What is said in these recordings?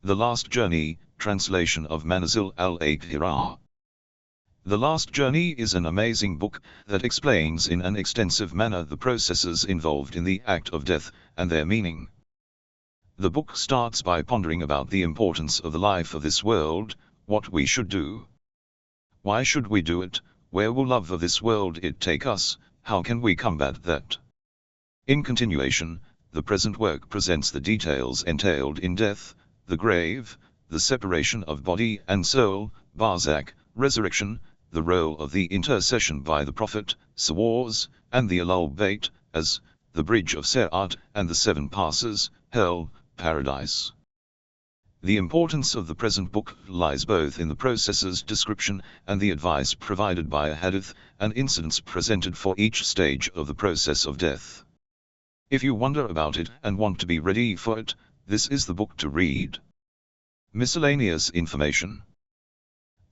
The Last Journey, translation of Manazil al-Akhirah. The Last Journey is an amazing book that explains in an extensive manner the processes involved in the act of death, and their meaning. The book starts by pondering about the importance of the life of this world, what we should do. Why should we do it? Where will love of this world it take us? How can we combat that? In continuation, the present work presents the details entailed in death, the grave, the separation of body and soul, Barzakh, resurrection, the role of the intercession by the Prophet, sawaws, and the Ahlul bayt, as the Bridge of Serat, and the 7 passes, hell, paradise. The importance of the present book lies both in the processes description and the advice provided by ahadith and incidents presented for each stage of the process of death. If you wonder about it and want to be ready for it, this is the book to read. Miscellaneous information.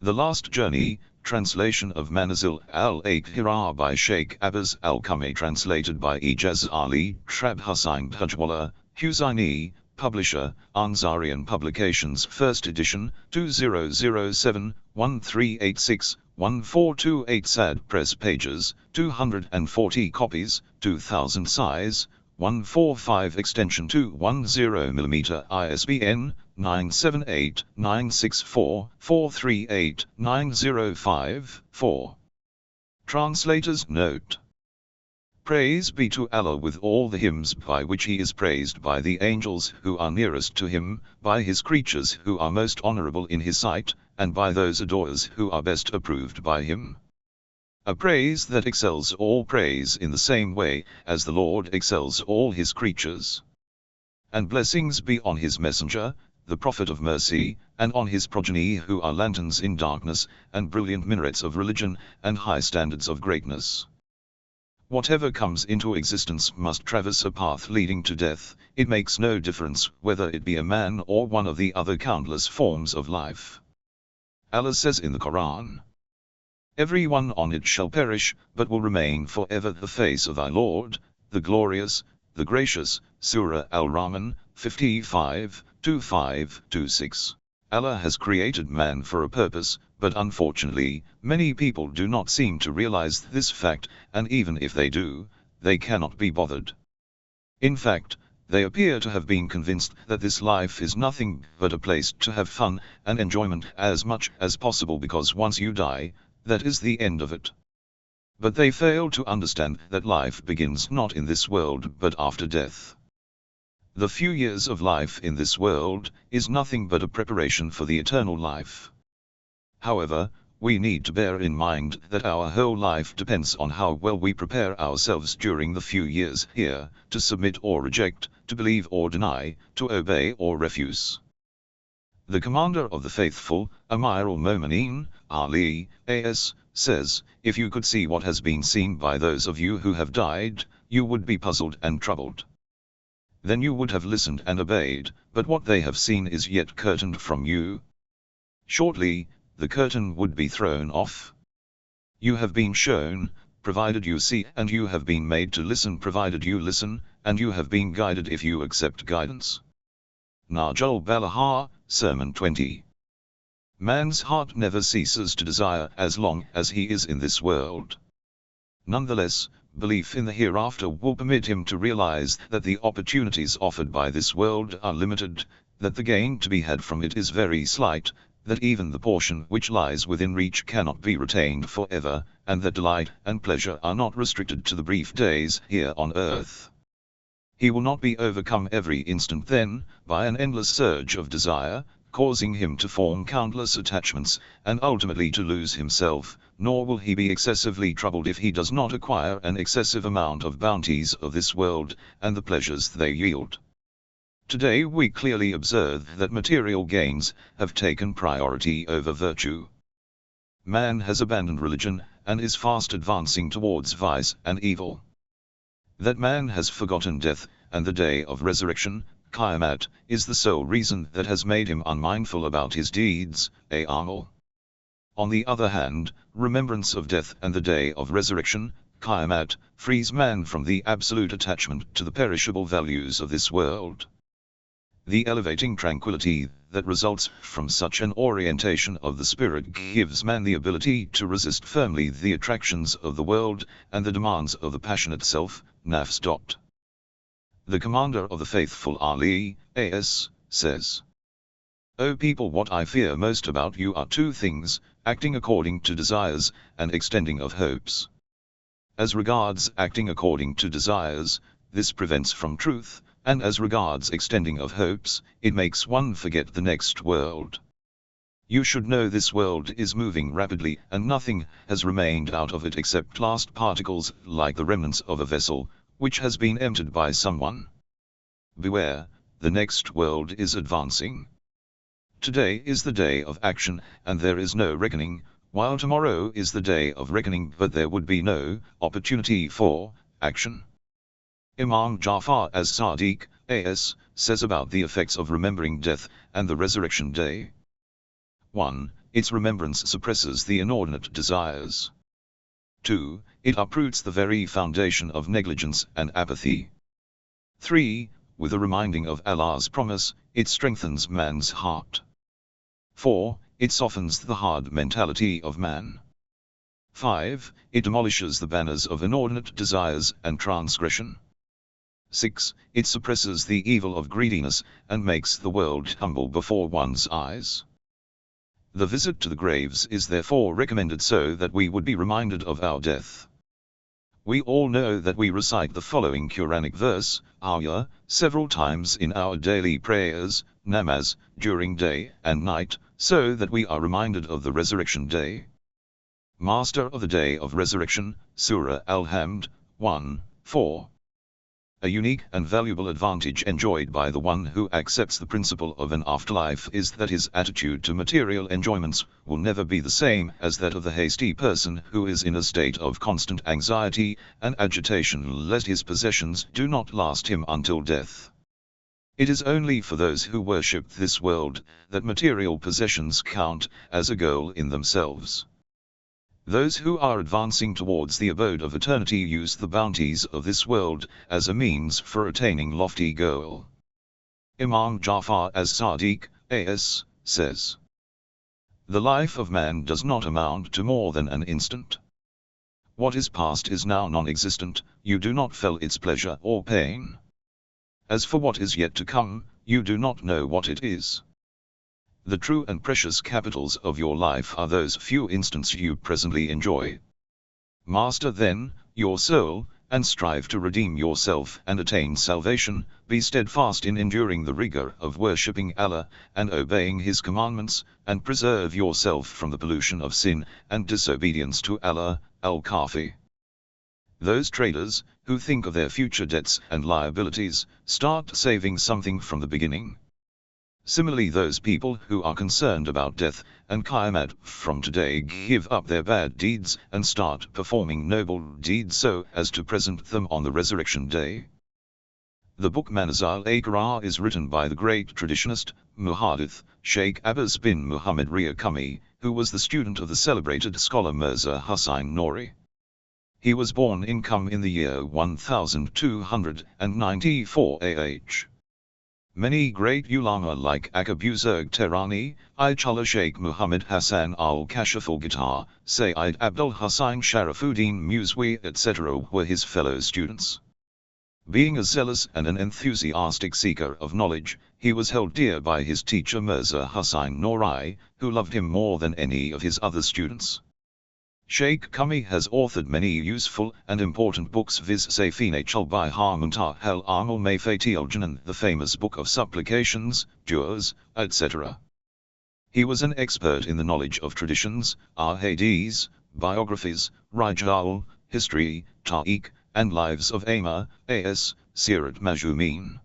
The Last Journey, translation of Manazil al-Akhirah by Sheikh Abbas al-Qami, translated by Ijaz Ali Trab Hussain Bhajwala, Husaini, publisher, Ansarian Publications, 1st edition, 2007-1386-14228 Sad Press pages, 240 copies, 2000 size, 145 extension 210mm ISBN 978-964-438-905-4. Translator's note. Praise be to Allah with all the hymns by which He is praised by the angels who are nearest to Him, by His creatures who are most honorable in His sight, and by those adorers who are best approved by Him. A praise that excels all praise in the same way as the Lord excels all His creatures. And blessings be on His messenger, the Prophet of mercy, and on his progeny who are lanterns in darkness, and brilliant minarets of religion, and high standards of greatness. Whatever comes into existence must traverse a path leading to death. It makes no difference whether it be a man or one of the other countless forms of life. Allah says in the Quran, "Everyone on it shall perish, but will remain forever the face of thy Lord, the glorious, the gracious." Surah Al-Rahman, 55, 25-26. Allah has created man for a purpose, but unfortunately, many people do not seem to realize this fact, and even if they do, they cannot be bothered. In fact, they appear to have been convinced that this life is nothing but a place to have fun and enjoyment as much as possible, because once you die, that is the end of it. But they fail to understand that life begins not in this world but after death. The few years of life in this world is nothing but a preparation for the eternal life. However, we need to bear in mind that our whole life depends on how well we prepare ourselves during the few years here, to submit or reject, to believe or deny, to obey or refuse. The commander of the faithful, Amir al-Mu'mineen, Ali, A.S., says, "If you could see what has been seen by those of you who have died, you would be puzzled and troubled. Then you would have listened and obeyed, but what they have seen is yet curtained from you. Shortly, the curtain would be thrown off. You have been shown, provided you see, and you have been made to listen provided you listen, and you have been guided if you accept guidance." Najul Balaha, Sermon 20. Man's heart never ceases to desire as long as he is in this world. Nonetheless, belief in the hereafter will permit him to realize that the opportunities offered by this world are limited, that the gain to be had from it is very slight, that even the portion which lies within reach cannot be retained forever, and that delight and pleasure are not restricted to the brief days here on earth. He will not be overcome every instant then, by an endless surge of desire, causing him to form countless attachments, and ultimately to lose himself, nor will he be excessively troubled if he does not acquire an excessive amount of bounties of this world, and the pleasures they yield. Today we clearly observe that material gains have taken priority over virtue. Man has abandoned religion, and is fast advancing towards vice and evil. That man has forgotten death, and the day of resurrection, Qiyamah, is the sole reason that has made him unmindful about his deeds, Ahlul. On the other hand, remembrance of death and the day of resurrection, Qiyamah, frees man from the absolute attachment to the perishable values of this world. The elevating tranquility that results from such an orientation of the spirit gives man the ability to resist firmly the attractions of the world and the demands of the passionate self, nafs. The commander of the faithful Ali, as, says, "O people, what I fear most about you are two things, acting according to desires, and extending of hopes. As regards acting according to desires, this prevents from truth, and as regards extending of hopes, it makes one forget the next world. You should know this world is moving rapidly, and nothing has remained out of it except last particles, like the remnants of a vessel, which has been emptied by someone. Beware, the next world is advancing. Today is the day of action, and there is no reckoning, while tomorrow is the day of reckoning, but there would be no opportunity for action." Imam Jafar as-Sadiq, as, says about the effects of remembering death and the resurrection day. 1. Its remembrance suppresses the inordinate desires. 2. It uproots the very foundation of negligence and apathy. 3. With a reminding of Allah's promise, it strengthens man's heart. 4. It softens the hard mentality of man. 5. It demolishes the banners of inordinate desires and transgression. 6. It suppresses the evil of greediness, and makes the world humble before one's eyes. The visit to the graves is therefore recommended so that we would be reminded of our death. We all know that we recite the following Quranic verse, ayah, several times in our daily prayers, namaz, during day and night, so that we are reminded of the resurrection day. Master of the Day of Resurrection, Surah Al-Hamd, 1:4. A unique and valuable advantage enjoyed by the one who accepts the principle of an afterlife is that his attitude to material enjoyments will never be the same as that of the hasty person who is in a state of constant anxiety and agitation lest his possessions do not last him until death. It is only for those who worship this world that material possessions count as a goal in themselves. Those who are advancing towards the abode of eternity use the bounties of this world as a means for attaining lofty goal. Imam Jafar as-Sadiq, as, says, "The life of man does not amount to more than an instant. What is past is now non-existent, you do not feel its pleasure or pain. As for what is yet to come, you do not know what it is. The true and precious capitals of your life are those few instants you presently enjoy. Master then your soul, and strive to redeem yourself and attain salvation, be steadfast in enduring the rigor of worshipping Allah, and obeying His commandments, and preserve yourself from the pollution of sin and disobedience to Allah, Al-Kafi." Those traders, who think of their future debts and liabilities, start saving something from the beginning. Similarly, those people who are concerned about death and Qiyamah from today give up their bad deeds and start performing noble deeds so as to present them on the resurrection day. The book Manazil al-Qur'an is written by the great traditionist, Muhaddith, Sheikh Abbas bin Muhammad Ria Qami, who was the student of the celebrated scholar Mirza Hussain Noori. He was born in Qum in the year 1294 AH. Many great ulama like Aka Buzurg Tehrani, Ayatollah Sheikh Muhammad Hassan al-Kashif al-Ghatar, Sayyid Abdul Hussain Sharafuddin Muswi etc. were his fellow students. Being a zealous and an enthusiastic seeker of knowledge, he was held dear by his teacher Mirza Hussain Noori, who loved him more than any of his other students. Sheikh Qami has authored many useful and important books, viz. Safinat al-Bihar Muntah al-Amal Mayfati al-Janan, the famous book of supplications, du'as, etc. He was an expert in the knowledge of traditions, ahadith, biographies, rijal, history, tariq, and lives of Aima, as, Sirat Majumeen.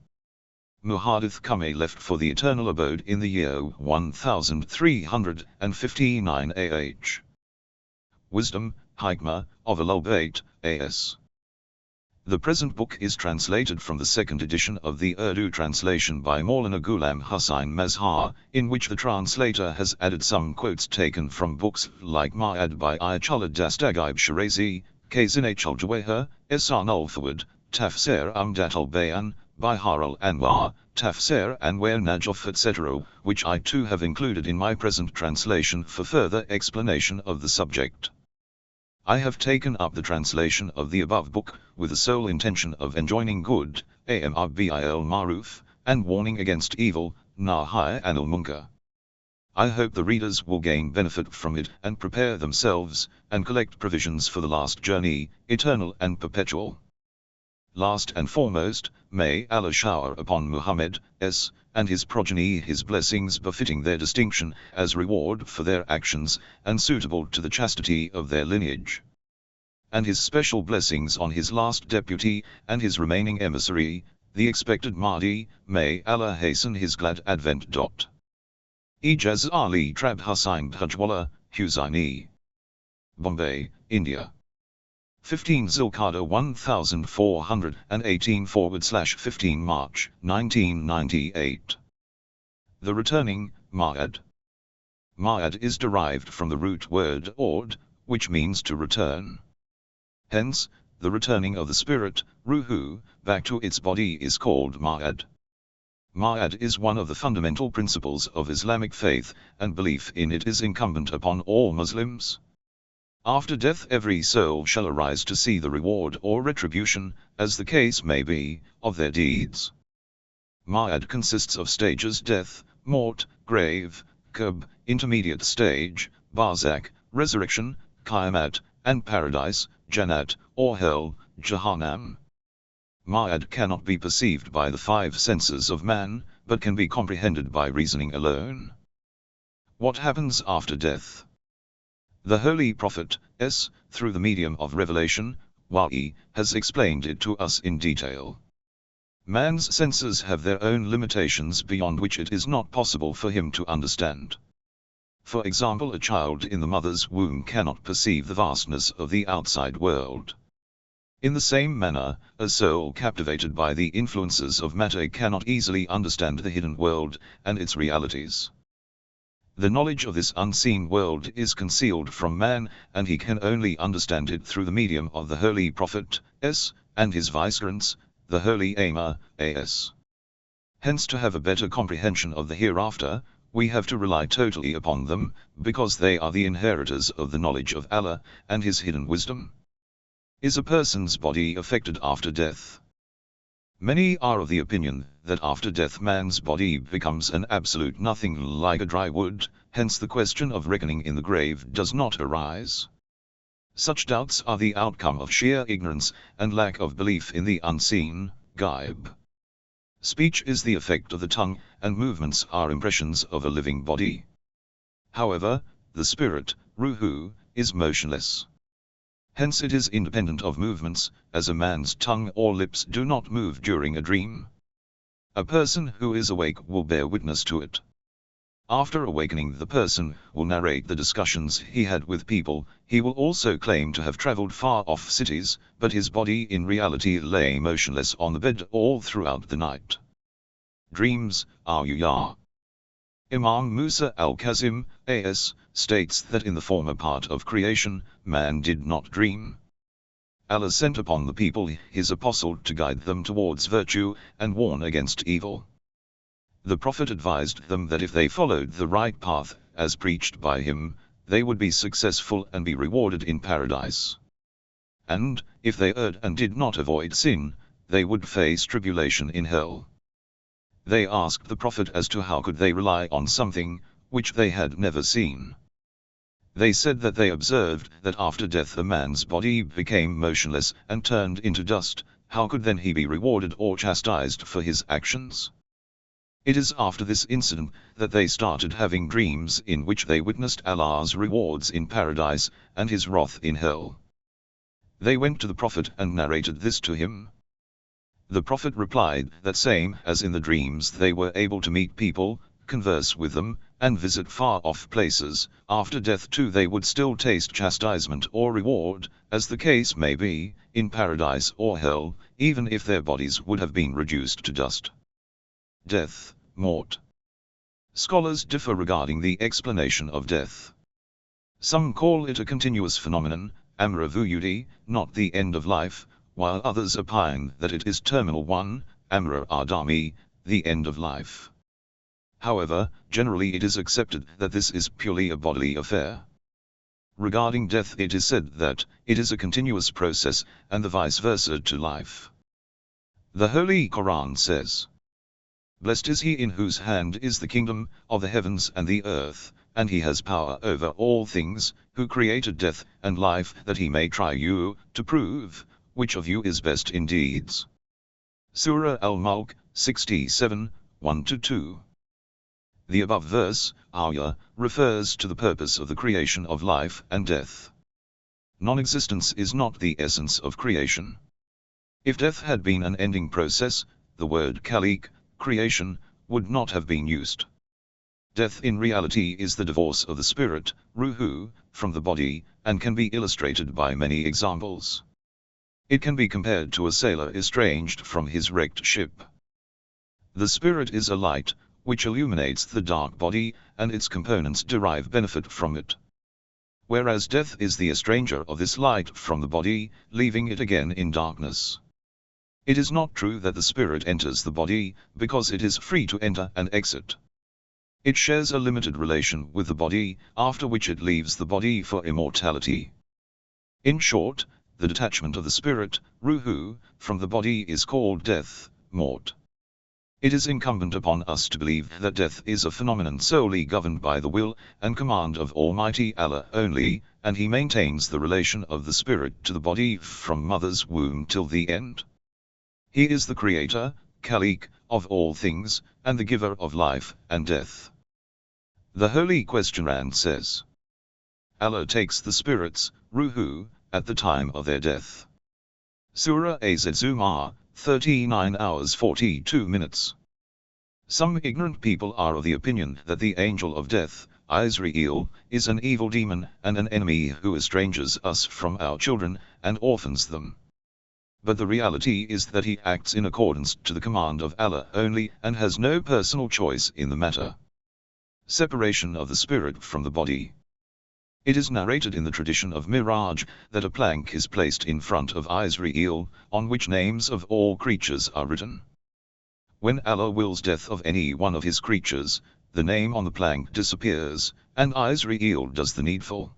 Muhaddith Qami left for the eternal abode in the year 1359 AH. Wisdom, Hikmah, of Ahlul Bayt, as. The present book is translated from the second edition of the Urdu translation by Maulana Ghulam Hussain Mazhar, in which the translator has added some quotes taken from books like Ma'ad by Ayatollah Dastagib Shirazi, Kazanach al-Jawahir, Ihsan al-Fawad, Tafsir Umdat al-Bayan, Bihar al-Anwar, Tafsir Anwar Najaf etc., which I too have included in my present translation for further explanation of the subject. I have taken up the translation of the above book, with the sole intention of enjoining good, amr bil maruf, and warning against evil, nahy anil munkar. I hope the readers will gain benefit from it and prepare themselves, and collect provisions for the last journey, eternal and perpetual. Last and foremost, may Allah shower upon Muhammad s. and his progeny his blessings befitting their distinction, as reward for their actions, and suitable to the chastity of their lineage. And his special blessings on his last deputy, and his remaining emissary, the expected Mahdi, may Allah hasten his glad advent. Ijaz Ali Trab Hussain Bhajwala, Husaini. Bombay, India. 15 Zulqa'dah 1418/15 March 1998. The returning, Ma'ad. Ma'ad is derived from the root word aud, which means to return. Hence, the returning of the spirit, ruhu, back to its body is called Ma'ad. Ma'ad is one of the fundamental principles of Islamic faith, and belief in it is incumbent upon all Muslims. After death every soul shall arise to see the reward or retribution, as the case may be, of their deeds. Ma'ad consists of stages: death, mort, grave, qubr, intermediate stage, Barzakh, resurrection, qiyamat, and paradise, jannat, or hell, jahannam. Ma'ad cannot be perceived by the five senses of man, but can be comprehended by reasoning alone. What happens after death? The Holy Prophet, through the medium of revelation, wahi, has explained it to us in detail. Man's senses have their own limitations beyond which it is not possible for him to understand. For example, a child in the mother's womb cannot perceive the vastness of the outside world. In the same manner, a soul captivated by the influences of matter cannot easily understand the hidden world and its realities. The knowledge of this unseen world is concealed from man, and he can only understand it through the medium of the Holy Prophet, and his vicegerents, the Holy Amir, as. Hence, to have a better comprehension of the hereafter, we have to rely totally upon them, because they are the inheritors of the knowledge of Allah, and his hidden wisdom. Is a person's body affected after death? Many are of the opinion that after death man's body becomes an absolute nothing, like a dry wood, hence the question of reckoning in the grave does not arise. Such doubts are the outcome of sheer ignorance and lack of belief in the unseen, ghaib. Speech is the effect of the tongue, and movements are impressions of a living body. However, the spirit, ruhu, is motionless. Hence it is independent of movements, as a man's tongue or lips do not move during a dream. A person who is awake will bear witness to it. After awakening, the person will narrate the discussions he had with people. He will also claim to have traveled far off cities, but his body in reality lay motionless on the bed all throughout the night. Dreams, Awliya. Imam Musa al-Kazim, a.s., states that in the former part of creation, man did not dream. Allah sent upon the people his apostle to guide them towards virtue, and warn against evil. The Prophet advised them that if they followed the right path, as preached by him, they would be successful and be rewarded in paradise. And, if they erred and did not avoid sin, they would face tribulation in hell. They asked the Prophet as to how could they rely on something which they had never seen. They said that they observed that after death a man's body became motionless and turned into dust. How could then he be rewarded or chastised for his actions? It is after this incident that they started having dreams in which they witnessed Allah's rewards in paradise, and his wrath in hell. They went to the Prophet and narrated this to him. The Prophet replied that same as in the dreams they were able to meet people, converse with them, and visit far-off places, after death too they would still taste chastisement or reward, as the case may be, in paradise or hell, even if their bodies would have been reduced to dust. Death, mort. Scholars differ regarding the explanation of death. Some call it a continuous phenomenon, amra vuyudi, not the end of life, while others opine that it is terminal one, Amra Adami, the end of life. However, generally it is accepted that this is purely a bodily affair. Regarding death it is said that it is a continuous process, and the vice versa to life. The Holy Quran says, "Blessed is he in whose hand is the kingdom of the heavens and the earth, and he has power over all things, who created death and life that he may try you, to prove which of you is best in deeds." Surah Al-Mulk, 67, 1-2. The above verse, ayah, refers to the purpose of the creation of life and death. Non-existence is not the essence of creation. If death had been an ending process, the word khaliq, creation, would not have been used. Death in reality is the divorce of the spirit, ruhu, from the body, and can be illustrated by many examples. It can be compared to a sailor estranged from his wrecked ship. The spirit is a light, which illuminates the dark body, and its components derive benefit from it. Whereas death is the estranger of this light from the body, leaving it again in darkness. It is not true that the spirit enters the body, because it is free to enter and exit. It shares a limited relation with the body, after which it leaves the body for immortality. In short, the detachment of the spirit, ruhu, from the body is called death, mort. It is incumbent upon us to believe that death is a phenomenon solely governed by the will and command of Almighty Allah only, and He maintains the relation of the spirit to the body from mother's womb till the end. He is the creator, khaliq, of all things, and the giver of life and death. The Holy Questionand says, Allah takes the spirits, ruhu, at the time of their death. Surah Az-Zumar, 39 hours 42 minutes. Some ignorant people are of the opinion that the angel of death, Israel, is an evil demon and an enemy who estranges us from our children and orphans them. But the reality is that he acts in accordance to the command of Allah only and has no personal choice in the matter. Separation of the spirit from the body. It is narrated in the tradition of Miraj that a plank is placed in front of Israel, on which names of all creatures are written. When Allah wills death of any one of his creatures, the name on the plank disappears, and Israel does the needful.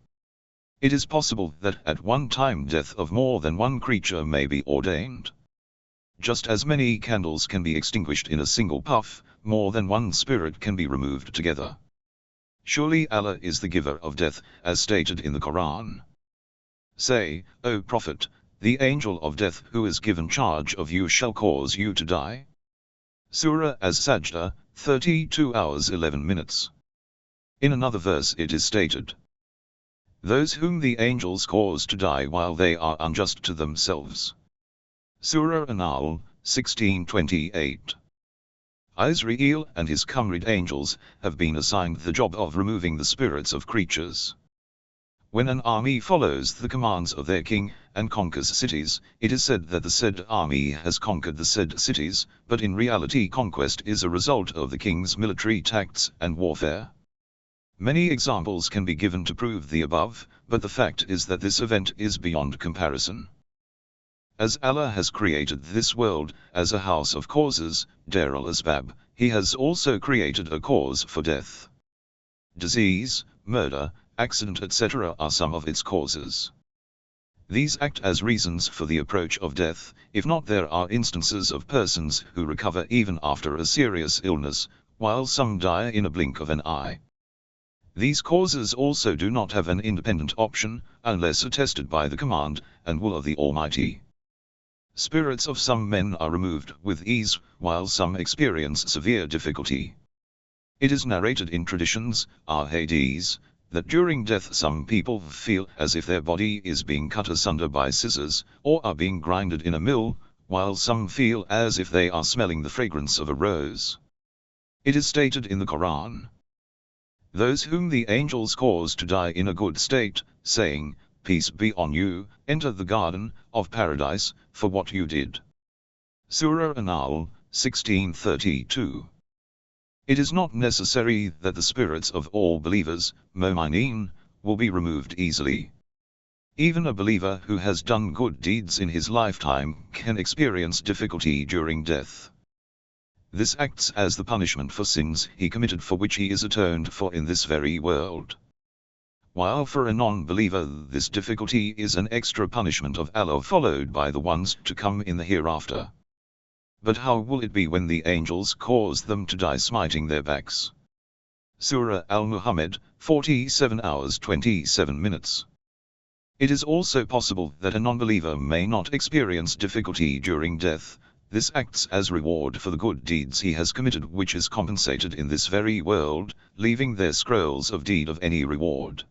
It is possible that at one time death of more than one creature may be ordained. Just as many candles can be extinguished in a single puff, more than one spirit can be removed together. Surely Allah is the giver of death, as stated in the Quran. Say, O Prophet, the angel of death who is given charge of you shall cause you to die. Surah Az-Sajdah, 32 hours 11 minutes. In another verse it is stated, those whom the angels cause to die while they are unjust to themselves. Surah An-Nahl, 16:28. Israel and his comrade angels have been assigned the job of removing the spirits of creatures. When an army follows the commands of their king and conquers cities, it is said that the said army has conquered the said cities, but in reality conquest is a result of the king's military tactics and warfare. Many examples can be given to prove the above, but the fact is that this event is beyond comparison. As Allah has created this world as a house of causes, Dar al-Asbab, He has also created a cause for death. Disease, murder, accident etc. are some of its causes. These act as reasons for the approach of death, if not there are instances of persons who recover even after a serious illness, while some die in a blink of an eye. These causes also do not have an independent option, unless attested by the command and will of the Almighty. Spirits of some men are removed with ease, while some experience severe difficulty. It is narrated in traditions, ahadith, that during death some people feel as if their body is being cut asunder by scissors, or are being grinded in a mill, while some feel as if they are smelling the fragrance of a rose. It is stated in the Quran, those whom the angels cause to die in a good state, saying, peace be on you, enter the garden of paradise, for what you did. Surah An-Nahl, 16:32. It is not necessary that the spirits of all believers, mu'mineen, will be removed easily. Even a believer who has done good deeds in his lifetime can experience difficulty during death. This acts as the punishment for sins he committed, for which he is atoned for in this very world. While for a non-believer this difficulty is an extra punishment of Allah, followed by the ones to come in the hereafter. But how will it be when the angels cause them to die smiting their backs? Surah Al-Muhammad, 47 hours 27 minutes. It is also possible that a non-believer may not experience difficulty during death. This acts as reward for the good deeds he has committed, which is compensated in this very world, leaving their scrolls of deed of any reward.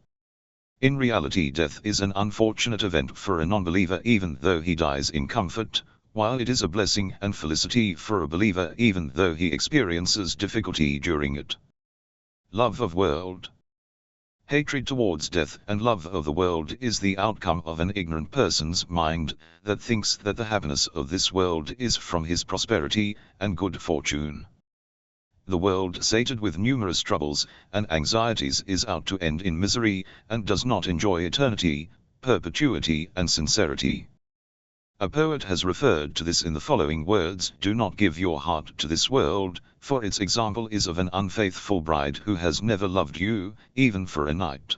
In reality, death is an unfortunate event for a non-believer even though he dies in comfort, while it is a blessing and felicity for a believer even though he experiences difficulty during it. Love of world. Hatred towards death and love of the world is the outcome of an ignorant person's mind, that thinks that the happiness of this world is from his prosperity and good fortune. The world, sated with numerous troubles and anxieties, is out to end in misery, and does not enjoy eternity, perpetuity and sincerity. A poet has referred to this in the following words: "Do not give your heart to this world, for its example is of an unfaithful bride who has never loved you, even for a night."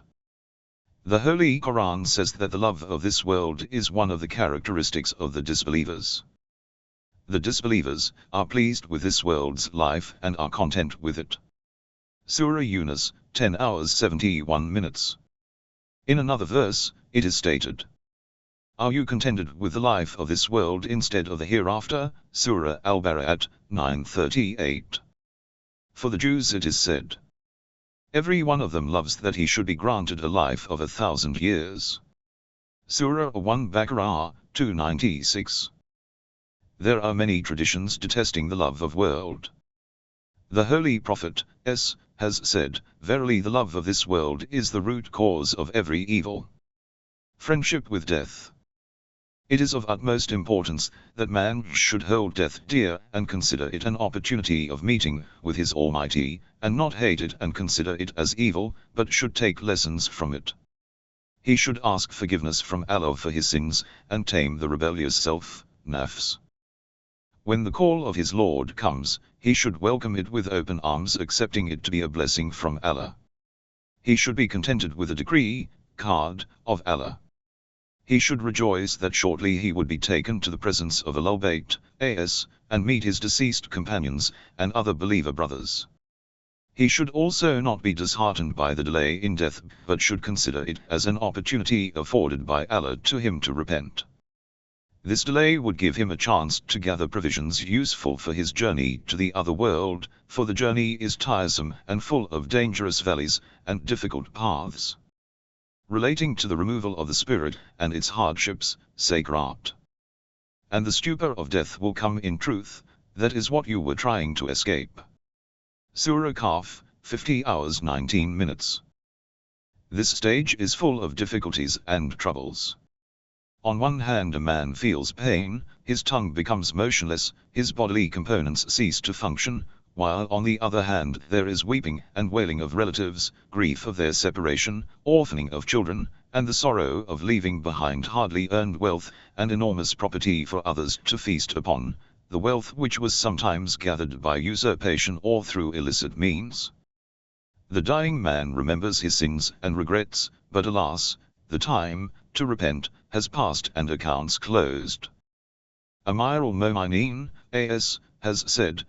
The Holy Quran says that the love of this world is one of the characteristics of the disbelievers. The disbelievers are pleased with this world's life and are content with it. Surah Yunus, 10 hours 71 minutes. In another verse, it is stated, "Are you contented with the life of this world instead of the hereafter?" Surah Al-Barat, 9:38. For the Jews it is said, "Every one of them loves that he should be granted a life of 1,000 years." Surah 1 Baqarah, 296. There are many traditions detesting the love of world. The Holy Prophet has said, "Verily the love of this world is the root cause of every evil." Friendship with death. It is of utmost importance that man should hold death dear and consider it an opportunity of meeting with his Almighty, and not hate it and consider it as evil, but should take lessons from it. He should ask forgiveness from Allah for his sins, and tame the rebellious self, nafs. When the call of his Lord comes, he should welcome it with open arms, accepting it to be a blessing from Allah. He should be contented with the decree, qad, of Allah. He should rejoice that shortly he would be taken to the presence of Ahlul bayt, and meet his deceased companions and other believer brothers. He should also not be disheartened by the delay in death, but should consider it as an opportunity afforded by Allah to him to repent. This delay would give him a chance to gather provisions useful for his journey to the other world, for the journey is tiresome and full of dangerous valleys and difficult paths. Relating to the removal of the spirit and its hardships, Serat. And the stupor of death will come in truth, that is what you were trying to escape. Surah Kaf, 50 hours 19 minutes. This stage is full of difficulties and troubles. On one hand, a man feels pain, his tongue becomes motionless, his bodily components cease to function, while on the other hand there is weeping and wailing of relatives, grief of their separation, orphaning of children, and the sorrow of leaving behind hardly earned wealth and enormous property for others to feast upon, the wealth which was sometimes gathered by usurpation or through illicit means. The dying man remembers his sins and regrets, but alas, the time to repent has passed and accounts closed. Amir al-Mu'minin has said,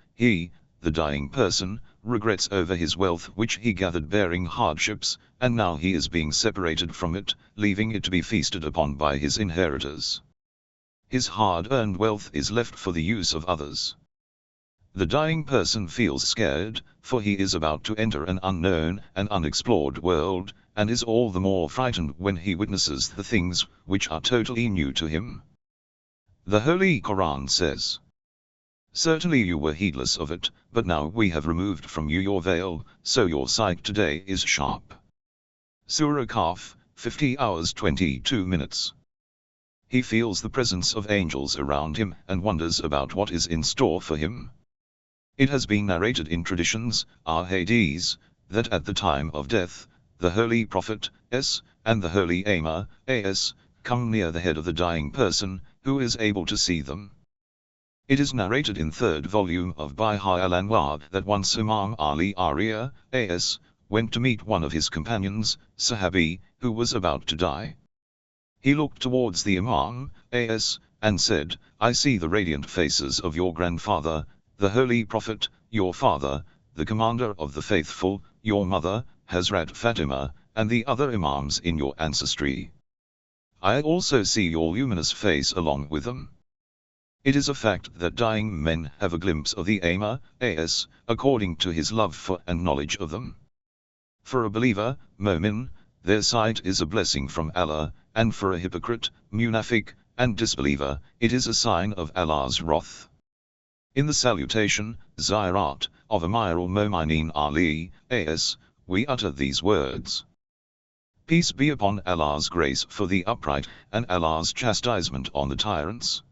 the dying person, regrets over his wealth which he gathered bearing hardships, and now he is being separated from it, leaving it to be feasted upon by his inheritors. His hard-earned wealth is left for the use of others. The dying person feels scared, for he is about to enter an unknown and unexplored world, and is all the more frightened when he witnesses the things which are totally new to him. The Holy Quran says, "Certainly you were heedless of it, but now we have removed from you your veil, so your sight today is sharp." Surah Kaf, 50 hours 22 minutes. He feels the presence of angels around him and wonders about what is in store for him. It has been narrated in traditions, ahadith, that at the time of death, the Holy Prophet and the Holy Amir come near the head of the dying person, who is able to see them. It is narrated in third volume of Bihar al-Anwar that once Imam Ali Arya, A.S., went to meet one of his companions, Sahabi, who was about to die. He looked towards the Imam, A.S., and said, I see the radiant faces of your grandfather, the Holy Prophet, your father, the Commander of the Faithful, your mother, Hazrat Fatima, and the other Imams in your ancestry. I also see your luminous face along with them. It is a fact that dying men have a glimpse of the Imam, A.S., according to his love for and knowledge of them. For a believer, Momin, their sight is a blessing from Allah, and for a hypocrite, Munafiq, and disbeliever, it is a sign of Allah's wrath. In the salutation, Ziyarat, of Amir al-Mu'minin Ali, A.S., we utter these words. Peace be upon Allah's grace for the upright, and Allah's chastisement on the tyrants.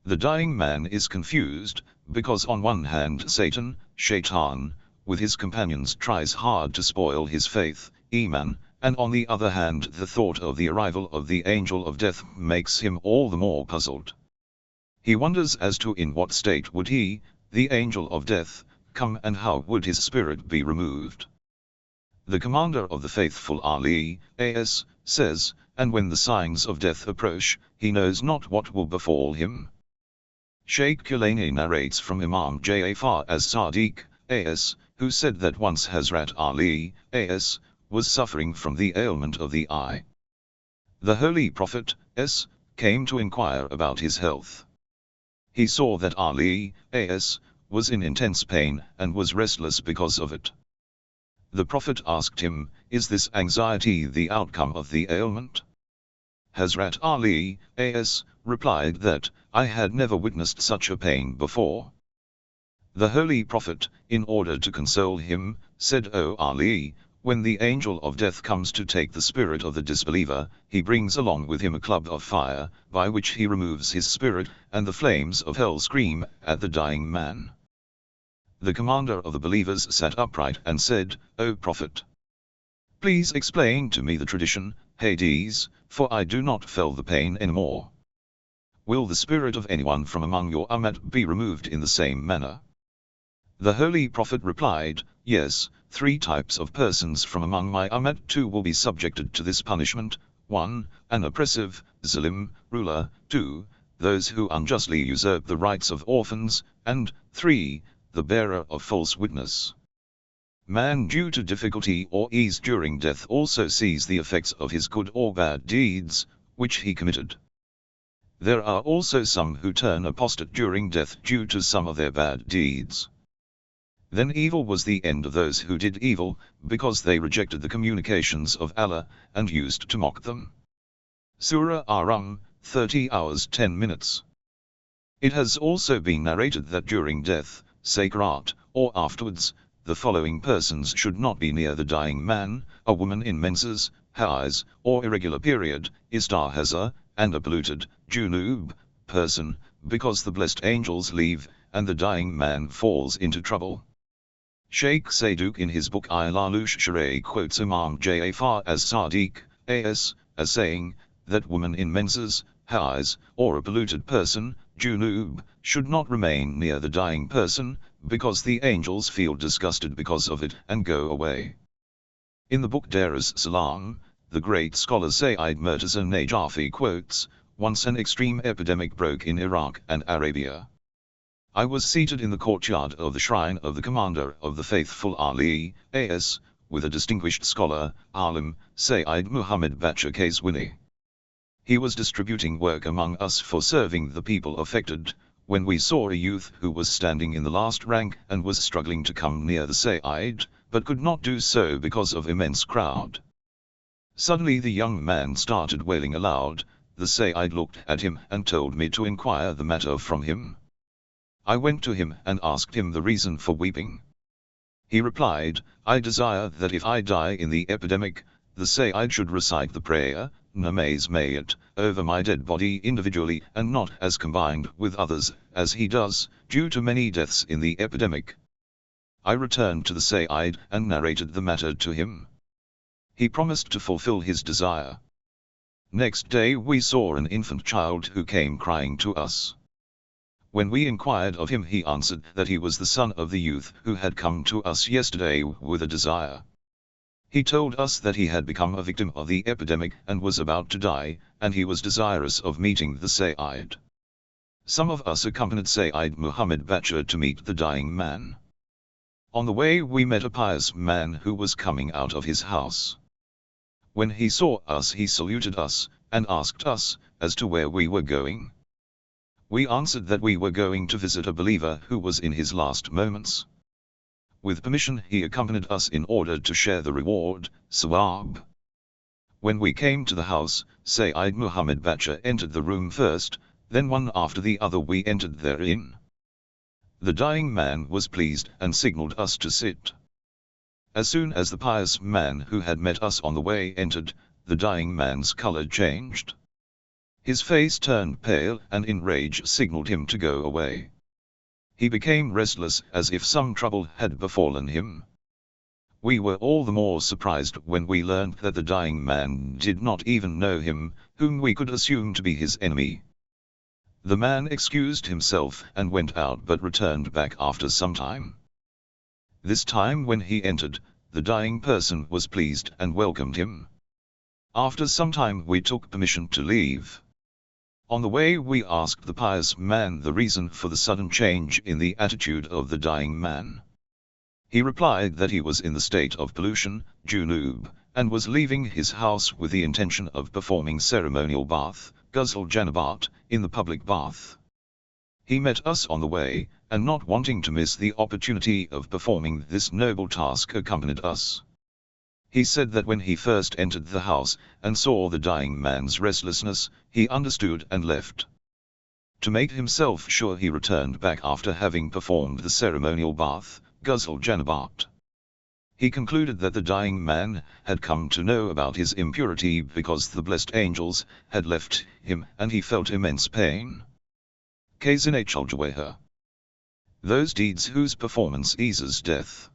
The dying man is confused, because on one hand Satan, Shaitan, with his companions tries hard to spoil his faith, Iman, and on the other hand the thought of the arrival of the angel of death makes him all the more puzzled. He wonders as to in what state would he, the angel of death, come and how would his spirit be removed. The Commander of the Faithful Ali, A.S., says, and when the signs of death approach, he knows not what will befall him. Shaykh Kulani narrates from Imam Ja'far as-Sadiq, A.S., who said that once Hazrat Ali, A.S., was suffering from the ailment of the eye. The Holy Prophet, S., came to inquire about his health. He saw that Ali, A.S., was in intense pain and was restless because of it. The Prophet asked him, is this anxiety the outcome of the ailment? Hazrat Ali, A.S., replied that, I had never witnessed such a pain before. The Holy Prophet, in order to console him, said, O Ali, when the angel of death comes to take the spirit of the disbeliever, he brings along with him a club of fire, by which he removes his spirit, and the flames of hell scream at the dying man. The commander of the believers sat upright and said, O Prophet, please explain to me the tradition, Hades, for I do not feel the pain anymore. Will the spirit of anyone from among your ummah be removed in the same manner? The Holy Prophet replied, yes, 3 types of persons from among my ummah too will be subjected to this punishment, 1, an oppressive, zalim, ruler, 2, those who unjustly usurp the rights of orphans, and 3, the bearer of false witness. Man due to difficulty or ease during death also sees the effects of his good or bad deeds, which he committed. There are also some who turn apostate during death due to some of their bad deeds. Then evil was the end of those who did evil, because they rejected the communications of Allah, and used to mock them. Surah Ar-Rum, 30 hours 10 minutes. It has also been narrated that during death, Sakarat, or afterwards, the following persons should not be near the dying man, a woman in menses, haiz, or irregular period, istahaza, and a polluted, junub, person, because the blessed angels leave, and the dying man falls into trouble. Shaykh Saduq in his book Ilalush Sharai quotes Imam Ja'far as-Sadiq, A.S., as saying, that woman in menses, haiz, or a polluted person, junub, should not remain near the dying person, because the angels feel disgusted because of it and go away. In the book Darus Salam, the great scholar Sayyid Murtaza Najafi quotes, once an extreme epidemic broke in Iraq and Arabia. I was seated in the courtyard of the shrine of the Commander of the Faithful Ali, A.S., with a distinguished scholar, Alim, Sayyid Muhammad Bacha Kazwini. He was distributing work among us for serving the people affected, when we saw a youth who was standing in the last rank and was struggling to come near the Sayyid, but could not do so because of immense crowd. Suddenly the young man started wailing aloud. The Sayyid looked at him and told me to inquire the matter from him. I went to him and asked him the reason for weeping. He replied, I desire that if I die in the epidemic, the Sayyid should recite the prayer, Namaz Mayat, over my dead body individually and not as combined with others, as he does, due to many deaths in the epidemic. I returned to the Sayyid and narrated the matter to him. He promised to fulfill his desire. Next day we saw an infant child who came crying to us. When we inquired of him, he answered that he was the son of the youth who had come to us yesterday with a desire. He told us that he had become a victim of the epidemic and was about to die, and he was desirous of meeting the Sayyid. Some of us accompanied Sayyid Muhammad Bachar to meet the dying man. On the way we met a pious man who was coming out of his house. When he saw us, he saluted us, and asked us as to where we were going. We answered that we were going to visit a believer who was in his last moments. With permission, he accompanied us in order to share the reward, sawab. When we came to the house, Sayyid Muhammad Bachar entered the room first, then one after the other we entered therein. The dying man was pleased and signaled us to sit. As soon as the pious man who had met us on the way entered, the dying man's color changed. His face turned pale and in rage signaled him to go away. He became restless as if some trouble had befallen him. We were all the more surprised when we learned that the dying man did not even know him, whom we could assume to be his enemy. The man excused himself and went out but returned back after some time. This time when he entered, the dying person was pleased and welcomed him. After some time we took permission to leave. On the way we asked the pious man the reason for the sudden change in the attitude of the dying man. He replied that he was in the state of pollution, junub, and was leaving his house with the intention of performing ceremonial bath, ghusl janabat, in the public bath. He met us on the way, and not wanting to miss the opportunity of performing this noble task accompanied us. He said that when he first entered the house and saw the dying man's restlessness, he understood and left. To make himself sure, he returned back after having performed the ceremonial bath, ghusl janabat. He concluded that the dying man had come to know about his impurity because the blessed angels had left him, and he felt immense pain. Those deeds whose performance eases death.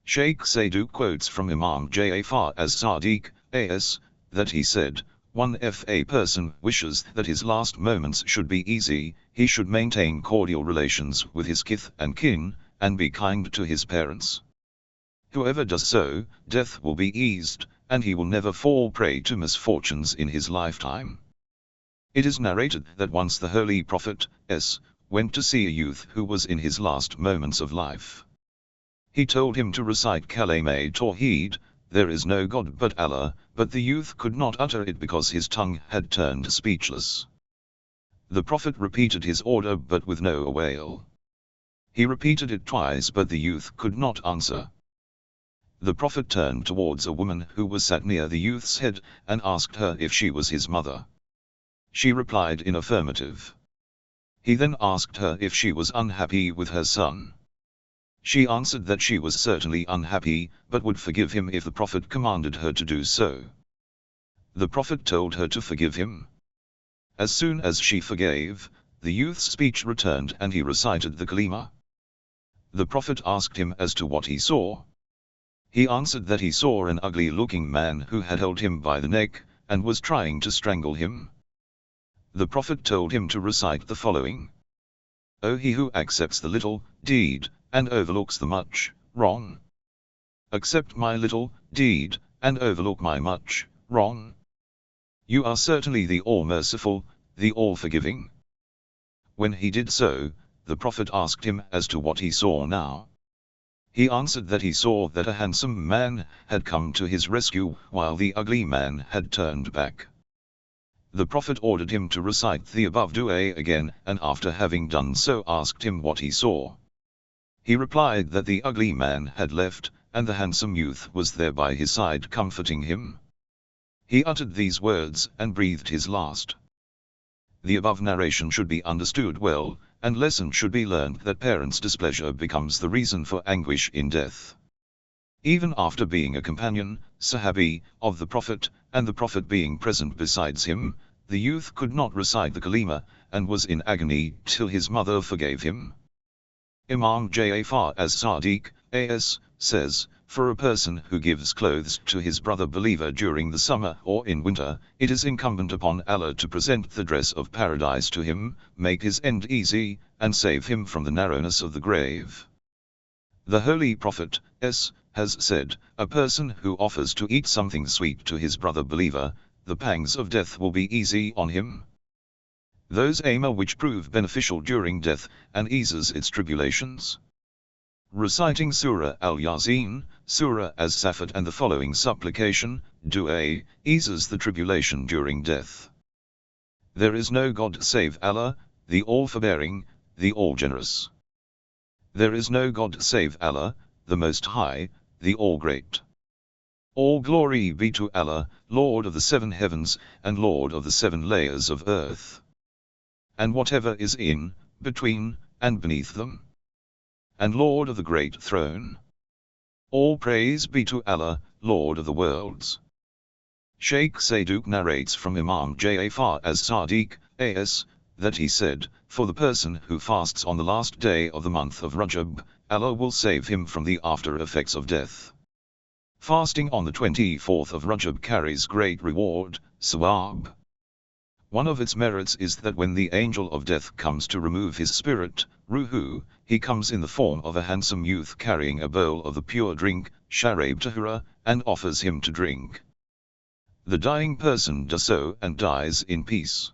Sheikh Sadhu quotes from Imam Ja'far as-Sadiq, as, that he said, if a person wishes that his last moments should be easy, he should maintain cordial relations with his kith and kin, and be kind to his parents. Whoever does so, death will be eased, and he will never fall prey to misfortunes in his lifetime. It is narrated that once the Holy Prophet went to see a youth who was in his last moments of life. He told him to recite Kalame Tawheed, there is no God but Allah, but the youth could not utter it because his tongue had turned speechless. The Prophet repeated his order but with no avail. He repeated it twice but the youth could not answer. The Prophet turned towards a woman who was sat near the youth's head, and asked her if she was his mother. She replied in affirmative. He then asked her if she was unhappy with her son. She answered that she was certainly unhappy, but would forgive him if the Prophet commanded her to do so. The Prophet told her to forgive him. As soon as she forgave, the youth's speech returned and he recited the kalima. The Prophet asked him as to what he saw. He answered that he saw an ugly-looking man who had held him by the neck, and was trying to strangle him. The Prophet told him to recite the following. O he who accepts the little deed, and overlooks the much wrong. Accept my little deed, and overlook my much wrong. You are certainly the all-merciful, the all-forgiving. When he did so, the Prophet asked him as to what he saw now. He answered that he saw that a handsome man had come to his rescue, while the ugly man had turned back. The Prophet ordered him to recite the above dua again, and after having done so asked him what he saw. He replied that the ugly man had left, and the handsome youth was there by his side comforting him. He uttered these words and breathed his last. The above narration should be understood well, and lesson should be learned that parents' displeasure becomes the reason for anguish in death. Even after being a companion, Sahabi, of the Prophet, and the Prophet being present besides him, the youth could not recite the kalima, and was in agony till his mother forgave him. Imam Ja'far as-Sadiq, as, says, for a person who gives clothes to his brother believer during the summer or in winter, it is incumbent upon Allah to present the dress of paradise to him, make his end easy, and save him from the narrowness of the grave. The Holy Prophet has said, a person who offers to eat something sweet to his brother believer, the pangs of death will be easy on him. Those aima which prove beneficial during death, and eases its tribulations. Reciting Surah Al-Yasin, Surah As-Safat and the following supplication, Dua, eases the tribulation during death. There is no God save Allah, the All-Forbearing, the All-Generous. There is no God save Allah, the Most High, the All-Great. All glory be to Allah, Lord of the 7 heavens, and Lord of the 7 layers of earth. And whatever is in, between, and beneath them. And Lord of the great throne. All praise be to Allah, Lord of the worlds. Shaykh Saduq narrates from Imam Ja'far as-Sadiq, A.S., that he said, for the person who fasts on the last day of the month of Rajab, Allah will save him from the after effects of death. Fasting on the 24th of Rajab carries great reward, sawab. One of its merits is that when the angel of death comes to remove his spirit, ruhu, he comes in the form of a handsome youth carrying a bowl of the pure drink, sharab tahura, and offers him to drink. The dying person does so and dies in peace.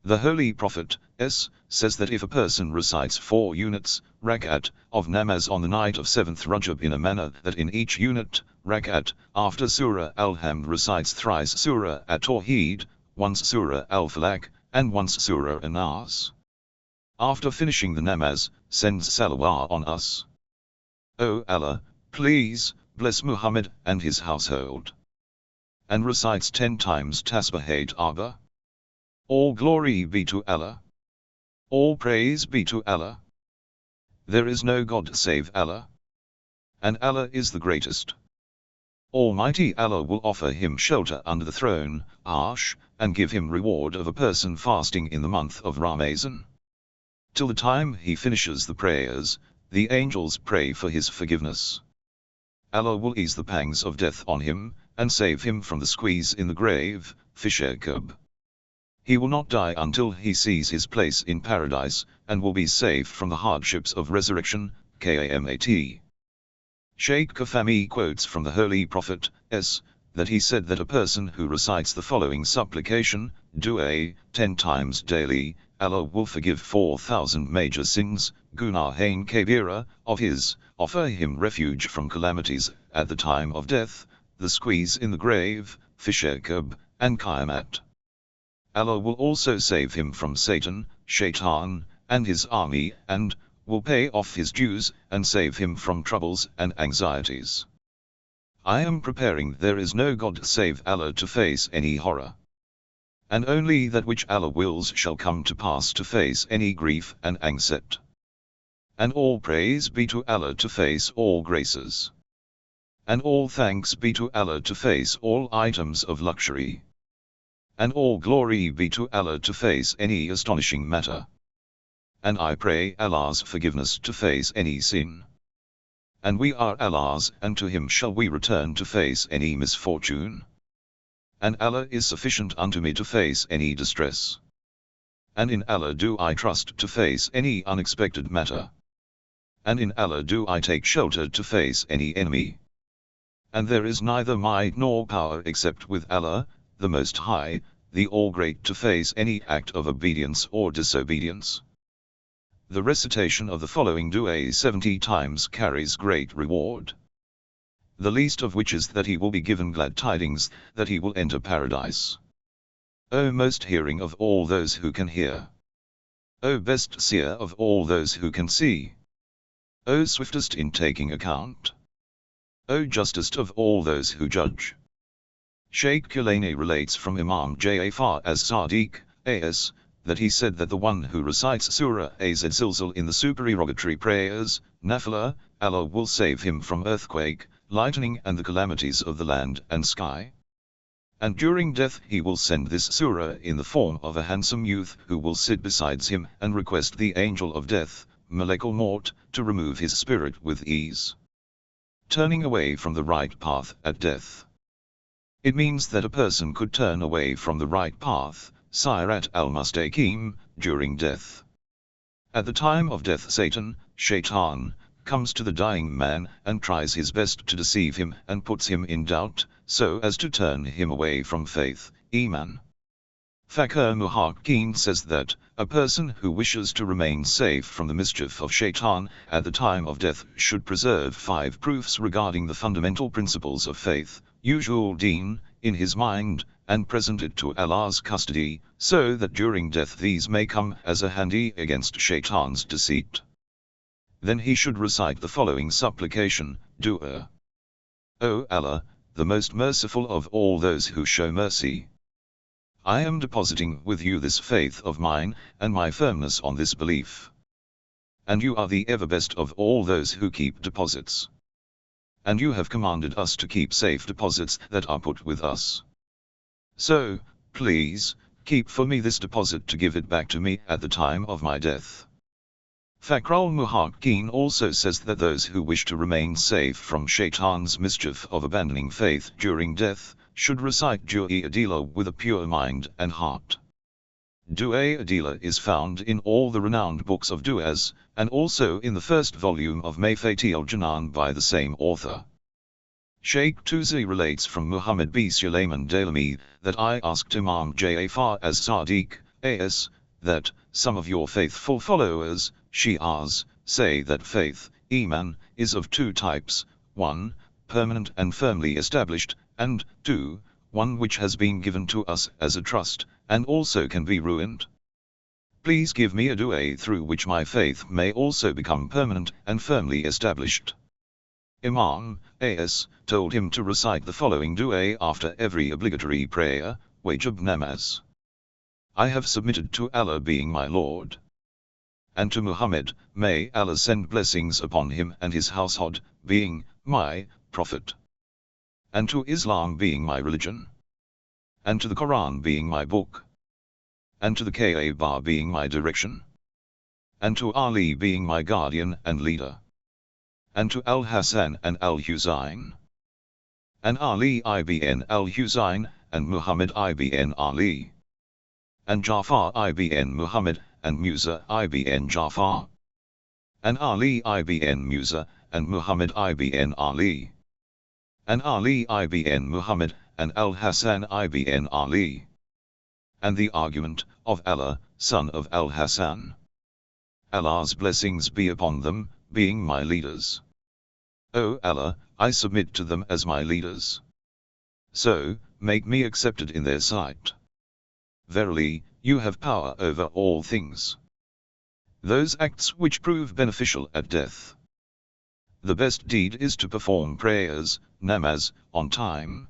The Holy Prophet says that if a person recites 4 units, rak'at, of namaz on the night of 7th Rajab in a manner that in each unit, rak'at, after Surah Al-Hamd recites thrice Surah At-Tawheed, once Surah Al-Falaq, and once Surah An-Nas. After finishing the namaz, sends salawah on us. O Allah, please, bless Muhammad and his household. And recites 10 times Tasbihate Arba. All glory be to Allah. All praise be to Allah. There is no God save Allah. And Allah is the greatest. Almighty Allah will offer him shelter under the throne, Arsh, and give him reward of a person fasting in the month of Ramazan. Till the time he finishes the prayers, the angels pray for his forgiveness. Allah will ease the pangs of death on him, and save him from the squeeze in the grave, Fishakub. He will not die until he sees his place in paradise, and will be saved from the hardships of resurrection, Qamat. Shaykh Kafami quotes from the Holy Prophet, that he said that a person who recites the following supplication, Dua, 10 times daily, Allah will forgive 4,000 major sins, Gunahain Kabira, of his, offer him refuge from calamities at the time of death, the squeeze in the grave, Fishakub, and Qamat. Allah will also save him from Satan, Shaitan, and his army, and will pay off his dues, and save him from troubles and anxieties. I am preparing there is no God save Allah to face any horror. And only that which Allah wills shall come to pass to face any grief and anxiety. And all praise be to Allah to face all graces. And all thanks be to Allah to face all items of luxury. And all glory be to Allah to face any astonishing matter. And I pray Allah's forgiveness to face any sin. And we are Allah's, and to him shall we return to face any misfortune. And Allah is sufficient unto me to face any distress. And in Allah do I trust to face any unexpected matter. And in Allah do I take shelter to face any enemy. And there is neither might nor power except with Allah, the Most High, the All-Great, to face any act of obedience or disobedience. The recitation of the following dua 70 times carries great reward. The least of which is that he will be given glad tidings, that he will enter paradise. O most hearing of all those who can hear. O best seer of all those who can see. O swiftest in taking account. O justest of all those who judge. Shaykh Kulani relates from Imam Ja'far as-Sadiq, A.S., that he said that the one who recites Surah Az-Zilzal in the supererogatory prayers, Nafila, Allah will save him from earthquake, lightning and the calamities of the land and sky. And during death he will send this surah in the form of a handsome youth who will sit beside him and request the angel of death, Malakul Maut, to remove his spirit with ease. turning away from the right path at death. It means that a person could turn away from the right path, Sirat al-Mustaqim, during death. At the time of death Satan, Shaitan, comes to the dying man and tries his best to deceive him and puts him in doubt, so as to turn him away from faith, Iman. Fakir Muhakkeen says that a person who wishes to remain safe from the mischief of Shaitan at the time of death should preserve 5 proofs regarding the fundamental principles of faith, usual deen, in his mind, and present it to Allah's custody, so that during death these may come as a handy against Shaitan's deceit. Then he should recite the following supplication, dua. O Allah, the most merciful of all those who show mercy. I am depositing with you this faith of mine, and my firmness on this belief. And you are the ever best of all those who keep deposits. And you have commanded us to keep safe deposits that are put with us. So, please, keep for me this deposit to give it back to me at the time of my death. Fakhrul Muhakkeen also says that those who wish to remain safe from Shaitan's mischief of abandoning faith during death, should recite Dua Adila with a pure mind and heart. Dua Adila is found in all the renowned books of du'as, and also in the first volume of Mayfati al-Janan by the same author. Sheikh Tusi relates from Muhammad b. Sulaiman Dalami, that I asked Imam Ja'far as-Sadiq, as, that, some of your faithful followers, Shi'as, say that faith, Iman, is of 2 types, 1, permanent and firmly established, and 2, one which has been given to us as a trust, and also can be ruined. Please give me a dua through which my faith may also become permanent and firmly established. Imam A.S. told him to recite the following dua after every obligatory prayer, wajib namaz. I have submitted to Allah being my Lord. And to Muhammad, may Allah send blessings upon him and his household, being my prophet. And to Islam being my religion. And to the Quran being my book. And to the Kaaba being my direction. And to Ali being my guardian and leader. And to Al-Hasan and Al-Husayn. And Ali ibn Al-Husayn, and Muhammad ibn Ali. And Jafar ibn Muhammad, and Musa ibn Jafar. And Ali ibn Musa, and Muhammad ibn Ali. And Ali ibn Muhammad, and Al-Hasan ibn Ali. And the argument of Allah, son of Al-Hasan. Allah's blessings be upon them, being my leaders. O Allah, I submit to them as my leaders. So, make me accepted in their sight. Verily, you have power over all things. Those acts which prove beneficial at death. The best deed is to perform prayers, namaz, on time.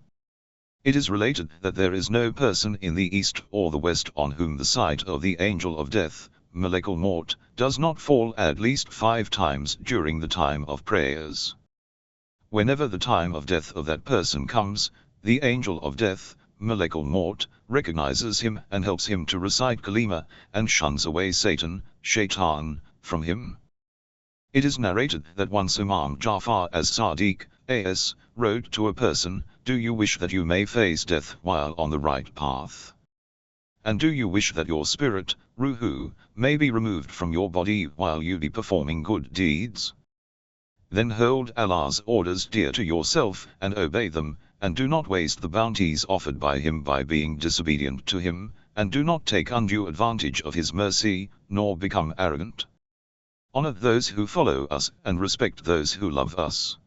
It is related that there is no person in the east or the west on whom the sight of the angel of death, Malakul Maut, does not fall at least 5 times during the time of prayers. Whenever the time of death of that person comes, the angel of death, Malakul Maut, recognizes him and helps him to recite Kalima, and shuns away Satan, Shaitan, from him. It is narrated that once Imam Jafar as-Sadiq, A.S., wrote to a person, do you wish that you may face death while on the right path? And do you wish that your spirit, Ruhu, may be removed from your body while you be performing good deeds? Then hold Allah's orders dear to yourself and obey them, and do not waste the bounties offered by him by being disobedient to him, and do not take undue advantage of his mercy, nor become arrogant. Honor those who follow us and respect those who love us.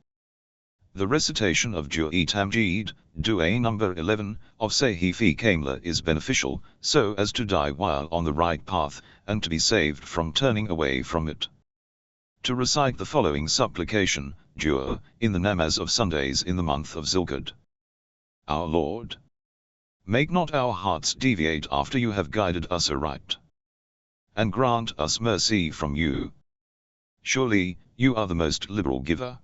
The recitation of Dua Tamjid, Dua number 11, of Sahih Kamla is beneficial, so as to die while on the right path, and to be saved from turning away from it. To recite the following supplication, Dua, in the namaz of Sundays in the month of Zulqa'dah. Our Lord, make not our hearts deviate after you have guided us aright. And grant us mercy from you. Surely, you are the most liberal giver.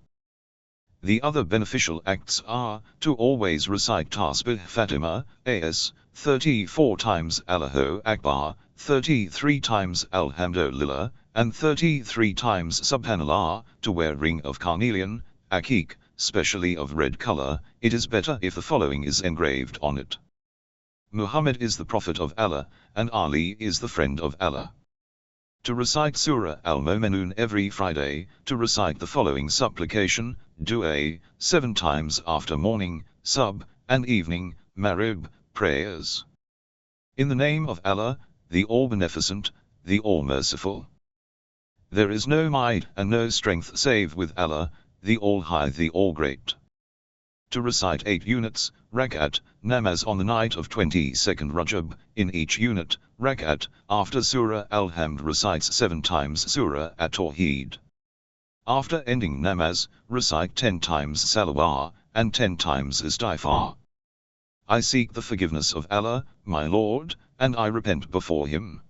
The other beneficial acts are, to always recite Tasbih Fatima, as, 34 times Allahu Akbar, 33 times Alhamdulillah, and 33 times Subhanallah, to wear ring of carnelian, akik, specially of red color, it is better if the following is engraved on it. Muhammad is the Prophet of Allah, and Ali is the friend of Allah. To recite Surah Al-Mu'minun every Friday, to recite the following supplication, Dua, 7 times after morning, Subh, and evening, Maghrib, prayers. In the name of Allah, the All-Beneficent, the All-Merciful. There is no might and no strength save with Allah, the All-High, the All-Great. To recite 8 units, Rakat, namaz on the night of 22nd Rajab, in each unit, Rakat, after Surah Al-Hamd recites 7 times Surah At-Tawheed. After ending namaz, recite 10 times Salawat, and 10 times Istighfar. I seek the forgiveness of Allah, my Lord, and I repent before Him.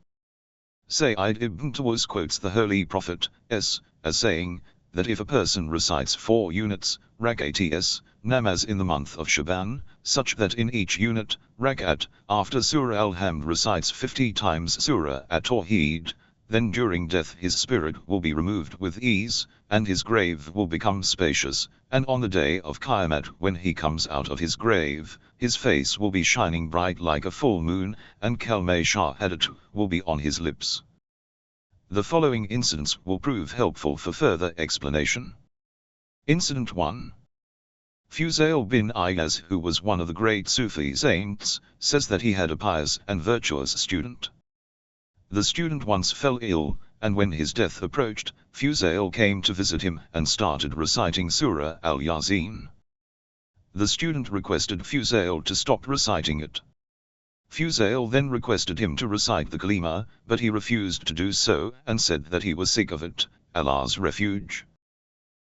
Sayyid ibn Tawus quotes the Holy Prophet, as saying, that if a person recites 4 units, Rakats, namaz in the month of Shaban, such that in each unit, Rakat, after Surah Al-Hamd recites 50 times Surah At-Tawheed, then during death his spirit will be removed with ease, and his grave will become spacious, and on the day of Qiyamah when he comes out of his grave, his face will be shining bright like a full moon, and Kalmah Shahadat will be on his lips. The following incidents will prove helpful for further explanation. Incident 1. Fuzail bin Iyaz, who was one of the great Sufi saints, says that he had a pious and virtuous student. The student once fell ill, and when his death approached, Fuzail came to visit him and started reciting Surah Al-Yasin. The student requested Fuzail to stop reciting it. Fuzail then requested him to recite the kalima, but he refused to do so and said that he was sick of it, Allah's refuge.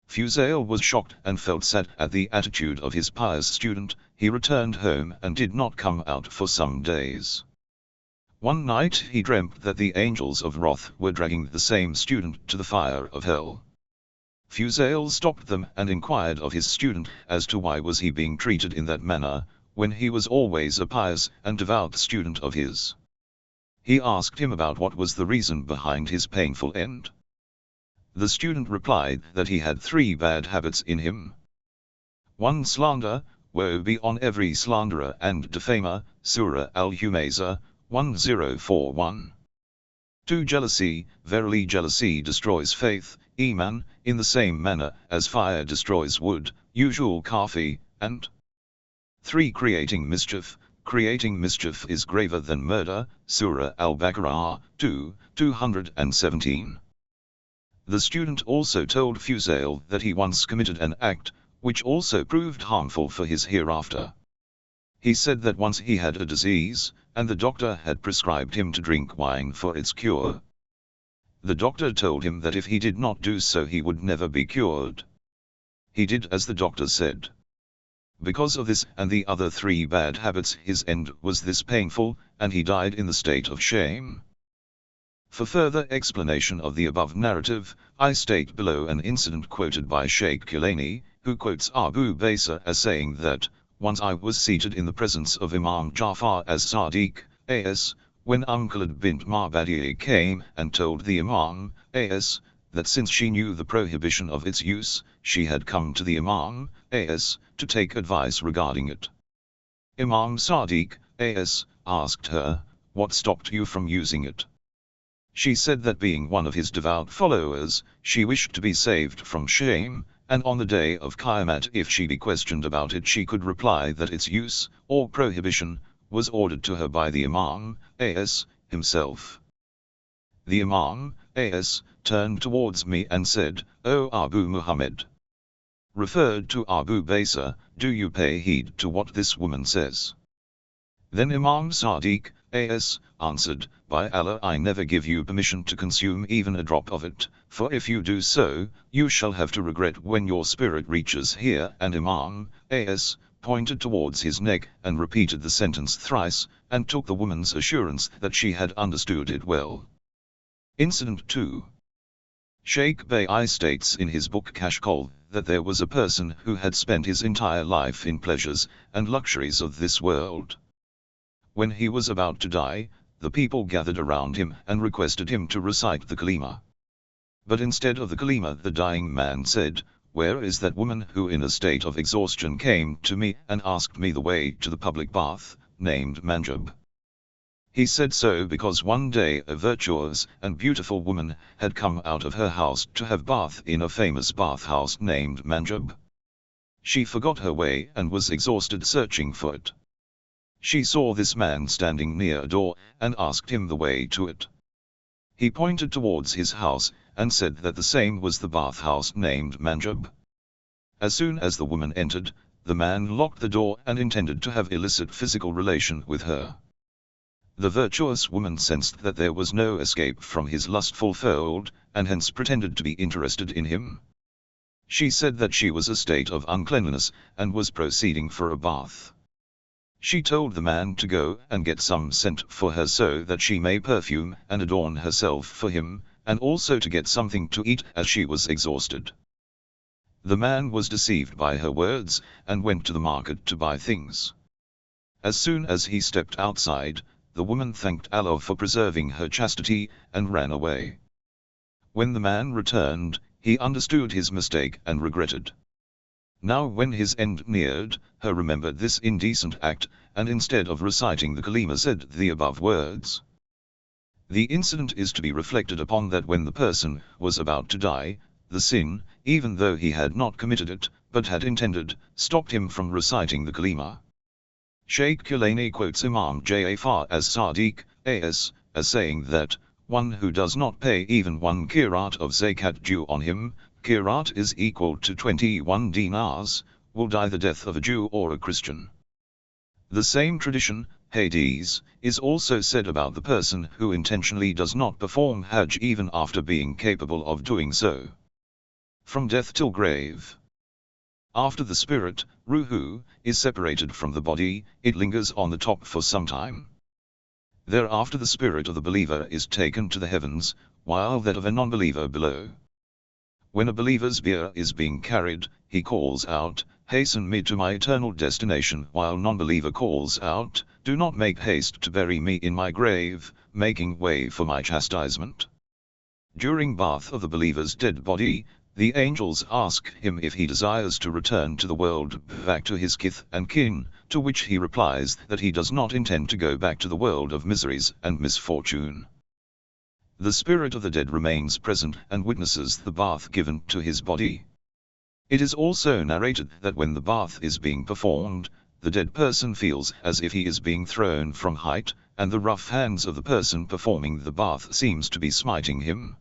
Fuzail was shocked and felt sad at the attitude of his pious student. He returned home and did not come out for some days. One night he dreamt that the angels of wrath were dragging the same student to the fire of hell. Fuzail stopped them and inquired of his student as to why was he being treated in that manner, when he was always a pious and devout student of his. He asked him about what was the reason behind his painful end. The student replied that he had 3 bad habits in him. 1. Slander, woe be on every slanderer and defamer, Surah Al-Humazah, 1041. 2. Jealousy, verily jealousy destroys faith, Iman, in the same manner as fire destroys wood, usual Kafi, and 3. Creating mischief is graver than murder, Surah Al-Baqarah, 2:217. The student also told Fuzail that he once committed an act, which also proved harmful for his hereafter. He said that once he had a disease, and the doctor had prescribed him to drink wine for its cure. The doctor told him that if he did not do so he would never be cured. He did as the doctor said. Because of this and the other 3 bad habits his end was this painful, and he died in the state of shame. For further explanation of the above narrative, I state below an incident quoted by Sheikh Kilani, who quotes Abu Bakr as saying that, once I was seated in the presence of Imam Jafar as Sadiq, as, when Khalid bint Marbadi came and told the Imam, as, that since she knew the prohibition of its use, she had come to the Imam, as, to take advice regarding it. Imam Sadiq, as, asked her, what stopped you from using it? She said that being one of his devout followers, she wished to be saved from shame, and on the day of Qiyamah if she be questioned about it she could reply that its use, or prohibition, was ordered to her by the Imam, as, himself. The Imam, as, turned towards me and said, O Abu Muhammad. Referred to Abu Bakr, do you pay heed to what this woman says? Then Imam Sadiq, as, answered, by Allah I never give you permission to consume even a drop of it, for if you do so, you shall have to regret when your spirit reaches here. And Imam, as, pointed towards his neck and repeated the sentence thrice, and took the woman's assurance that she had understood it well. Incident 2. Sheikh Bay states in his book Kashkol that there was a person who had spent his entire life in pleasures and luxuries of this world. When he was about to die, the people gathered around him and requested him to recite the kalima. But instead of the kalima the dying man said, "Where is that woman who in a state of exhaustion came to me and asked me the way to the public bath, named Manjab?" He said so because one day a virtuous and beautiful woman had come out of her house to have bath in a famous bathhouse named Manjab. She forgot her way and was exhausted searching for it. She saw this man standing near a door and asked him the way to it. He pointed towards his house and said that the same was the bathhouse named Manjab. As soon as the woman entered, the man locked the door and intended to have illicit physical relation with her. The virtuous woman sensed that there was no escape from his lustful fold, and hence pretended to be interested in him. She said that she was a state of uncleanliness and was proceeding for a bath. She told the man to go and get some scent for her so that she may perfume and adorn herself for him, and also to get something to eat as she was exhausted. The man was deceived by her words and went to the market to buy things. As soon as he stepped outside, the woman thanked Allah for preserving her chastity and ran away. When the man returned, he understood his mistake and regretted. Now when his end neared, her remembered this indecent act, and instead of reciting the kalima said the above words. The incident is to be reflected upon that when the person was about to die, the sin, even though he had not committed it, but had intended, stopped him from reciting the kalima. Shaykh Kulani quotes Imam Ja'far as Sadiq, as saying that, one who does not pay even 1 qirat of zakat due on him, qirat is equal to 21 dinars, will die the death of a Jew or a Christian. The same tradition, hadith, is also said about the person who intentionally does not perform Hajj even after being capable of doing so. From death till grave. After the spirit, ruhu, is separated from the body, it lingers on the top for some time. Thereafter the spirit of the believer is taken to the heavens, while that of a non-believer below. When a believer's bier is being carried, he calls out, "Hasten me to my eternal destination," while non-believer calls out, "Do not make haste to bury me in my grave, making way for my chastisement." During bath of the believer's dead body, the angels ask him if he desires to return to the world, back to his kith and kin, to which he replies that he does not intend to go back to the world of miseries and misfortune. The spirit of the dead remains present and witnesses the bath given to his body. It is also narrated that when the bath is being performed, the dead person feels as if he is being thrown from height, and the rough hands of the person performing the bath seems to be smiting him.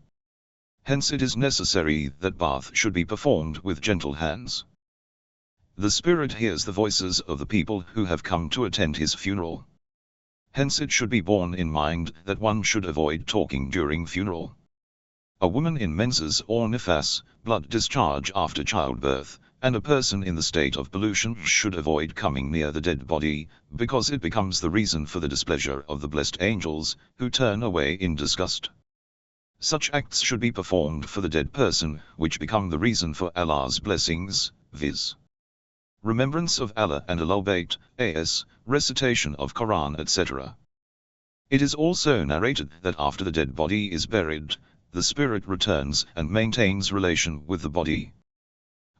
Hence it is necessary that bath should be performed with gentle hands. The spirit hears the voices of the people who have come to attend his funeral. Hence it should be borne in mind that one should avoid talking during funeral. A woman in menses or nifas, blood discharge after childbirth, and a person in the state of pollution should avoid coming near the dead body, because it becomes the reason for the displeasure of the blessed angels, who turn away in disgust. Such acts should be performed for the dead person, which become the reason for Allah's blessings, viz. remembrance of Allah and Ahlul bayt, as, recitation of Quran, etc. It is also narrated that after the dead body is buried, the spirit returns and maintains relation with the body.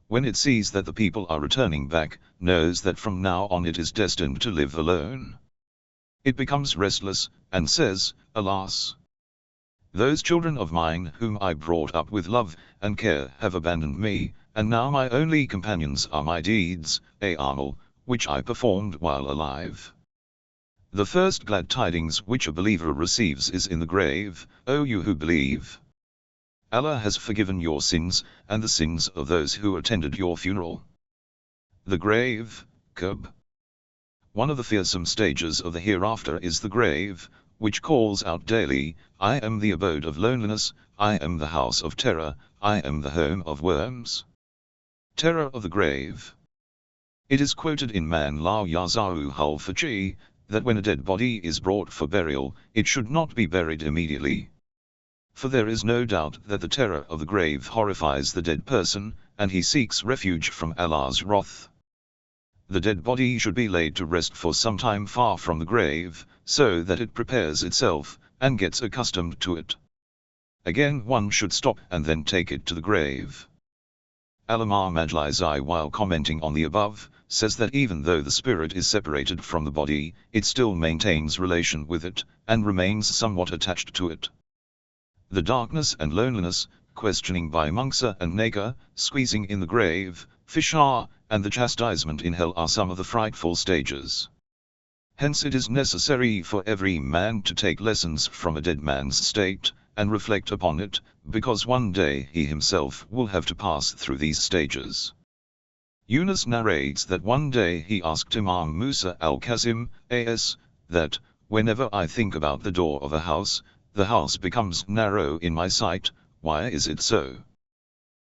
When it sees that the people are returning back, knows that from now on it is destined to live alone. It becomes restless, and says, "Alas! Those children of mine whom I brought up with love and care have abandoned me, and now my only companions are my deeds, Ahlul, which I performed while alive." The first glad tidings which a believer receives is in the grave, "O you who believe! Allah has forgiven your sins, and the sins of those who attended your funeral." The grave, Kub. One of the fearsome stages of the hereafter is the grave, which calls out daily, "I am the abode of loneliness, I am the house of terror, I am the home of worms." Terror of the grave. It is quoted in Man la yazaru hul faji, that when a dead body is brought for burial, it should not be buried immediately. For there is no doubt that the terror of the grave horrifies the dead person, and he seeks refuge from Allah's wrath. The dead body should be laid to rest for some time far from the grave, so that it prepares itself, and gets accustomed to it. Again one should stop and then take it to the grave. Allama Majlisi, while commenting on the above, says that even though the spirit is separated from the body, it still maintains relation with it, and remains somewhat attached to it. The darkness and loneliness, questioning by Mungsa and Naka, squeezing in the grave, fishar, and the chastisement in hell are some of the frightful stages. Hence it is necessary for every man to take lessons from a dead man's state, and reflect upon it, because one day he himself will have to pass through these stages. Yunus narrates that one day he asked Imam Musa al-Kazim, a.s., that, whenever I think about the door of a house, the house becomes narrow in my sight. Why is it so?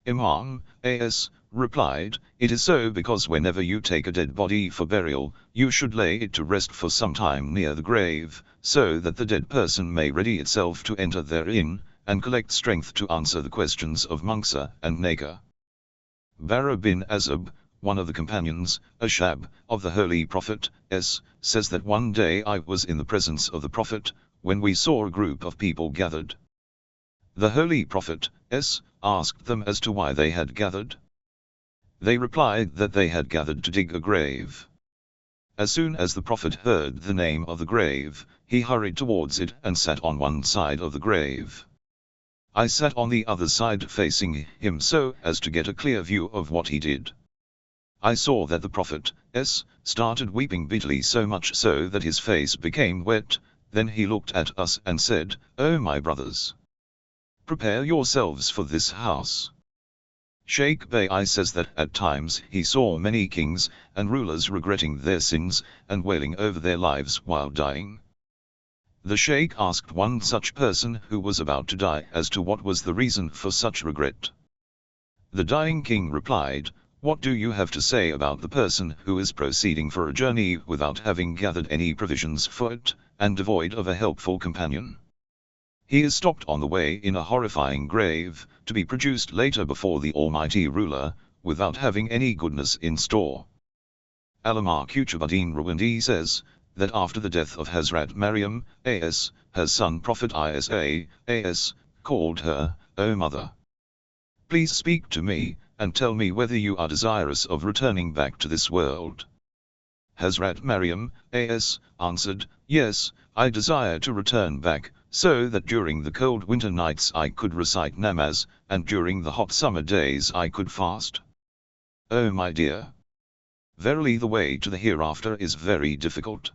Imam, a.s., replied, it is so because whenever you take a dead body for burial, you should lay it to rest for some time near the grave, so that the dead person may ready itself to enter therein, and collect strength to answer the questions of Mungsa and Naka. Bara bin Azib, one of the companions, Ashab, of the Holy Prophet, says that one day I was in the presence of the Prophet, when we saw a group of people gathered. The Holy Prophet, asked them as to why they had gathered. They replied that they had gathered to dig a grave. As soon as the Prophet heard the name of the grave, he hurried towards it and sat on one side of the grave. I sat on the other side facing him so as to get a clear view of what he did. I saw that the Prophet, started weeping bitterly, so much so that his face became wet. Then he looked at us and said, "O my brothers, prepare yourselves for this house." Sheikh Bayt says that at times he saw many kings and rulers regretting their sins and wailing over their lives while dying. The Sheikh asked one such person who was about to die as to what was the reason for such regret. The dying king replied, "What do you have to say about the person who is proceeding for a journey without having gathered any provisions for it, and devoid of a helpful companion? He is stopped on the way in a horrifying grave, to be produced later before the Almighty Ruler, without having any goodness in store." Allama Qutubuddin Rawandi says, that after the death of Hazrat Maryam, a.s., her son Prophet Isa, a.s., called her, "O mother, please speak to me, and tell me whether you are desirous of returning back to this world." Hazrat Maryam, a.s., answered, "Yes, I desire to return back, so that during the cold winter nights I could recite namaz, and during the hot summer days I could fast." "Oh my dear, verily the way to the hereafter is very difficult."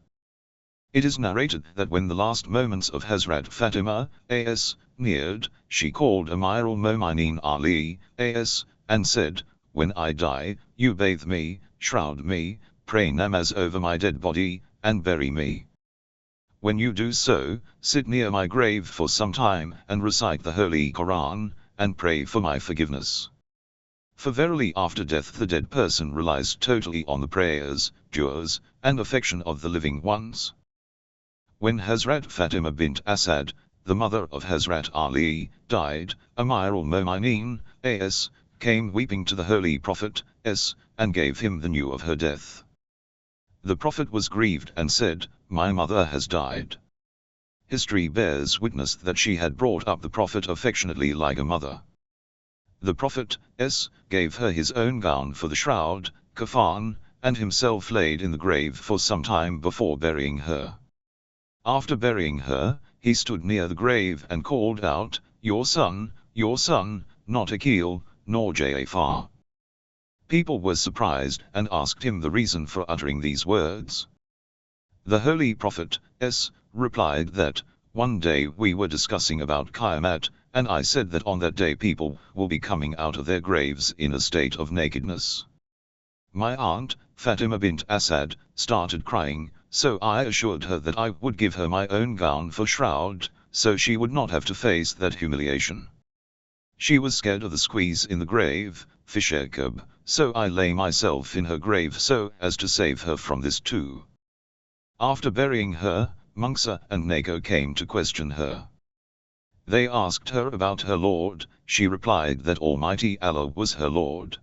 It is narrated that when the last moments of Hazrat Fatima, a.s., neared, she called Amir al-Mu'minin Ali, a.s., and said, "When I die, you bathe me, shroud me, pray namaz over my dead body, and bury me. When you do so, sit near my grave for some time and recite the Holy Quran, and pray for my forgiveness. For verily after death the dead person relies totally on the prayers, du'as, and affection of the living ones." When Hazrat Fatima bint Asad, the mother of Hazrat Ali, died, Amir al-Mu'minin, a.s., came weeping to the Holy Prophet, and gave him the news of her death. The Prophet was grieved and said, "My mother has died." History bears witness that she had brought up the Prophet affectionately like a mother. The Prophet, gave her his own gown for the shroud, kafan, and himself laid in the grave for some time before burying her. After burying her, he stood near the grave and called out, your son, not Akil, nor Jafar." People were surprised and asked him the reason for uttering these words. The Holy Prophet, replied that, "One day we were discussing about Qiyamah, and I said that on that day people will be coming out of their graves in a state of nakedness. My aunt, Fatima bint Asad, started crying, so I assured her that I would give her my own gown for shroud, so she would not have to face that humiliation. She was scared of the squeeze in the grave, Fishakab, so I lay myself in her grave so as to save her from this too." After burying her, Mungsa and Nako came to question her. They asked her about her Lord. She replied that Almighty Allah was her Lord.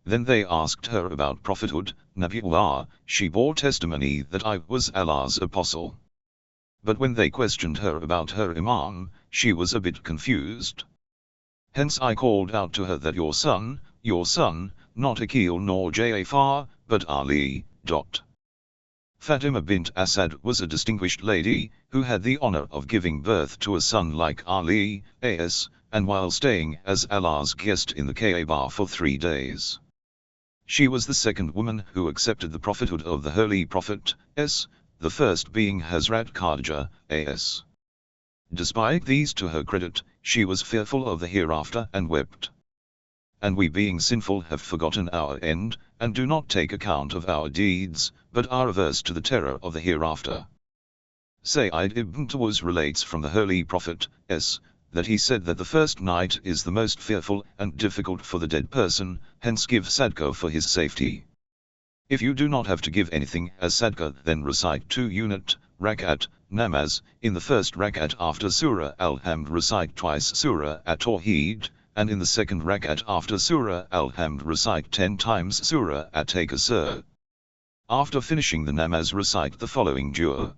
Then they asked her about prophethood. Nabiullah, she bore testimony that I was Allah's apostle. But when they questioned her about her Imam, she was a bit confused. Hence I called out to her that your son, your son, not Aqil nor Ja'far, but Ali. Fatima bint Asad was a distinguished lady, who had the honor of giving birth to a son like Ali, and while staying as Allah's guest in the Kaaba for 3 days. She was the second woman who accepted the prophethood of the Holy Prophet, the first being Hazrat Khadija, Despite these to her credit, she was fearful of the hereafter and wept. And we being sinful have forgotten our end, and do not take account of our deeds, but are averse to the terror of the hereafter. Sayyid ibn Tawus relates from the Holy Prophet, that he said that the first night is the most fearful and difficult for the dead person, hence give sadqa for his safety. If you do not have to give anything as sadqa, then recite 2 unit, rakat, namaz, in the first rakat after Surah Al-Hamd recite twice Surah At-Tawheed, and in the second rakat after Surah Al-Hamd recite 10 times Surah At-Takasur. After finishing the namaz recite the following dua.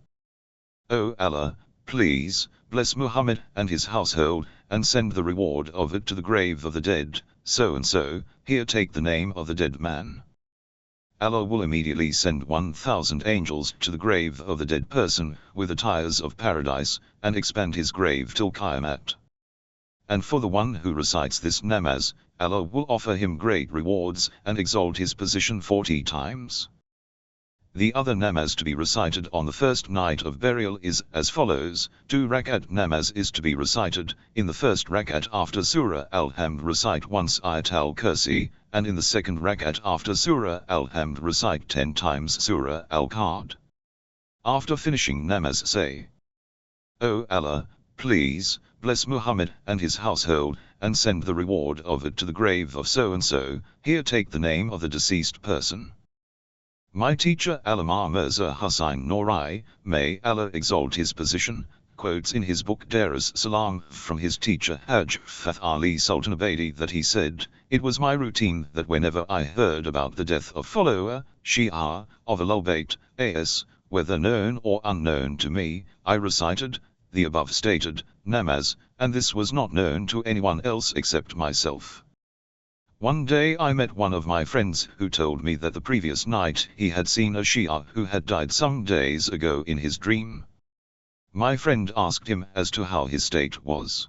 O Allah, please, bless Muhammad and his household, and send the reward of it to the grave of the dead, so and so, here take the name of the dead man. Allah will immediately send 1,000 angels to the grave of the dead person, with attires of paradise, and expand his grave till Qiyamah. And for the one who recites this namaz, Allah will offer him great rewards, and exalt his position 40 times. The other namaz to be recited on the first night of burial is as follows: 2 rakat namaz is to be recited, in the first rakat after Surah Al-Hamd recite once Ayat al-Kursi, and in the second rakat after Surah Al-Hamd recite 10 times Surah Al-Qad. After finishing namaz say, O Allah, please, bless Muhammad and his household, and send the reward of it to the grave of so and so, here take the name of the deceased person. My teacher Allama Mirza Hussain Norai, may Allah exalt his position, quotes in his book Darus Salam from his teacher Haj Fath Ali Sultan Abadi that he said, "It was my routine that whenever I heard about the death of follower, Shia, of Ahlul bayt, whether known or unknown to me, I recited the above stated namaz, and this was not known to anyone else except myself." One day I met one of my friends who told me that the previous night he had seen a Shia who had died some days ago in his dream. My friend asked him as to how his state was.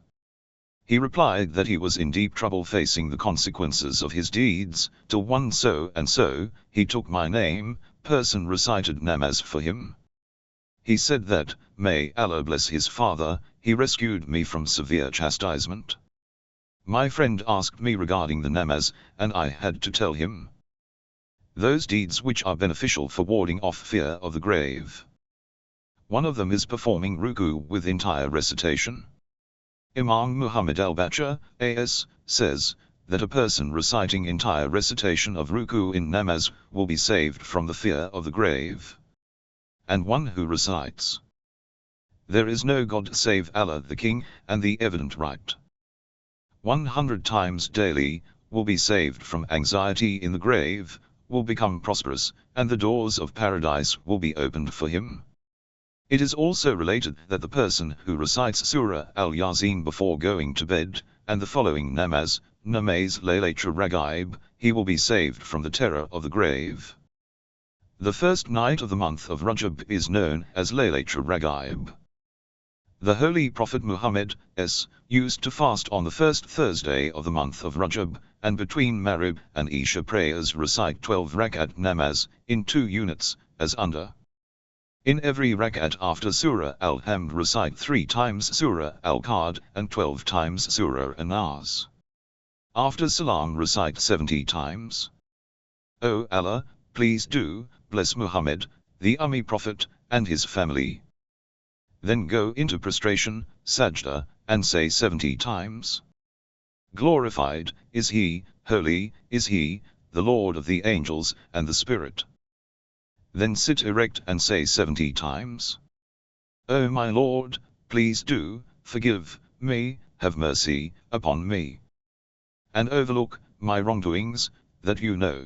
He replied that he was in deep trouble facing the consequences of his deeds, till one so and so, he took my name, person recited namaz for him. He said that, may Allah bless his father, he rescued me from severe chastisement. My friend asked me regarding the namaz, and I had to tell him those deeds which are beneficial for warding off fear of the grave. One of them is performing ruku with entire recitation. Imam Muhammad al-Baqir, says that a person reciting entire recitation of ruku in namaz will be saved from the fear of the grave. And one who recites, "There is no God save Allah the King, and the evident right," 100 times daily, will be saved from anxiety in the grave, will become prosperous, and the doors of paradise will be opened for him. It is also related that the person who recites Surah Al-Yasin before going to bed, and the following namaz, Laylatul Raghaib, he will be saved from the terror of the grave. The first night of the month of Rajab is known as Laylatul Raghaib. The Holy Prophet Muhammad, used to fast on the first Thursday of the month of Rajab, and between Maghrib and Isha prayers recite 12 rakat namaz, in 2 units, as under. In every rakat after Surah Al-Hamd recite 3 times Surah Al-Qad, and 12 times Surah An-Nas. After Salam recite 70 times. O Allah, please do, bless Muhammad, the Ummi Prophet, and his family. Then go into prostration, sajda, and say 70 times. Glorified is he, holy is he, the Lord of the angels and the Spirit. Then sit erect and say 70 times. O my Lord, please do, forgive me, have mercy upon me, and overlook my wrongdoings, that you know.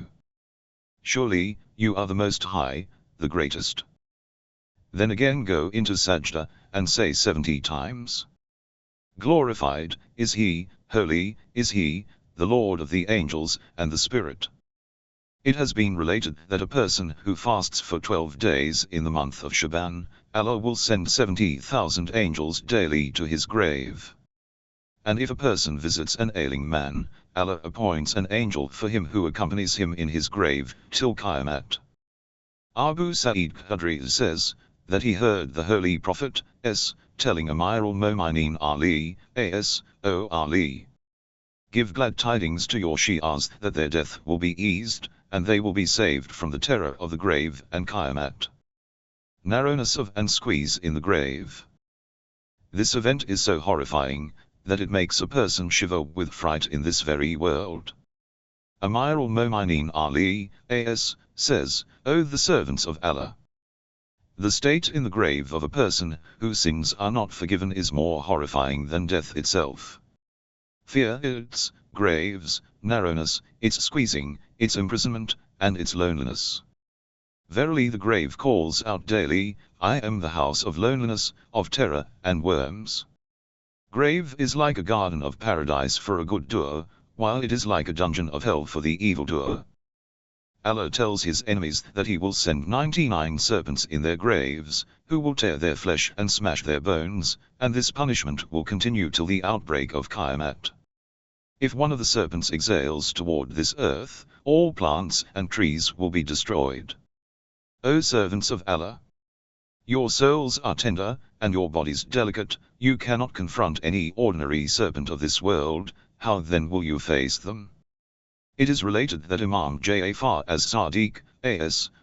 Surely, you are the Most High, the Greatest. Then again go into sajda, and say 70 times. Glorified is he, holy is he, the Lord of the angels and the Spirit. It has been related that a person who fasts for 12 days in the month of Shaban, Allah will send 70,000 angels daily to his grave. And if a person visits an ailing man, Allah appoints an angel for him who accompanies him in his grave till Qiyamah. Abu Sa'id Khudri says that he heard the Holy Prophet telling Amir al-Mu'minin Ali, O Ali, give glad tidings to your Shi'as that their death will be eased, and they will be saved from the terror of the grave and Qiyamah. Narrowness of and squeeze in the grave. This event is so horrifying that it makes a person shiver with fright in this very world. Amir al-Mu'minin Ali, says, O the servants of Allah, the state in the grave of a person whose sins are not forgiven is more horrifying than death itself. Fear its graves, narrowness, its squeezing, its imprisonment, and its loneliness. Verily the grave calls out daily, I am the house of loneliness, of terror and worms. Grave is like a garden of paradise for a good doer, while it is like a dungeon of hell for the evildoer. Allah tells his enemies that he will send 99 serpents in their graves, who will tear their flesh and smash their bones, and this punishment will continue till the outbreak of Qiyamah. If one of the serpents exhales toward this earth, all plants and trees will be destroyed. O servants of Allah, your souls are tender, and your bodies delicate, you cannot confront any ordinary serpent of this world, how then will you face them? It is related that Imam Ja'far as-Sadiq,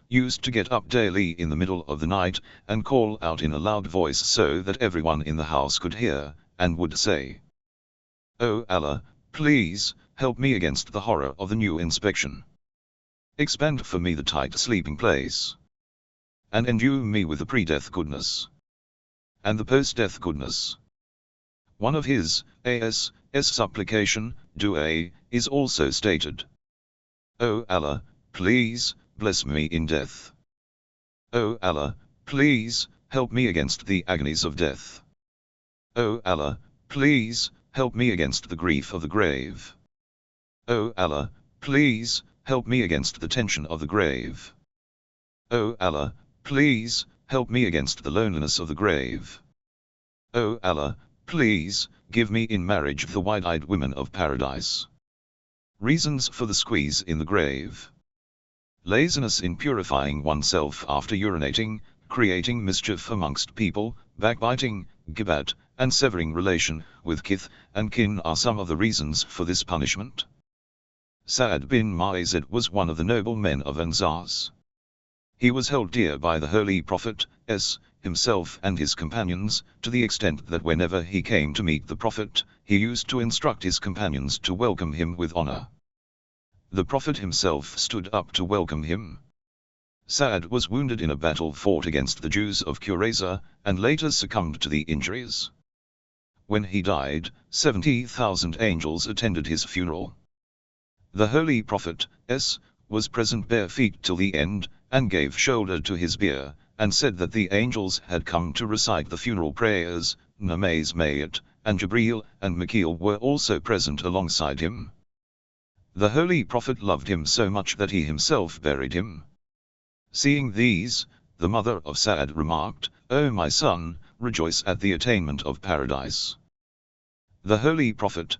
used to get up daily in the middle of the night, and call out in a loud voice so that everyone in the house could hear, and would say, O Allah, please, help me against the horror of the new inspection. Expand for me the tight sleeping place. And endue me with the pre-death goodness. And the post-death goodness. One of his, supplication, dua, is also stated. O Allah, please, bless me in death. O Allah, please, help me against the agonies of death. O Allah, please, help me against the grief of the grave. O Allah, please, help me against the tension of the grave. O Allah, please, help me against the loneliness of the grave. O Allah, please, give me in marriage the wide-eyed women of paradise. Reasons for the squeeze in the grave. Laziness in purifying oneself after urinating, creating mischief amongst people, backbiting, gibbat, and severing relation with kith and kin are some of the reasons for this punishment. Sa'ad bin Mu'adh was one of the noble men of Ansars. He was held dear by the Holy Prophet, himself and his companions, to the extent that whenever he came to meet the Prophet, he used to instruct his companions to welcome him with honor. The Prophet himself stood up to welcome him. Sa'ad was wounded in a battle fought against the Jews of Qurayza, and later succumbed to the injuries. When he died, 70,000 angels attended his funeral. The Holy Prophet, was present bare feet till the end, and gave shoulder to his bier, and said that the angels had come to recite the funeral prayers. Namaz Mayat, and Jibreel and Mikhail were also present alongside him. The Holy Prophet loved him so much that he himself buried him. Seeing these, the mother of Sa'ad remarked, O my son, rejoice at the attainment of paradise. The Holy Prophet,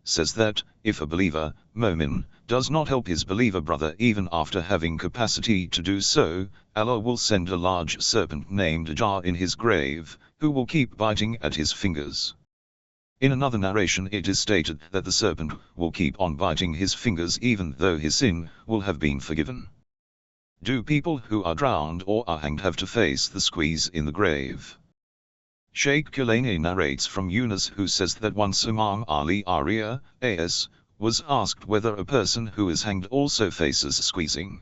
says that, if a believer, Momin, does not help his believer brother even after having capacity to do so, Allah will send a large serpent named Ajjar in his grave, who will keep biting at his fingers. In another narration it is stated that the serpent will keep on biting his fingers even though his sin will have been forgiven. Do people who are drowned or are hanged have to face the squeeze in the grave? Sheikh Kulani narrates from Yunus, who says that once Imam Ali Arya, was asked whether a person who is hanged also faces squeezing.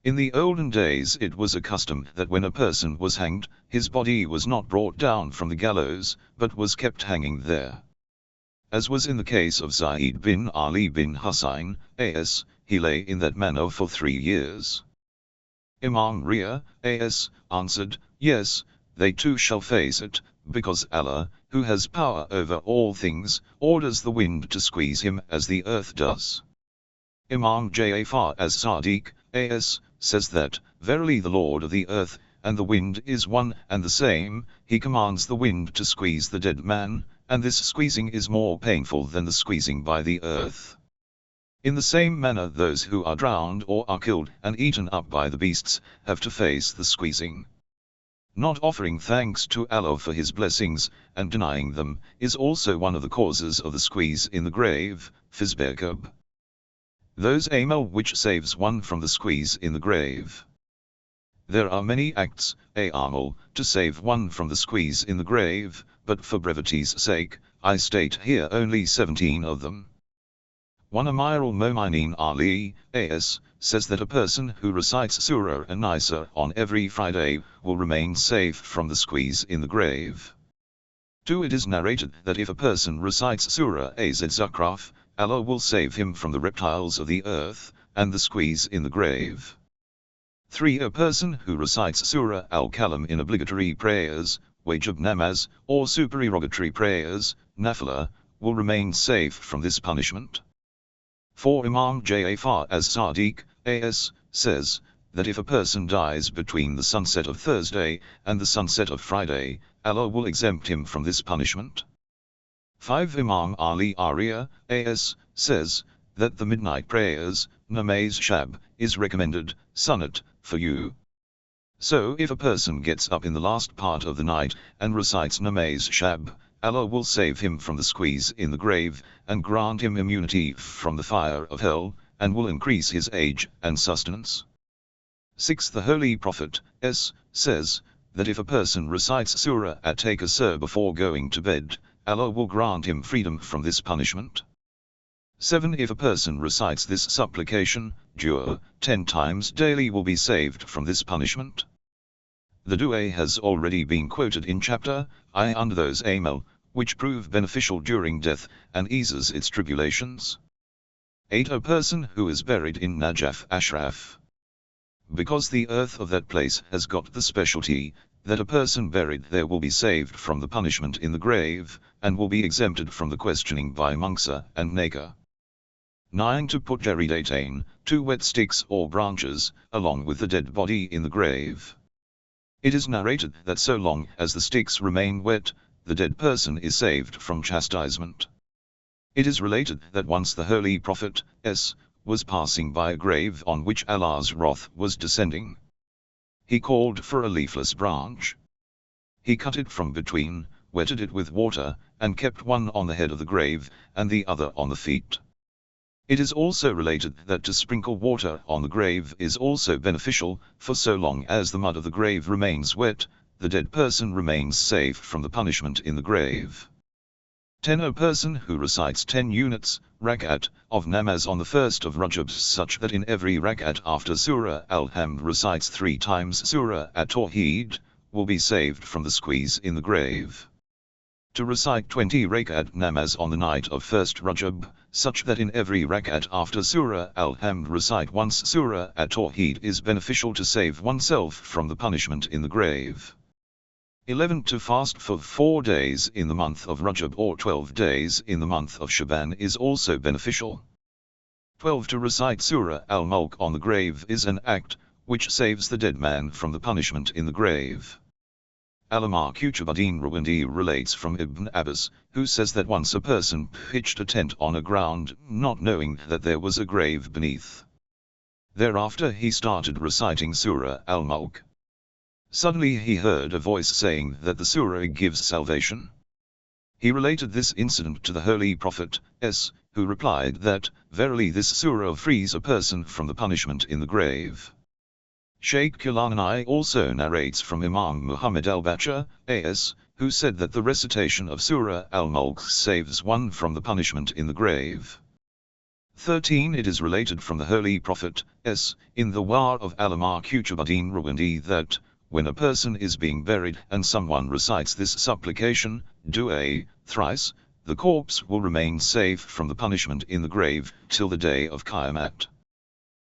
In the olden days it was a custom that when a person was hanged, his body was not brought down from the gallows, but was kept hanging there. As was in the case of Zaid bin Ali bin Husayn, he lay in that manner for 3 years. Imam Riyah, answered, yes, they too shall face it, because Allah, who has power over all things, orders the wind to squeeze him as the earth does. Imam Ja'far as-Sadiq, A.S., says that, verily the Lord of the earth and the wind is one and the same, he commands the wind to squeeze the dead man, and this squeezing is more painful than the squeezing by the earth. In the same manner those who are drowned or are killed and eaten up by the beasts, have to face the squeezing. Not offering thanks to Allah for his blessings, and denying them, is also one of the causes of the squeeze in the grave, Fizberkub. Those amal which saves one from the squeeze in the grave. There are many acts, amal, to save one from the squeeze in the grave, but for brevity's sake, I state here only 17 of them. 1 Amirul Mo'minin Ali, A.S., says that a person who recites Surah An-Nisa on every Friday will remain safe from the squeeze in the grave. 2 It is narrated that if a person recites Surah Az-Zukhruf, Allah will save him from the reptiles of the earth, and the squeeze in the grave. 3 A person who recites Surah Al-Kalam in obligatory prayers, wajib namaz, or supererogatory prayers, nafila, will remain safe from this punishment. 4 Imam Ja'far as-Sadiq, A.S., says, that if a person dies between the sunset of Thursday and the sunset of Friday, Allah will exempt him from this punishment. 5 Imam Ali Arya, A.S., says, that the midnight prayers, namaz shab, is recommended, sunnat, for you. So if a person gets up in the last part of the night, and recites namaz shab, Allah will save him from the squeeze in the grave, and grant him immunity from the fire of hell, and will increase his age and sustenance. 6 The Holy Prophet, S., says, that if a person recites Surah At-Takasur before going to bed, Allah will grant him freedom from this punishment. 7 If a person recites this supplication, dua, 10 times daily will be saved from this punishment. The dua has already been quoted in chapter I under those amal, which prove beneficial during death, and eases its tribulations. 8 A person who is buried in Najaf Ashraf. Because the earth of that place has got the specialty, that a person buried there will be saved from the punishment in the grave, and will be exempted from the questioning by Munkar and Nakir. 9 To put jaridatain, 2 wet sticks or branches, along with the dead body in the grave. It is narrated that so long as the sticks remain wet, the dead person is saved from chastisement. It is related that once the Holy Prophet, S., was passing by a grave on which Allah's wrath was descending. He called for a leafless branch. He cut it from between, wetted it with water, and kept one on the head of the grave, and the other on the feet. It is also related that to sprinkle water on the grave is also beneficial, for so long as the mud of the grave remains wet, the dead person remains safe from the punishment in the grave. 10 A person who recites 10 units, rakat, of namaz on the 1st of Rajab such that in every rakat after Surah Al-Hamd recites 3 times Surah At-Tawheed, will be saved from the squeeze in the grave. To recite 20 rakat namaz on the night of 1st Rajab, such that in every rakat after Surah Al-Hamd recite once Surah At-Tawheed is beneficial to save oneself from the punishment in the grave. 11 To fast for 4 days in the month of Rajab or 12 days in the month of Shaban is also beneficial. 12 To recite Surah Al-Mulk on the grave is an act, which saves the dead man from the punishment in the grave. Allama Qutbuddin Rawandi relates from Ibn Abbas, who says that once a person pitched a tent on a ground, not knowing that there was a grave beneath. Thereafter he started reciting Surah Al-Mulk. Suddenly he heard a voice saying that the surah gives salvation. He related this incident to the Holy Prophet, S., who replied that, verily this surah frees a person from the punishment in the grave. Shaykh Kilanani also narrates from Imam Muhammad al-Bachar, A.S., who said that the recitation of Surah Al-Mulk saves one from the punishment in the grave. 13 It is related from the Holy Prophet, S., in the War of Allama Qutbuddin Rawandi that, when a person is being buried and someone recites this supplication, dua, thrice, the corpse will remain safe from the punishment in the grave till the day of Qiyamah.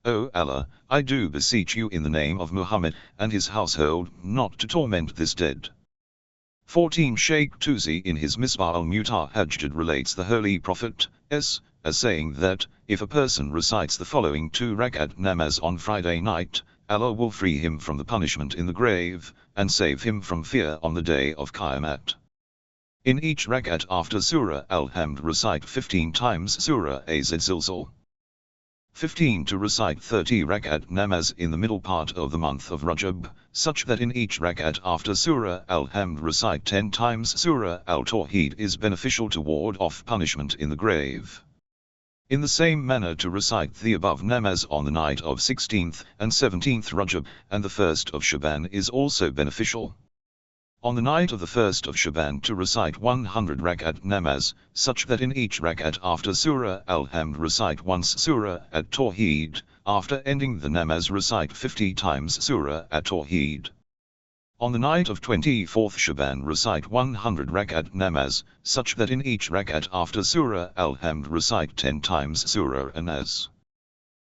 O Allah, I do beseech you in the name of Muhammad and his household not to torment this dead. 14 Sheikh Tusi in his Misbah al-Mutahajjid relates the Holy Prophet as saying that, if a person recites the following 2 rakat namaz on Friday night, Allah will free him from the punishment in the grave, and save him from fear on the day of Qiyamah. In each rakat after Surah Al-Hamd recite 15 times Surah Az-Zilzal. 15 to recite 30 rakat namaz in the middle part of the month of Rajab, such that in each rakat after Surah Al-Hamd recite 10 times Surah Al-Tawheed is beneficial to ward off punishment in the grave. In the same manner to recite the above namaz on the night of 16th and 17th Rajab and the 1st of Shaban is also beneficial. On the night of the 1st of Shaban to recite 100 rakat namaz, such that in each rakat after Surah Al-Hamd recite once Surah At-Tawheed, after ending the namaz recite 50 times Surah At-Tawheed. On the night of 24th Shaban recite 100 rakat namaz, such that in each rakat after Surah Al-Hamd recite 10 times Surah An-Nas.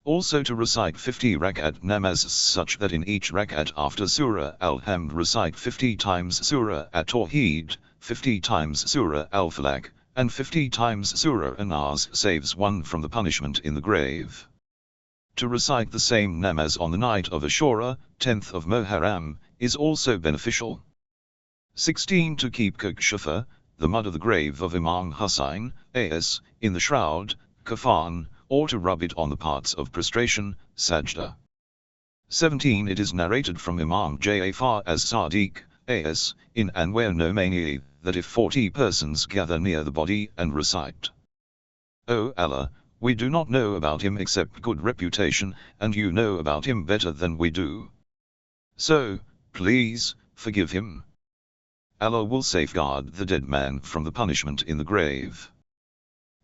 Also to recite 50 rakat namaz such that in each rakat after Surah Al-Hamd recite 50 times Surah At-Tawheed, 50 times Surah Al-Falaq, and 50 times Surah An-Nas saves one from the punishment in the grave. To recite the same namaz on the night of Ashura, 10th of Muharram, is also beneficial. 16 to keep Kukshafa, the mud of the grave of Imam Hussain, as, in the shroud, kafan, or to rub it on the parts of prostration, sajda. 17 It is narrated from Imam Ja'far as Sadiq, as, in Anwar Nomani, that if 40 persons gather near the body and recite, O Allah, we do not know about him except good reputation, and you know about him better than we do. So, please, forgive him. Allah will safeguard the dead man from the punishment in the grave.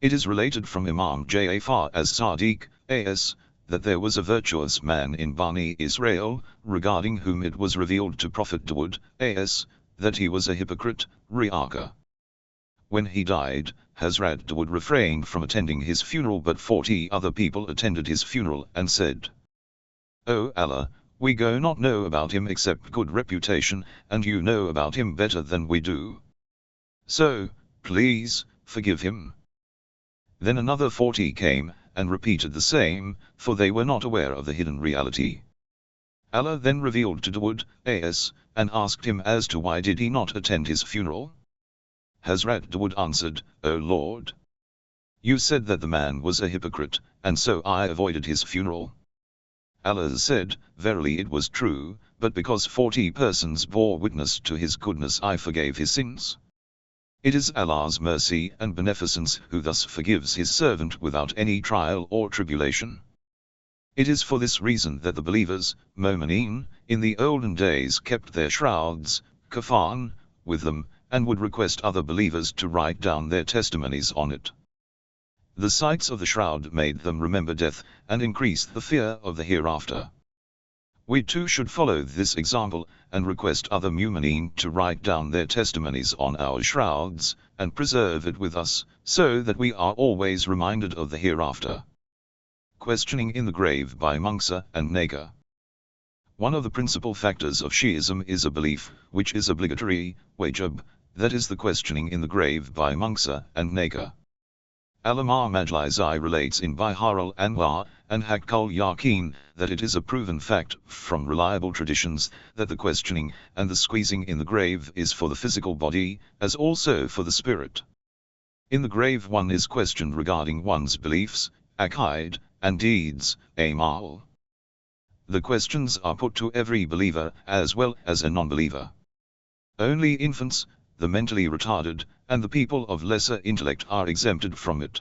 It is related from Imam Ja'far as Sadiq, as, that there was a virtuous man in Bani Israel, regarding whom it was revealed to Prophet Dawood, as, that he was a hypocrite, Ri'aka. When he died, Hazrat Dawood refrained from attending his funeral, but 40 other people attended his funeral and said, O Allah, we do not know about him except good reputation, and you know about him better than we do. So, please, forgive him. Then another 40 came, and repeated the same, for they were not aware of the hidden reality. Allah then revealed to Dawood, as, and asked him as to why did he not attend his funeral. Hazrat Dawood answered, O Lord, you said that the man was a hypocrite, and so I avoided his funeral. Allah said, verily it was true, but because 40 persons bore witness to his goodness I forgave his sins. It is Allah's mercy and beneficence who thus forgives his servant without any trial or tribulation. It is for this reason that the believers, Mu'mineen, in the olden days kept their shrouds, kafan, with them, and would request other believers to write down their testimonies on it. The sights of the shroud made them remember death, and increased the fear of the hereafter. We too should follow this example, and request other mu'mineen to write down their testimonies on our shrouds, and preserve it with us, so that we are always reminded of the hereafter. Questioning in the grave by Munkar and Nakir. One of the principal factors of Shi'ism is a belief, which is obligatory, wajib, that is the questioning in the grave by Munkar and Nakir. Al-Imam Majlisi relates in Bihar al-Anwar and Haqq al-Yaqeen that it is a proven fact from reliable traditions that the questioning and the squeezing in the grave is for the physical body, as also for the spirit. In the grave one is questioned regarding one's beliefs, aqaid, and deeds, amal. The questions are put to every believer as well as a non-believer. Only infants, the mentally retarded, and the people of lesser intellect are exempted from it.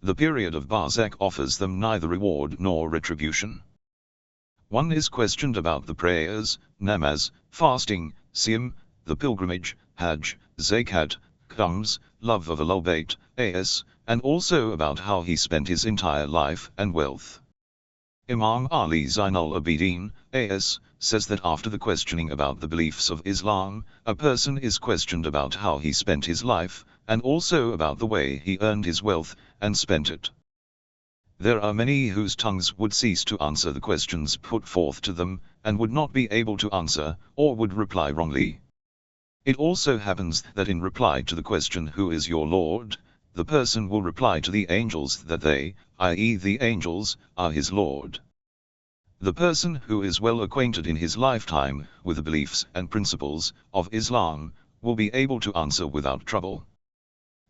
The period of Barzakh offers them neither reward nor retribution. One is questioned about the prayers, namaz, fasting, siyam, the pilgrimage, hajj, zakat, khums, love of Ahlul bayt, as, and also about how he spent his entire life and wealth. Imam Ali Zainul Abidin, as, says that after the questioning about the beliefs of Islam, a person is questioned about how he spent his life, and also about the way he earned his wealth, and spent it. There are many whose tongues would cease to answer the questions put forth to them, and would not be able to answer, or would reply wrongly. It also happens that in reply to the question, "Who is your Lord?" the person will reply to the angels that they, i.e. the angels, are his Lord. The person who is well acquainted in his lifetime with the beliefs and principles of Islam will be able to answer without trouble.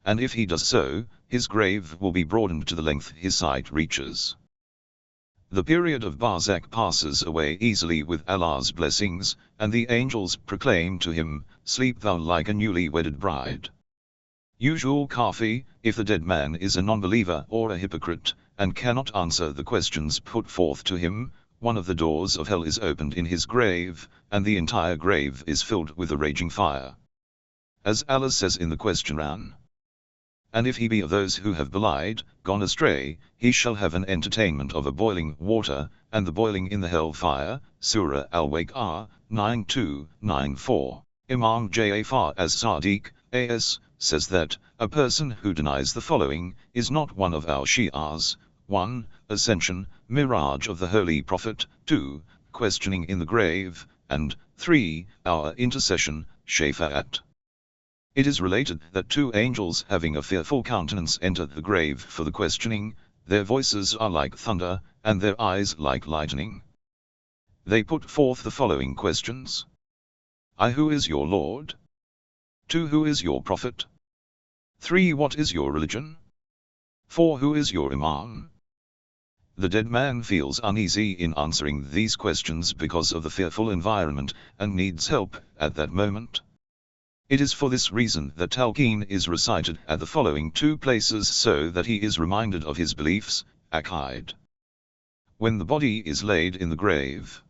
And if he does so, his grave will be broadened to the length his sight reaches. The period of Barzakh passes away easily with Allah's blessings, and the angels proclaim to him, "Sleep thou like a newly wedded bride." Usual Kafi, if the dead man is a non-believer or a hypocrite, and cannot answer the questions put forth to him, one of the doors of hell is opened in his grave, and the entire grave is filled with a raging fire. As Allah says in the Quran, "And if he be of those who have belied, gone astray, he shall have an entertainment of a boiling water, and the boiling in the hell fire." Surah Al-Waqi'ah, 9:2-9:4. Imam Ja'far as-Sadiq, A.S., says that a person who denies the following is not one of our Shi'as: 1. Ascension, mirage of the Holy Prophet; 2. Questioning in the grave; and 3. Our intercession, Shafa'at. It is related that two angels having a fearful countenance enter the grave for the questioning. Their voices are like thunder, and their eyes like lightning. They put forth the following questions: 1. Who is your Lord? 2. Who is your Prophet? 3. What is your religion? 4. Who is your Imam? The dead man feels uneasy in answering these questions because of the fearful environment, and needs help at that moment. It is for this reason that talqeen is recited at the following two places so that he is reminded of his beliefs, aqaid. When the body is laid in the grave,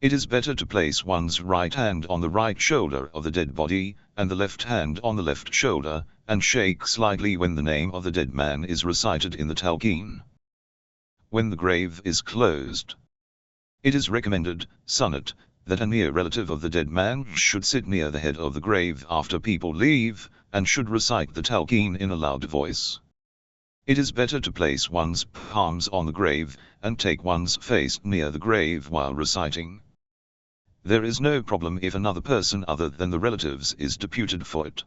it is better to place one's right hand on the right shoulder of the dead body, and the left hand on the left shoulder, and shake slightly when the name of the dead man is recited in the talqeen. When the grave is closed, it is recommended, sunnat, that a near relative of the dead man should sit near the head of the grave after people leave, and should recite the talqeen in a loud voice. It is better to place one's palms on the grave, and take one's face near the grave while reciting. There is no problem if another person other than the relatives is deputed for it.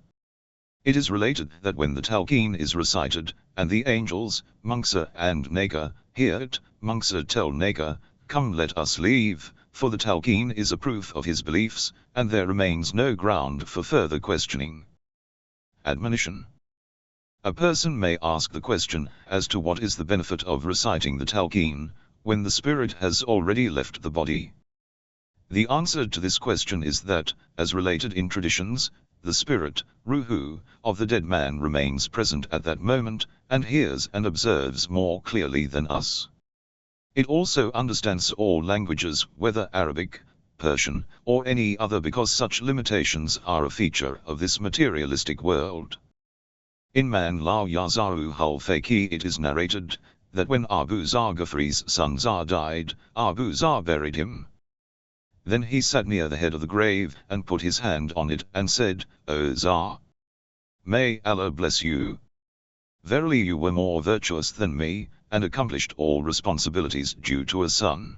It is related that when the talqeen is recited, and the angels, Munkar and Nakir, hear it, Munkar tell Nakir, "Come, let us leave," for the talqeen is a proof of his beliefs, and there remains no ground for further questioning. Admonition. A person may ask the question as to what is the benefit of reciting the talqeen, when the spirit has already left the body. The answer to this question is that, as related in traditions, the spirit, ruhu, of the dead man remains present at that moment, and hears and observes more clearly than us. It also understands all languages, whether Arabic, Persian, or any other, because such limitations are a feature of this materialistic world. In Man La Yazaru Hul Faqih it is narrated, that when Abu Zar Ghafari's son Zar died, Abu Zar buried him. Then he sat near the head of the grave, and put his hand on it, and said, "O Zar, may Allah bless you. Verily you were more virtuous than me, and accomplished all responsibilities due to a son.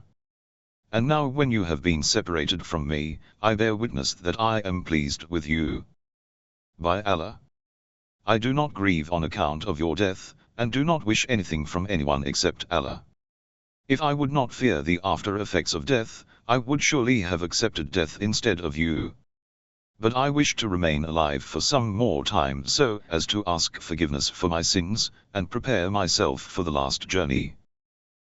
And now when you have been separated from me, I bear witness that I am pleased with you. By Allah, I do not grieve on account of your death, and do not wish anything from anyone except Allah. If I would not fear the after effects of death, I would surely have accepted death instead of you. But I wish to remain alive for some more time so as to ask forgiveness for my sins, and prepare myself for the last journey.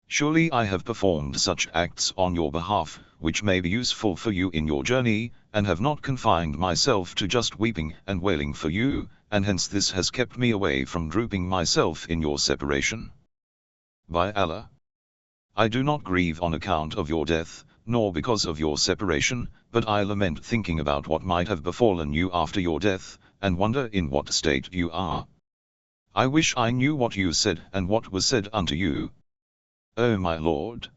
Surely I have performed such acts on your behalf, which may be useful for you in your journey, and have not confined myself to just weeping and wailing for you, and hence this has kept me away from drooping myself in your separation. By Allah, I do not grieve on account of your death, nor because of your separation, but I lament thinking about what might have befallen you after your death, and wonder in what state you are. I wish I knew what you said and what was said unto you. O my Lord,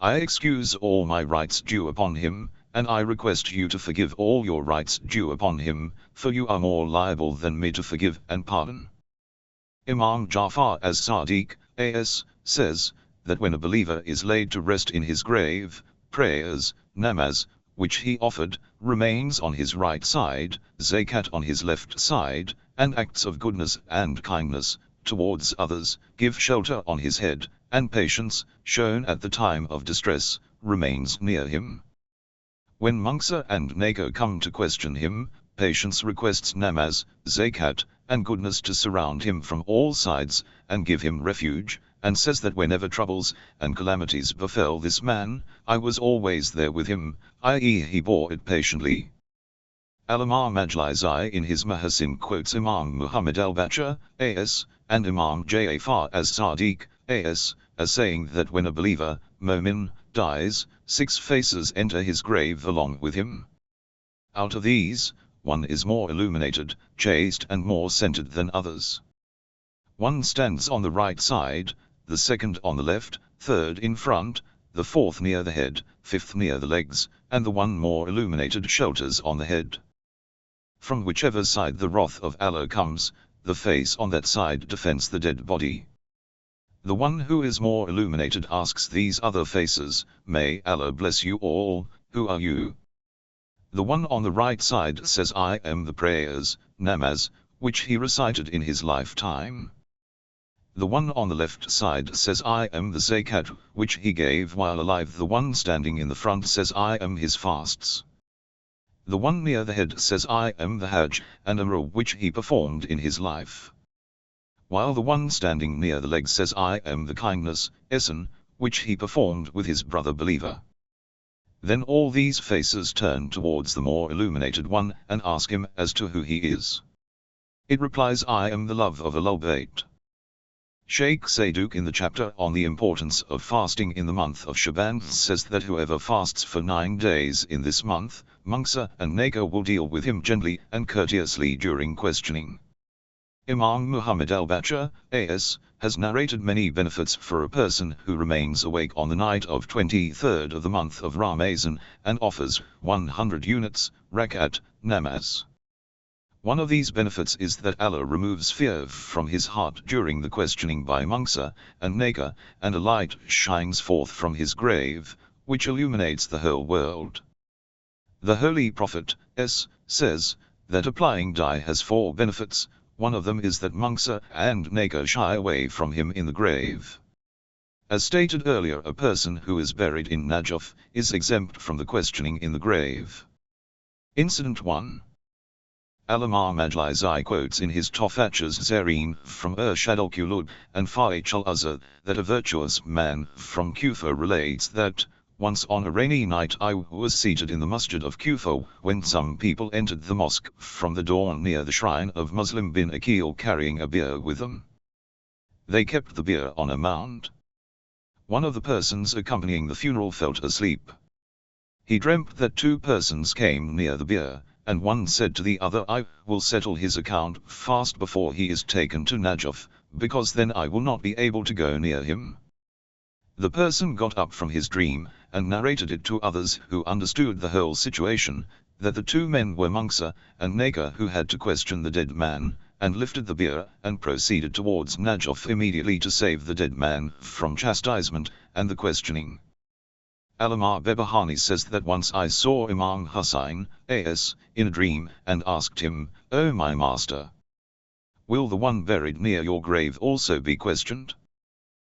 I excuse all my rights due upon him, and I request you to forgive all your rights due upon him, for you are more liable than me to forgive and pardon. Imam Ja'far as-Sadiq, A.S., says, that when a believer is laid to rest in his grave, prayers, namaz, which he offered, remains on his right side, zakat on his left side, and acts of goodness and kindness towards others, give shelter on his head, and patience, shown at the time of distress, remains near him. When Mungsa and Naka come to question him, patience requests namaz, zakat, and goodness to surround him from all sides, and give him refuge, and says that whenever troubles and calamities befell this man, I was always there with him, i.e. he bore it patiently. Allama Majlisi in his Mahasin quotes Imam Muhammad al-Baqir, a.s., and Imam Ja'far as-Sadiq, a.s., as saying that when a believer, Momin, dies, 6 faces enter his grave along with him. Out of these, one is more illuminated, chaste and more scented than others. One stands on the right side, the second on the left, third in front, the fourth near the head, fifth near the legs, and the one more illuminated shelters on the head. From whichever side the wrath of Allah comes, the face on that side defends the dead body. The one who is more illuminated asks these other faces, may Allah bless you all, who are you? The one on the right side says I am the prayers, namaz, which he recited in his lifetime. The one on the left side says I am the zakat, which he gave while alive. The one standing in the front says I am his fasts. The one near the head says I am the hajj and umrah which he performed in his life. While the one standing near the leg says I am the kindness, ihsan, which he performed with his brother believer. Then all these faces turn towards the more illuminated one and ask him as to who he is. It replies I am the love of Ahlul bayt. Sheikh Saduq in the chapter on the importance of fasting in the month of Shaban says that whoever fasts for 9 days in this month, Mungsa and Naka will deal with him gently and courteously during questioning. Imam Muhammad al-Baqir, a.s., has narrated many benefits for a person who remains awake on the night of 23rd of the month of Ramazan, and offers 100 units, rakat, namaz. One of these benefits is that Allah removes fear from his heart during the questioning by Mungsa and Naka, and a light shines forth from his grave, which illuminates the whole world. The Holy Prophet, says, that applying dye has 4 benefits. One of them is that Mungsa and Naka shy away from him in the grave. As stated earlier, a person who is buried in Najaf is exempt from the questioning in the grave. Incident 1. Allama Majlisi quotes in his Tofatchas Zareen from Irshad al-Qulub and Faich al-Azhar that a virtuous man from Kufa relates that, once on a rainy night I was seated in the masjid of Kufa when some people entered the mosque from the door near the shrine of Muslim bin Aqil carrying a bier with them. They kept the bier on a mound. One of the persons accompanying the funeral fell asleep. He dreamt that 2 persons came near the bier, and one said to the other, I will settle his account fast before he is taken to Najaf, because then I will not be able to go near him. The person got up from his dream, and narrated it to others who understood the whole situation, that the 2 men were Mungsa and Naka who had to question the dead man, and lifted the bier and proceeded towards Najaf immediately to save the dead man from chastisement and the questioning. Allama Bebahani says that once I saw Imam Hussain, a.s., in a dream, and asked him, O my master, will the one buried near your grave also be questioned?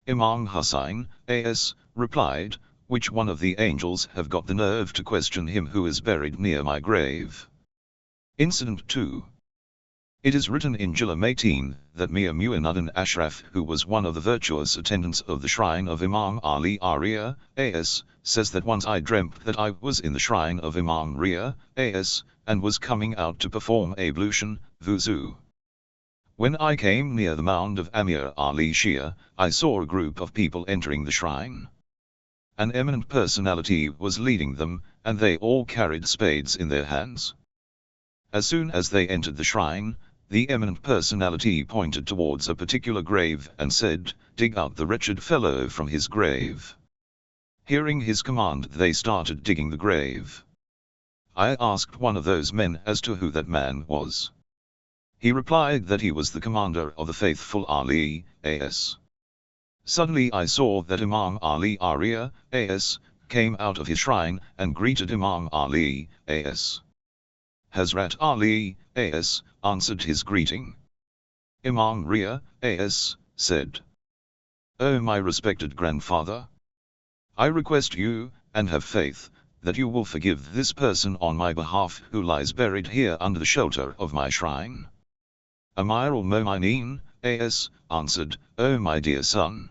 Imam Hussain, a.s., replied, which one of the angels have got the nerve to question him who is buried near my grave? Incident 2. It is written in Jilam 18 that Mir Mu'anuddin Ashraf, who was one of the virtuous attendants of the shrine of Imam Ali Arya, a.s., says that once I dreamt that I was in the shrine of Imam Ria, a.s., and was coming out to perform ablution, wuzu. When I came near the mound of Amir Ali Shia, I saw a group of people entering the shrine. An eminent personality was leading them, and they all carried spades in their hands. As soon as they entered the shrine, the eminent personality pointed towards a particular grave and said, dig out the wretched fellow from his grave. Hearing his command, they started digging the grave. I asked one of those men as to who that man was. He replied that he was the commander of the faithful Ali, a.s. Suddenly I saw that Imam Ali Arya, a.s., came out of his shrine and greeted Imam Ali, as. Hazrat Ali, as, answered his greeting. Imam Ria, as, said, "O my respected grandfather, I request you, and have faith, that you will forgive this person on my behalf who lies buried here under the shelter of my shrine." Amir al-Mu'mineen, as, answered, "O my dear son,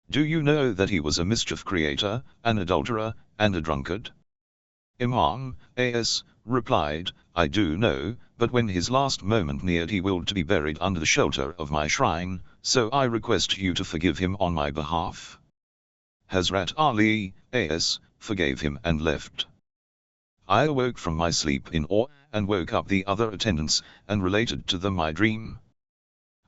do you know that he was a mischief creator, an adulterer, and a drunkard?" Imam, as, replied, "I do know, but when his last moment neared he willed to be buried under the shelter of my shrine, so I request you to forgive him on my behalf." Hazrat Ali, as, forgave him and left. I awoke from my sleep in awe, and woke up the other attendants, and related to them my dream.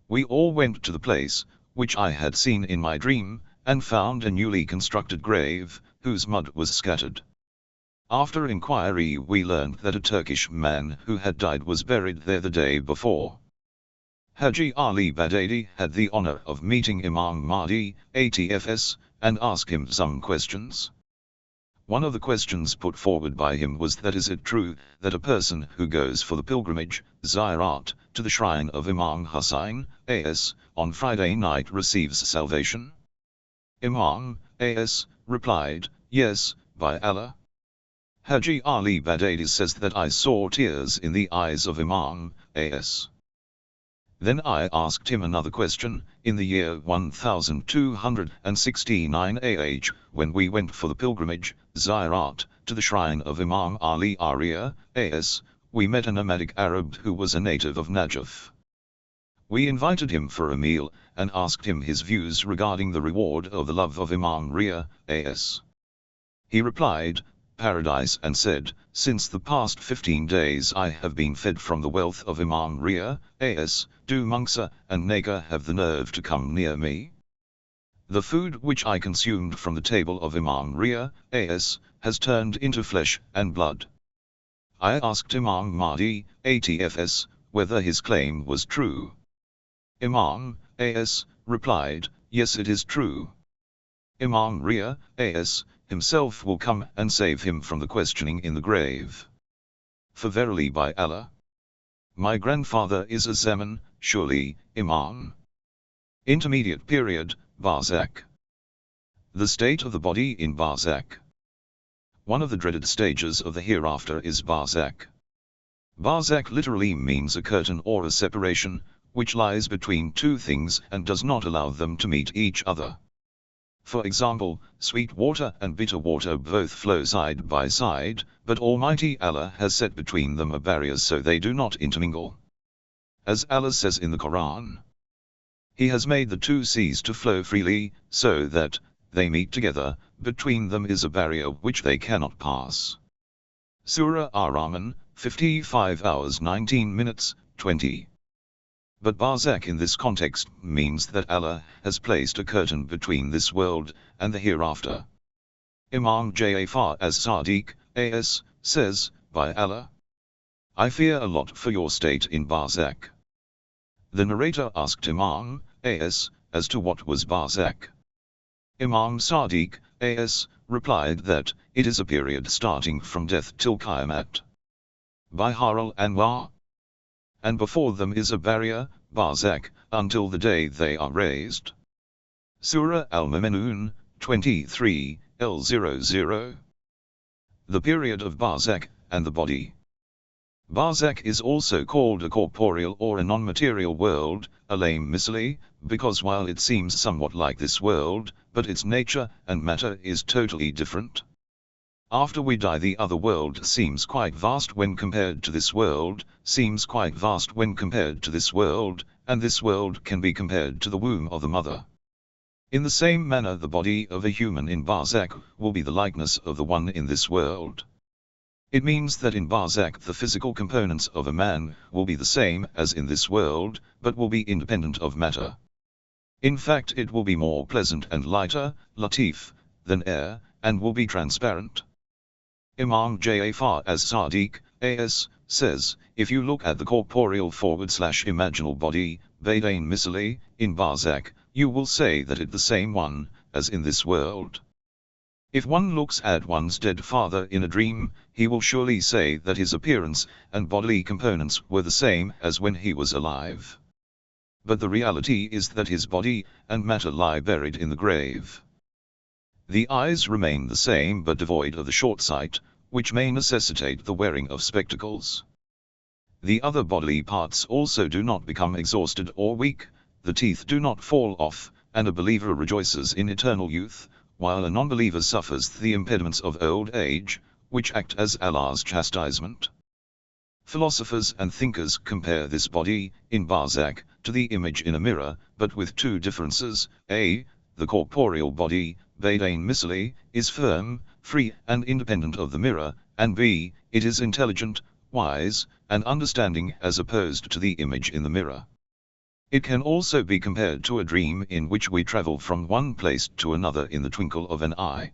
We all went to the place, which I had seen in my dream, and found a newly constructed grave, whose mud was scattered. After inquiry we learned that a Turkish man who had died was buried there the day before. Haji Ali Baghdadi had the honor of meeting Imam Mahdi, ATFS, and asked him some questions. One of the questions put forward by him was that is it true that a person who goes for the pilgrimage, Ziyarat, to the shrine of Imam Hussain, as, on Friday night receives salvation? Imam, as, replied, "Yes, by Allah." Haji Ali Baghdadi says that I saw tears in the eyes of Imam, as. Then I asked him another question. In the year 1269 AH, when we went for the pilgrimage, Ziyarat, to the shrine of Imam Ali Arya, as, we met a nomadic Arab who was a native of Najaf. We invited him for a meal, and asked him his views regarding the reward of the love of Imam Ria, as. He replied, "Paradise," and said, "Since the past 15 days I have been fed from the wealth of Imam Ria, as, do Munksa and Nakar have the nerve to come near me? The food which I consumed from the table of Imam Ria, as, has turned into flesh and blood." I asked Imam Mahdi, ATFS, whether his claim was true. Imam, as, replied, "Yes, it is true. Imam Ria, as, himself will come and save him from the questioning in the grave. For verily by Allah, my grandfather is a Zaman, surely, Imam." Intermediate period, Barzakh. The state of the body in Barzakh. One of the dreaded stages of the hereafter is Barzakh. Barzakh literally means a curtain or a separation, which lies between two things and does not allow them to meet each other. For example, sweet water and bitter water both flow side by side, but Almighty Allah has set between them a barrier so they do not intermingle. As Allah says in the Quran, He has made the two seas to flow freely, so that they meet together, between them is a barrier which they cannot pass. Surah Ar-Rahman, 55 hours 19 minutes, 20. But Barzakh in this context means that Allah has placed a curtain between this world and the hereafter. Imam Ja'far as-Sadiq, as, says, "By Allah, I fear a lot for your state in Barzakh." The narrator asked Imam, as to what was Barzakh. Imam Sadiq, as, replied that it is a period starting from death till Qiyamah. Bihar al-Anwar. And before them is a barrier, Barzakh, until the day they are raised. Surah Al-Mu'minun, 23, L00. The period of Barzakh, and the body. Barzakh is also called a corporeal or a non-material world, a lame misali, because while it seems somewhat like this world, but its nature and matter is totally different. After we die the other world seems quite vast when compared to this world, seems quite vast when compared to this world, and this world can be compared to the womb of the mother. In the same manner the body of a human in Barzakh will be the likeness of the one in this world. It means that in Barzakh the physical components of a man will be the same as in this world, but will be independent of matter. In fact it will be more pleasant and lighter, latif, than air, and will be transparent. Imam Ja'far as-Sadiq, as, says, if you look at the corporeal /imaginal body, Badain Misali, in Barzakh, you will say that it the same one, as in this world. If one looks at one's dead father in a dream, he will surely say that his appearance and bodily components were the same as when he was alive. But the reality is that his body and matter lie buried in the grave. The eyes remain the same but devoid of the short sight, which may necessitate the wearing of spectacles. The other bodily parts also do not become exhausted or weak, the teeth do not fall off, and a believer rejoices in eternal youth, while a non-believer suffers the impediments of old age, which act as Allah's chastisement. Philosophers and thinkers compare this body, in Barzakh, to the image in a mirror, but with two differences: a. The corporeal body, bayt misli, is firm, free and independent of the mirror, and b. It is intelligent, wise, and understanding as opposed to the image in the mirror. It can also be compared to a dream in which we travel from one place to another in the twinkle of an eye.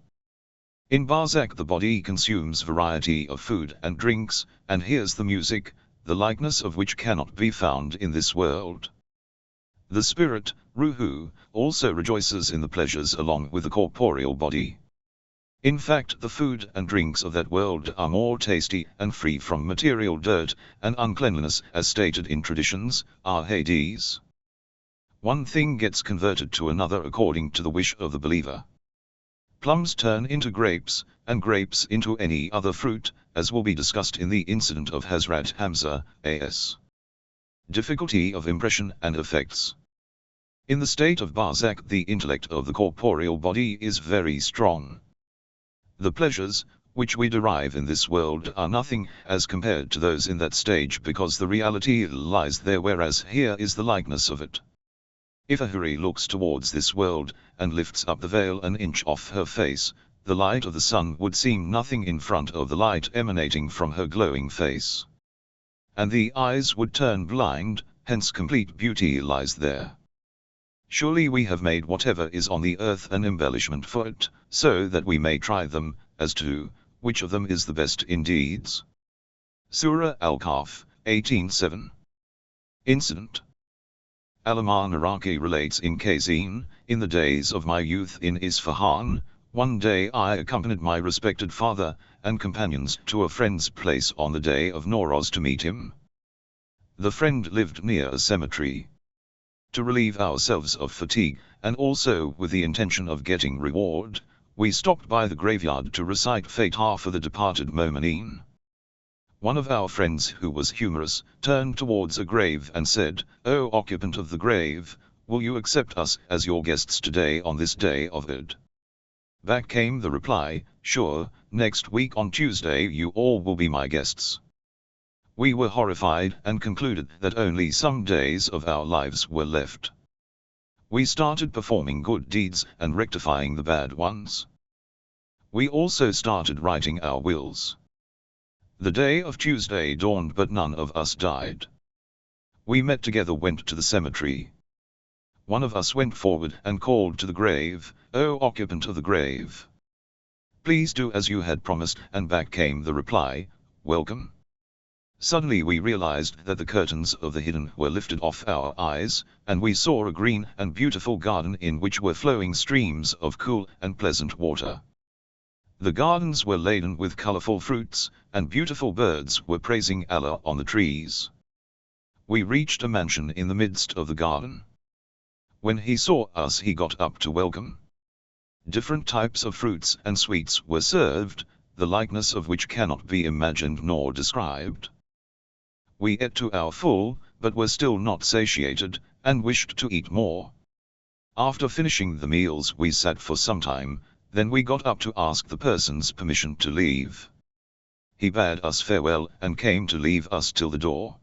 In Barzakh the body consumes variety of food and drinks, and hears the music, the likeness of which cannot be found in this world. The spirit, ruhu, also rejoices in the pleasures along with the corporeal body. In fact, the food and drinks of that world are more tasty and free from material dirt and uncleanliness as stated in traditions, ahadith. One thing gets converted to another according to the wish of the believer. Plums turn into grapes, and grapes into any other fruit, as will be discussed in the incident of Hazrat Hamza, as. Difficulty of impression and effects. In the state of Barzakh the intellect of the corporeal body is very strong. The pleasures, which we derive in this world are nothing as compared to those in that stage because the reality lies there whereas here is the likeness of it. If a huri looks towards this world, and lifts up the veil an inch off her face, the light of the sun would seem nothing in front of the light emanating from her glowing face. And the eyes would turn blind, hence complete beauty lies there. Surely we have made whatever is on the earth an embellishment for it, so that we may try them, as to which of them is the best in deeds. Surah Al-Kahf, 18:7. Incident. Al-Imam Iraqi relates in Kazin, in the days of my youth in Isfahan, one day I accompanied my respected father and companions to a friend's place on the day of Nowruz to meet him. The friend lived near a cemetery. To relieve ourselves of fatigue, and also with the intention of getting reward, we stopped by the graveyard to recite Fatihah for the departed Mu'mineen. One of our friends who was humorous, turned towards a grave and said, "O occupant of the grave, will you accept us as your guests today on this day of Eid?" Back came the reply, "Sure, next week on Tuesday you all will be my guests." We were horrified and concluded that only some days of our lives were left. We started performing good deeds and rectifying the bad ones. We also started writing our wills. The day of Tuesday dawned but none of us died. We met together, went to the cemetery. One of us went forward and called to the grave, "O occupant of the grave, please do as you had promised," and back came the reply, "Welcome." Suddenly we realized that the curtains of the hidden were lifted off our eyes, and we saw a green and beautiful garden in which were flowing streams of cool and pleasant water. The gardens were laden with colorful fruits, and beautiful birds were praising Allah on the trees. We reached a mansion in the midst of the garden. When he saw us he got up to welcome. Different types of fruits and sweets were served, the likeness of which cannot be imagined nor described. We ate to our full, but were still not satiated, and wished to eat more. After finishing the meals we sat for some time, then we got up to ask the person's permission to leave. He bade us farewell and came to leave us till the door.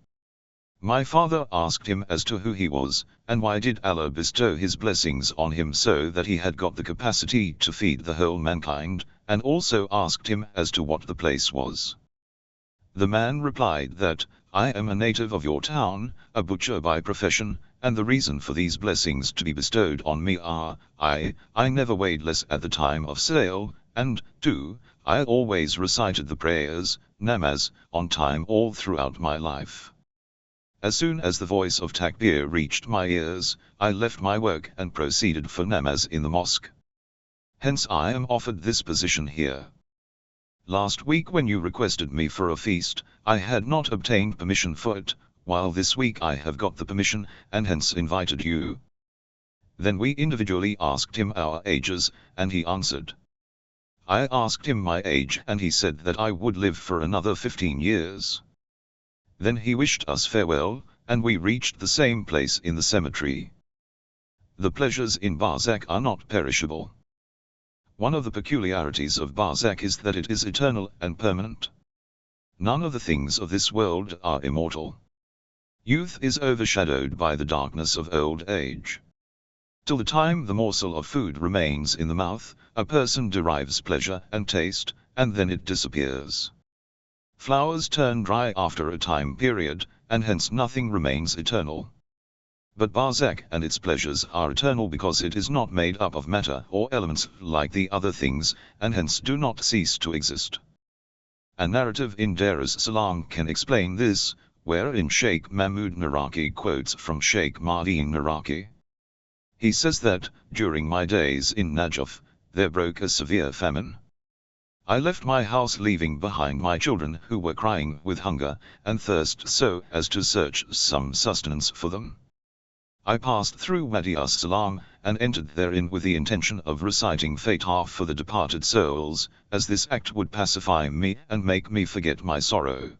My father asked him as to who he was, and why did Allah bestow his blessings on him so that he had got the capacity to feed the whole mankind, and also asked him as to what the place was. The man replied that, "I am a native of your town, a butcher by profession, and the reason for these blessings to be bestowed on me are, I never weighed less at the time of sale, and 2, I always recited the prayers, namaz, on time all throughout my life." As soon as the voice of takbir reached my ears, I left my work and proceeded for namaz in the mosque. Hence I am offered this position here. Last week when you requested me for a feast, I had not obtained permission for it, while this week I have got the permission, and hence invited you. Then we individually asked him our ages, and he answered. I asked him my age, and he said that I would live for another 15 years. Then he wished us farewell, and we reached the same place in the cemetery. The pleasures in Barzakh are not perishable. One of the peculiarities of Barzakh is that it is eternal and permanent. None of the things of this world are immortal. Youth is overshadowed by the darkness of old age. Till the time the morsel of food remains in the mouth, a person derives pleasure and taste, and then it disappears. Flowers turn dry after a time period, and hence nothing remains eternal. But Barzakh and its pleasures are eternal because it is not made up of matter or elements like the other things, and hence do not cease to exist. A narrative in Dar es Salaam can explain this, wherein Sheikh Mahmud Naraki quotes from Sheikh Mardin Naraki. He says that, during my days in Najaf, there broke a severe famine. I left my house leaving behind my children who were crying with hunger and thirst so as to search some sustenance for them. I passed through Wadi as-Salam, and entered therein with the intention of reciting Fatah for the departed souls, as this act would pacify me and make me forget my sorrow.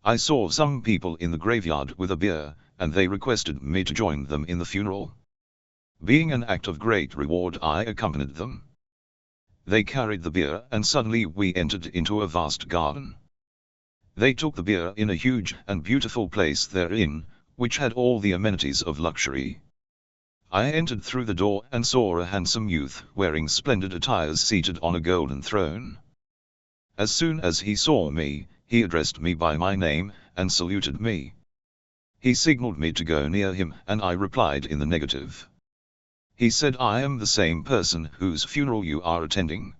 I saw some people in the graveyard with a bier, and they requested me to join them in the funeral. Being an act of great reward, I accompanied them. They carried the bier, and suddenly we entered into a vast garden. They took the bier in a huge and beautiful place therein, which had all the amenities of luxury. I entered through the door and saw a handsome youth wearing splendid attires seated on a golden throne. As soon as he saw me, he addressed me by my name, and saluted me. He signaled me to go near him, and I replied in the negative. He said, I am the same person whose funeral you are attending.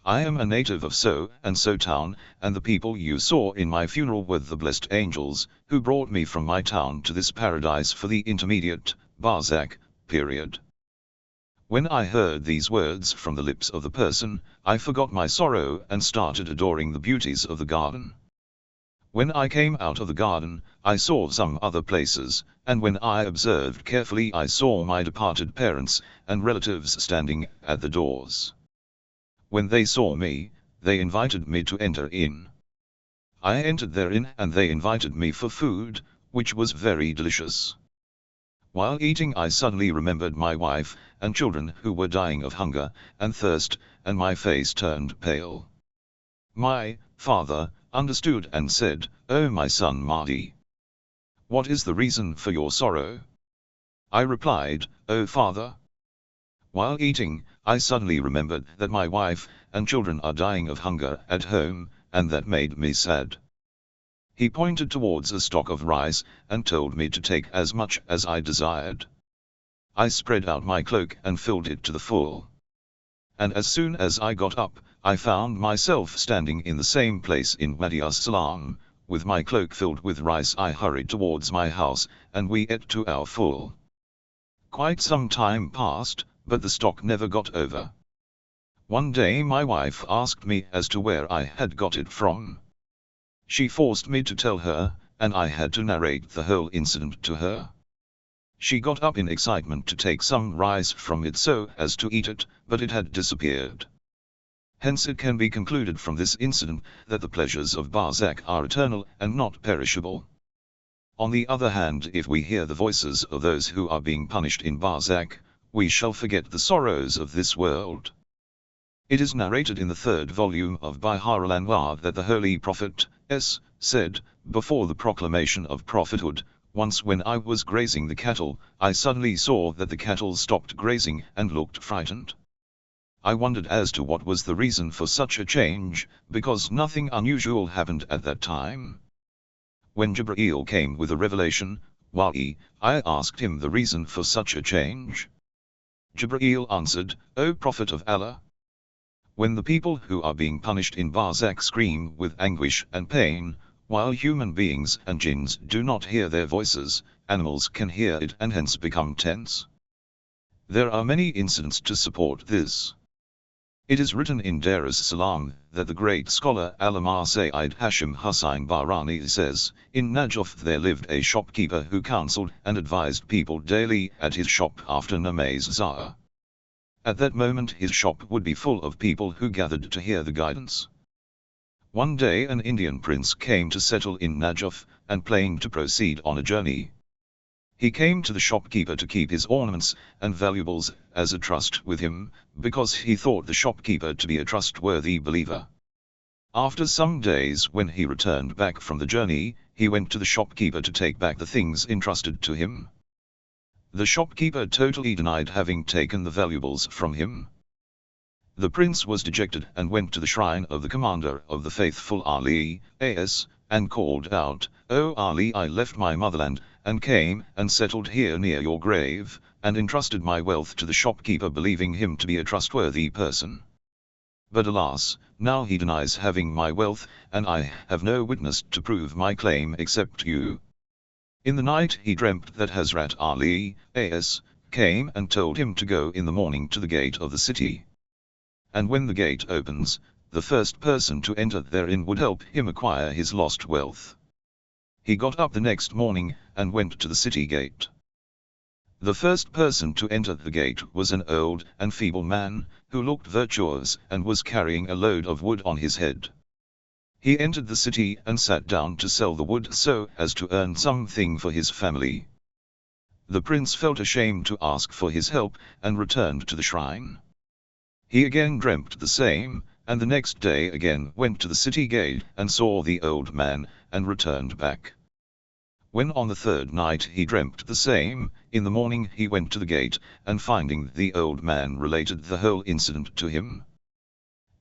I am a native of so and so town, and the people you saw in my funeral were the blessed angels, who brought me from my town to this paradise for the intermediate, Barzakh, period. When I heard these words from the lips of the person, I forgot my sorrow and started adoring the beauties of the garden. When I came out of the garden, I saw some other places, and when I observed carefully I saw my departed parents and relatives standing at the doors. When they saw me, they invited me to enter in. I entered therein, and they invited me for food, which was very delicious. While eating I suddenly remembered my wife and children who were dying of hunger and thirst, and my face turned pale. My father understood and said, O my son Mahdi, what is the reason for your sorrow? I replied, O father, while eating, I suddenly remembered that my wife and children are dying of hunger at home, and that made me sad. He pointed towards a stock of rice, and told me to take as much as I desired. I spread out my cloak and filled it to the full. And as soon as I got up, I found myself standing in the same place in Wadi as-Salam, with my cloak filled with rice. I hurried towards my house, and we ate to our full. Quite some time passed, but the stock never got over. One day my wife asked me as to where I had got it from. She forced me to tell her, and I had to narrate the whole incident to her. She got up in excitement to take some rice from it so as to eat it, but it had disappeared. Hence it can be concluded from this incident that the pleasures of Barzakh are eternal and not perishable. On the other hand, if we hear the voices of those who are being punished in Barzakh, we shall forget the sorrows of this world. It is narrated in the 3rd volume of Bihar al-Anwar that the Holy Prophet said, before the proclamation of prophethood, once when I was grazing the cattle, I suddenly saw that the cattle stopped grazing and looked frightened. I wondered as to what was the reason for such a change, because nothing unusual happened at that time. When Jibreel came with a revelation, I asked him the reason for such a change. Jibreel answered, O Prophet of Allah, when the people who are being punished in Barzakh scream with anguish and pain, while human beings and jinns do not hear their voices, animals can hear it and hence become tense. There are many incidents to support this. It is written in Dar es Salaam that the great scholar Allama Sayyid Hashim Hussain Bahrani says, in Najaf there lived a shopkeeper who counseled and advised people daily at his shop after namaz Zahar. At that moment his shop would be full of people who gathered to hear the guidance. One day an Indian prince came to settle in Najaf, and planned to proceed on a journey. He came to the shopkeeper to keep his ornaments and valuables as a trust with him, because he thought the shopkeeper to be a trustworthy believer. After some days, when he returned back from the journey, he went to the shopkeeper to take back the things entrusted to him. The shopkeeper totally denied having taken the valuables from him. The prince was dejected and went to the shrine of the commander of the faithful Ali, A.S., and called out, "O Ali, I left my motherland, and came and settled here near your grave, and entrusted my wealth to the shopkeeper, believing him to be a trustworthy person. But alas, now he denies having my wealth, and I have no witness to prove my claim except you." In the night he dreamt that Hazrat Ali, A.S., came and told him to go in the morning to the gate of the city. And when the gate opens, the first person to enter therein would help him acquire his lost wealth. He got up the next morning, and went to the city gate. The first person to enter the gate was an old and feeble man, who looked virtuous and was carrying a load of wood on his head. He entered the city and sat down to sell the wood so as to earn something for his family. The prince felt ashamed to ask for his help, and returned to the shrine. He again dreamt the same, and the next day again went to the city gate and saw the old man, and returned back. When on the third night he dreamt the same, in the morning he went to the gate, and finding the old man related the whole incident to him.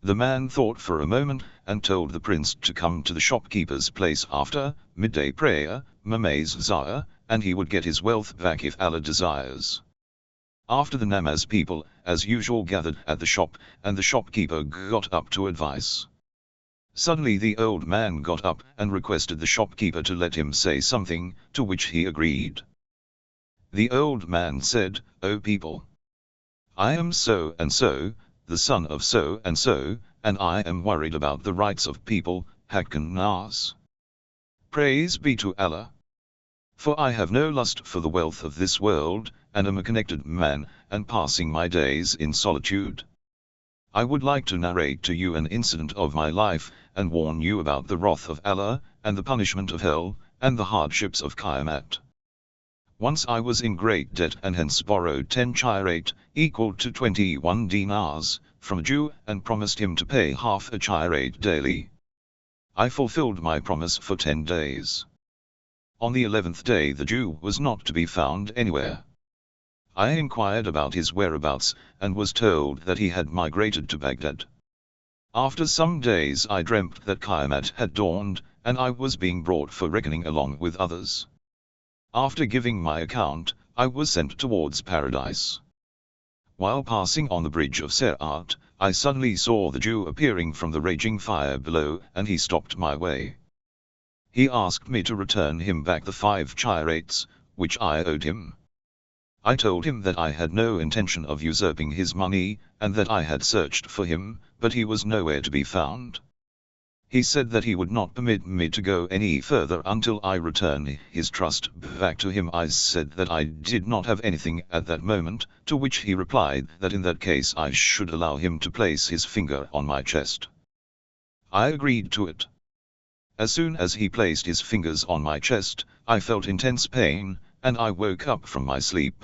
The man thought for a moment, and told the prince to come to the shopkeeper's place after midday prayer, namaz Zahar, and he would get his wealth back if Allah desires. After the namaz, people, as usual, gathered at the shop, and the shopkeeper got up to advise. Suddenly the old man got up and requested the shopkeeper to let him say something, to which he agreed. The old man said, "O people, I am so and so, the son of so and so, and I am worried about the rights of people, Hakkan Nas. Praise be to Allah. For I have no lust for the wealth of this world, and am a connected man, and passing my days in solitude. I would like to narrate to you an incident of my life, and warn you about the wrath of Allah, and the punishment of hell, and the hardships of Qiyamat. Once I was in great debt, and hence borrowed 10 chirate, equal to 21 dinars, from a Jew, and promised him to pay half a chirate daily. I fulfilled my promise for 10 days. On the 11th day the Jew was not to be found anywhere. I inquired about his whereabouts, and was told that he had migrated to Baghdad. After some days I dreamt that Qiyamat had dawned, and I was being brought for reckoning along with others. After giving my account, I was sent towards paradise. While passing on the Bridge of Serat, I suddenly saw the Jew appearing from the raging fire below, and he stopped my way. He asked me to return him back the 5 chirates, which I owed him. I told him that I had no intention of usurping his money, and that I had searched for him, but he was nowhere to be found. He said that he would not permit me to go any further until I return his trust back to him. I said that I did not have anything at that moment, to which he replied that in that case I should allow him to place his finger on my chest. I agreed to it. As soon as he placed his fingers on my chest, I felt intense pain, and I woke up from my sleep.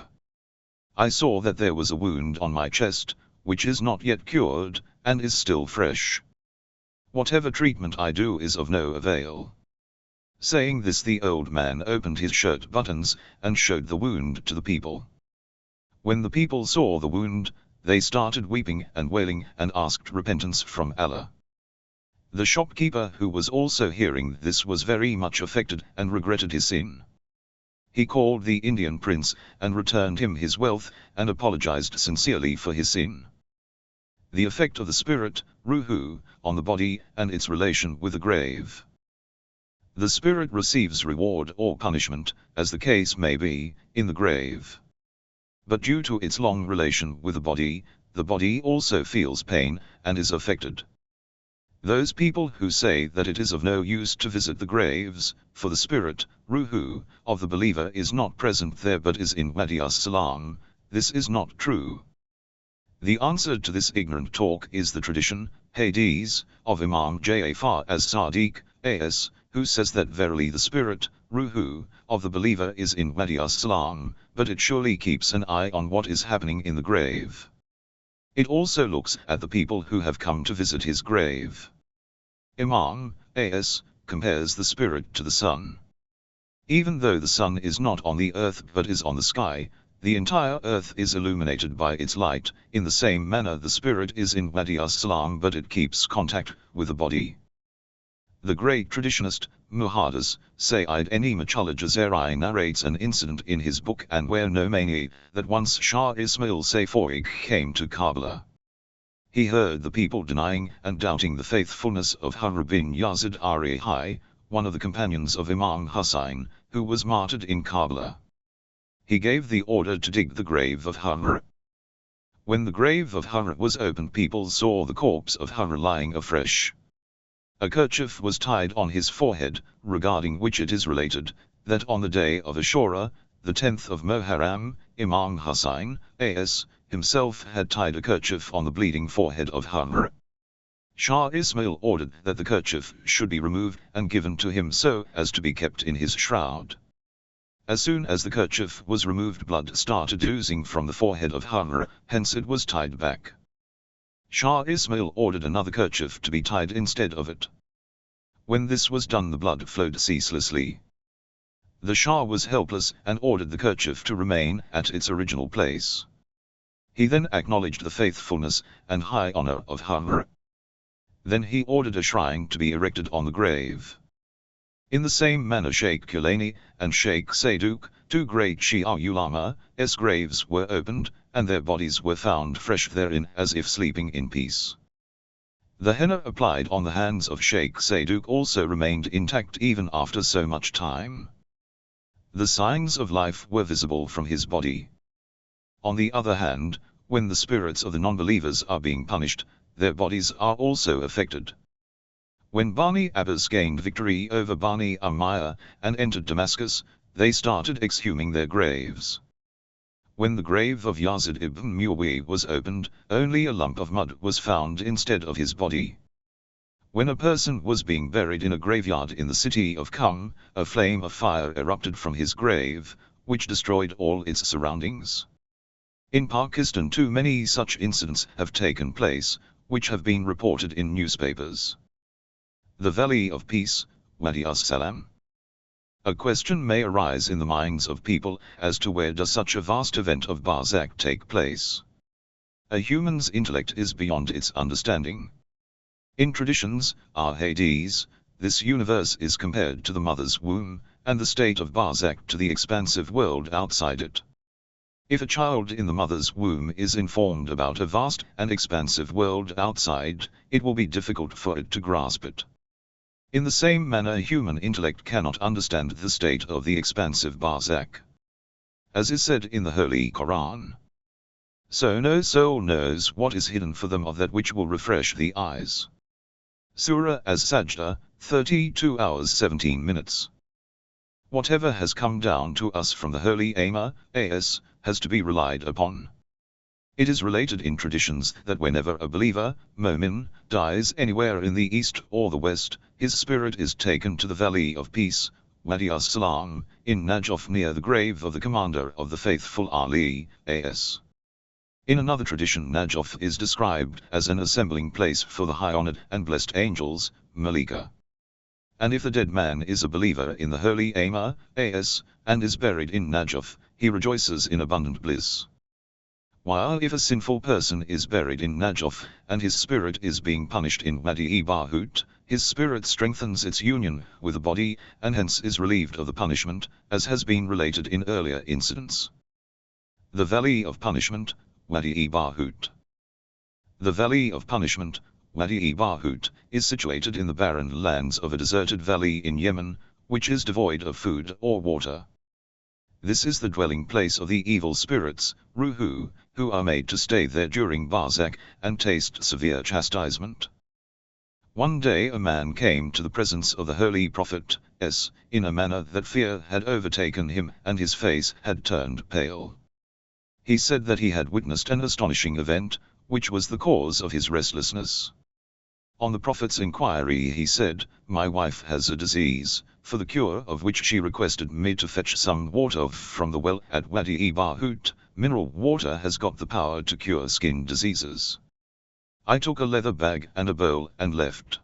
I saw that there was a wound on my chest, which is not yet cured, and is still fresh. Whatever treatment I do is of no avail. Saying this, the old man opened his shirt buttons, and showed the wound to the people. When the people saw the wound, they started weeping and wailing, and asked repentance from Allah. The shopkeeper, who was also hearing this, was very much affected, and regretted his sin. He called the Indian prince, and returned him his wealth, and apologized sincerely for his sin. The effect of the spirit, ruhu, on the body, and its relation with the grave. The spirit receives reward or punishment, as the case may be, in the grave. But due to its long relation with the body also feels pain, and is affected. Those people who say that it is of no use to visit the graves, for the spirit, ruhu, of the believer is not present there but is in Wadi as-Salam, this is not true. The answer to this ignorant talk is the tradition, hadith, of Imam Ja'far as-Sadiq, as, who says that verily the spirit, ruhu, of the believer is in Wadi as-Salam, but it surely keeps an eye on what is happening in the grave. It also looks at the people who have come to visit his grave. Imam as compares the spirit to the sun. Even though the sun is not on the earth but is on the sky, the entire earth is illuminated by its light. In the same manner the spirit is in Wadi as-Salam but it keeps contact with the body. The great traditionist, Muhaddis, Sayyid Muhammad Jazari narrates an incident in his book Anwar Nomani, that once Shah Ismail Safawi came to Karbala. He heard the people denying and doubting the faithfulness of Hurr bin Yazid Arihi, one of the companions of Imam Hussein, who was martyred in Karbala. He gave the order to dig the grave of Hurr. When the grave of Hurr was opened, people saw the corpse of Hurr lying afresh. A kerchief was tied on his forehead, regarding which it is related, that on the day of Ashura, the 10th of Muharram, Imam Hussein, as, himself had tied a kerchief on the bleeding forehead of Hurr. Shah Ismail ordered that the kerchief should be removed and given to him so as to be kept in his shroud. As soon as the kerchief was removed, blood started oozing from the forehead of Hurr, hence it was tied back. Shah Ismail ordered another kerchief to be tied instead of it. When this was done, the blood flowed ceaselessly. The Shah was helpless and ordered the kerchief to remain at its original place. He then acknowledged the faithfulness and high honor of Hurr. Then he ordered a shrine to be erected on the grave. In the same manner Sheikh Kulani and Sheikh Saduq, two great Shia ulama's graves were opened, and their bodies were found fresh therein as if sleeping in peace. The henna applied on the hands of Sheikh Saduq also remained intact even after so much time. The signs of life were visible from his body. On the other hand, when the spirits of the non-believers are being punished, their bodies are also affected. When Bani Abbas gained victory over Bani Umayyah and entered Damascus, they started exhuming their graves. When the grave of Yazid ibn Muawiyah was opened, only a lump of mud was found instead of his body. When a person was being buried in a graveyard in the city of Qum, a flame of fire erupted from his grave, which destroyed all its surroundings. In Pakistan too many such incidents have taken place, which have been reported in newspapers. The Valley of Peace, Wadi as-Salam. A question may arise in the minds of people as to where does such a vast event of Barzakh take place. A human's intellect is beyond its understanding. In traditions, ahadith, this universe is compared to the mother's womb, and the state of Barzakh to the expansive world outside it. If a child in the mother's womb is informed about a vast and expansive world outside, it will be difficult for it to grasp it. In the same manner, human intellect cannot understand the state of the expansive Barzakh. As is said in the Holy Quran, so no soul knows what is hidden for them of that which will refresh the eyes. Surah As-Sajdah, 32 hours 17 minutes. Whatever has come down to us from the Holy Amr, as, has to be relied upon. It is related in traditions that whenever a believer, Momin, dies anywhere in the east or the west, his spirit is taken to the Valley of Peace, Wadi as-Salam, in Najaf near the grave of the commander of the faithful Ali, as. In another tradition, Najaf is described as an assembling place for the high-honored and blessed angels, Malika. And if the dead man is a believer in the Holy Amr, as, and is buried in Najaf, he rejoices in abundant bliss. While if a sinful person is buried in Najaf, and his spirit is being punished in Wadi-e-Bahut, his spirit strengthens its union with the body, and hence is relieved of the punishment, as has been related in earlier incidents. The Valley of Punishment, Wadi-e-Bahut. The Valley of Punishment, Wadi-e-Bahut, is situated in the barren lands of a deserted valley in Yemen, which is devoid of food or water. This is the dwelling place of the evil spirits, Ruhu, who are made to stay there during Barzakh, and taste severe chastisement. One day a man came to the presence of the Holy Prophet, in a manner that fear had overtaken him and his face had turned pale. He said that he had witnessed an astonishing event, which was the cause of his restlessness. On the Prophet's inquiry he said, "My wife has a disease, for the cure of which she requested me to fetch some water from the well at Wadi Bahut. Mineral water has got the power to cure skin diseases." I took a leather bag and a bowl and left.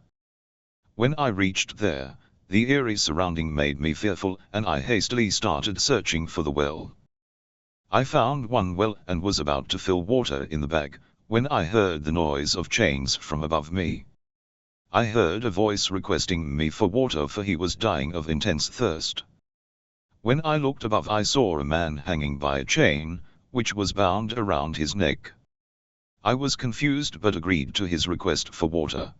When I reached there, the eerie surrounding made me fearful and I hastily started searching for the well. I found one well and was about to fill water in the bag, when I heard the noise of chains from above me. I heard a voice requesting me for water for he was dying of intense thirst. When I looked above I saw a man hanging by a chain, which was bound around his neck. I was confused but agreed to his request for water.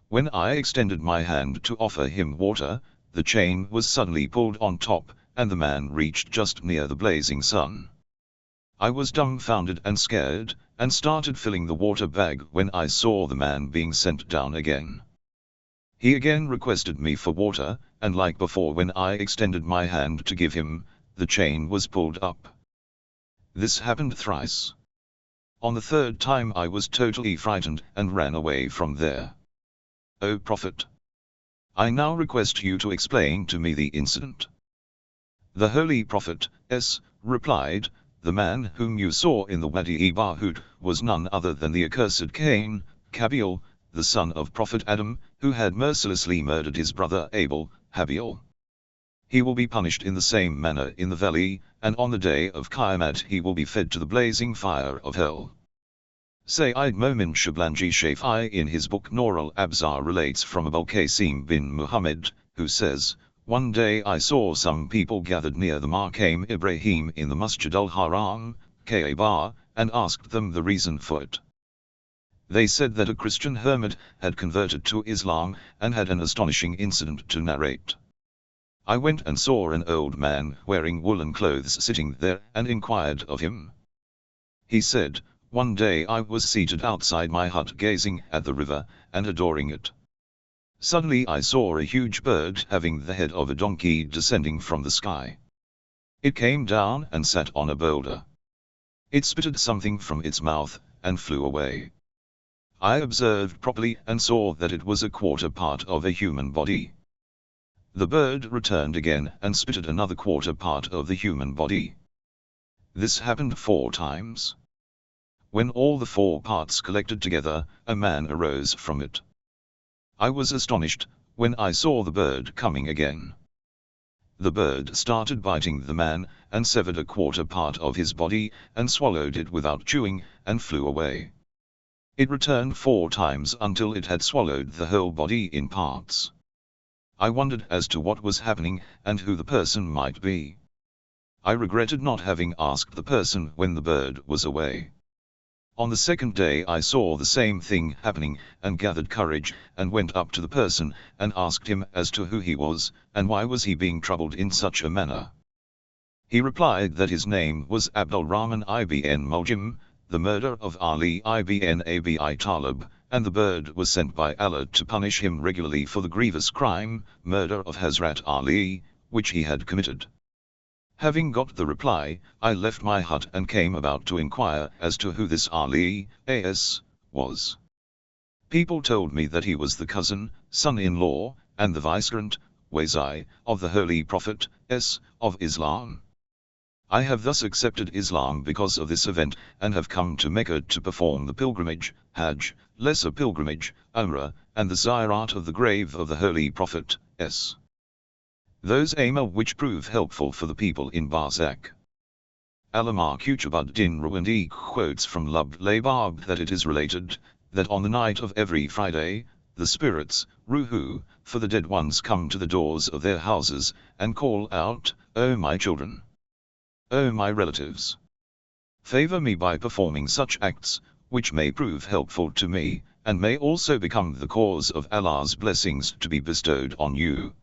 When I extended my hand to offer him water, the chain was suddenly pulled on top, and the man reached just near the blazing sun. I was dumbfounded and scared, and started filling the water bag when I saw the man being sent down again. He again requested me for water, and like before when I extended my hand to give him, the chain was pulled up. This happened thrice. On the third time I was totally frightened and ran away from there. O Prophet! I now request you to explain to me the incident. The Holy Prophet, replied, "The man whom you saw in the Wadi Bahut was none other than the accursed Cain, Kabil, the son of Prophet Adam, who had mercilessly murdered his brother Abel, Habil. He will be punished in the same manner in the valley, and on the day of Qiyamah he will be fed to the blazing fire of hell." Sayyid Momin Shablanji Shafi'i in his book Nur al-Absar relates from Abul Qasim bin Muhammad, who says, "One day I saw some people gathered near the Maqam Ibrahim in the Masjid al-Haram, Kaaba, and asked them the reason for it. They said that a Christian hermit had converted to Islam and had an astonishing incident to narrate. I went and saw an old man wearing woolen clothes sitting there and inquired of him. He said, 'One day I was seated outside my hut gazing at the river and adoring it. Suddenly I saw a huge bird having the head of a donkey descending from the sky. It came down and sat on a boulder. It spitted something from its mouth and flew away. I observed properly and saw that it was a quarter part of a human body. The bird returned again and spitted another quarter part of the human body. This happened 4 times. When all the 4 parts collected together, a man arose from it. I was astonished when I saw the bird coming again. The bird started biting the man and severed a quarter part of his body and swallowed it without chewing and flew away. It returned 4 times until it had swallowed the whole body in parts. I wondered as to what was happening and who the person might be. I regretted not having asked the person when the bird was away. On the second day I saw the same thing happening and gathered courage and went up to the person and asked him as to who he was and why was he being troubled in such a manner. He replied that his name was Abdul Rahman ibn Muljim, the murder of Ali ibn Abi Talib, and the bird was sent by Allah to punish him regularly for the grievous crime, murder of Hazrat Ali, which he had committed. Having got the reply, I left my hut and came about to inquire as to who this Ali was. People told me that he was the cousin, son-in-law, and the vicegerent, Wazai, of the Holy Prophet of Islam. I have thus accepted Islam because of this event and have come to Mecca to perform the pilgrimage, Hajj, lesser pilgrimage, Umrah, and the ziyarat of the grave of the Holy Prophet Those aim which prove helpful for the people in Barzakh. Allama Qutubuddin Rawandi quotes from Lub Labab that it is related, that on the night of every Friday, the spirits, Ruhu, for the dead ones come to the doors of their houses, and call out, "O my children! O my relatives! Favor me by performing such acts, which may prove helpful to me, and may also become the cause of Allah's blessings to be bestowed on you."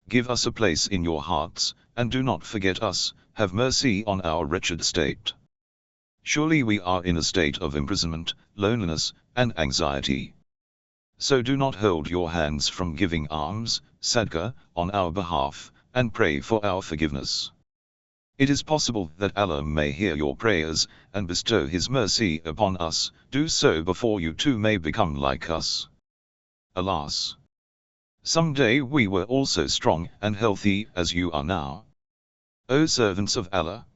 give us a place in your hearts, and do not forget us, have mercy on our wretched state. Surely we are in a state of imprisonment, loneliness, and anxiety. So do not hold your hands from giving alms, sadaqah, on our behalf, and pray for our forgiveness. It is possible that Allah may hear your prayers, and bestow His mercy upon us. Do so before you too may become like us. Alas! Someday we were also strong and healthy as you are now. O servants of Allah!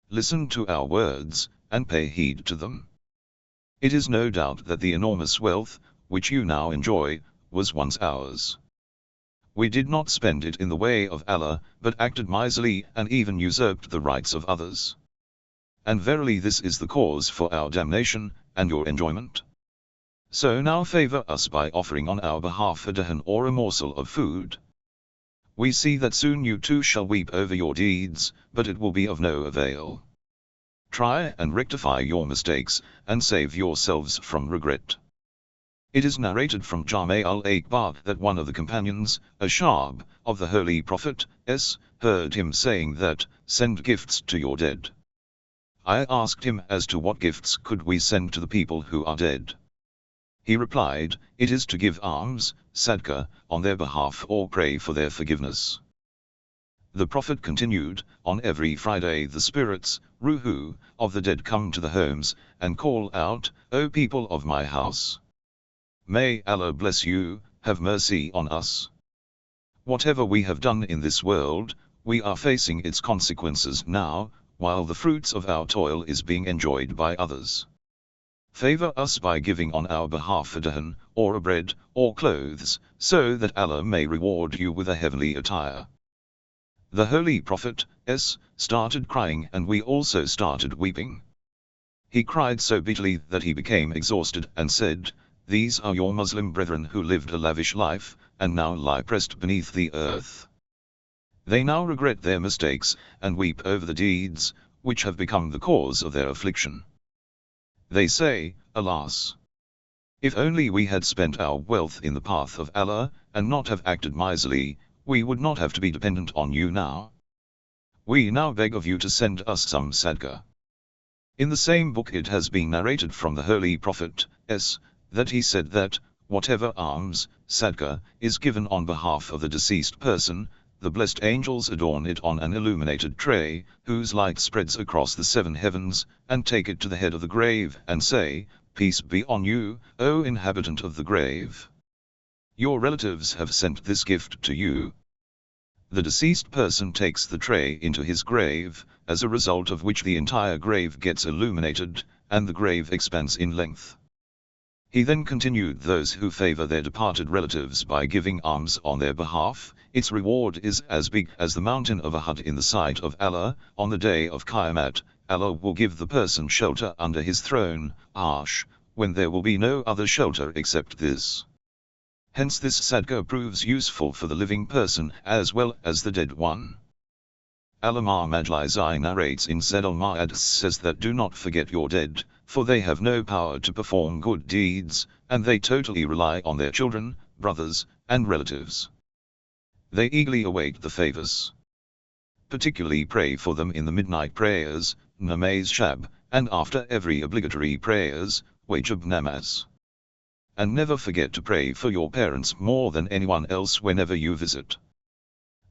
Listen to our words, and pay heed to them. It is no doubt that the enormous wealth, which you now enjoy, was once ours. We did not spend it in the way of Allah, but acted miserly and even usurped the rights of others. And verily this is the cause for our damnation, and your enjoyment. So now favor us by offering on our behalf a dirham or a morsel of food. We see that soon you too shall weep over your deeds, but it will be of no avail. Try and rectify your mistakes, and save yourselves from regret. It is narrated from Jami al-Akbar that one of the companions, a Shab, of the Holy Prophet, heard him saying that, "Send gifts to your dead." I asked him as to what gifts could we send to the people who are dead. He replied, "It is to give alms, sadaqah, on their behalf or pray for their forgiveness." The Prophet continued, "On every Friday the spirits, ruhu, of the dead come to the homes, and call out, 'O people of my house! May Allah bless you, have mercy on us.' Whatever we have done in this world, we are facing its consequences now, while the fruits of our toil is being enjoyed by others. Favor us by giving on our behalf a dirham, or a bread, or clothes, so that Allah may reward you with a heavenly attire." The Holy Prophet, started crying, and we also started weeping. He cried so bitterly that he became exhausted and said, "These are your Muslim brethren who lived a lavish life, and now lie pressed beneath the earth. They now regret their mistakes, and weep over the deeds, which have become the cause of their affliction. They say, 'Alas! If only we had spent our wealth in the path of Allah, and not have acted miserly, we would not have to be dependent on you now. We now beg of you to send us some sadaqah.'" In the same book it has been narrated from the Holy Prophet, that he said that, whatever alms, sadaqah, is given on behalf of the deceased person, the blessed angels adorn it on an illuminated tray, whose light spreads across the 7 heavens, and take it to the head of the grave, and say, "Peace be on you, O inhabitant of the grave. Your relatives have sent this gift to you." The deceased person takes the tray into his grave, as a result of which the entire grave gets illuminated, and the grave expands in length. He then continued, "Those who favor their departed relatives by giving alms on their behalf, its reward is as big as the mountain of Ahud in the sight of Allah. On the day of Qiyamah, Allah will give the person shelter under his throne, Arsh, when there will be no other shelter except this." Hence this sadaqah proves useful for the living person as well as the dead one. Al-Imam Majlisi narrates in Zad al-Ma'ad says that, "Do not forget your dead, for they have no power to perform good deeds, and they totally rely on their children, brothers, and relatives. They eagerly await the favors. Particularly pray for them in the midnight prayers, namaz shab, and after every obligatory prayers, wajib namaz. And never forget to pray for your parents more than anyone else whenever you visit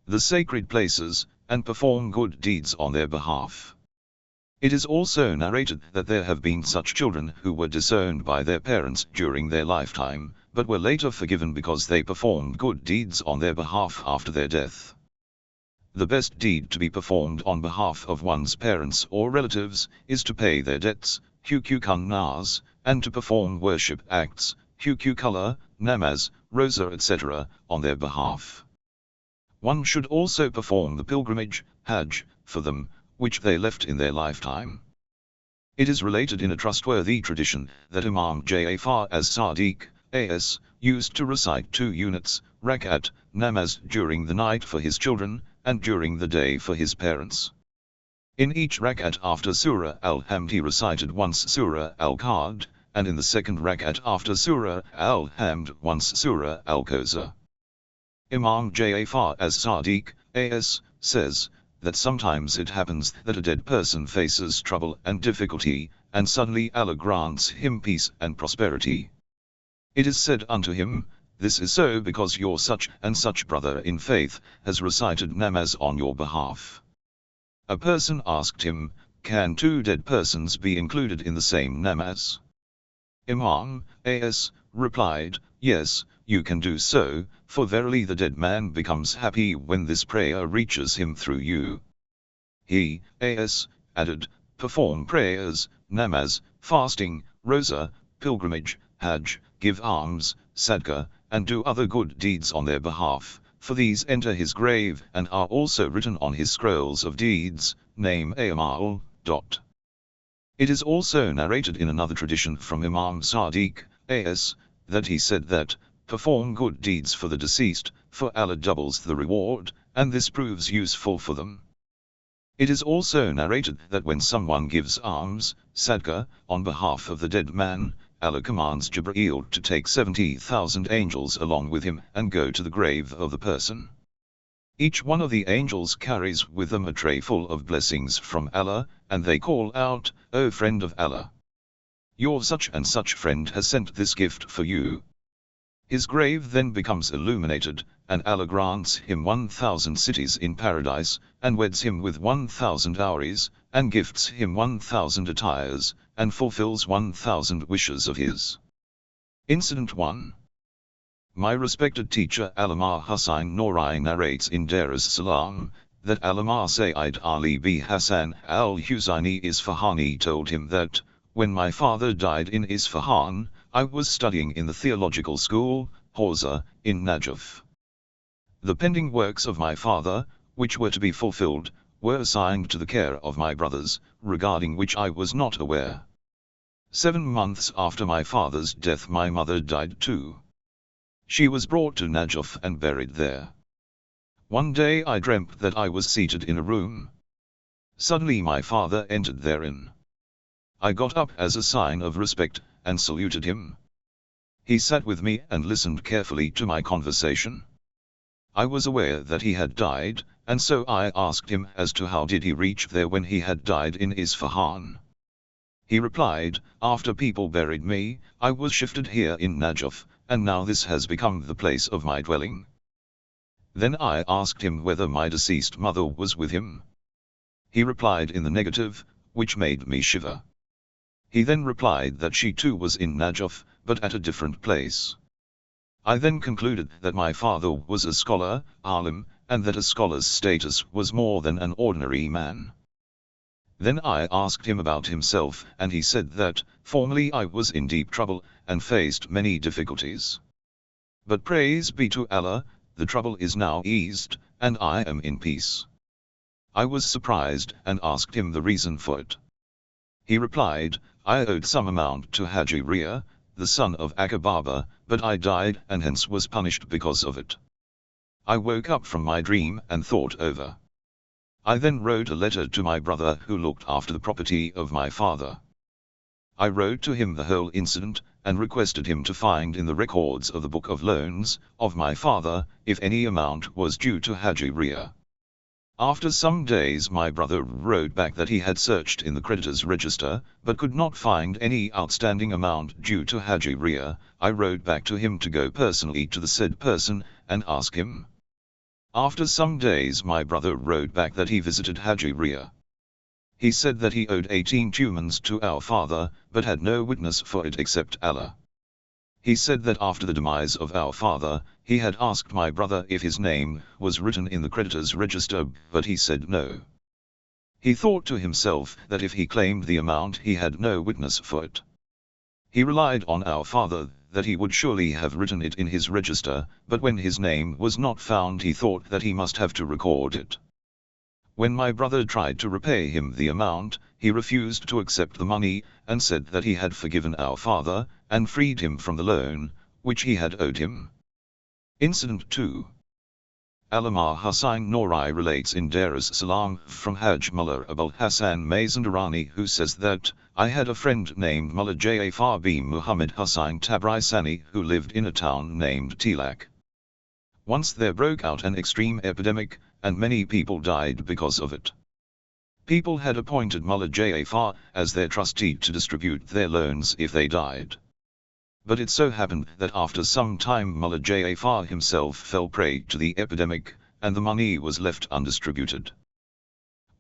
the sacred places, and perform good deeds on their behalf." It is also narrated that there have been such children who were disowned by their parents during their lifetime, but were later forgiven because they performed good deeds on their behalf after their death. The best deed to be performed on behalf of one's parents or relatives is to pay their debts, huquq nas, and to perform worship acts, huquq, namaz, rosa etc., on their behalf. One should also perform the pilgrimage, hajj, for them, which they left in their lifetime. It is related in a trustworthy tradition that Imam Ja'far as-Sadiq, A.S., used to recite 2 units, rakat, namaz during the night for his children, and during the day for his parents. In each rakat after Surah Al-Hamd he recited once Surah Al-Qad, and in the second rakat after Surah Al-Hamd once Surah Al-Kawthar. Imam Jafar as-Sadiq, A.S., says that sometimes it happens that a dead person faces trouble and difficulty, and suddenly Allah grants him peace and prosperity. It is said unto him, "This is so because your such and such brother in faith has recited namaz on your behalf." A person asked him, "Can two dead persons be included in the same namaz?" Imam A.S. replied, "Yes, you can do so, for verily the dead man becomes happy when this prayer reaches him through you." He, A.S., added, "Perform prayers, namaz, fasting, rosa, pilgrimage, hajj, give alms, sadaqah, and do other good deeds on their behalf, for these enter his grave and are also written on his scrolls of deeds, name Ahlul. It is also narrated in another tradition from Imam Sadiq, A.S., that he said that, "Perform good deeds for the deceased, for Allah doubles the reward, and this proves useful for them." It is also narrated that when someone gives alms, sadaqah, on behalf of the dead man, Allah commands Jibreel to take 70,000 angels along with him and go to the grave of the person. Each one of the angels carries with them a tray full of blessings from Allah, and they call out, "O friend of Allah! Your such and such friend has sent this gift for you." His grave then becomes illuminated, and Allah grants him 1,000 cities in paradise, and weds him with 1,000 houris, and gifts him 1,000 attires, and fulfills 1,000 wishes of his. Incident 1. My respected teacher Allama Hussain Norai narrates in Dar es Salaam, that Allama Sayyid Ali B. Hassan al-Husaini Isfahani told him that, when my father died in Isfahan, I was studying in the theological school, Hawza, in Najaf. The pending works of my father, which were to be fulfilled, were assigned to the care of my brothers, regarding which I was not aware. 7 months after my father's death my mother died too. She was brought to Najaf and buried there. One day I dreamt that I was seated in a room. Suddenly my father entered therein. I got up as a sign of respect, and saluted him. He sat with me and listened carefully to my conversation. I was aware that he had died, and so I asked him as to how did he reach there when he had died in Isfahan. He replied, "After people buried me, I was shifted here in Najaf, and now this has become the place of my dwelling." Then I asked him whether my deceased mother was with him. He replied in the negative, which made me shiver. He then replied that she too was in Najaf, but at a different place. I then concluded that my father was a scholar, alim, and that a scholar's status was more than an ordinary man. Then I asked him about himself, and he said that, formerly I was in deep trouble, and faced many difficulties. But praise be to Allah, the trouble is now eased, and I am in peace. I was surprised and asked him the reason for it. He replied, "I owed some amount to Haji Ria, the son of Akababa, but I died and hence was punished because of it." I woke up from my dream and thought over. I then wrote a letter to my brother who looked after the property of my father. I wrote to him the whole incident, and requested him to find in the records of the book of loans of my father, if any amount was due to Haji Ria. After some days my brother wrote back that he had searched in the creditors' register, but could not find any outstanding amount due to Haji Ria. I wrote back to him to go personally to the said person, and ask him. After some days my brother wrote back that he visited Haji Ria. He said that he owed 18 tumans to our father, but had no witness for it except Allah. He said that after the demise of our father, he had asked my brother if his name was written in the creditors' register, but he said no. He thought to himself that if he claimed the amount he had no witness for it. He relied on our father that he would surely have written it in his register, but when his name was not found he thought that he must have to record it. When my brother tried to repay him the amount, he refused to accept the money, and said that he had forgiven our father, and freed him from the loan, which he had owed him. Incident 2. Allama Hussain Norai relates in Dar es Salaam from Haj Mullah Abul Hassan Mazandarani, who says that, "I had a friend named Mullah Jafar bin Muhammad Hussain Tabrisani who lived in a town named Tilak. Once there broke out an extreme epidemic, and many people died because of it. People had appointed Mullah Jafar as their trustee to distribute their loans if they died. But it so happened that after some time Mullah Jafar himself fell prey to the epidemic, and the money was left undistributed.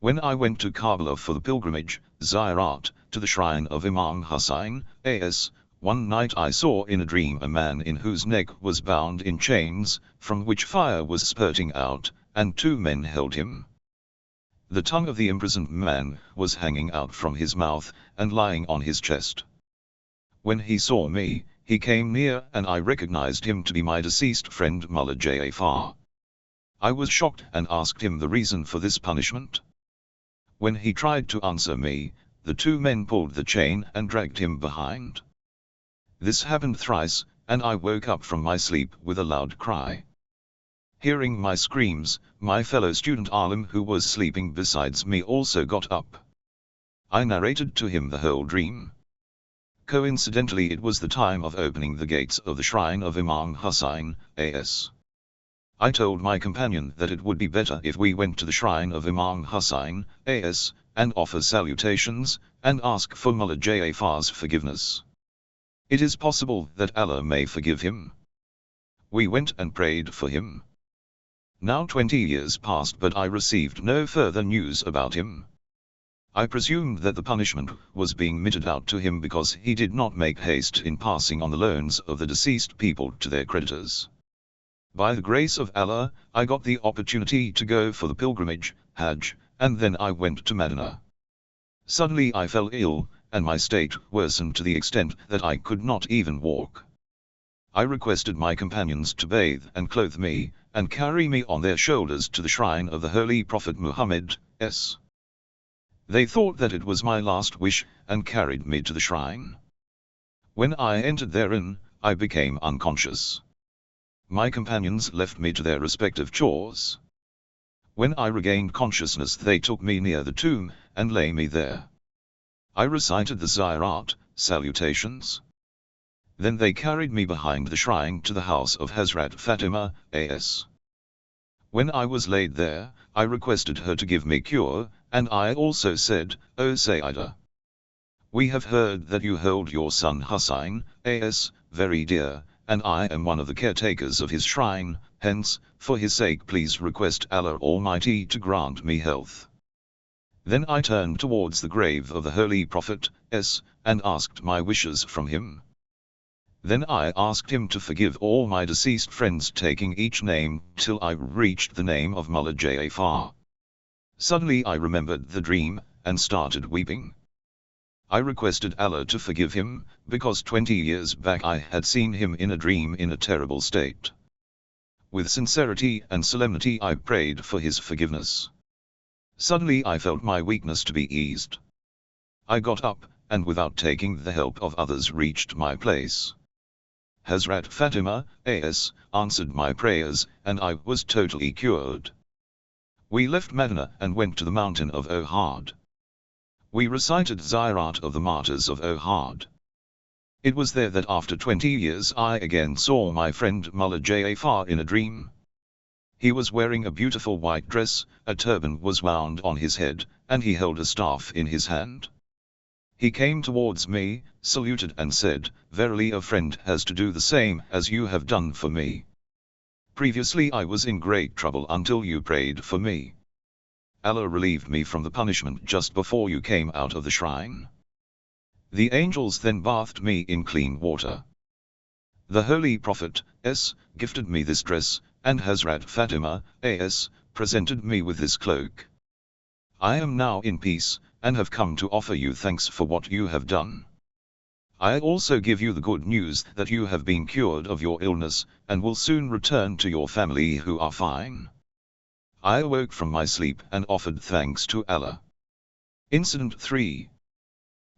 When I went to Karbala for the pilgrimage, Ziyarat, to the shrine of Imam Hussain, a.s., one night I saw in a dream a man in whose neck was bound in chains, from which fire was spurting out, and two men held him. The tongue of the imprisoned man was hanging out from his mouth, and lying on his chest. When he saw me, he came near and I recognized him to be my deceased friend Mullah Jafar. I was shocked and asked him the reason for this punishment. When he tried to answer me, the two men pulled the chain and dragged him behind. This happened thrice, and I woke up from my sleep with a loud cry. Hearing my screams, my fellow student Ahlul who was sleeping besides me also got up. I narrated to him the whole dream. Coincidentally it was the time of opening the gates of the shrine of Imam Hussain, a.s. I told my companion that it would be better if we went to the shrine of Imam Hussain, a.s., and offer salutations, and ask for Mullah Jafar's forgiveness. It is possible that Allah may forgive him. We went and prayed for him. Now 20 years passed but I received no further news about him. I presumed that the punishment was being meted out to him because he did not make haste in passing on the loans of the deceased people to their creditors. By the grace of Allah, I got the opportunity to go for the pilgrimage, Hajj, and then I went to Medina. Suddenly I fell ill, and my state worsened to the extent that I could not even walk. I requested my companions to bathe and clothe me, and carry me on their shoulders to the shrine of the Holy Prophet Muhammad, s. They thought that it was my last wish, and carried me to the shrine. When I entered therein, I became unconscious. My companions left me to their respective chores. When I regained consciousness they took me near the tomb, and lay me there. I recited the Ziyarat, salutations. Then they carried me behind the shrine to the house of Hazrat Fatima, a.s. When I was laid there, I requested her to give me cure, and I also said, O Sayyidah, we have heard that you hold your son Hussain, a.s., very dear, and I am one of the caretakers of his shrine, hence, for his sake please request Allah Almighty to grant me health. Then I turned towards the grave of the Holy Prophet, s., and asked my wishes from him. Then I asked him to forgive all my deceased friends taking each name till I reached the name of Mullah Jafar. Suddenly I remembered the dream, and started weeping. I requested Allah to forgive him, because 20 years back I had seen him in a dream in a terrible state. With sincerity and solemnity I prayed for his forgiveness. Suddenly I felt my weakness to be eased. I got up, and without taking the help of others reached my place. Hazrat Fatima, a.s., answered my prayers, and I was totally cured. We left Medina and went to the mountain of Ohad. We recited Ziyarat of the martyrs of Ohad. It was there that after 20 years I again saw my friend Mullah Jafar in a dream. He was wearing a beautiful white dress, a turban was wound on his head, and he held a staff in his hand. He came towards me, saluted and said, Verily a friend has to do the same as you have done for me. Previously I was in great trouble until you prayed for me. Allah relieved me from the punishment just before you came out of the shrine. The angels then bathed me in clean water. The Holy Prophet, s., gifted me this dress, and Hazrat Fatima, a.s., presented me with this cloak. I am now in peace, and have come to offer you thanks for what you have done. I also give you the good news that you have been cured of your illness, and will soon return to your family who are fine. I awoke from my sleep and offered thanks to Allah. Incident 3.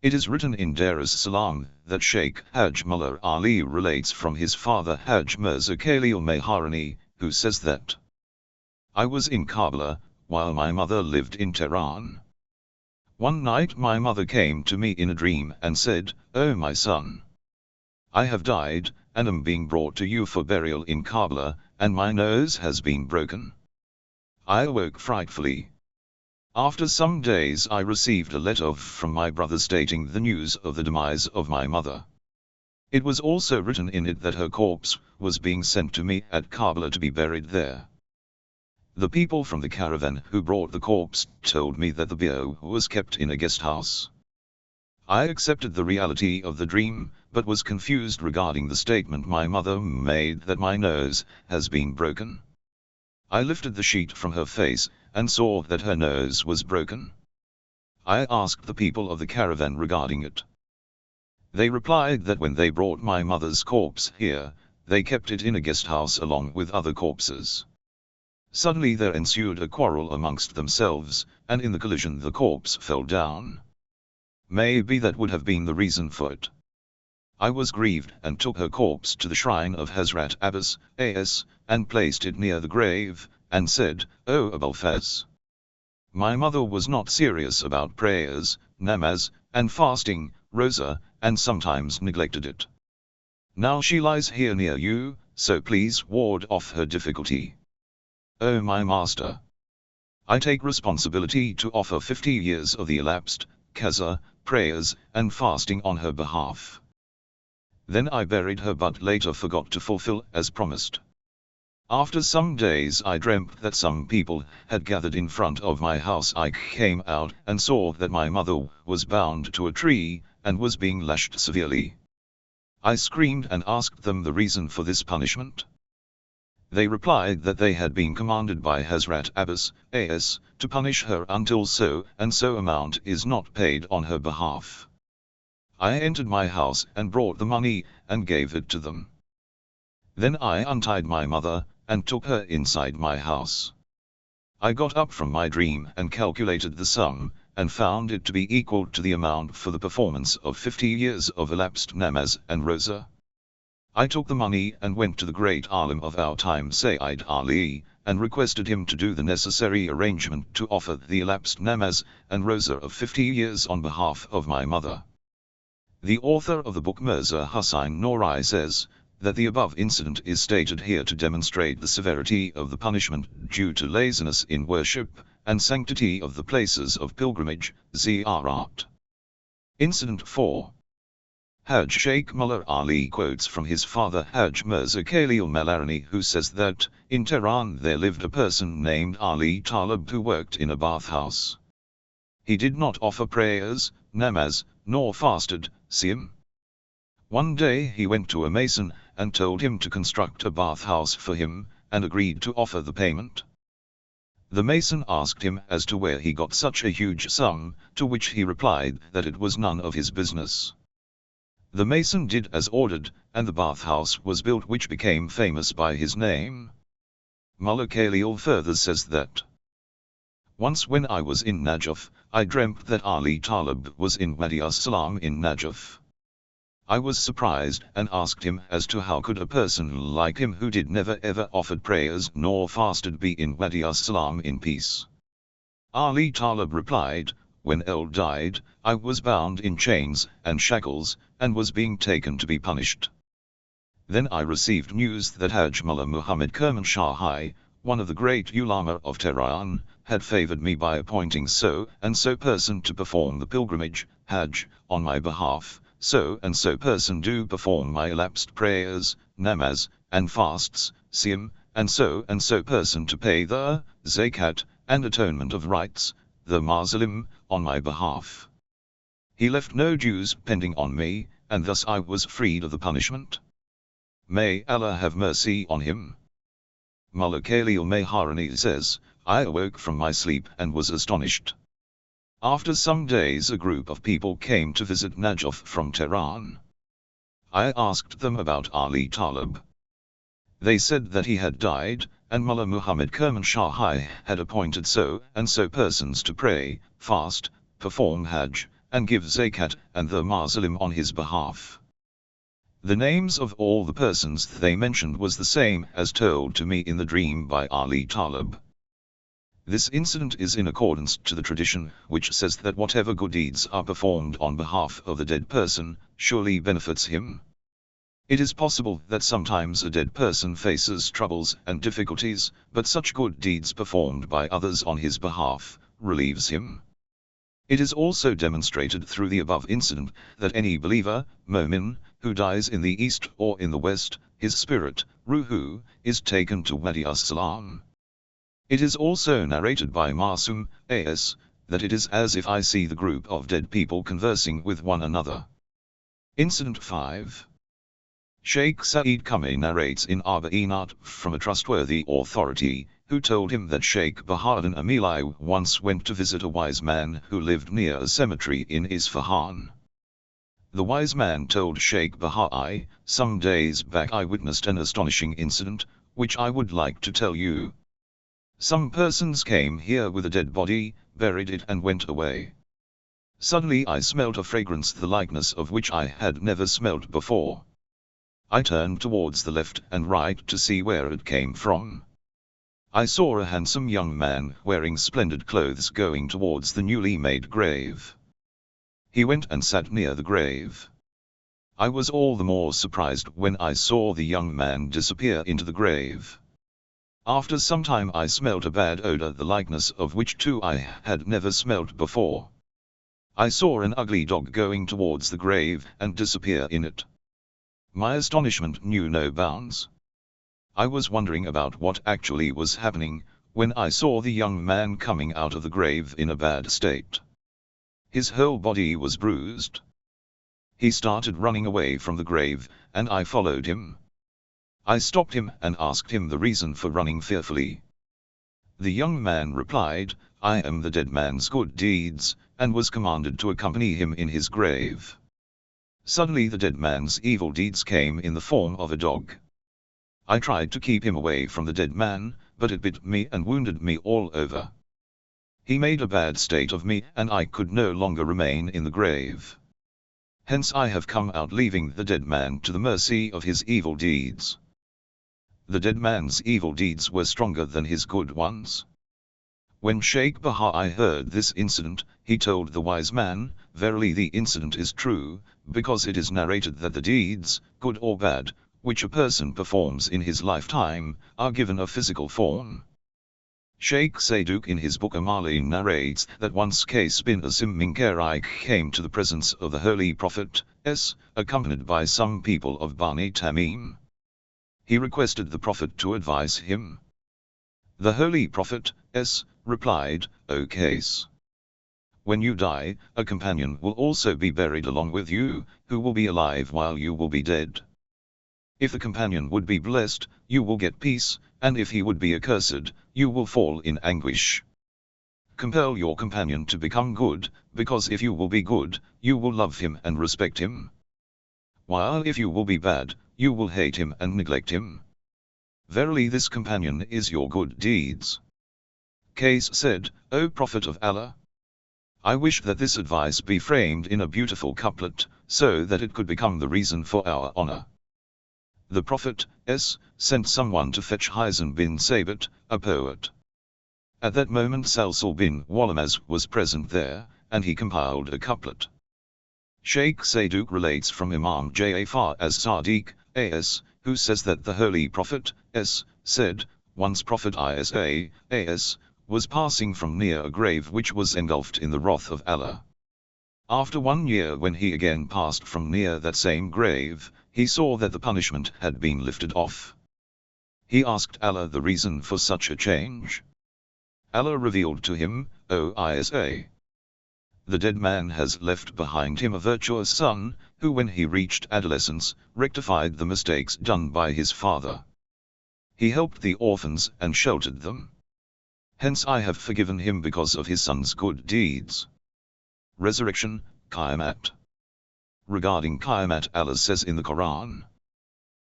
It is written in Dar es Salaam that Sheikh Haj Mullah Ali relates from his father Haj Mirza Khalil Meharani, who says that I was in Karbala, while my mother lived in Tehran. One night my mother came to me in a dream and said, O my son, I have died, and am being brought to you for burial in Karbala, and my nose has been broken. I awoke frightfully. After some days I received a letter from my brother stating the news of the demise of my mother. It was also written in it that her corpse was being sent to me at Karbala to be buried there. The people from the caravan who brought the corpse told me that the bier was kept in a guest house. I accepted the reality of the dream, but was confused regarding the statement my mother made that my nose has been broken. I lifted the sheet from her face, and saw that her nose was broken. I asked the people of the caravan regarding it. They replied that when they brought my mother's corpse here, they kept it in a guest house along with other corpses. Suddenly there ensued a quarrel amongst themselves, and in the collision the corpse fell down. Maybe that would have been the reason for it. I was grieved and took her corpse to the shrine of Hazrat Abbas, A.S., and placed it near the grave, and said, "O Abul Faz." My mother was not serious about prayers, namaz, and fasting, rosa, and sometimes neglected it. Now she lies here near you, so please ward off her difficulty. O my master! I take responsibility to offer 50 years of the elapsed, qaza, prayers, and fasting on her behalf. Then I buried her but later forgot to fulfill as promised. After some days I dreamt that some people had gathered in front of my house. I came out and saw that my mother was bound to a tree, and was being lashed severely. I screamed and asked them the reason for this punishment. They replied that they had been commanded by Hazrat Abbas, A.S., to punish her until so and so amount is not paid on her behalf. I entered my house and brought the money, and gave it to them. Then I untied my mother, and took her inside my house. I got up from my dream and calculated the sum, and found it to be equal to the amount for the performance of 50 years of elapsed namaz and rosa. I took the money and went to the great alim of our time Sayyid Ali, and requested him to do the necessary arrangement to offer the elapsed namaz and rosa of 50 years on behalf of my mother. The author of the book Mirza Hussain Norai says, that the above incident is stated here to demonstrate the severity of the punishment due to laziness in worship, and sanctity of the places of pilgrimage, ziyarat. Incident 4. Hajj Sheikh Mullah Ali quotes from his father Hajj Mirza Khalil Malarani, who says that, in Tehran there lived a person named Ali Talib who worked in a bathhouse. He did not offer prayers, namaz, nor fasted, siyam. One day he went to a mason, and told him to construct a bathhouse for him, and agreed to offer the payment. The mason asked him as to where he got such a huge sum, to which he replied that it was none of his business. The mason did as ordered, and the bathhouse was built, which became famous by his name. Mullah Khalil further says that, once when I was in Najaf, I dreamt that Ali Talib was in Wadi as-Salam in Najaf. I was surprised and asked him as to how could a person like him who did never ever offered prayers nor fasted be in Wadi as-Salam in peace. Ali Talib replied, when El died, I was bound in chains and shackles, and was being taken to be punished. Then I received news that Hajj Mullah Muhammad Kermanshahai, one of the great ulama of Tehran, had favored me by appointing so and so person to perform the pilgrimage, Hajj, on my behalf. So and so person do perform my elapsed prayers, namaz, and fasts, siyam, and so person to pay the zakat, and atonement of rights, the Muslim, on my behalf. He left no dues pending on me, and thus I was freed of the punishment. May Allah have mercy on him. Mullah Khalil Maharani says, I awoke from my sleep and was astonished. After some days a group of people came to visit Najaf from Tehran. I asked them about Ali Talib. They said that he had died, and Mullah Muhammad Kermanshahai had appointed so and so persons to pray, fast, perform Hajj, and give zakat and the Muslim on his behalf. The names of all the persons they mentioned was the same as told to me in the dream by Ali Talib. This incident is in accordance to the tradition, which says that whatever good deeds are performed on behalf of the dead person, surely benefits him. It is possible that sometimes a dead person faces troubles and difficulties, but such good deeds performed by others on his behalf relieves him. It is also demonstrated through the above incident that any believer, Momin, who dies in the east or in the west, his spirit, Ruhu, is taken to Wadi as-Salam. It is also narrated by Masum, A.S., that it is as if I see the group of dead people conversing with one another. Incident 5. Sheikh Sa'id Qami narrates in Arba'inat from a trustworthy authority, who told him that Sheikh Bahauddin Amili once went to visit a wise man who lived near a cemetery in Isfahan. The wise man told Sheikh Baha'i, "Some days back I witnessed an astonishing incident, which I would like to tell you. Some persons came here with a dead body, buried it and went away. Suddenly I smelt a fragrance the likeness of which I had never smelt before. I turned towards the left and right to see where it came from. I saw a handsome young man wearing splendid clothes going towards the newly made grave. He went and sat near the grave. I was all the more surprised when I saw the young man disappear into the grave. After some time I smelt a bad odor the likeness of which too I had never smelt before. I saw an ugly dog going towards the grave and disappear in it. My astonishment knew no bounds. I was wondering about what actually was happening, when I saw the young man coming out of the grave in a bad state. His whole body was bruised. He started running away from the grave, and I followed him. I stopped him and asked him the reason for running fearfully. The young man replied, "I am the dead man's good deeds," and was commanded to accompany him in his grave. Suddenly the dead man's evil deeds came in the form of a dog. I tried to keep him away from the dead man, but it bit me and wounded me all over. He made a bad state of me and I could no longer remain in the grave. Hence I have come out leaving the dead man to the mercy of his evil deeds. The dead man's evil deeds were stronger than his good ones. When Sheikh Baha'i heard this incident, he told the wise man, "Verily the incident is true, because it is narrated that the deeds, good or bad, which a person performs in his lifetime, are given a physical form." Sheikh Saduq in his book Amali narrates that once Qais bin Asim Minkari came to the presence of the Holy Prophet, accompanied by some people of Bani Tamim. He requested the Prophet to advise him. The Holy Prophet, replied, "O Qais, when you die, a companion will also be buried along with you, who will be alive while you will be dead. If the companion would be blessed, you will get peace, and if he would be accursed, you will fall in anguish. Compel your companion to become good, because if you will be good, you will love him and respect him. While if you will be bad, you will hate him and neglect him. Verily this companion is your good deeds." Qais said, "O Prophet of Allah, I wish that this advice be framed in a beautiful couplet, so that it could become the reason for our honor." The Prophet, sent someone to fetch Hizam bin Sabit, a poet. At that moment Salsul bin Walamaz was present there, and he compiled a couplet. Sheikh Saduq relates from Imam Ja'far as-Sadiq, A.S., who says that the Holy Prophet, said, "Once Prophet Isa, A.S., was passing from near a grave which was engulfed in the wrath of Allah. After 1 year when he again passed from near that same grave, he saw that the punishment had been lifted off. He asked Allah the reason for such a change. Allah revealed to him, O Isa, the dead man has left behind him a virtuous son, who when he reached adolescence, rectified the mistakes done by his father. He helped the orphans and sheltered them. Hence I have forgiven him because of his son's good deeds." Resurrection, Qiyamat. Regarding Qiyamat, Allah says in the Quran,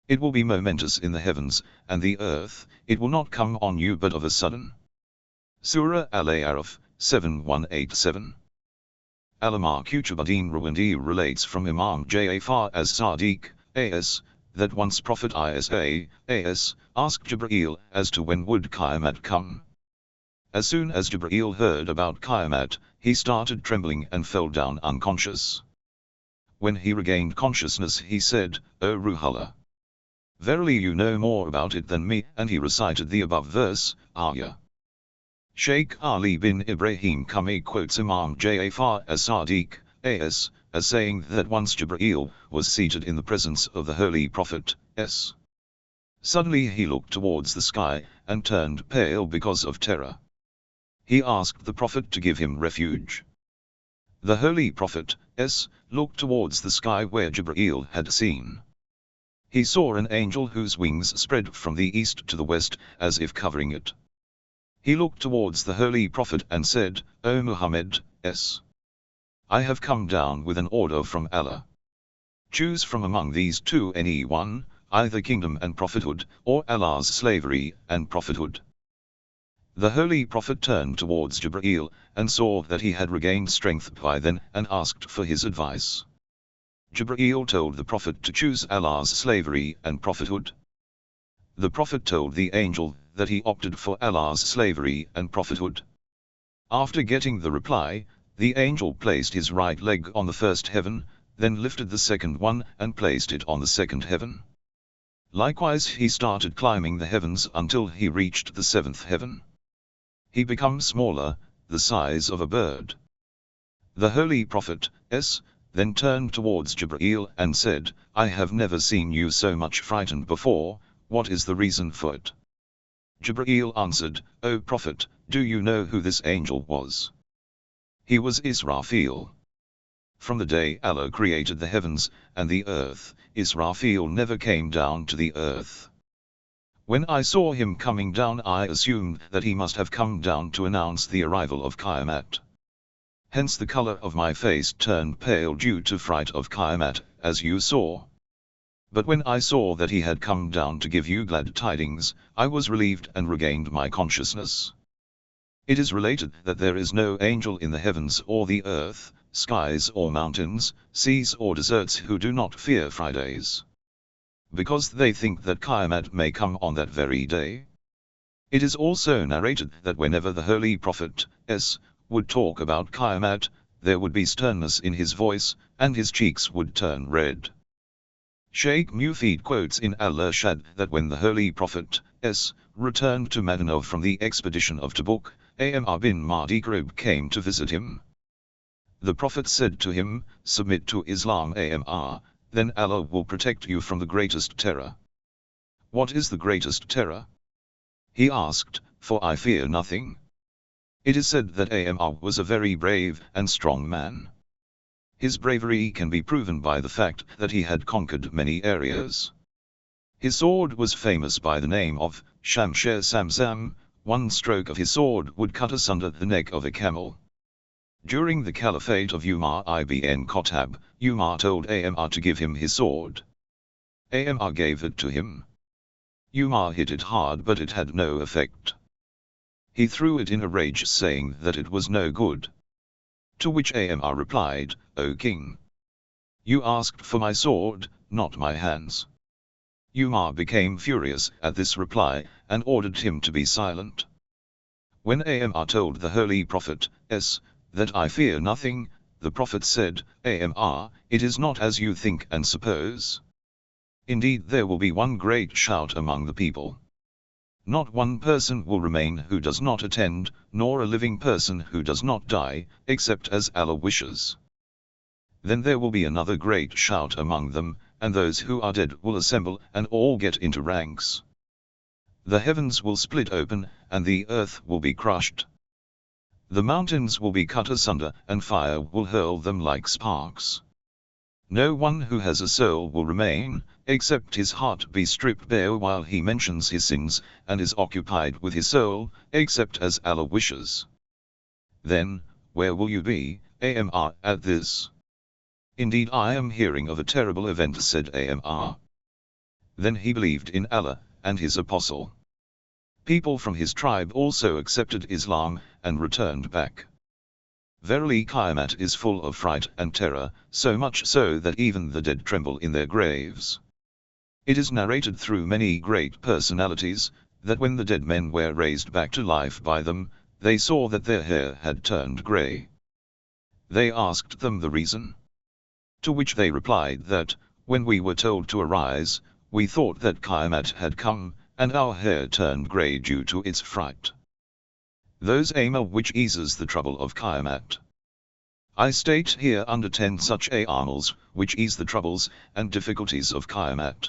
"It will be momentous in the heavens and the earth, it will not come on you but of a sudden." Surah Al-A'raf, 7187. Allama Qutubuddin Rawandi relates from Imam Ja'far as-Sadiq, A.S., that once Prophet Isa, A.S., asked Jibreel as to when would Qiyamat come. As soon as Jibreel heard about Qiyamat, he started trembling and fell down unconscious. When he regained consciousness he said, O Ruhullah, verily you know more about it than me, and he recited the above verse, Ayah. Shaykh Ali bin Ibrahim Qami quotes Imam Ja'far as-Sadiq, as saying that once Jibreel was seated in the presence of the Holy Prophet, s. Suddenly he looked towards the sky, and turned pale because of terror. He asked the Prophet to give him refuge. The Holy Prophet, s. looked towards the sky where Jibreel had seen. He saw an angel whose wings spread from the east to the west, as if covering it. He looked towards the Holy Prophet and said, O Muhammad, s. I have come down with an order from Allah. Choose from among these two any one, either kingdom and prophethood, or Allah's slavery and prophethood. The Holy Prophet turned towards Jibreel, and saw that he had regained strength by then, and asked for his advice. Jibreel told the Prophet to choose Allah's slavery and prophethood. The Prophet told the angel that he opted for Allah's slavery and prophethood. After getting the reply, the angel placed his right leg on the first heaven, then lifted the second one and placed it on the second heaven. Likewise he started climbing the heavens until he reached the seventh heaven. He became smaller, the size of a bird. The Holy Prophet, s. then turned towards Jibreel and said, I have never seen you so much frightened before, what is the reason for it? Jibreel answered, O Prophet, do you know who this angel was? He was Israfil. From the day Allah created the heavens and the earth, Israfil never came down to the earth. When I saw him coming down I assumed that he must have come down to announce the arrival of Qiyamah. Hence the color of my face turned pale due to fright of Qiyamah, as you saw. But when I saw that he had come down to give you glad tidings, I was relieved and regained my consciousness. It is related that there is no angel in the heavens or the earth, skies or mountains, seas or deserts who do not fear Fridays, because they think that Qiyamah may come on that very day. It is also narrated that whenever the Holy Prophet, s. would talk about Qiyamah, there would be sternness in his voice, and his cheeks would turn red. Shaykh Mufid quotes in Al-Irshad that when the Holy Prophet, s. returned to Medina from the expedition of Tabuk, Amr bin Mahdi Karib came to visit him. The Prophet said to him, submit to Islam Amr, then Allah will protect you from the greatest terror. What is the greatest terror? He asked, for I fear nothing. It is said that Amr was a very brave and strong man. His bravery can be proven by the fact that he had conquered many areas. His sword was famous by the name of Shamsher Samsam. One stroke of his sword would cut asunder the neck of a camel. During the caliphate of Umar ibn Khattab, Umar told Amr to give him his sword. Amr gave it to him. Umar hit it hard but it had no effect. He threw it in a rage saying that it was no good. To which Amr replied, O king, you asked for my sword, not my hands. Umar became furious at this reply, and ordered him to be silent. When Amr told the Holy Prophet, s. that I fear nothing, the Prophet said, Amr, it is not as you think and suppose. Indeed there will be one great shout among the people. Not one person will remain who does not attend, nor a living person who does not die, except as Allah wishes. Then there will be another great shout among them, and those who are dead will assemble and all get into ranks. The heavens will split open, and the earth will be crushed. The mountains will be cut asunder, and fire will hurl them like sparks. No one who has a soul will remain, except his heart be stripped bare while he mentions his sins, and is occupied with his soul, except as Allah wishes. Then, where will you be, Amr, at this? Indeed I am hearing of a terrible event, said Amr. Then he believed in Allah, and his apostle. People from his tribe also accepted Islam, and returned back. Verily Qiyamah is full of fright and terror, so much so that even the dead tremble in their graves. It is narrated through many great personalities, that when the dead men were raised back to life by them, they saw that their hair had turned grey. They asked them the reason. To which they replied that, when we were told to arise, we thought that Qiyamah had come, and our hair turned grey due to its fright. Those aim which eases the trouble of Qiyamah. I state here under 10 such amals, which ease the troubles and difficulties of Qiyamah.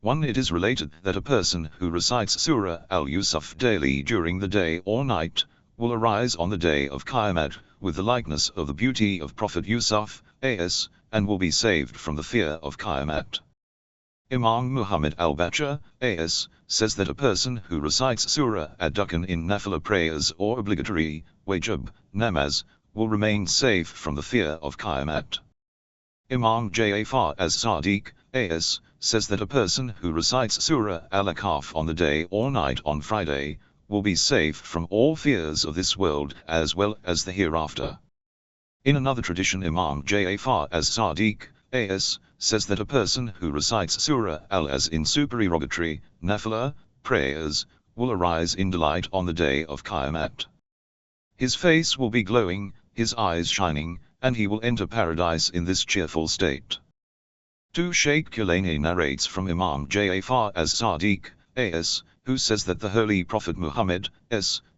1. It is related that a person who recites Surah Al-Yusuf daily during the day or night, will arise on the day of Qiyamah, with the likeness of the beauty of Prophet Yusuf, as, and will be saved from the fear of Qiyamah. Imam Muhammad al-Baqir, as, says that a person who recites Surah Ad-Dukhan in Nafila prayers or obligatory, wajib, namaz, will remain safe from the fear of Qiyamah. Imam Ja'far as-Sadiq, as, says that a person who recites Surah Al-Kahf on the day or night on Friday, will be safe from all fears of this world as well as the hereafter. In another tradition, Imam Ja'far as-Sadiq, as, says that a person who recites Surah Al-Az in supererogatory, nafila, prayers, will arise in delight on the day of Qiyamah. His face will be glowing, his eyes shining, and he will enter paradise in this cheerful state. 2. Shaykh Kulaini narrates from Imam Ja'far as-Sadiq, as, who says that the Holy Prophet Muhammad,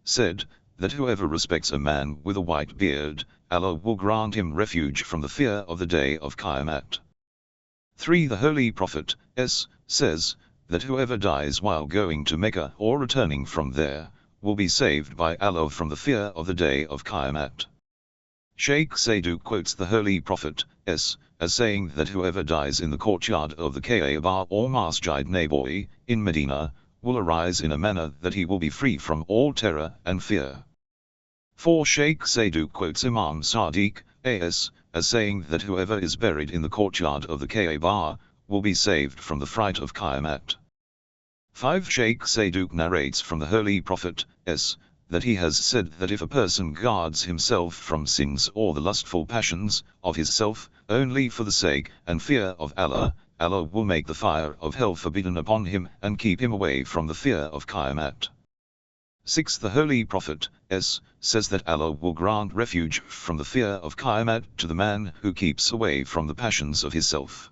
said, that whoever respects a man with a white beard, Allah will grant him refuge from the fear of the day of Qiyamah. 3. The Holy Prophet, says, that whoever dies while going to Mecca or returning from there, will be saved by Allah from the fear of the day of Qiyamah. Shaykh Sayyid quotes the Holy Prophet, as saying that whoever dies in the courtyard of the Kaaba or Masjid Nabawi, in Medina, will arise in a manner that he will be free from all terror and fear. 4. Shaykh Sayyid quotes Imam Sadiq, as saying that whoever is buried in the courtyard of the Kaaba, will be saved from the fright of Qiyamah. 5. Shaykh Sayyid narrates from the Holy Prophet, that he has said that if a person guards himself from sins or the lustful passions of his self, only for the sake and fear of Allah, Allah will make the fire of hell forbidden upon him and keep him away from the fear of Qiyamah. 6. The Holy Prophet, says that Allah will grant refuge from the fear of Qiyamah to the man who keeps away from the passions of his self.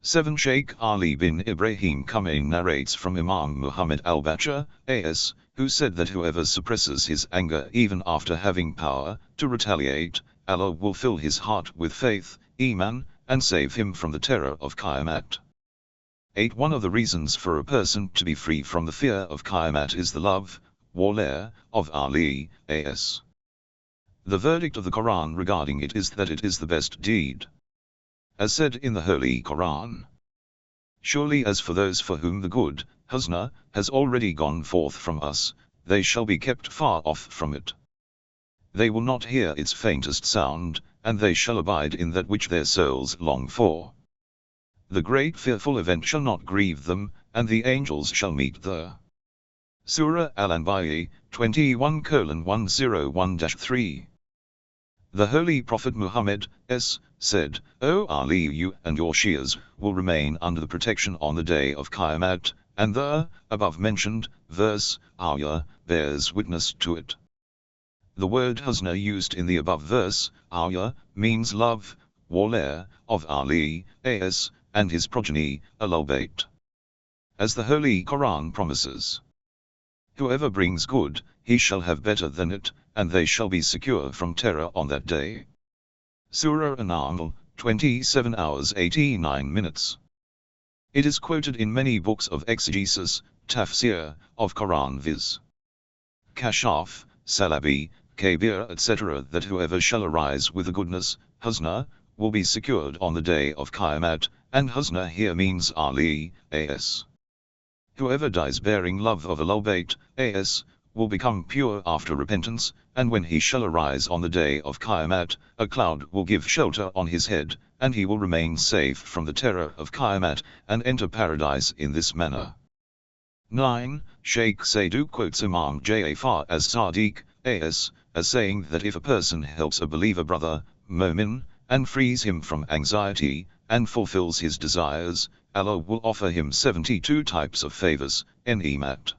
7. Shaykh Ali bin Ibrahim Khumaini narrates from Imam Muhammad al-Baqir, who said that whoever suppresses his anger even after having power to retaliate, Allah will fill his heart with faith, iman, and save him from the terror of Qiyamah. 8. One of the reasons for a person to be free from the fear of Qiyamah is the love, wala, of Ali, as. The verdict of the Quran regarding it is that it is the best deed. As said in the Holy Quran, surely as for those for whom the good, husna, has already gone forth from us, they shall be kept far off from it. They will not hear its faintest sound, and they shall abide in that which their souls long for. The great fearful event shall not grieve them, and the angels shall meet the Surah Al-Anbiya, 21:101-3. The Holy Prophet Muhammad, said, O Ali, you and your Shias will remain under the protection on the day of Qiyamah, and the above-mentioned verse, ayah, bears witness to it. The word husna used in the above verse, ayah, means love, wala, of Ali, and his progeny, Ahlul bayt. As the Holy Quran promises, whoever brings good, he shall have better than it, and they shall be secure from terror on that day. Surah An-Nahl, 27 hours 89 minutes. It is quoted in many books of exegesis, tafsir, of Quran viz. Kashaf, Salabi, Kabir etc. that whoever shall arise with the goodness, husna, will be secured on the day of Qiyamah, and husna here means Ali, as. Whoever dies bearing love of Ahlul bayt, will become pure after repentance, and when he shall arise on the day of Qiyamah, a cloud will give shelter on his head, and he will remain safe from the terror of Qiyamah, and enter paradise in this manner. 9. Shaykh Sayyid quotes Imam Ja'far as-Sadiq, as saying that if a person helps a believer brother, mu'min, and frees him from anxiety, and fulfills his desires, Allah will offer him 72 types of favors, ni'mat.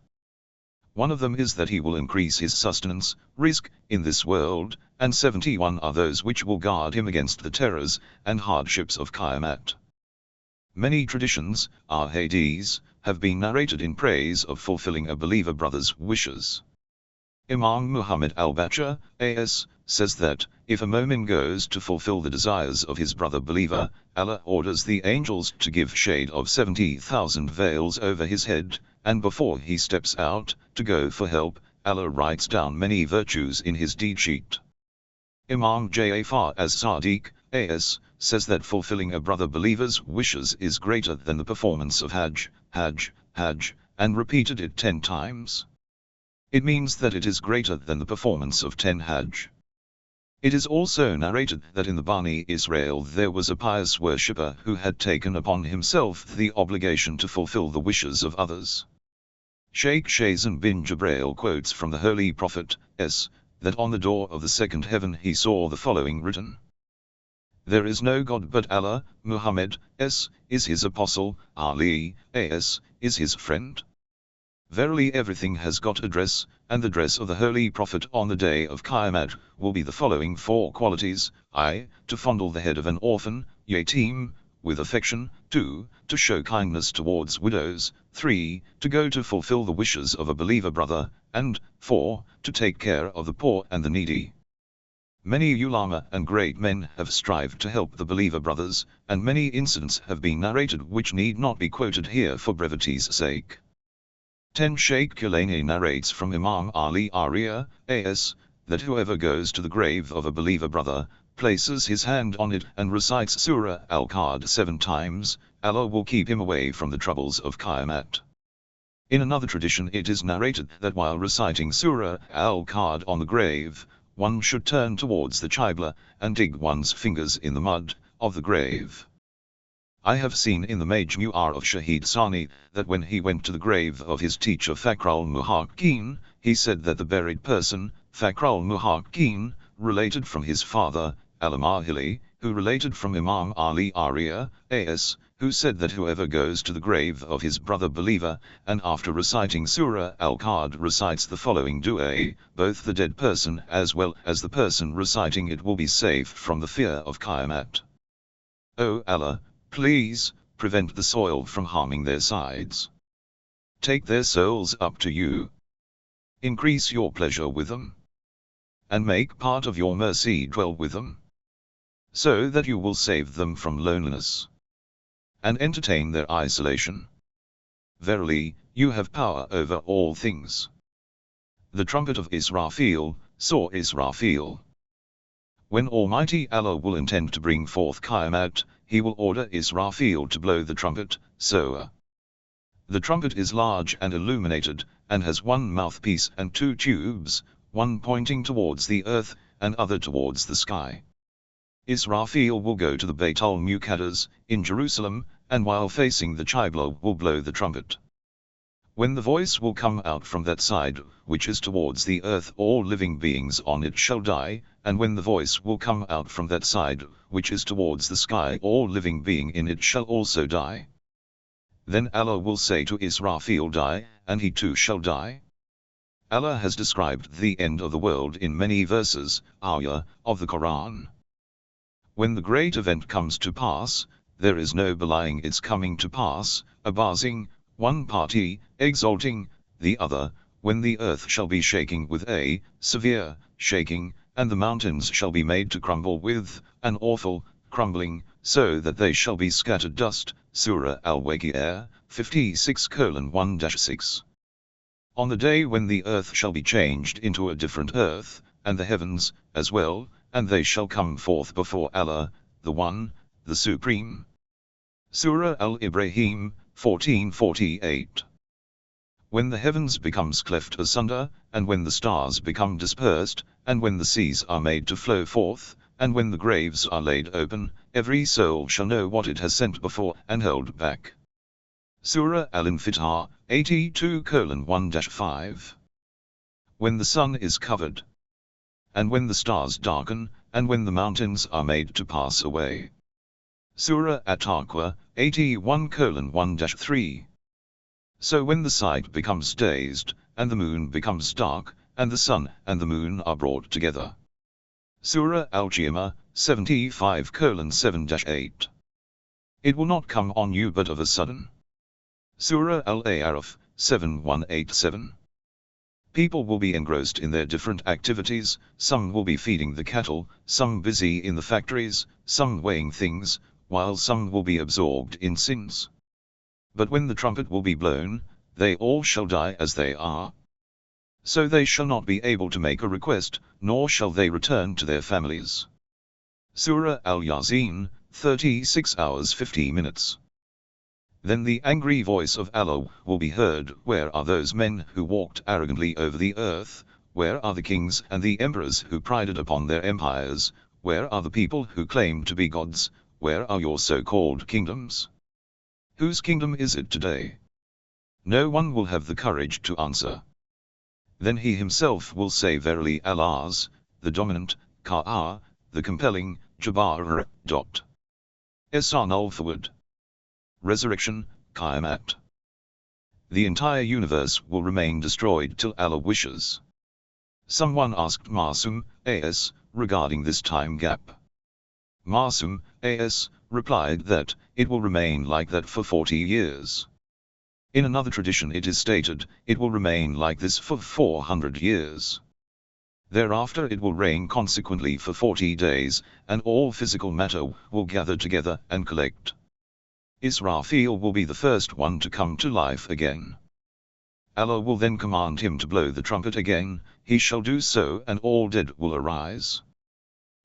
One of them is that he will increase his sustenance, rizq, in this world, and 71 are those which will guard him against the terrors and hardships of Qiyamah. Many traditions, ahadith, have been narrated in praise of fulfilling a believer brother's wishes. Imam Muhammad al-Baqir, a.s., says that, if a mu'min goes to fulfill the desires of his brother believer, Allah orders the angels to give shade of 70,000 veils over his head, and before he steps out to go for help, Allah writes down many virtues in his deed sheet. Imam Ja'far as-Sadiq, a.s., says that fulfilling a brother believer's wishes is greater than the performance of Hajj, and repeated it 10 times. It means that it is greater than the performance of 10 Hajj. It is also narrated that in the Bani Israel there was a pious worshipper who had taken upon himself the obligation to fulfill the wishes of others. Sheikh Shazan bin Jabrail quotes from the Holy Prophet, that on the door of the second heaven he saw the following written: "There is no God but Allah, Muhammad, is his apostle, Ali, is his friend." Verily everything has got a dress, and the dress of the Holy Prophet on the day of Qiyamah will be the following 4 qualities: I, to fondle the head of an orphan, yatim, with affection; 2, to show kindness towards widows; 3, to go to fulfill the wishes of a believer brother; and 4, to take care of the poor and the needy. Many ulama and great men have strived to help the believer brothers, and many incidents have been narrated which need not be quoted here for brevity's sake. 10 Shaykh Kulani narrates from Imam Ali Arya, a.s., that whoever goes to the grave of a believer brother, places his hand on it and recites Surah Al-Qad 7 times, Allah will keep him away from the troubles of Qiyamah. In another tradition it is narrated that while reciting Surah Al-Qad on the grave, one should turn towards the Qibla and dig one's fingers in the mud of the grave. I have seen in the Majmu'ah of Shahid Sani that when he went to the grave of his teacher Fakhrul Muhaqqin, he said that the buried person, Fakhrul Muhaqqin, related from his father, Al-Mahili, who related from Imam Ali Arya, a.s., who said that whoever goes to the grave of his brother believer, and after reciting Surah Al-Qad recites the following dua, both the dead person as well as the person reciting it will be saved from the fear of Qiyamah. O Allah, please, prevent the soil from harming their sides. Take their souls up to you. Increase your pleasure with them. And make part of your mercy dwell with them. So that you will save them from loneliness. And entertain their isolation. Verily, you have power over all things. The trumpet of Israfil, saw Israfil. When Almighty Allah will intend to bring forth Qiyamah, He will order Israfil to blow the trumpet, so. The trumpet is large and illuminated, and has 1 mouthpiece and 2 tubes, one pointing towards the earth, and other towards the sky. Israfil will go to the Bayt al-Muqaddas, in Jerusalem, and while facing the Qibla will blow the trumpet. When the voice will come out from that side, which is towards the earth, all living beings on it shall die, and when the voice will come out from that side, which is towards the sky, all living being in it shall also die. Then Allah will say to Israfil, die, and he too shall die. Allah has described the end of the world in many verses, ayah, of the Quran. When the great event comes to pass, there is no belying its coming to pass, abasing, one party, exalting, the other, when the earth shall be shaking with a severe shaking, and the mountains shall be made to crumble with an awful crumbling, so that they shall be scattered dust. Surah Al-Waqi'ah, 56:1-6. On the day when the earth shall be changed into a different earth, and the heavens, as well, and they shall come forth before Allah, the One, the Supreme. Surah Al-Ibrahim, 14:48. When the heavens becomes cleft asunder, and when the stars become dispersed, and when the seas are made to flow forth, and when the graves are laid open, every soul shall know what it has sent before and held back. Surah Al-Infitar, 82:1-5. When the sun is covered, and when the stars darken, and when the mountains are made to pass away. Surah At-Taqwa, 81:1-3. So when the sight becomes dazed, and the moon becomes dark, and the sun and the moon are brought together. Surah Al-Qiyamah, 75:7-8. It will not come on you but of a sudden. Surah Al-A'raf, 7187. People will be engrossed in their different activities, some will be feeding the cattle, some busy in the factories, some weighing things, while some will be absorbed in sins. But when the trumpet will be blown, they all shall die as they are. So they shall not be able to make a request, nor shall they return to their families. Surah Al-Yasin, 36 hours 50 minutes. Then the angry voice of Allah will be heard, where are those men who walked arrogantly over the earth, where are the kings and the emperors who prided upon their empires, where are the people who claimed to be gods, where are your so-called kingdoms? Whose kingdom is it today? No one will have the courage to answer. Then he himself will say, verily Allah's, the dominant, Ka'ah, the compelling, Jabbar. Esanul forward. Resurrection, Qiyamat. The entire universe will remain destroyed till Allah wishes. Someone asked Masum, A.S., regarding this time gap. Masum, A.S., replied that, it will remain like that for 40 years. In another tradition it is stated, it will remain like this for 400 years. Thereafter it will rain consequently for 40 days, and all physical matter will gather together and collect. Israfil will be the first one to come to life again. Allah will then command him to blow the trumpet again, he shall do so and all dead will arise.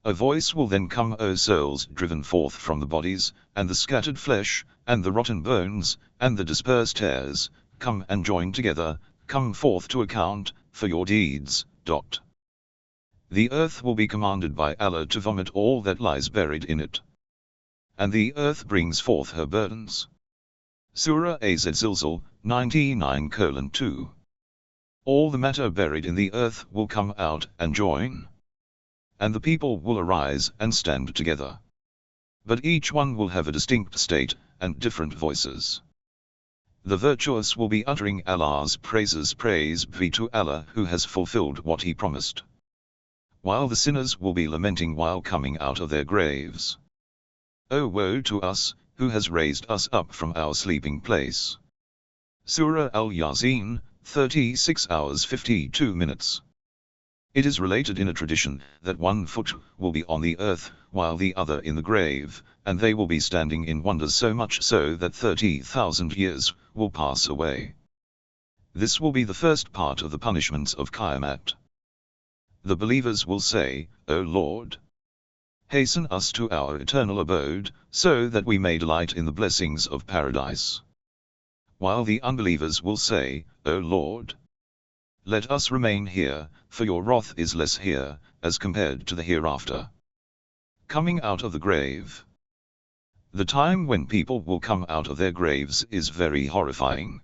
A voice will then come, O souls driven forth from the bodies, and the scattered flesh, and the rotten bones, and the dispersed hairs, come and join together, come forth to account for your deeds. The earth will be commanded by Allah to vomit all that lies buried in it. And the earth brings forth her burdens. Surah Az-Zilzal, 99:2. All the matter buried in the earth will come out and join. And the people will arise and stand together. But each one will have a distinct state, and different voices. The virtuous will be uttering Allah's praises, praise be to Allah who has fulfilled what he promised. While the sinners will be lamenting while coming out of their graves. O woe to us, who has raised us up from our sleeping place. Surah Al-Yasin, 36 hours 52 minutes. It is related in a tradition, that one foot will be on the earth, while the other in the grave, and they will be standing in wonder so much so that 30,000 years will pass away. This will be the first part of the punishments of Qiyamat. The believers will say, O Lord, hasten us to our eternal abode, so that we may delight in the blessings of paradise. While the unbelievers will say, O Lord, let us remain here, for your wrath is less here, as compared to the hereafter. Coming out of the grave. The time when people will come out of their graves is very horrifying.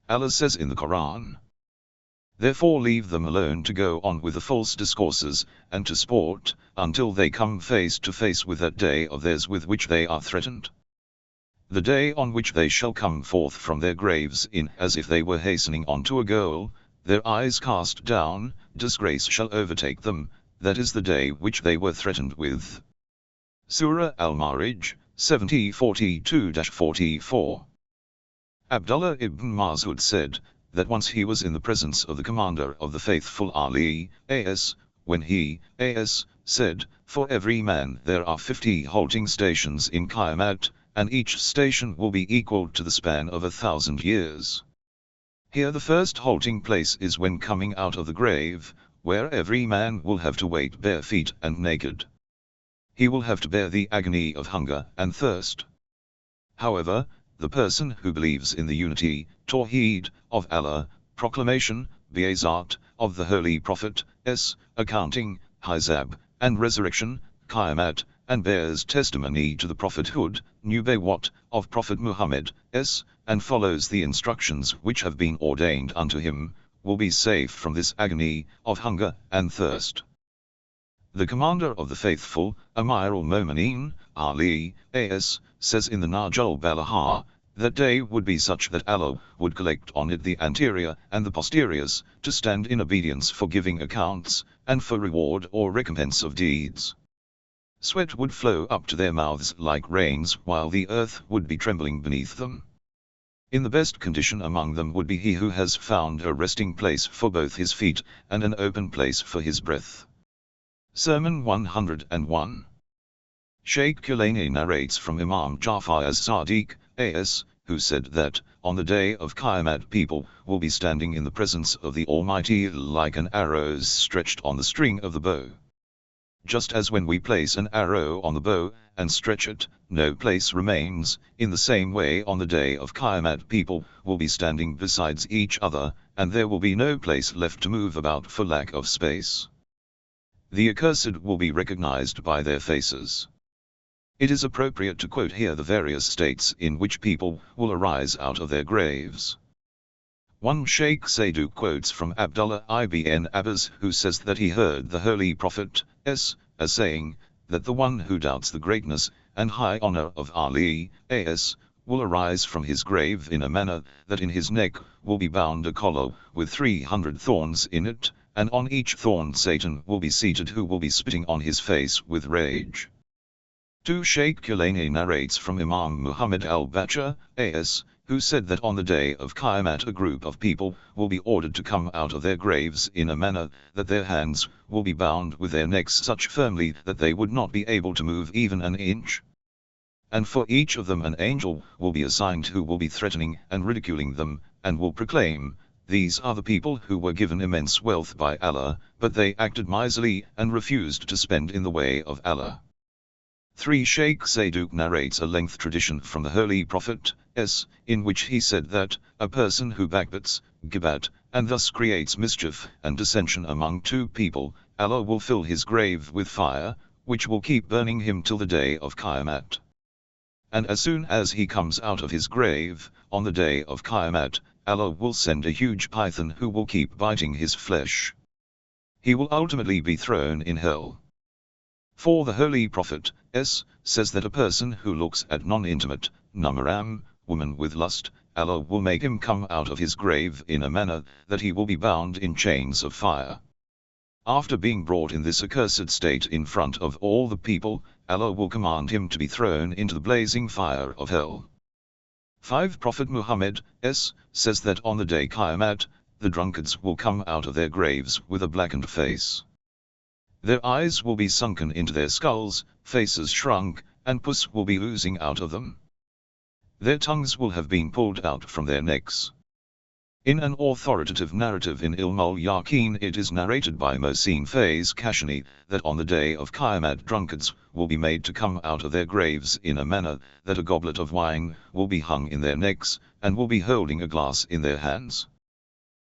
Allah says in the Quran, therefore leave them alone to go on with the false discourses, and to sport, until they come face to face with that day of theirs with which they are threatened. The day on which they shall come forth from their graves in as if they were hastening on to a goal, their eyes cast down, disgrace shall overtake them, that is the day which they were threatened with. Surah Al-Ma'arij, 70:42-44. Abdullah ibn Mas'ud said, that once he was in the presence of the commander of the faithful Ali, A.S., when he, A.S., said, for every man there are 50 halting stations in Qiyamat, and each station will be equal to the span of 1,000 years. Here the first halting place is when coming out of the grave, where every man will have to wait bare feet and naked. He will have to bear the agony of hunger and thirst. However, the person who believes in the unity, Tawheed, of Allah, proclamation, Barzakh, of the Holy Prophet, accounting, Hisab, and resurrection, Qiyamat, and bears testimony to the prophethood, Nubuwwat, of Prophet Muhammad, and follows the instructions which have been ordained unto him, will be safe from this agony of hunger and thirst. The commander of the faithful, Amir al-Mu'mineen, Ali, A.S., says in the Nahj al-Balagha, that day would be such that Allah would collect on it the anterior and the posteriors, to stand in obedience for giving accounts, and for reward or recompense of deeds. Sweat would flow up to their mouths like rains, while the earth would be trembling beneath them. In the best condition among them would be he who has found a resting place for both his feet, and an open place for his breath. Sermon 101. Shaykh Kulani narrates from Imam Jafar as-Sadiq, A.S., who said that, on the day of Qiyamah people will be standing in the presence of the Almighty like an arrow stretched on the string of the bow. Just as when we place an arrow on the bow, and stretch it, no place remains, in the same way on the day of Qiyamah people will be standing besides each other, and there will be no place left to move about for lack of space. The accursed will be recognized by their faces. It is appropriate to quote here the various states in which people will arise out of their graves. 1 Shaykh Sayyid quotes from Abdullah ibn Abbas, who says that he heard the Holy Prophet as saying, that the one who doubts the greatness and high honor of Ali, as, will arise from his grave in a manner that in his neck will be bound a collar with 300 thorns in it, and on each thorn Satan will be seated, who will be spitting on his face with rage. 2 Shaykh Kulani narrates from Imam Muhammad al-Baqir, as, who said that on the day of Qiyamah a group of people will be ordered to come out of their graves in a manner that their hands will be bound with their necks such firmly that they would not be able to move even an inch. And for each of them an angel will be assigned who will be threatening and ridiculing them, and will proclaim, "These are the people who were given immense wealth by Allah, but they acted miserly and refused to spend in the way of Allah." 3 Shaykh Sayyid narrates a length tradition from the Holy Prophet, in which he said that, a person who backbites, gibat, and thus creates mischief and dissension among two people, Allah will fill his grave with fire, which will keep burning him till the day of Qiyamah. And as soon as he comes out of his grave, on the day of Qiyamah, Allah will send a huge python who will keep biting his flesh. He will ultimately be thrown in hell. For the Holy Prophet, says that a person who looks at non-intimate, namaram, woman with lust, Allah will make him come out of his grave in a manner that he will be bound in chains of fire. After being brought in this accursed state in front of all the people, Allah will command him to be thrown into the blazing fire of hell. 5 Prophet Muhammad, says that on the day Qiyamah, the drunkards will come out of their graves with a blackened face. Their eyes will be sunken into their skulls, faces shrunk, and pus will be oozing out of them. Their tongues will have been pulled out from their necks. In an authoritative narrative in Ilm al-Yaqeen it is narrated by Mohsin Faiz Kashani, that on the day of Qiyamah drunkards will be made to come out of their graves in a manner that a goblet of wine will be hung in their necks, and will be holding a glass in their hands.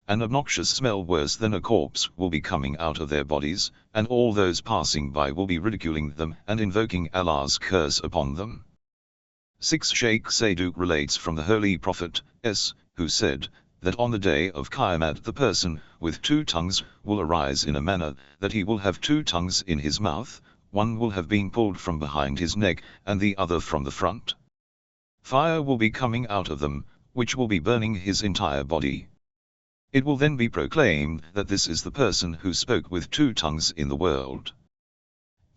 An obnoxious smell worse than a corpse will be coming out of their bodies, and all those passing by will be ridiculing them and invoking Allah's curse upon them. 6 Shaykh Sayyid relates from the Holy Prophet, who said, that on the day of Qiyamah the person with 2 tongues will arise in a manner that he will have 2 tongues in his mouth, one will have been pulled from behind his neck, and the other from the front. Fire will be coming out of them, which will be burning his entire body. It will then be proclaimed that this is the person who spoke with 2 tongues in the world.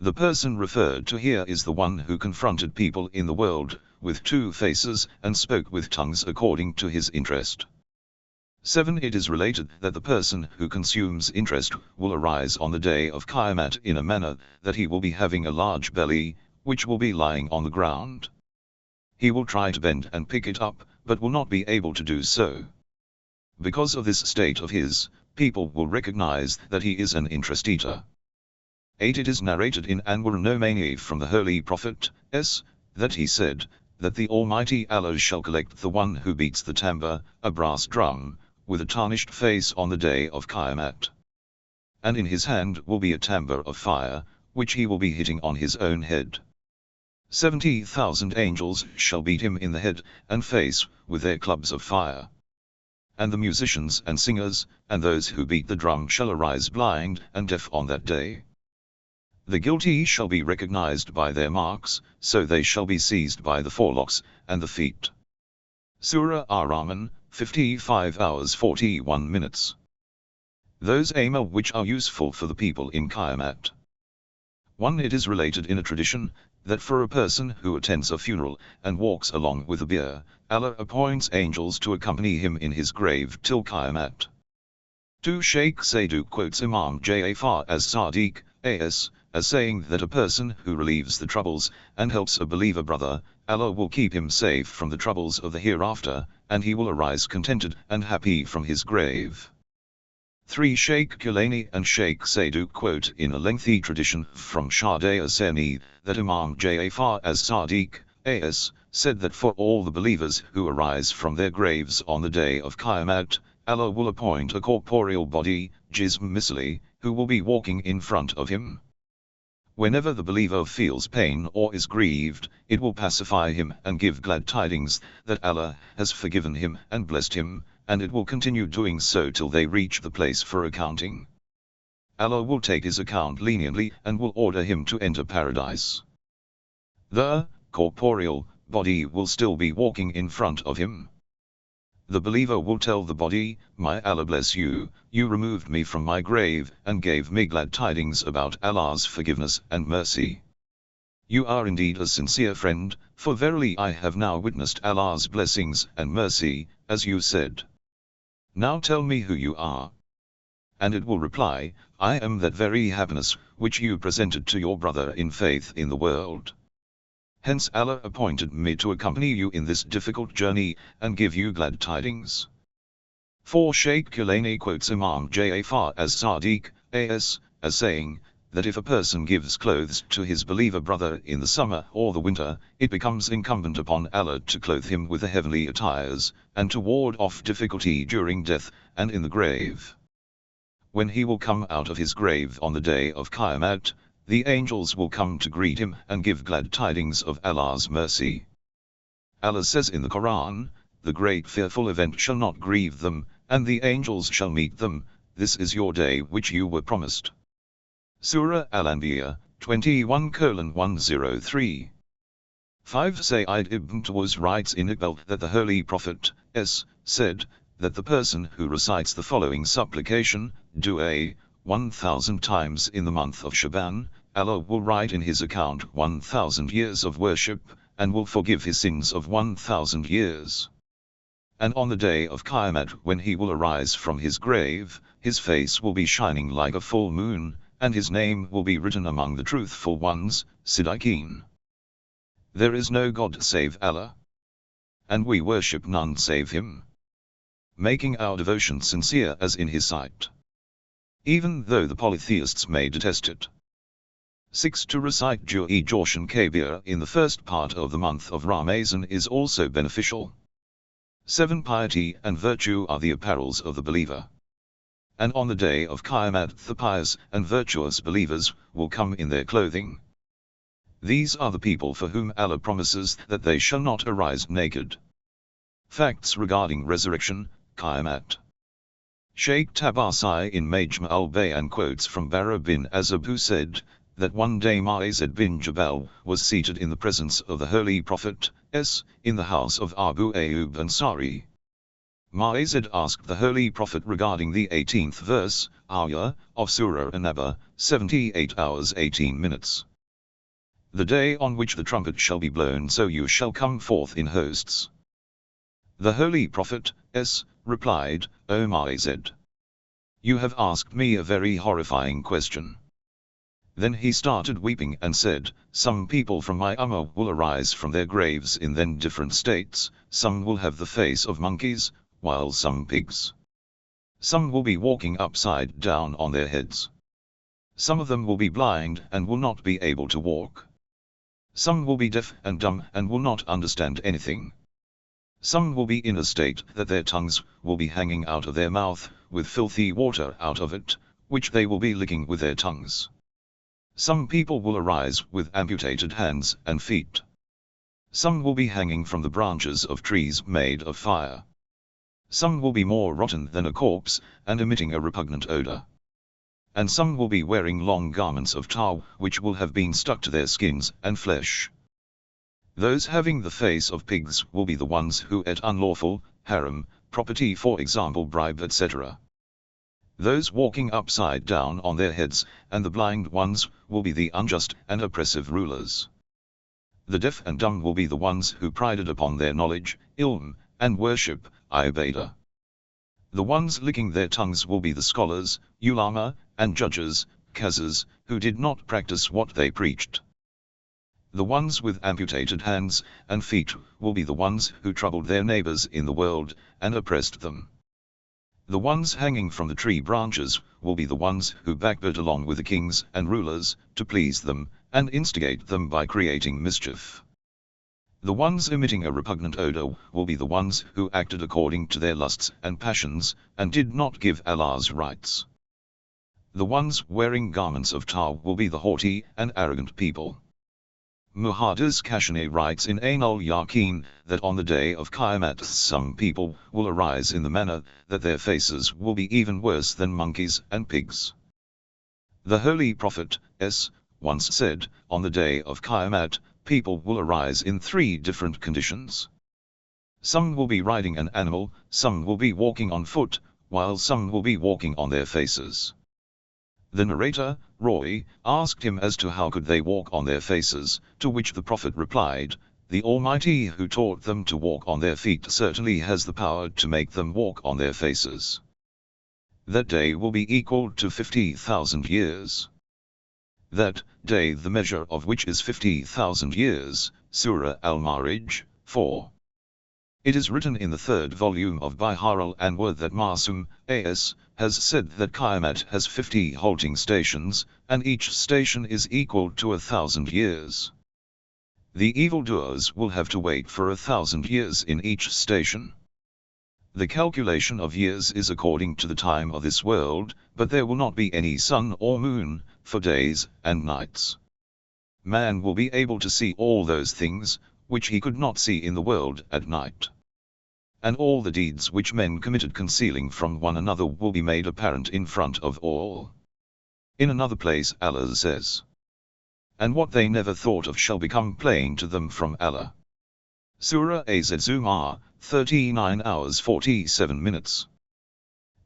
The person referred to here is the one who confronted people in the world, with 2 faces, and spoke with tongues according to his interest. 7 It is related that the person who consumes interest will arise on the day of Qiyamah in a manner that he will be having a large belly, which will be lying on the ground. He will try to bend and pick it up, but will not be able to do so. Because of this state of his, people will recognize that he is an interest eater. 8 It is narrated in Anwar Nomani from the Holy Prophet, that he said, that the Almighty Allah shall collect the one who beats the tambour, a brass drum, with a tarnished face on the day of Qiyamah. And in his hand will be a tambour of fire, which he will be hitting on his own head. 70,000 angels shall beat him in the head and face with their clubs of fire. And the musicians and singers, and those who beat the drum shall arise blind and deaf on that day. The guilty shall be recognized by their marks, so they shall be seized by the forelocks and the feet. Surah Ar-Rahman, 55 hours 41 minutes. Those aima which are useful for the people in Qiyamat. 1. It is related in a tradition, that for a person who attends a funeral, and walks along with a bier, Allah appoints angels to accompany him in his grave till Qiyamat. 2. Shaykh Sadhu quotes Imam Ja'far as Sadiq, as saying that a person who relieves the troubles, and helps a believer brother, Allah will keep him safe from the troubles of the hereafter, and he will arise contented and happy from his grave. 3. Shaykh Kulani and Shaykh Sadhu quote in a lengthy tradition from Shahday Asani, that Imam Ja'far as Sadiq, as said that for all the believers who arise from their graves on the day of Qiyamat, Allah will appoint a corporeal body, jism misli, who will be walking in front of him. Whenever the believer feels pain or is grieved, it will pacify him and give glad tidings that Allah has forgiven him and blessed him, and it will continue doing so till they reach the place for accounting. Allah will take his account leniently and will order him to enter paradise. The corporeal body will still be walking in front of him. The believer will tell the body, "My Allah bless you, you removed me from my grave and gave me glad tidings about Allah's forgiveness and mercy. You are indeed a sincere friend, for verily I have now witnessed Allah's blessings and mercy, as you said. Now tell me who you are." And it will reply, "I am that very happiness which you presented to your brother in faith in the world. Hence Allah appointed me to accompany you in this difficult journey, and give you glad tidings." 4. Shaykh Kulani quotes Imam Ja'far as Sadiq, as saying, that if a person gives clothes to his believer brother in the summer or the winter, it becomes incumbent upon Allah to clothe him with the heavenly attires, and to ward off difficulty during death, and in the grave. When he will come out of his grave on the day of Qiyamat, the angels will come to greet him and give glad tidings of Allah's mercy. Allah says in the Quran, "The great fearful event shall not grieve them, and the angels shall meet them, this is your day which you were promised." Surah Al-Anbiya, 21:103. 5. Sayyid ibn Tawus writes in Iqbal that the Holy Prophet said, that the person who recites the following supplication, Dua, 1,000 times in the month of Shaban, Allah will write in his account 1,000 years of worship, and will forgive his sins of 1,000 years. And on the day of Qiyamat, when he will arise from his grave, his face will be shining like a full moon, and his name will be written among the truthful ones, Siddiqeen. There is no God save Allah, and we worship none save him, making our devotion sincere as in his sight, even though the polytheists may detest it. 6. To recite Juz-e Jawshan Kabir in the first part of the month of Ramazan is also beneficial. 7. Piety and virtue are the apparels of the believer. And on the day of Qiyamat the pious and virtuous believers will come in their clothing. These are the people for whom Allah promises that they shall not arise naked. Facts regarding resurrection, Qiyamat. Shaykh Tabasai in Majma al-Bayan quotes from Bara bin Azib, who said, that one day Mu'azzid bin Jabal was seated in the presence of the Holy Prophet, in the house of Abu Ayyub Ansari. Mu'azzid asked the Holy Prophet regarding the 18th verse, ayah, of Surah An-Naba, 78 hours 18 minutes. The day on which the trumpet shall be blown, so you shall come forth in hosts. The Holy Prophet, replied, O Mu'azzid, you have asked me a very horrifying question. Then he started weeping and said, some people from my ummah will arise from their graves in then different states, some will have the face of monkeys, while some pigs. Some will be walking upside down on their heads. Some of them will be blind and will not be able to walk. Some will be deaf and dumb and will not understand anything. Some will be in a state that their tongues will be hanging out of their mouth, with filthy water out of it, which they will be licking with their tongues. Some people will arise with amputated hands and feet. Some will be hanging from the branches of trees made of fire. Some will be more rotten than a corpse, and emitting a repugnant odor. And some will be wearing long garments of tar, which will have been stuck to their skins and flesh. Those having the face of pigs will be the ones who ate unlawful, haram, property, for example bribe, etc. Those walking upside down on their heads, and the blind ones, will be the unjust and oppressive rulers. The deaf and dumb will be the ones who prided upon their knowledge, ilm, and worship, ibadah. The ones licking their tongues will be the scholars, ulama, and judges, qazas, who did not practice what they preached. The ones with amputated hands and feet will be the ones who troubled their neighbors in the world, and oppressed them. The ones hanging from the tree branches will be the ones who backbite along with the kings and rulers, to please them, and instigate them by creating mischief. The ones emitting a repugnant odor will be the ones who acted according to their lusts and passions, and did not give Allah's rights. The ones wearing garments of tar will be the haughty and arrogant people. Muhaddis Kashani writes in Ain al-Yaqeen that on the day of Qiyamah some people will arise in the manner that their faces will be even worse than monkeys and pigs. The Holy Prophet once said, on the day of Qiyamah, people will arise in 3 different conditions. Some will be riding an animal, some will be walking on foot, while some will be walking on their faces. The narrator, Roy, asked him as to how could they walk on their faces, to which the Prophet replied, "The Almighty who taught them to walk on their feet certainly has the power to make them walk on their faces. That day will be equal to 50,000 years. That day the measure of which is 50,000 years, Surah Al-Ma'arij, 4. It is written in the 3rd volume of Bihar al-Anwar that Masum, A.S., has said that Qiyamah has 50 halting stations, and each station is equal to 1,000 years. The evildoers will have to wait for 1,000 years in each station. The calculation of years is according to the time of this world, but there will not be any sun or moon, for days and nights. Man will be able to see all those things, which he could not see in the world at night. And all the deeds which men committed concealing from one another will be made apparent in front of all. In another place Allah says, "And what they never thought of shall become plain to them from Allah." Surah Az-Zumar, 39 hours 47 minutes.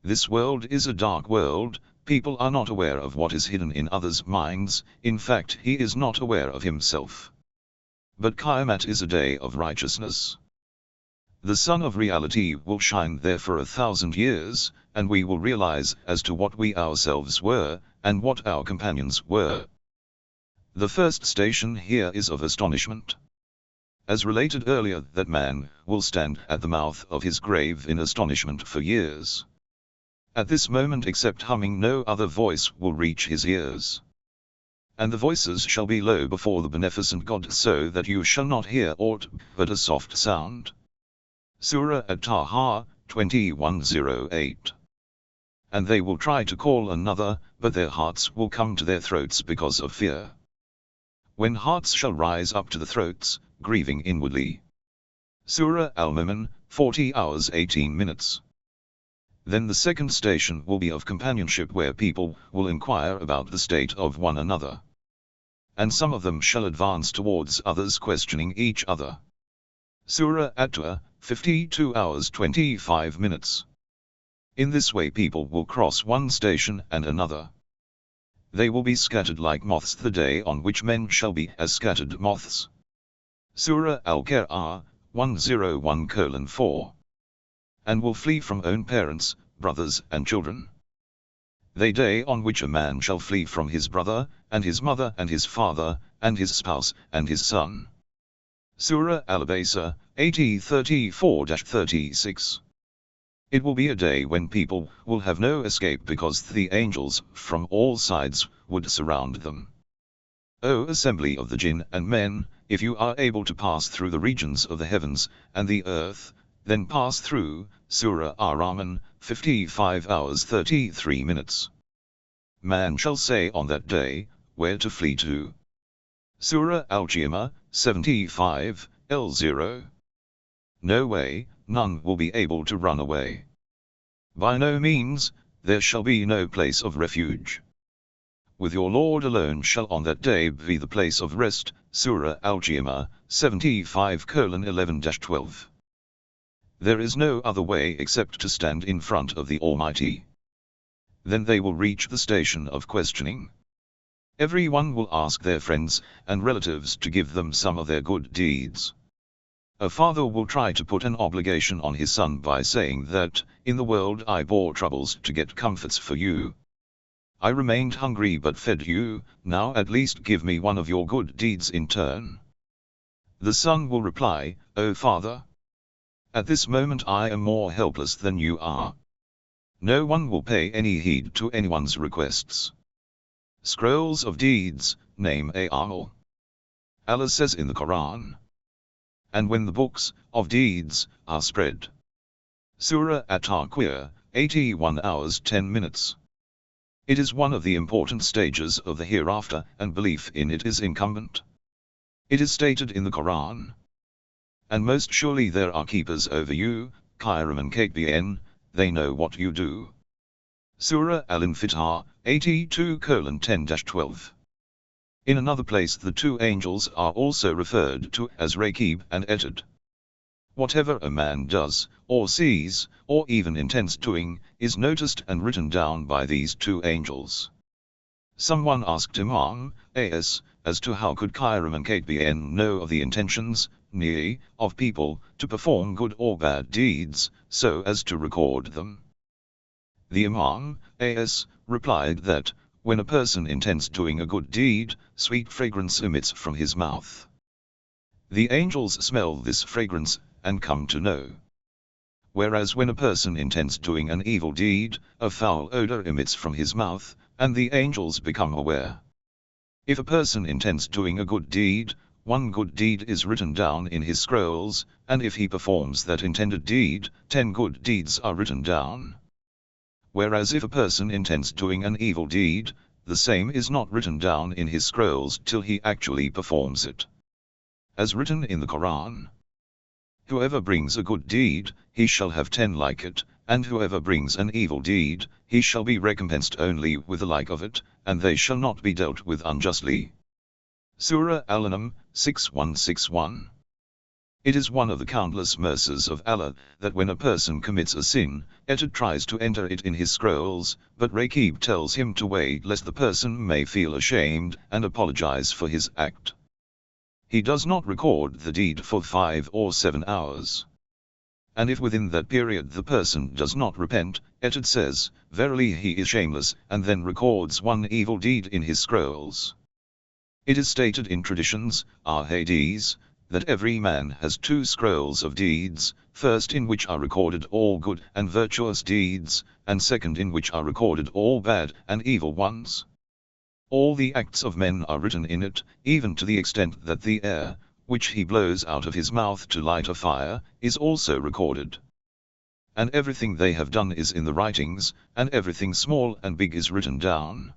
This world is a dark world, people are not aware of what is hidden in others' minds, in fact he is not aware of himself. But Qiyamah is a day of righteousness. The sun of reality will shine there for 1,000 years, and we will realize as to what we ourselves were, and what our companions were. The first station here is of astonishment. As related earlier that man will stand at the mouth of his grave in astonishment for years. At this moment except humming no other voice will reach his ears. And the voices shall be low before the beneficent God so that you shall not hear aught but a soft sound. Surah At-Taha, 21:08. And they will try to call another, but their hearts will come to their throats because of fear. When hearts shall rise up to the throats, grieving inwardly. Surah Al-Mu'min, 40 hours 18 minutes. Then the second station will be of companionship where people will inquire about the state of one another. And some of them shall advance towards others questioning each other. Surah At-Taha, 52 hours 25 minutes. In this way people will cross one station and another. They will be scattered like moths the day on which men shall be as scattered moths. Surah Al-Qur'an, 101:4. And will flee from own parents, brothers and children. The day on which a man shall flee from his brother, and his mother and his father, and his spouse and his son. Surah Al-Abasa, 80:34-36. It will be a day when people will have no escape because the angels from all sides would surround them. O assembly of the jinn and men, if you are able to pass through the regions of the heavens and the earth, then pass through. Surah Ar-Rahman, 55 hours 33 minutes. Man shall say on that day, where to flee to. Surah Al-Qiyamah, 75:0. No way, none will be able to run away. By no means, there shall be no place of refuge. With your Lord alone shall on that day be the place of rest. Surah Al-Qiyamah, 75:11-12. There is no other way except to stand in front of the Almighty. Then they will reach the station of questioning. Everyone will ask their friends and relatives to give them some of their good deeds. A father will try to put an obligation on his son by saying that, in the world I bore troubles to get comforts for you. I remained hungry but fed you, now at least give me one of your good deeds in turn. The son will reply, O father, at this moment I am more helpless than you are. No one will pay any heed to anyone's requests. Scrolls of deeds, name Ahlul. Allah says in the Quran. And when the books of deeds are spread. Surah At-Taqwir, 81 hours 10 minutes. It is one of the important stages of the hereafter, and belief in it is incumbent. It is stated in the Quran. And most surely there are keepers over you, Kiram and Katbn, they know what you do. Surah Al-Infitar, 82:10-12. In another place the two angels are also referred to as Raqib and Atid. Whatever a man does, or sees, or even intends doing, is noticed and written down by these two angels. Someone asked Imam as to how could Kiram and Katbn know of the intentions, of people, to perform good or bad deeds, so as to record them. The Imam replied that, when a person intends doing a good deed, sweet fragrance emits from his mouth. The angels smell this fragrance, and come to know. Whereas when a person intends doing an evil deed, a foul odor emits from his mouth, and the angels become aware. If a person intends doing a good deed, one good deed is written down in his scrolls, and if he performs that intended deed, 10 good deeds are written down. Whereas if a person intends doing an evil deed, the same is not written down in his scrolls till he actually performs it. As written in the Quran. Whoever brings a good deed, he shall have 10 like it, and whoever brings an evil deed, he shall be recompensed only with the like of it, and they shall not be dealt with unjustly. Surah Al-An'am, 6161. It is one of the countless mercies of Allah, that when a person commits a sin, Atid tries to enter it in his scrolls, but Raqib tells him to wait lest the person may feel ashamed and apologize for his act. He does not record the deed for 5 or 7 hours. And if within that period the person does not repent, Atid says, verily he is shameless, and then records one evil deed in his scrolls. It is stated in traditions, ahadith, that every man has 2 scrolls of deeds, first in which are recorded all good and virtuous deeds, and second in which are recorded all bad and evil ones. All the acts of men are written in it, even to the extent that the air, which he blows out of his mouth to light a fire, is also recorded. And everything they have done is in the writings, and everything small and big is written down.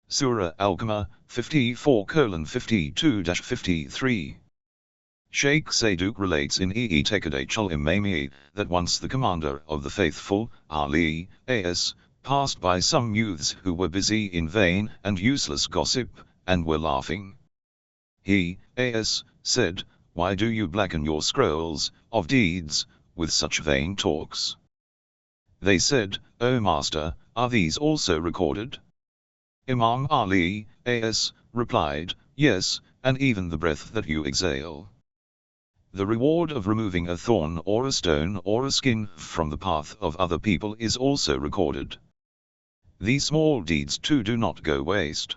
Surah Al-Qamar, 54:52-53. Sheikh Saduq relates in Taqadat al-Imami, that once the commander of the faithful, Ali, passed by some youths who were busy in vain and useless gossip, and were laughing. He, said, why do you blacken your scrolls of deeds with such vain talks? They said, O Master, are these also recorded? Imam Ali, replied, yes, and even the breath that you exhale. The reward of removing a thorn or a stone or a skin from the path of other people is also recorded. These small deeds too do not go waste.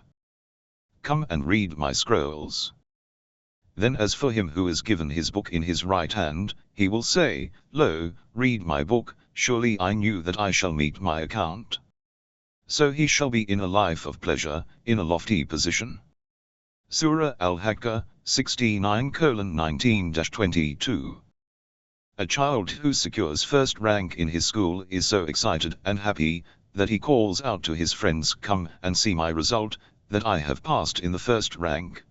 Come and read my scrolls. Then as for him who is given his book in his right hand, he will say, Lo, read my book, surely I knew that I shall meet my account. So he shall be in a life of pleasure, in a lofty position. Surah Al-Haqqah, 69:19-22. A child who secures first rank in his school is so excited and happy, that he calls out to his friends, come and see my result, that I have passed in the first rank.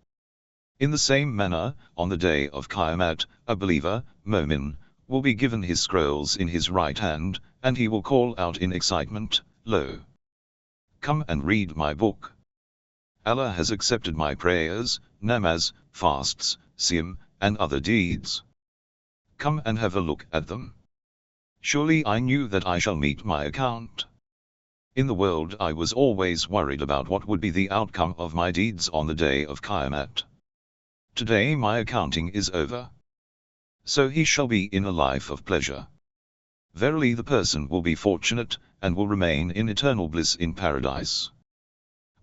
In the same manner, on the day of Qiyamah, a believer, Momin, will be given his scrolls in his right hand, and he will call out in excitement, Lo! Come and read my book. Allah has accepted my prayers, namaz, fasts, siyam, and other deeds. Come and have a look at them. Surely I knew that I shall meet my account. In the world I was always worried about what would be the outcome of my deeds on the day of Qiyamah. Today my accounting is over. So he shall be in a life of pleasure. Verily the person will be fortunate, and will remain in eternal bliss in paradise.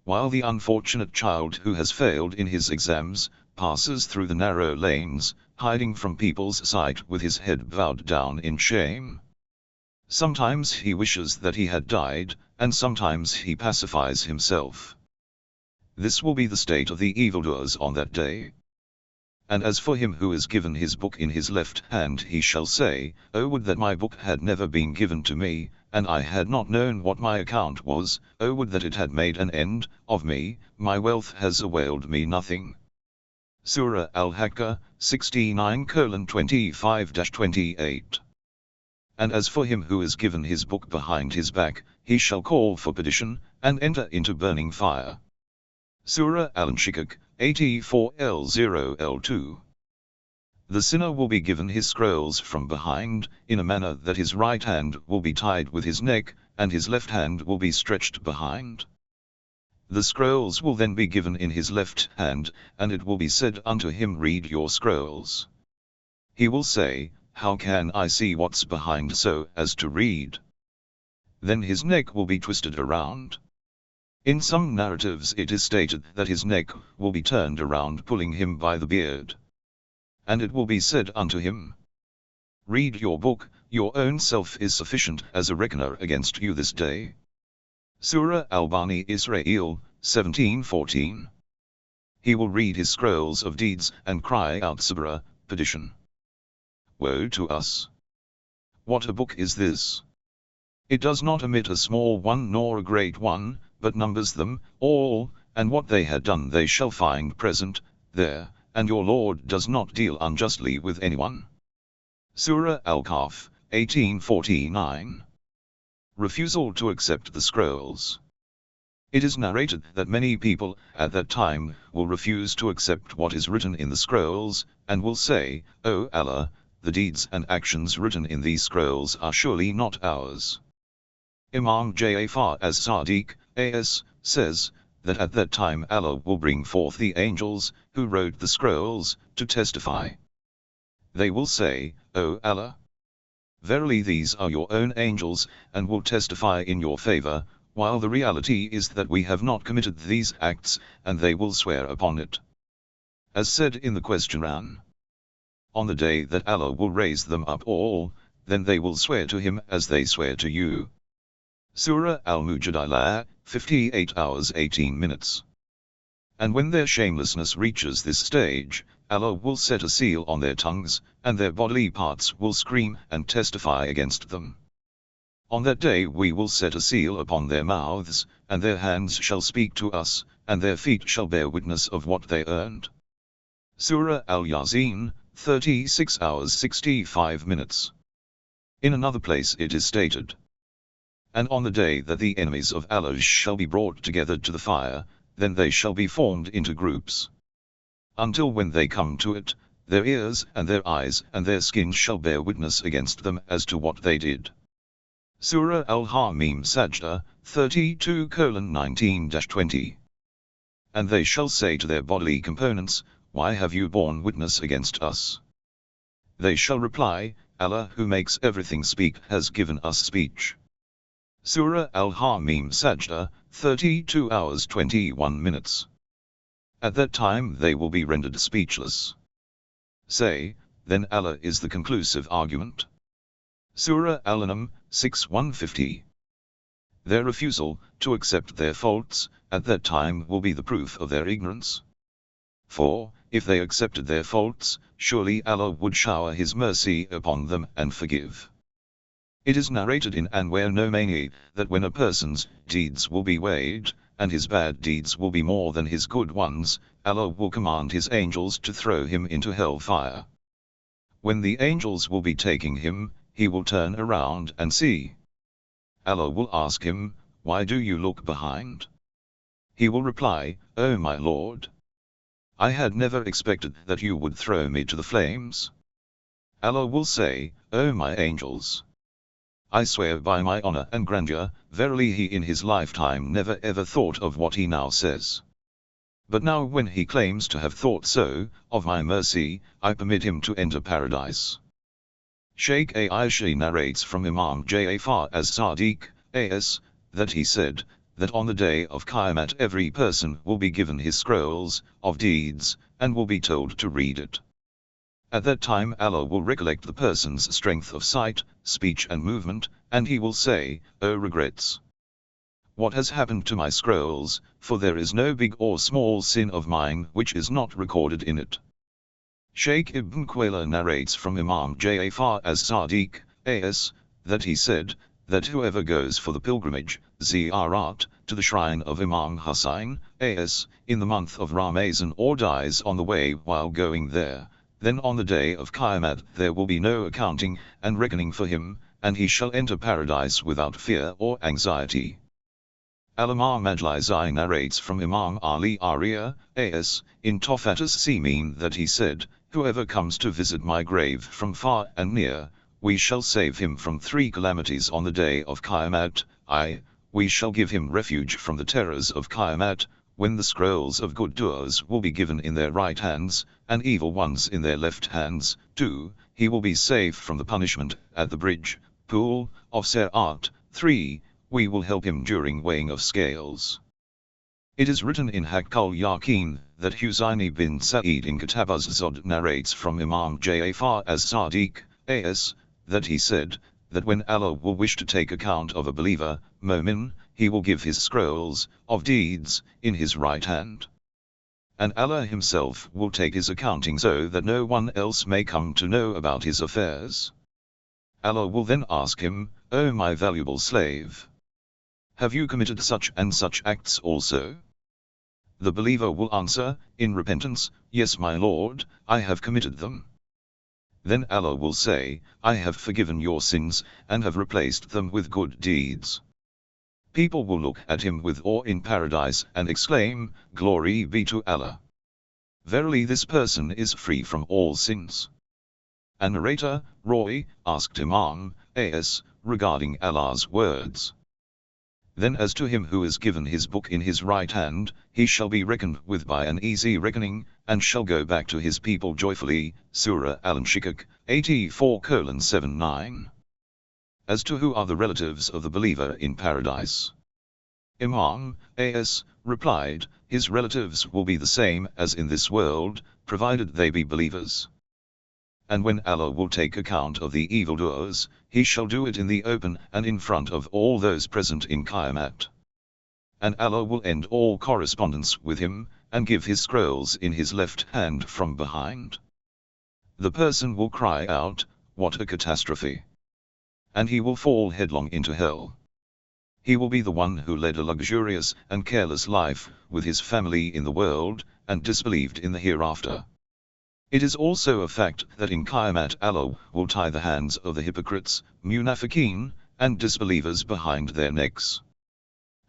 While the unfortunate child who has failed in his exams, passes through the narrow lanes, hiding from people's sight with his head bowed down in shame. Sometimes he wishes that he had died, and sometimes he pacifies himself. This will be the state of the evildoers on that day. And as for him who is given his book in his left hand, he shall say, "O would that my book had never been given to me, and I had not known what my account was, O would that it had made an end of me, my wealth has availed me nothing." Surah Al-Haqqah, 69:25-28. And as for him who is given his book behind his back, he shall call for perdition, and enter into burning fire. Surah Al-Inshiqaq, 84:0-2. The sinner will be given his scrolls from behind, in a manner that his right hand will be tied with his neck, and his left hand will be stretched behind. The scrolls will then be given in his left hand, and it will be said unto him, "Read your scrolls." He will say, "How can I see what's behind so as to read?" Then his neck will be twisted around. In some narratives it is stated that his neck will be turned around, pulling him by the beard. And it will be said unto him, "Read your book, your own self is sufficient as a reckoner against you this day." Surah Al-Bani Israel, 17:14. He will read his scrolls of deeds and cry out, "Sabra, perdition! Woe to us! What a book is this! It does not omit a small one nor a great one, but numbers them all, and what they had done they shall find present there, and your Lord does not deal unjustly with anyone." Surah Al-Kahf, 18:49. Refusal to accept the scrolls. It is narrated that many people at that time will refuse to accept what is written in the scrolls, and will say, "O Allah, the deeds and actions written in these scrolls are surely not ours." Imam Ja'far as-Sadiq, A.S., says, that at that time Allah will bring forth the angels, who wrote the scrolls, to testify. They will say, "O Allah, verily these are your own angels, and will testify in your favor, while the reality is that we have not committed these acts, and they will swear upon it." As said in the Question. On the day that Allah will raise them up all, then they will swear to him as they swear to you. Surah Al-Mujadilah, 58:18. And when their shamelessness reaches this stage, Allah will set a seal on their tongues, and their bodily parts will scream and testify against them. On that day we will set a seal upon their mouths, and their hands shall speak to us, and their feet shall bear witness of what they earned. Surah Al-Yasin, 36:65. In another place it is stated, "And on the day that the enemies of Allah shall be brought together to the fire, then they shall be formed into groups. Until when they come to it, their ears and their eyes and their skin shall bear witness against them as to what they did." Surah Al-Hamim Sajda, 32:19-20. And they shall say to their bodily components, "Why have you borne witness against us?" They shall reply, "Allah who makes everything speak has given us speech." Surah Al-Hamim Sajda, 32:21. At that time they will be rendered speechless. Say, then Allah is the conclusive argument. Surah Al-An'am, 6:150. Their refusal to accept their faults at that time will be the proof of their ignorance. For, if they accepted their faults, surely Allah would shower His mercy upon them and forgive. It is narrated in Anwar Nomani that when a person's deeds will be weighed, and his bad deeds will be more than his good ones, Allah will command His angels to throw him into hell fire. When the angels will be taking him, he will turn around and see. Allah will ask him, "Why do you look behind?" He will reply, "O my Lord, I had never expected that you would throw me to the flames." Allah will say, "O my angels, I swear by my honor and grandeur, verily he in his lifetime never ever thought of what he now says. But now when he claims to have thought so, of my mercy, I permit him to enter paradise. Shaykh Aisha narrates from Imam Ja'far as-Sadiq, as, that he said, that on the day of Qiyamah every person will be given his scrolls of deeds, and will be told to read it. At that time Allah will recollect the person's strength of sight, speech and movement, and he will say, "O regrets! What has happened to my scrolls, for there is no big or small sin of mine which is not recorded in it." Shaykh Ibn Quayla narrates from Imam Ja'far as-Sadiq, as, that he said, that whoever goes for the pilgrimage, ziyarat, to the shrine of Imam Hussein, as, in the month of Ramazan or dies on the way while going there, then on the day of Qiyamah there will be no accounting and reckoning for him, and he shall enter paradise without fear or anxiety. Al-Imam Majlisi narrates from Imam Ali Arya, as, in Tofatus Simin that he said, "Whoever comes to visit my grave from far and near, we shall save him from 3 calamities on the day of Qiyamah, we shall give him refuge from the terrors of Qiyamah, when the scrolls of good doers will be given in their right hands, and evil ones in their left hands, 2, he will be safe from the punishment at the bridge, pool, of Serat, 3, we will help him during weighing of scales." It is written in Haqqul Yaqeen that Husaini bin Sa'id in Kitab az-Zuhd narrates from Imam Ja'far as-Sadiq, as, that he said, that when Allah will wish to take account of a believer, Momin, he will give his scrolls of deeds in his right hand. And Allah himself will take his accounting so that no one else may come to know about his affairs. Allah will then ask him, "O my valuable slave, have you committed such and such acts also?" The believer will answer, in repentance, "Yes my Lord, I have committed them." Then Allah will say, "I have forgiven your sins, and have replaced them with good deeds." People will look at him with awe in paradise and exclaim, "Glory be to Allah! Verily this person is free from all sins." A narrator, Roy, asked Imam as, regarding Allah's words, "Then as to him who is given his book in his right hand, he shall be reckoned with by an easy reckoning, and shall go back to his people joyfully." Surah Al-Inshikak, 84:79. As to who are the relatives of the believer in paradise, Imam as replied, "His relatives will be the same as in this world, provided they be believers. And when Allah will take account of the evildoers, he shall do it in the open and in front of all those present in Qiyamah. And Allah will end all correspondence with him, and give his scrolls in his left hand from behind. The person will cry out, 'What a catastrophe!' And he will fall headlong into hell. He will be the one who led a luxurious and careless life with his family in the world, and disbelieved in the hereafter." It is also a fact that in Qiyamah Allah will tie the hands of the hypocrites, munafiqeen, and disbelievers behind their necks.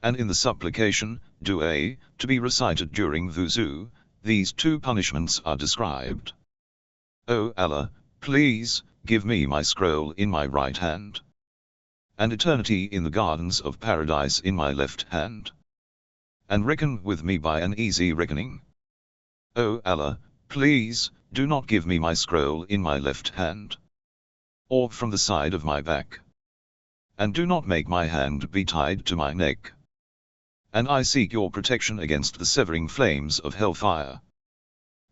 And in the supplication, Dua, to be recited during wuzu, these 2 punishments are described. "O Allah, please, give me my scroll in my right hand, and eternity in the gardens of paradise in my left hand, and reckon with me by an easy reckoning. O Allah, please, do not give me my scroll in my left hand, or from the side of my back, and do not make my hand be tied to my neck. And I seek your protection against the severing flames of hellfire."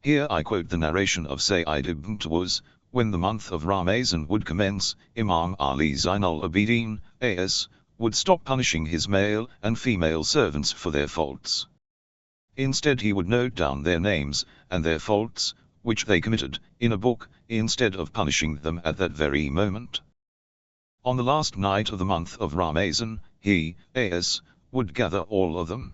Here I quote the narration of Sayyid ibn Tawus, when the month of Ramazan would commence, Imam Ali Zainul Abidin, as, would stop punishing his male and female servants for their faults. Instead he would note down their names and their faults, which they committed, in a book, instead of punishing them at that very moment. On the last night of the month of Ramazan, he, as, would gather all of them.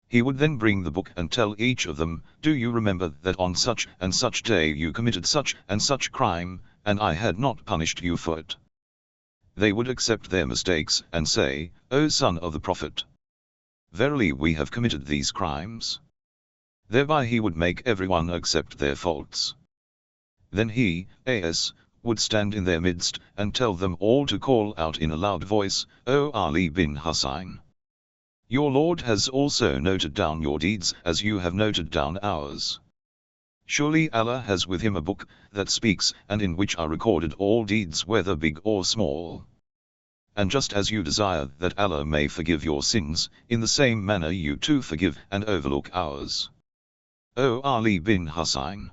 He would then bring the book and tell each of them, "Do you remember that on such and such day you committed such and such crime, and I had not punished you for it?" They would accept their mistakes and say, "O son of the Prophet, verily we have committed these crimes." Thereby he would make everyone accept their faults. Then he, as, would stand in their midst, and tell them all to call out in a loud voice, O Ali bin Husayn! Your Lord has also noted down your deeds as you have noted down ours. Surely Allah has with him a book that speaks and in which are recorded all deeds whether big or small. And just as you desire that Allah may forgive your sins, in the same manner you too forgive and overlook ours. O Ali bin Husayn!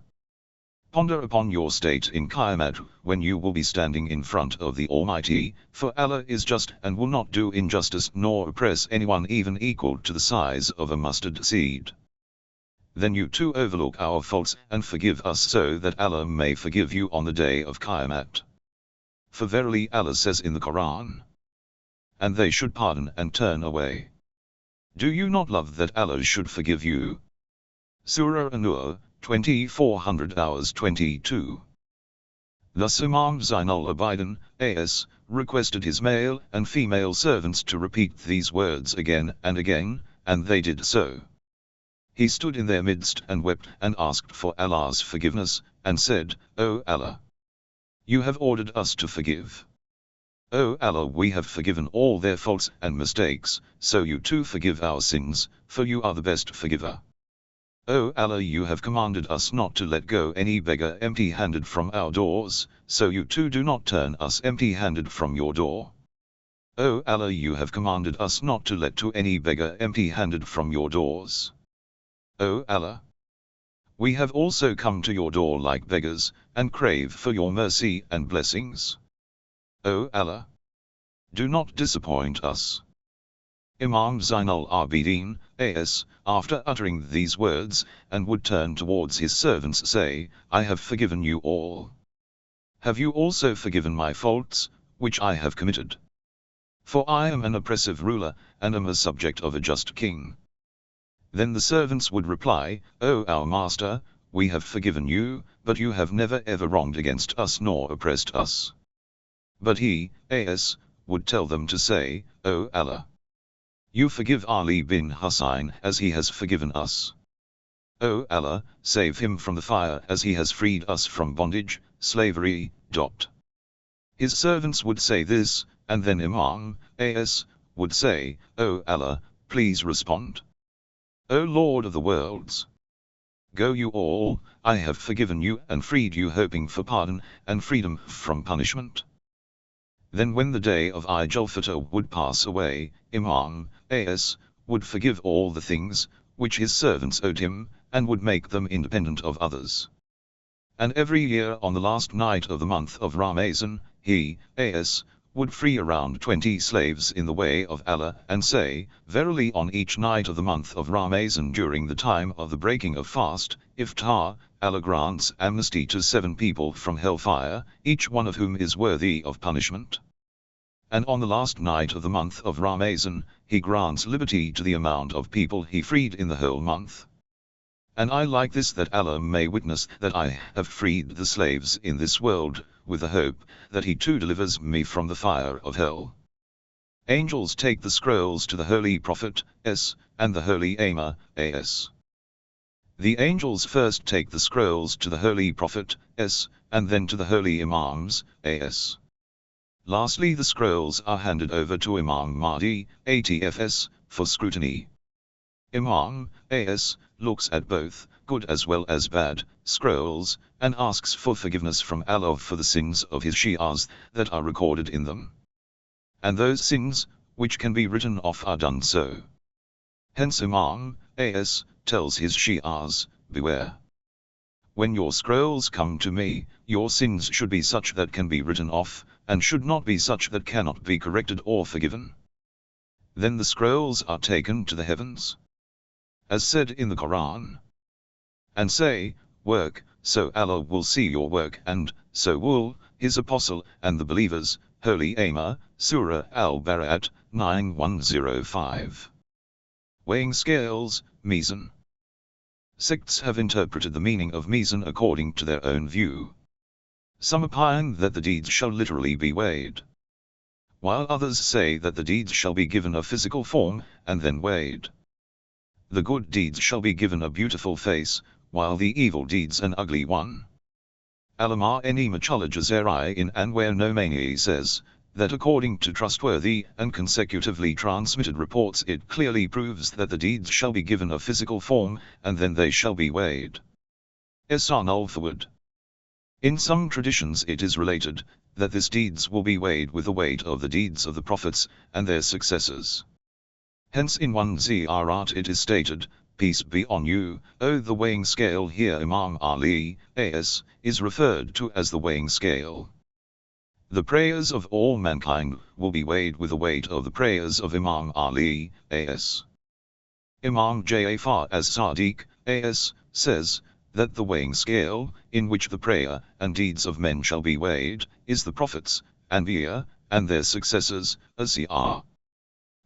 Ponder upon your state in Qiyamah when you will be standing in front of the Almighty, for Allah is just and will not do injustice nor oppress anyone even equal to the size of a mustard seed. Then you too overlook our faults and forgive us so that Allah may forgive you on the day of Qiyamah. For verily Allah says in the Quran, and they should pardon and turn away. Do you not love that Allah should forgive you? Surah An-Nur, 2422. Thus Imam Zainul Abidin, A.S., requested his male and female servants to repeat these words again and again, and they did so. He stood in their midst and wept and asked for Allah's forgiveness, and said, O Allah! You have ordered us to forgive. O Allah, we have forgiven all their faults and mistakes, so you too forgive our sins, for you are the best forgiver. O Allah, you have commanded us not to let go any beggar empty-handed from our doors, so you too do not turn us empty-handed from your door. O Allah, you have commanded us not to let to any beggar empty-handed from your doors. O Allah! We have also come to your door like beggars, and crave for your mercy and blessings. O Allah! Do not disappoint us. Imam Zainul Abidin, A.S., after uttering these words, and would turn towards his servants say, I have forgiven you all. Have you also forgiven my faults, which I have committed? For I am an oppressive ruler, and am a subject of a just king. Then the servants would reply, O our master, we have forgiven you, but you have never ever wronged against us nor oppressed us. But he, A.S., would tell them to say, O Allah! You forgive Ali bin Husayn as he has forgiven us. O Allah, save him from the fire as he has freed us from bondage, slavery. His servants would say this, and then Imam, A.S., would say, O Allah, please respond. O Lord of the worlds! Go you all, I have forgiven you and freed you, hoping for pardon and freedom from punishment. Then when the day of Eid al-Fitr would pass away, Imam, A.S., would forgive all the things which his servants owed him, and would make them independent of others. And every year on the last night of the month of Ramazan, he, A.S., would free around 20 slaves in the way of Allah, and say, verily on each night of the month of Ramazan during the time of the breaking of fast, iftar, Allah grants amnesty to 7 people from hellfire, each one of whom is worthy of punishment. And on the last night of the month of Ramazan, he grants liberty to the amount of people he freed in the whole month. And I like this, that Allah may witness that I have freed the slaves in this world, with the hope that he too delivers me from the fire of hell. Angels take the scrolls to the Holy Prophet, S., and the Holy Aimer, A.S. The angels first take the scrolls to the Holy Prophet, S., and then to the Holy Imams, A.S. Lastly the scrolls are handed over to Imam Mahdi, ATFS, for scrutiny. Imam, A.S., looks at both, good as well as bad, scrolls, and asks for forgiveness from Allah for the sins of his Shi'as that are recorded in them. And those sins, which can be written off, are done so. Hence Imam, A.S., tells his Shi'as, beware. When your scrolls come to me, your sins should be such that can be written off, and should not be such that cannot be corrected or forgiven. Then the scrolls are taken to the heavens, as said in the Quran, and say, work, so Allah will see your work, and so will his apostle and the believers. Holy Aimer, Surah Al-Barat, 9105. Weighing scales, mizan. Sects have interpreted the meaning of mizan according to their own view. Some opine that the deeds shall literally be weighed, while others say that the deeds shall be given a physical form, and then weighed. The good deeds shall be given a beautiful face, while the evil deeds an ugly one. Alamar Eni Machalajazeri in Anwar Nomani says, that according to trustworthy and consecutively transmitted reports it clearly proves that the deeds shall be given a physical form, and then they shall be weighed. Ahlul forward. In some traditions it is related, that these deeds will be weighed with the weight of the deeds of the prophets, and their successors. Hence in one ziyarat it is stated, peace be on you, O the weighing scale. Here Imam Ali, as, is referred to as the weighing scale. The prayers of all mankind will be weighed with the weight of the prayers of Imam Ali, as. Imam Ja'far as-Sadiq, as, says, that the weighing scale, in which the prayer and deeds of men shall be weighed, is the prophets, Anbiya, and their successors, Asiyah.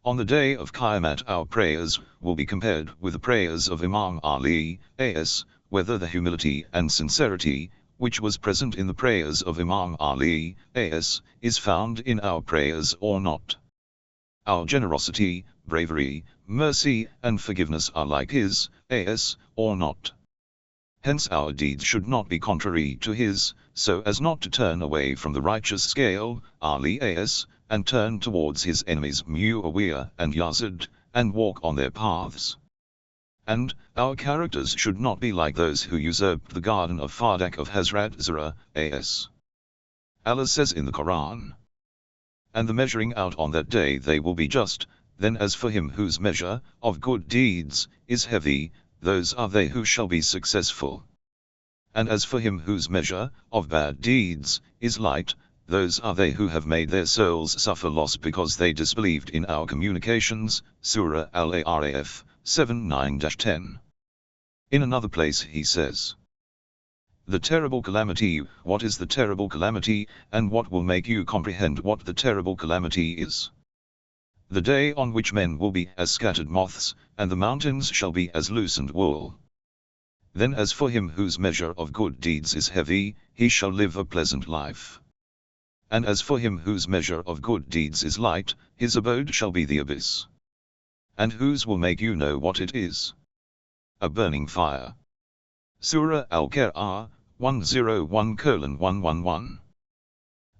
On the day of Qiyamah our prayers will be compared with the prayers of Imam Ali, as, whether the humility and sincerity, which was present in the prayers of Imam Ali, as, is found in our prayers or not. Our generosity, bravery, mercy, and forgiveness are like his, as, or not. Hence our deeds should not be contrary to his, so as not to turn away from the righteous scale, Ali as, and turn towards his enemies Muawiyah and Yazid, and walk on their paths. And, our characters should not be like those who usurped the garden of Fadak of Hazrat Zara, as. Allah says in the Quran, and the measuring out on that day they will be just, then as for him whose measure, of good deeds, is heavy, those are they who shall be successful. And as for him whose measure, of bad deeds, is light, those are they who have made their souls suffer loss because they disbelieved in our communications, Surah Al-Araf, 7:9-10. In another place he says, the terrible calamity, what is the terrible calamity, and what will make you comprehend what the terrible calamity is? The day on which men will be as scattered moths, and the mountains shall be as loosened wool. Then as for him whose measure of good deeds is heavy, he shall live a pleasant life. And as for him whose measure of good deeds is light, his abode shall be the abyss. And whose will make you know what it is? A burning fire. Surah Al-Qur'an, 101:111.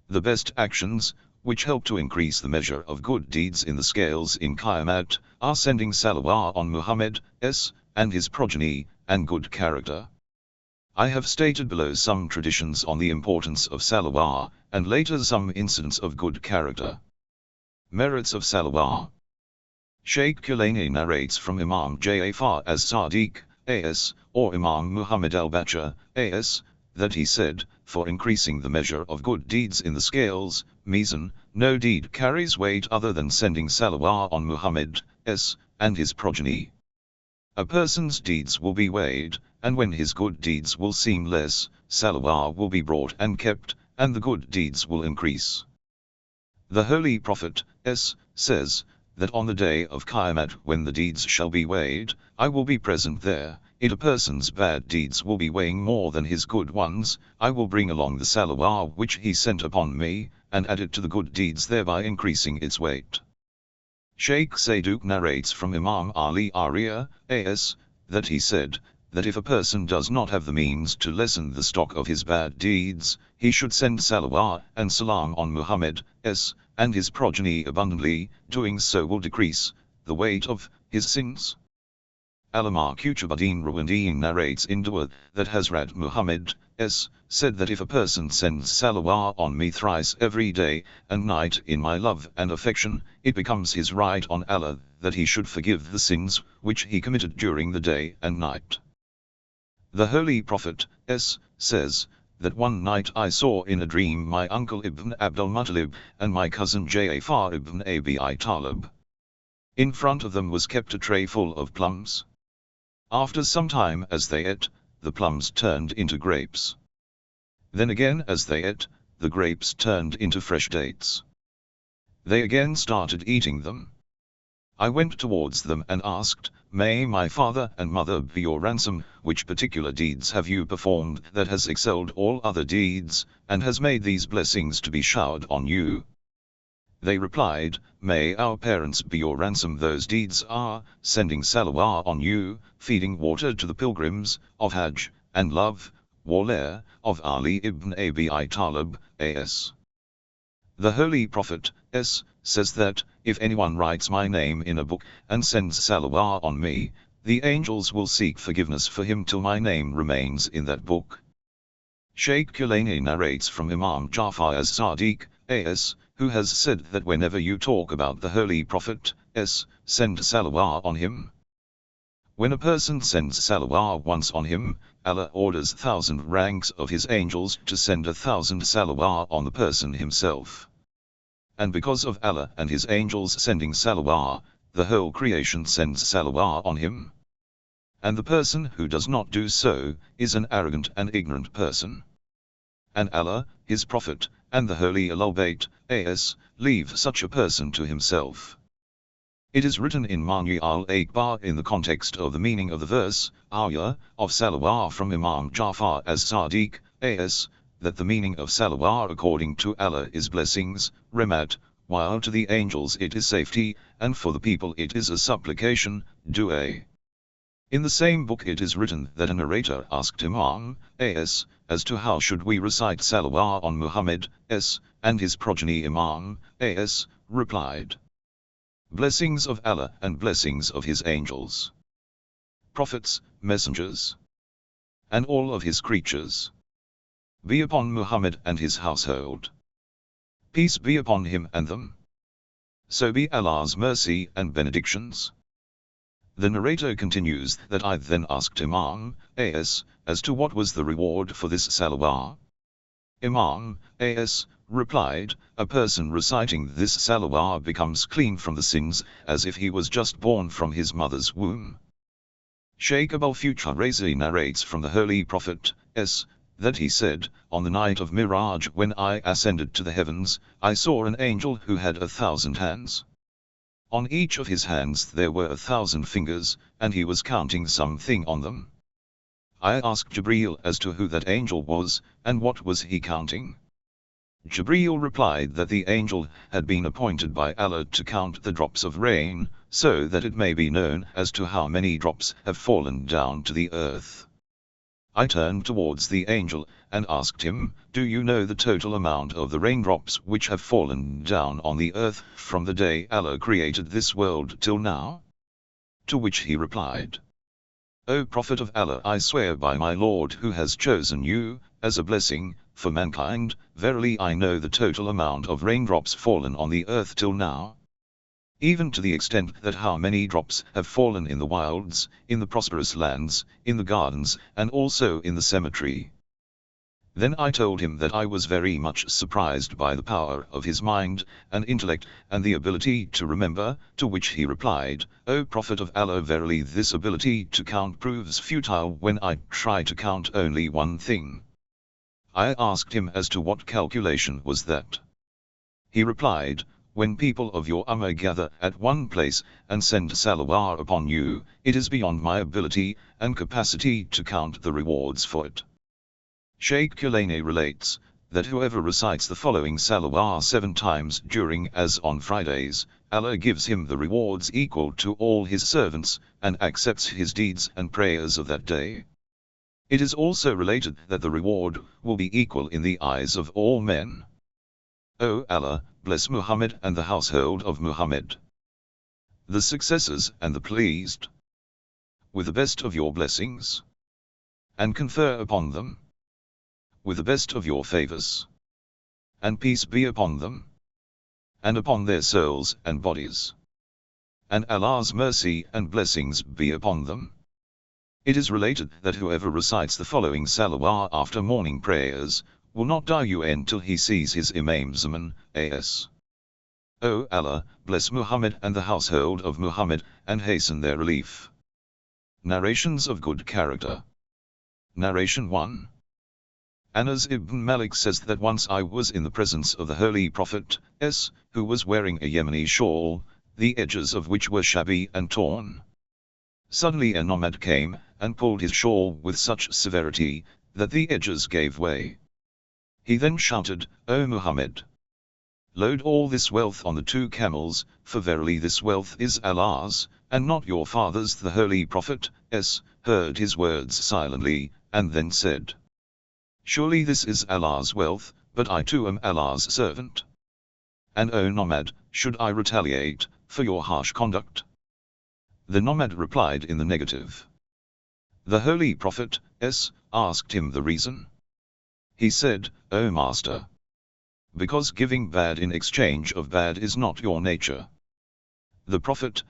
The best actions, which help to increase the measure of good deeds in the scales in Qiyamah, are sending salawah on Muhammad, and his progeny, and good character. I have stated below some traditions on the importance of salawah, and later some incidents of good character. Merits of salawah. Shaykh Kulani narrates from Imam Ja'far as-Sadiq, as, or Imam Muhammad al-Baqir, as, that he said, for increasing the measure of good deeds in the scales, mizan, no deed carries weight other than sending salawah on Muhammad, and his progeny. A person's deeds will be weighed, and when his good deeds will seem less, salawah will be brought and kept, and the good deeds will increase. The Holy Prophet, says, that on the day of Qiyamah when the deeds shall be weighed, I will be present there. If a person's bad deeds will be weighing more than his good ones, I will bring along the salawah which he sent upon me, and add it to the good deeds, thereby increasing its weight. Shaykh Saduq narrates from Imam Ali Ariya, as, that he said, that if a person does not have the means to lessen the stock of his bad deeds, he should send salawah and salam on Muhammad, and his progeny abundantly, doing so will decrease the weight of his sins. Alamar Qutubuddin Rawandi narrates in Dua that Hazrat Muhammad, said that if a person sends salawah on me thrice every day and night in my love and affection, it becomes his right on Allah that he should forgive the sins which he committed during the day and night. The Holy Prophet, says, that one night I saw in a dream my uncle Ibn Abdul Muttalib and my cousin Ja'far ibn Abi Talib. In front of them was kept a tray full of plums. After some time as they ate, the plums turned into grapes. Then again as they ate, the grapes turned into fresh dates. They again started eating them. I went towards them and asked, may my father and mother be your ransom, which particular deeds have you performed that has excelled all other deeds, and has made these blessings to be showered on you? They replied, may our parents be your ransom, those deeds are, sending salawah on you, feeding water to the pilgrims of Hajj, and love, Waler, of Ali ibn Abi Talib, as. The Holy Prophet, says that, if anyone writes my name in a book, and sends salawah on me, the angels will seek forgiveness for him till my name remains in that book. Shaykh Kulani narrates from Imam Jafar as-Sadiq, as, who has said that whenever you talk about the Holy Prophet, send salawah on him. When a person sends salawah once on him, Allah orders 1,000 ranks of his angels to send 1,000 salawah on the person himself. And because of Allah and his angels sending salawah, the whole creation sends salawah on him. And the person who does not do so, is an arrogant and ignorant person. And Allah, his Prophet, and the Holy Ahlul bayt, leave such a person to himself. It is written in Mani al-Akbar in the context of the meaning of the verse, ayah, of salawah from Imam Jafar as-Sadiq, that the meaning of salawah according to Allah is blessings, rahmat, while to the angels it is safety, and for the people it is a supplication, dua. In the same book it is written that a narrator asked Imam, as to how should we recite salawah on Muhammad, and his progeny Imam, replied. Blessings of Allah and blessings of his angels, prophets, messengers, and all of his creatures, be upon Muhammad and his household. Peace be upon him and them. So be Allah's mercy and benedictions. The narrator continues that I then asked Imam, as to what was the reward for this salawah. Imam, replied, a person reciting this salawah becomes clean from the sins, as if he was just born from his mother's womb. Shaykh Abul Futuh Razi narrates from the Holy Prophet, that he said, on the night of Miraj when I ascended to the heavens, I saw an angel who had 1,000 hands. On each of his hands there were 1,000 fingers, and he was counting something on them. I asked Jibreel as to who that angel was, and what was he counting. Jibreel replied that the angel had been appointed by Allah to count the drops of rain, so that it may be known as to how many drops have fallen down to the earth. I turned towards the angel, and asked him, do you know the total amount of the raindrops which have fallen down on the earth from the day Allah created this world till now? To which he replied, O Prophet of Allah, I swear by my Lord who has chosen you, as a blessing, for mankind, verily I know the total amount of raindrops fallen on the earth till now. Even to the extent that how many drops have fallen in the wilds, in the prosperous lands, in the gardens, and also in the cemetery. Then I told him that I was very much surprised by the power of his mind, and intellect, and the ability to remember, to which he replied, O Prophet of Allah, verily this ability to count proves futile when I try to count only one thing. I asked him as to what calculation was that. He replied, when people of your ummah gather at one place, and send salawah upon you, it is beyond my ability and capacity to count the rewards for it. Shaykh Kulani relates, that whoever recites the following salawah 7 times during as on Fridays, Allah gives him the rewards equal to all his servants, and accepts his deeds and prayers of that day. It is also related that the reward will be equal in the eyes of all men. O Allah, bless Muhammad and the household of Muhammad, the successors and the pleased, with the best of your blessings, and confer upon them, with the best of your favors, and peace be upon them, and upon their souls and bodies, and Allah's mercy and blessings be upon them. It is related that whoever recites the following salawah after morning prayers, will not die until he sees his Imam Zaman, as. O Allah, bless Muhammad and the household of Muhammad, and hasten their relief. Narrations of good character. Narration 1. Anas ibn Malik says that once I was in the presence of the Holy Prophet, who was wearing a Yemeni shawl, the edges of which were shabby and torn. Suddenly a nomad came, and pulled his shawl with such severity, that the edges gave way. He then shouted, O Muhammad! Load all this wealth on the 2 camels, for verily this wealth is Allah's, and not your father's. The Holy Prophet, heard his words silently, and then said, Surely this is Allah's wealth, but I too am Allah's servant. And O nomad, should I retaliate for your harsh conduct? The nomad replied in the negative. The Holy Prophet asked him the reason. He said, O Master, because giving bad in exchange of bad is not your nature. The Prophet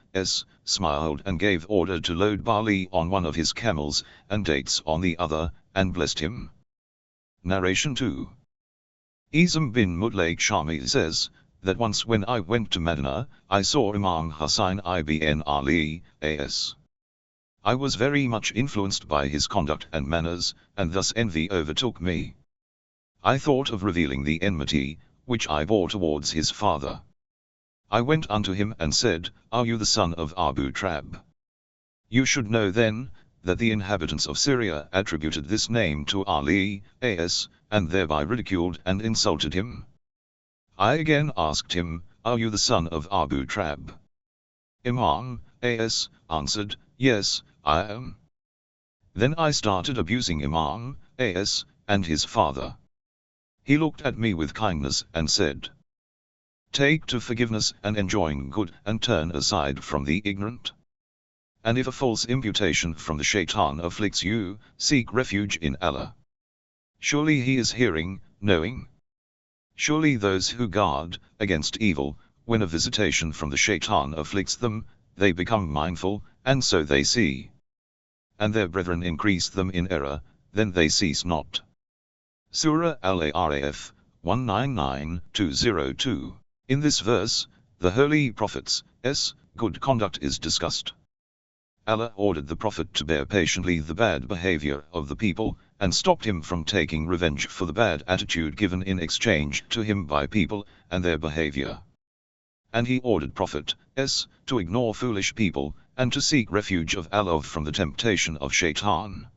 smiled and gave order to load barley on one of his camels, and dates on the other, and blessed him. Narration 2. Izam bin Mudlaik Shami says, that once when I went to Medina, I saw Imam Hussain ibn Ali, as. I was very much influenced by his conduct and manners, and thus envy overtook me. I thought of revealing the enmity, which I bore towards his father. I went unto him and said, Are you the son of Abu Trab? You should know then, that the inhabitants of Syria attributed this name to Ali, as, and thereby ridiculed and insulted him. I again asked him, Are you the son of Abu Trab? Imam, as, answered, Yes, I am. Then I started abusing Imam, as, and his father. He looked at me with kindness and said, Take to forgiveness and enjoying good, and turn aside from the ignorant. And if a false imputation from the shaitan afflicts you, seek refuge in Allah. Surely he is hearing, knowing. Surely those who guard against evil, when a visitation from the shaitan afflicts them, they become mindful, and so they see. And their brethren increase them in error, then they cease not. Surah Al-Araf, 199-202. In this verse, the Holy Prophet's good conduct is discussed. Allah ordered the Prophet to bear patiently the bad behavior of the people, and stopped him from taking revenge for the bad attitude given in exchange to him by people, and their behavior. And he ordered Prophet to ignore foolish people, and to seek refuge of Allah from the temptation of shaitan.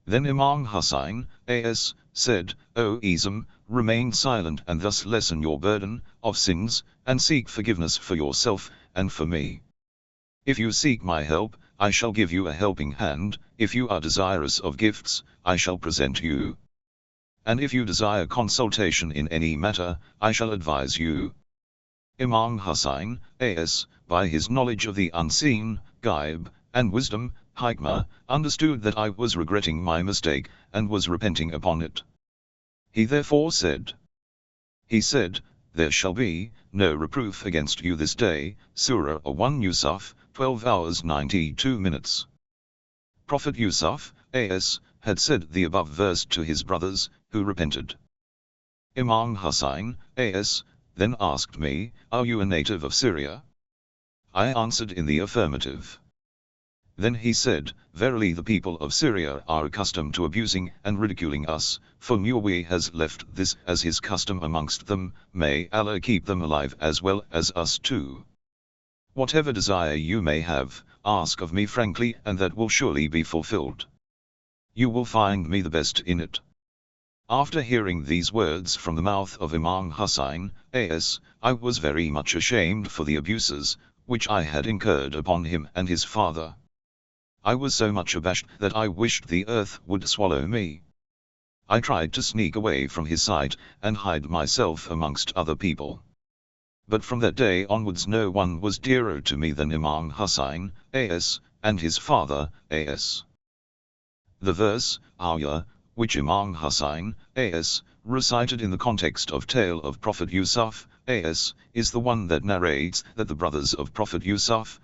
Then Imam Hussain, said, O Izam, remain silent and thus lessen your burden of sins, and seek forgiveness for yourself, and for me. If you seek my help, I shall give you a helping hand, if you are desirous of gifts, I shall present you. And if you desire consultation in any matter, I shall advise you. Imam Hussain, by his knowledge of the unseen, ghaib, and wisdom, hikmah, understood that I was regretting my mistake, and was repenting upon it. He therefore said, There shall be no reproof against you this day, Surah 1 Yusuf, 12 hours 92 minutes. Prophet Yusuf, had said the above verse to his brothers, who repented. Imam Hussain, then asked me, Are you a native of Syria? I answered in the affirmative. Then he said, Verily the people of Syria are accustomed to abusing and ridiculing us, for Muawiyah has left this as his custom amongst them, may Allah keep them alive as well as us too. Whatever desire you may have, ask of me frankly, and that will surely be fulfilled. You will find me the best in it. After hearing these words from the mouth of Imam Hussain, I was very much ashamed for the abuses, which I had incurred upon him and his father. I was so much abashed that I wished the earth would swallow me. I tried to sneak away from his sight, and hide myself amongst other people. But from that day onwards no one was dearer to me than Imam Hussain, and his father, The verse, Ayah, which Imam Hussain, recited in the context of tale of Prophet Yusuf, is the one that narrates that the brothers of Prophet Yusuf,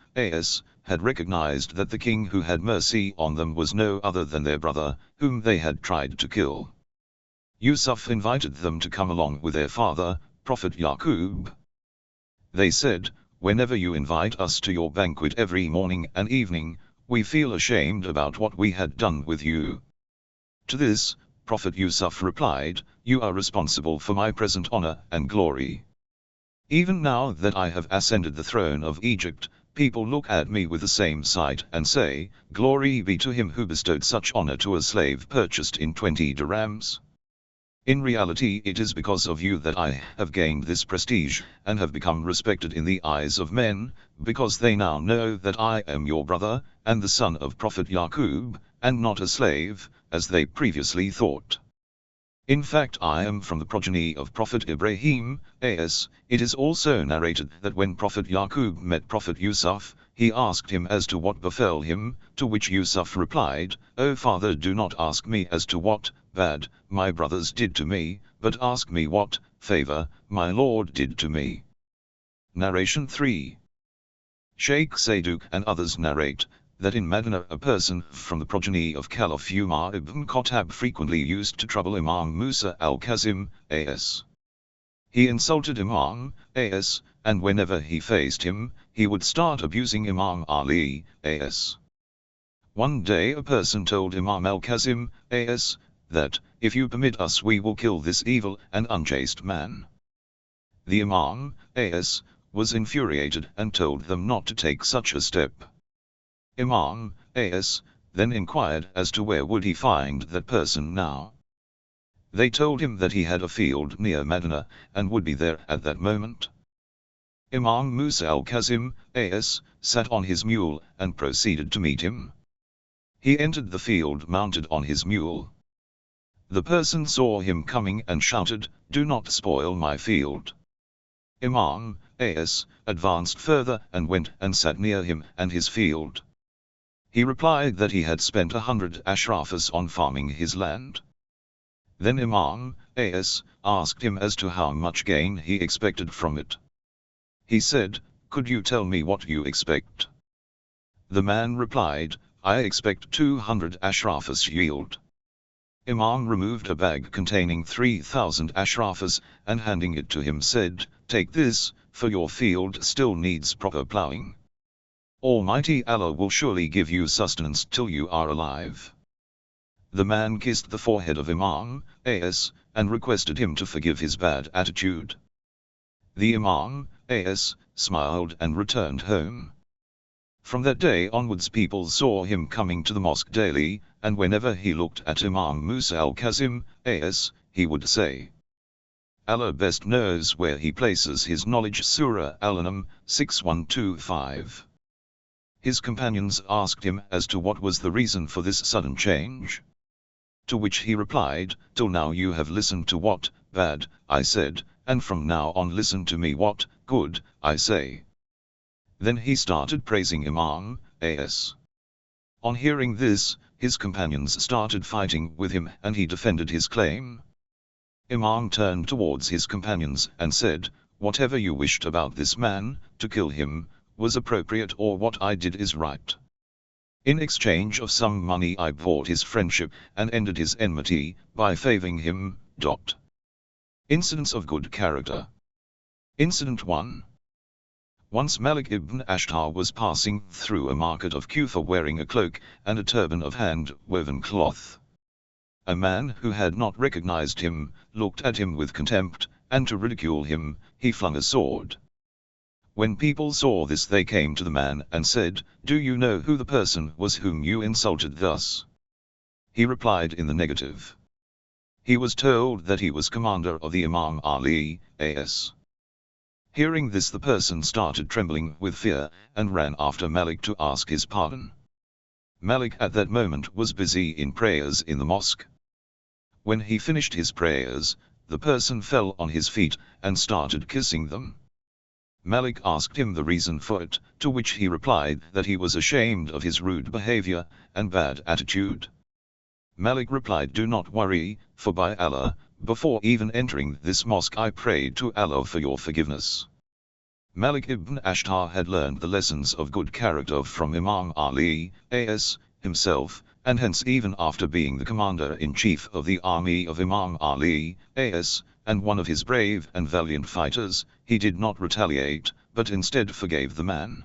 had recognized that the king who had mercy on them was no other than their brother, whom they had tried to kill. Yusuf invited them to come along with their father, Prophet Yaqub. They said, Whenever you invite us to your banquet every morning and evening, we feel ashamed about what we had done with you. To this, Prophet Yusuf replied, You are responsible for my present honor and glory. Even now that I have ascended the throne of Egypt, people look at me with the same sight and say, Glory be to him who bestowed such honor to a slave purchased in 20 dirhams. In reality it is because of you that I have gained this prestige, and have become respected in the eyes of men, because they now know that I am your brother, and the son of Prophet Yaqub, and not a slave, as they previously thought. In fact, I am from the progeny of Prophet Ibrahim, as it is also narrated that when Prophet Yaqub met Prophet Yusuf, he asked him as to what befell him, to which Yusuf replied, O father, do not ask me as to what bad my brothers did to me, but ask me what favor my Lord did to me. Narration 3. Sheikh Saduq and others narrate that in Medina a person from the progeny of Caliph Umar ibn Khattab frequently used to trouble Imam Musa al-Kazim, as. He insulted Imam, as, and whenever he faced him, he would start abusing Imam Ali, as. One day a person told Imam al-Kazim, as, that, if you permit us we will kill this evil and unchaste man. The Imam, as, was infuriated and told them not to take such a step. Imam, as, then inquired as to where would he find that person now. They told him that he had a field near Medina, and would be there at that moment. Imam Musa al-Kazim, as, sat on his mule and proceeded to meet him. He entered the field mounted on his mule. The person saw him coming and shouted, "Do not spoil my field." Imam, as, advanced further and went and sat near him and his field. He replied that he had spent 100 ashrafas on farming his land. Then Imam, as, asked him as to how much gain he expected from it. He said, "Could you tell me what you expect?" The man replied, "I expect 200 ashrafas yield." Imam removed a bag containing 3,000 ashrafas, and handing it to him said, "Take this, for your field still needs proper plowing. Almighty Allah will surely give you sustenance till you are alive." The man kissed the forehead of Imam, as, and requested him to forgive his bad attitude. The Imam, as, smiled and returned home. From that day onwards people saw him coming to the mosque daily, and whenever he looked at Imam Musa al-Kazim, as, he would say, "Allah best knows where he places his knowledge." Surah Al-An'am, 6:1-5. His companions asked him as to what was the reason for this sudden change. To which he replied, "Till now you have listened to what bad I said, and from now on listen to me what good I say." Then he started praising Imam, as. On hearing this, his companions started fighting with him and he defended his claim. Imam turned towards his companions and said, "Whatever you wished about this man, to kill him, was appropriate, or what I did is right. In exchange of some money I bought his friendship and ended his enmity by favoring him. Incidents of good character. Incident 1. Once Malik ibn Ashtar was passing through a market of Kufa wearing a cloak and a turban of hand-woven cloth. A man who had not recognized him looked at him with contempt, and to ridicule him, he flung a sword. When people saw this they came to the man and said, "Do you know who the person was whom you insulted thus?" He replied in the negative. He was told that he was commander of the Imam Ali, as. Hearing this the person started trembling with fear, and ran after Malik to ask his pardon. Malik at that moment was busy in prayers in the mosque. When he finished his prayers, the person fell on his feet, and started kissing them. Malik asked him the reason for it, to which he replied that he was ashamed of his rude behavior and bad attitude. Malik replied, "Do not worry, for by Allah, before even entering this mosque I prayed to Allah for your forgiveness." Malik ibn Ashtar had learned the lessons of good character from Imam Ali, as. himself, and hence even after being the commander-in-chief of the army of Imam Ali, as. and one of his brave and valiant fighters, he did not retaliate, but instead forgave the man.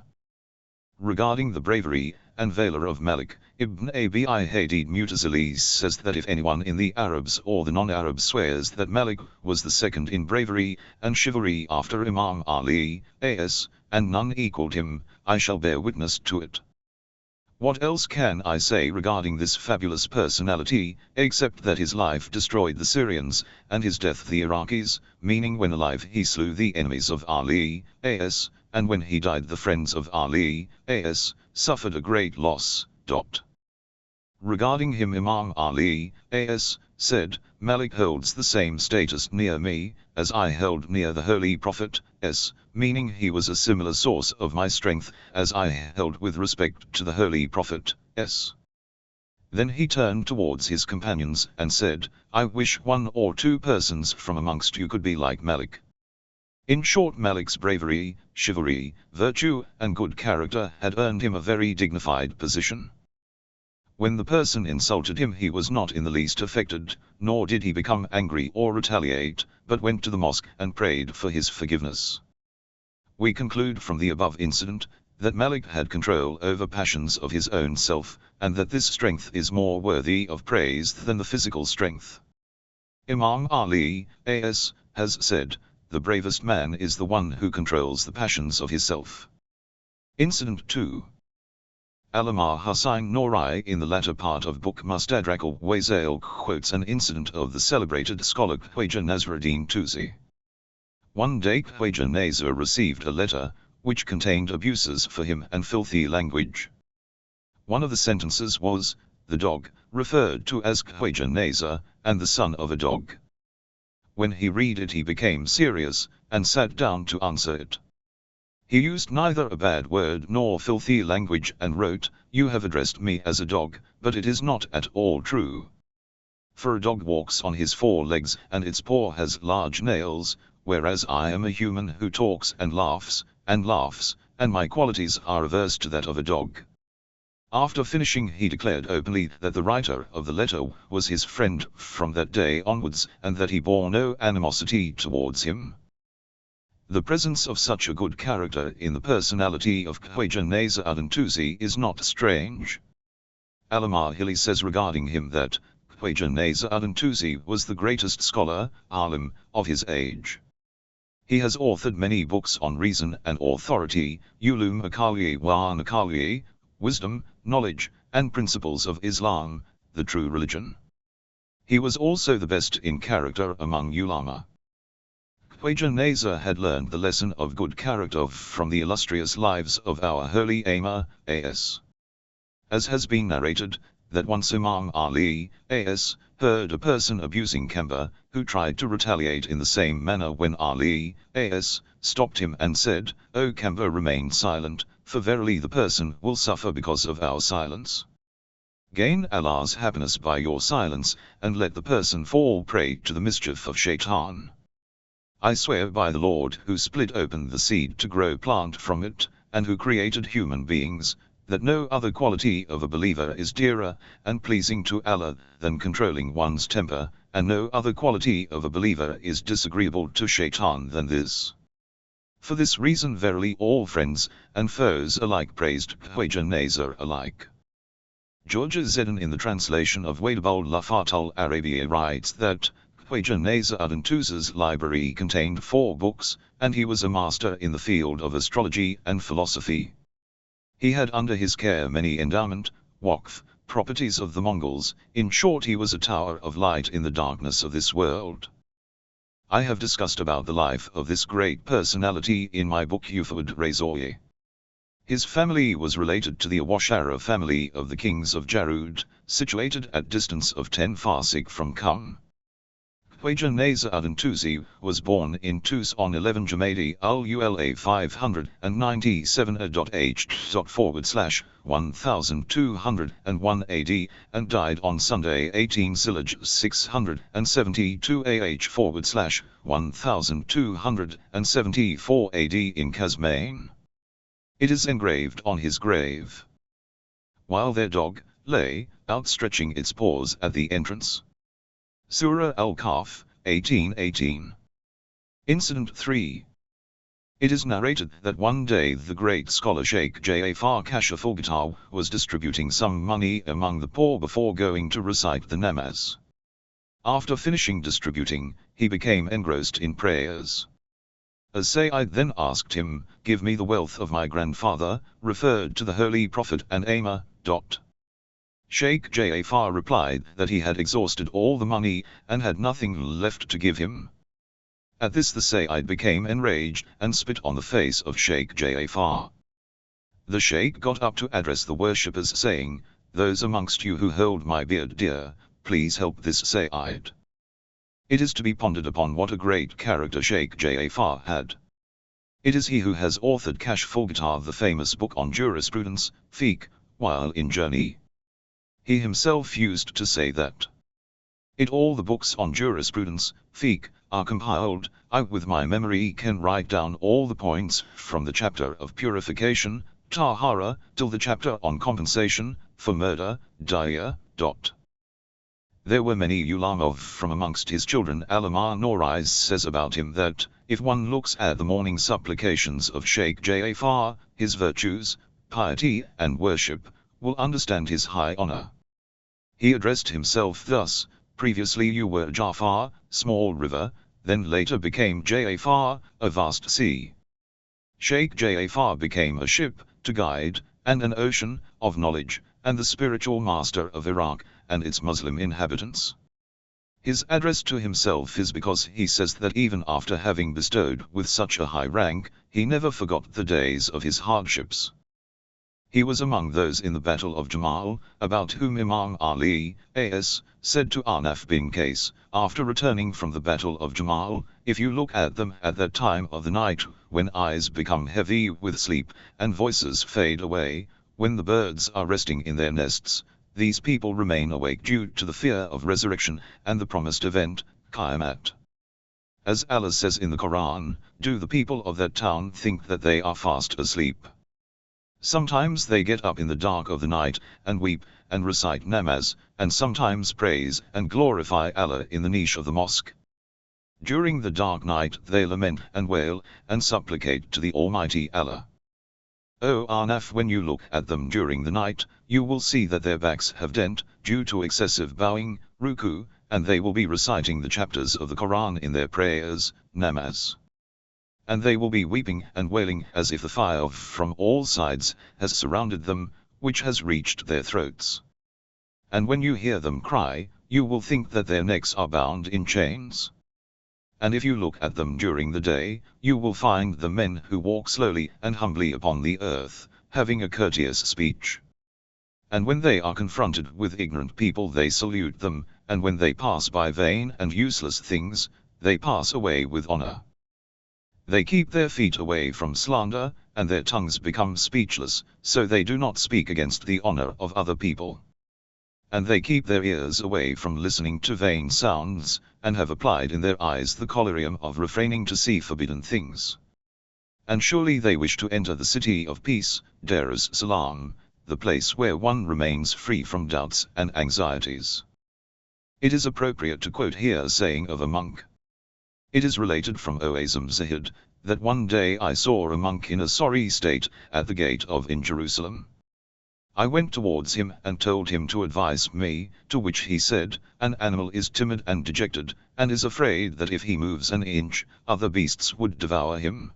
Regarding the bravery and valor of Malik, Ibn Abi Hadid Mutazili says that if anyone in the Arabs or the non-Arabs swears that Malik was the second in bravery and chivalry after Imam Ali, as. and none equaled him, I shall bear witness to it. What else can I say regarding this fabulous personality, except that his life destroyed the Syrians, and his death the Iraqis, meaning when alive he slew the enemies of Ali, as. and when he died the friends of Ali, as. suffered a great loss. Regarding him Imam Ali, as. said, Malik holds the same status near me, as I held near the Holy Prophet, meaning he was a similar source of my strength, as I held with respect to the Holy Prophet, Then he turned towards his companions and said, I wish 1 or 2 persons from amongst you could be like Malik. In short, Malik's bravery, chivalry, virtue, and good character had earned him a very dignified position. When the person insulted him, he was not in the least affected, nor did he become angry or retaliate, but went to the mosque and prayed for his forgiveness. We conclude from the above incident that Malik had control over passions of his own self, and that this strength is more worthy of praise than the physical strength. Imam Ali, has said, the bravest man is the one who controls the passions of his self. Incident 2. Allama Hussain Norai in the latter part of book Mustadrak al-Wasail quotes an incident of the celebrated scholar Khwaja Nasruddin Tusi. One day Khwaja Nasr received a letter, which contained abuses for him and filthy language. One of the sentences was, the dog, referred to as Khwaja Nasr, and the son of a dog. When he read it he became serious, and sat down to answer it. He used neither a bad word nor filthy language and wrote, You have addressed me as a dog, but it is not at all true. For a dog walks on his 4 legs and its paw has large nails, whereas I am a human who talks and laughs, and my qualities are averse to that of a dog. After finishing he declared openly that the writer of the letter was his friend from that day onwards, and that he bore no animosity towards him. The presence of such a good character in the personality of Khwaja Nasruddin Tusi is not strange. Allama Hilli says regarding him that, Khwaja Nasruddin Tusi was the greatest scholar, alim, of his age. He has authored many books on reason and authority, ulum akaliye wa nakaliye, wisdom, knowledge, and principles of Islam, the true religion. He was also the best in character among ulama. Khwaja Nasr had learned the lesson of good character from the illustrious lives of our holy Imam, as has been narrated, that once Imam Ali, heard a person abusing Kamba, who tried to retaliate in the same manner when Ali, stopped him and said, O Kamba, remain silent, for verily the person will suffer because of our silence. Gain Allah's happiness by your silence, and let the person fall prey to the mischief of Shaitan. I swear by the Lord who split open the seed to grow plant from it, and who created human beings, that no other quality of a believer is dearer and pleasing to Allah than controlling one's temper, and no other quality of a believer is disagreeable to Shaitan than this. For this reason verily all friends and foes alike praised Khwaja Nasr alike. George Zedden in the translation of Wadabul Lafat al-Arabia writes that, Khwaja Nasruddin Tusi's library contained 4 books, and he was a master in the field of astrology and philosophy. He had under his care many endowment, waqf, properties of the Mongols, in short he was a tower of light in the darkness of this world. I have discussed about the life of this great personality in my book Ufawd Razoye. His family was related to the Awashara family of the kings of Jarud, situated at distance of 10 farsakh from Qum. Khwaja Nasruddin Tusi was born in Tus on 11 Jamadi ul-Ula 590.h./1201 AD, and died on Sunday 18 Zilhaj 672 AH/1274 AD in Kazmain. It is engraved on his grave. While their dog lay outstretching its paws at the entrance. Surah Al-Kahf, 18:18. Incident 3. It is narrated that one day the great scholar Sheikh Jafar Kashaf was distributing some money among the poor before going to recite the namaz. After finishing distributing, he became engrossed in prayers. A Sayyid then asked him, Give me the wealth of my grandfather, referred to the Holy Prophet and Imam. Sheikh Jafar replied that he had exhausted all the money, and had nothing left to give him. At this the Sayyid became enraged, and spit on the face of Sheikh Jafar. The Sheikh got up to address the worshippers saying, Those amongst you who hold my beard dear, please help this Sayyid. It is to be pondered upon what a great character Sheikh Jafar had. It is he who has authored Kashf-ul-Ghitar, the famous book on jurisprudence, fiqh, while in journey. He himself used to say that all the books on jurisprudence, fiqh, are compiled, I with my memory can write down all the points from the chapter of purification, tahara, till the chapter on compensation, for murder, diya. There were many ulama from amongst his children. Alama Norais says about him that, if one looks at the morning supplications of Sheikh Jafar, his virtues, piety and worship, will understand his high honor. He addressed himself thus: previously you were Jafar, small river, then later became Jafar, a vast sea. Sheikh Jafar became a ship, to guide, and an ocean, of knowledge, and the spiritual master of Iraq, and its Muslim inhabitants. His address to himself is because he says that even after having bestowed with such a high rank, he never forgot the days of his hardships. He was among those in the Battle of Jamal, about whom Imam Ali, a.s., said to Arnaf bin Qais, after returning from the Battle of Jamal, if you look at them at that time of the night, when eyes become heavy with sleep, and voices fade away, when the birds are resting in their nests, these people remain awake due to the fear of resurrection, and the promised event, Qiyamat. As Allah says in the Quran, do the people of that town think that they are fast asleep? Sometimes they get up in the dark of the night, and weep, and recite namaz, and sometimes praise and glorify Allah in the niche of the mosque. During the dark night they lament and wail, and supplicate to the Almighty Allah. O Arnaf, when you look at them during the night, you will see that their backs have dent, due to excessive bowing, ruku, and they will be reciting the chapters of the Quran in their prayers, namaz. And they will be weeping and wailing as if the fire from all sides has surrounded them, which has reached their throats. And when you hear them cry, you will think that their necks are bound in chains. And if you look at them during the day, you will find the men who walk slowly and humbly upon the earth, having a courteous speech. And when they are confronted with ignorant people they salute them, and when they pass by vain and useless things, they pass away with honor. They keep their feet away from slander, and their tongues become speechless, so they do not speak against the honor of other people. And they keep their ears away from listening to vain sounds, and have applied in their eyes the collyrium of refraining to see forbidden things. And surely they wish to enter the city of peace, Dar-es Salaam, the place where one remains free from doubts and anxieties. It is appropriate to quote here a saying of a monk. It is related from Oazim Zahid, that one day I saw a monk in a sorry state, at the gate of in Jerusalem. I went towards him and told him to advise me, to which he said, an animal is timid and dejected, and is afraid that if he moves an inch, other beasts would devour him.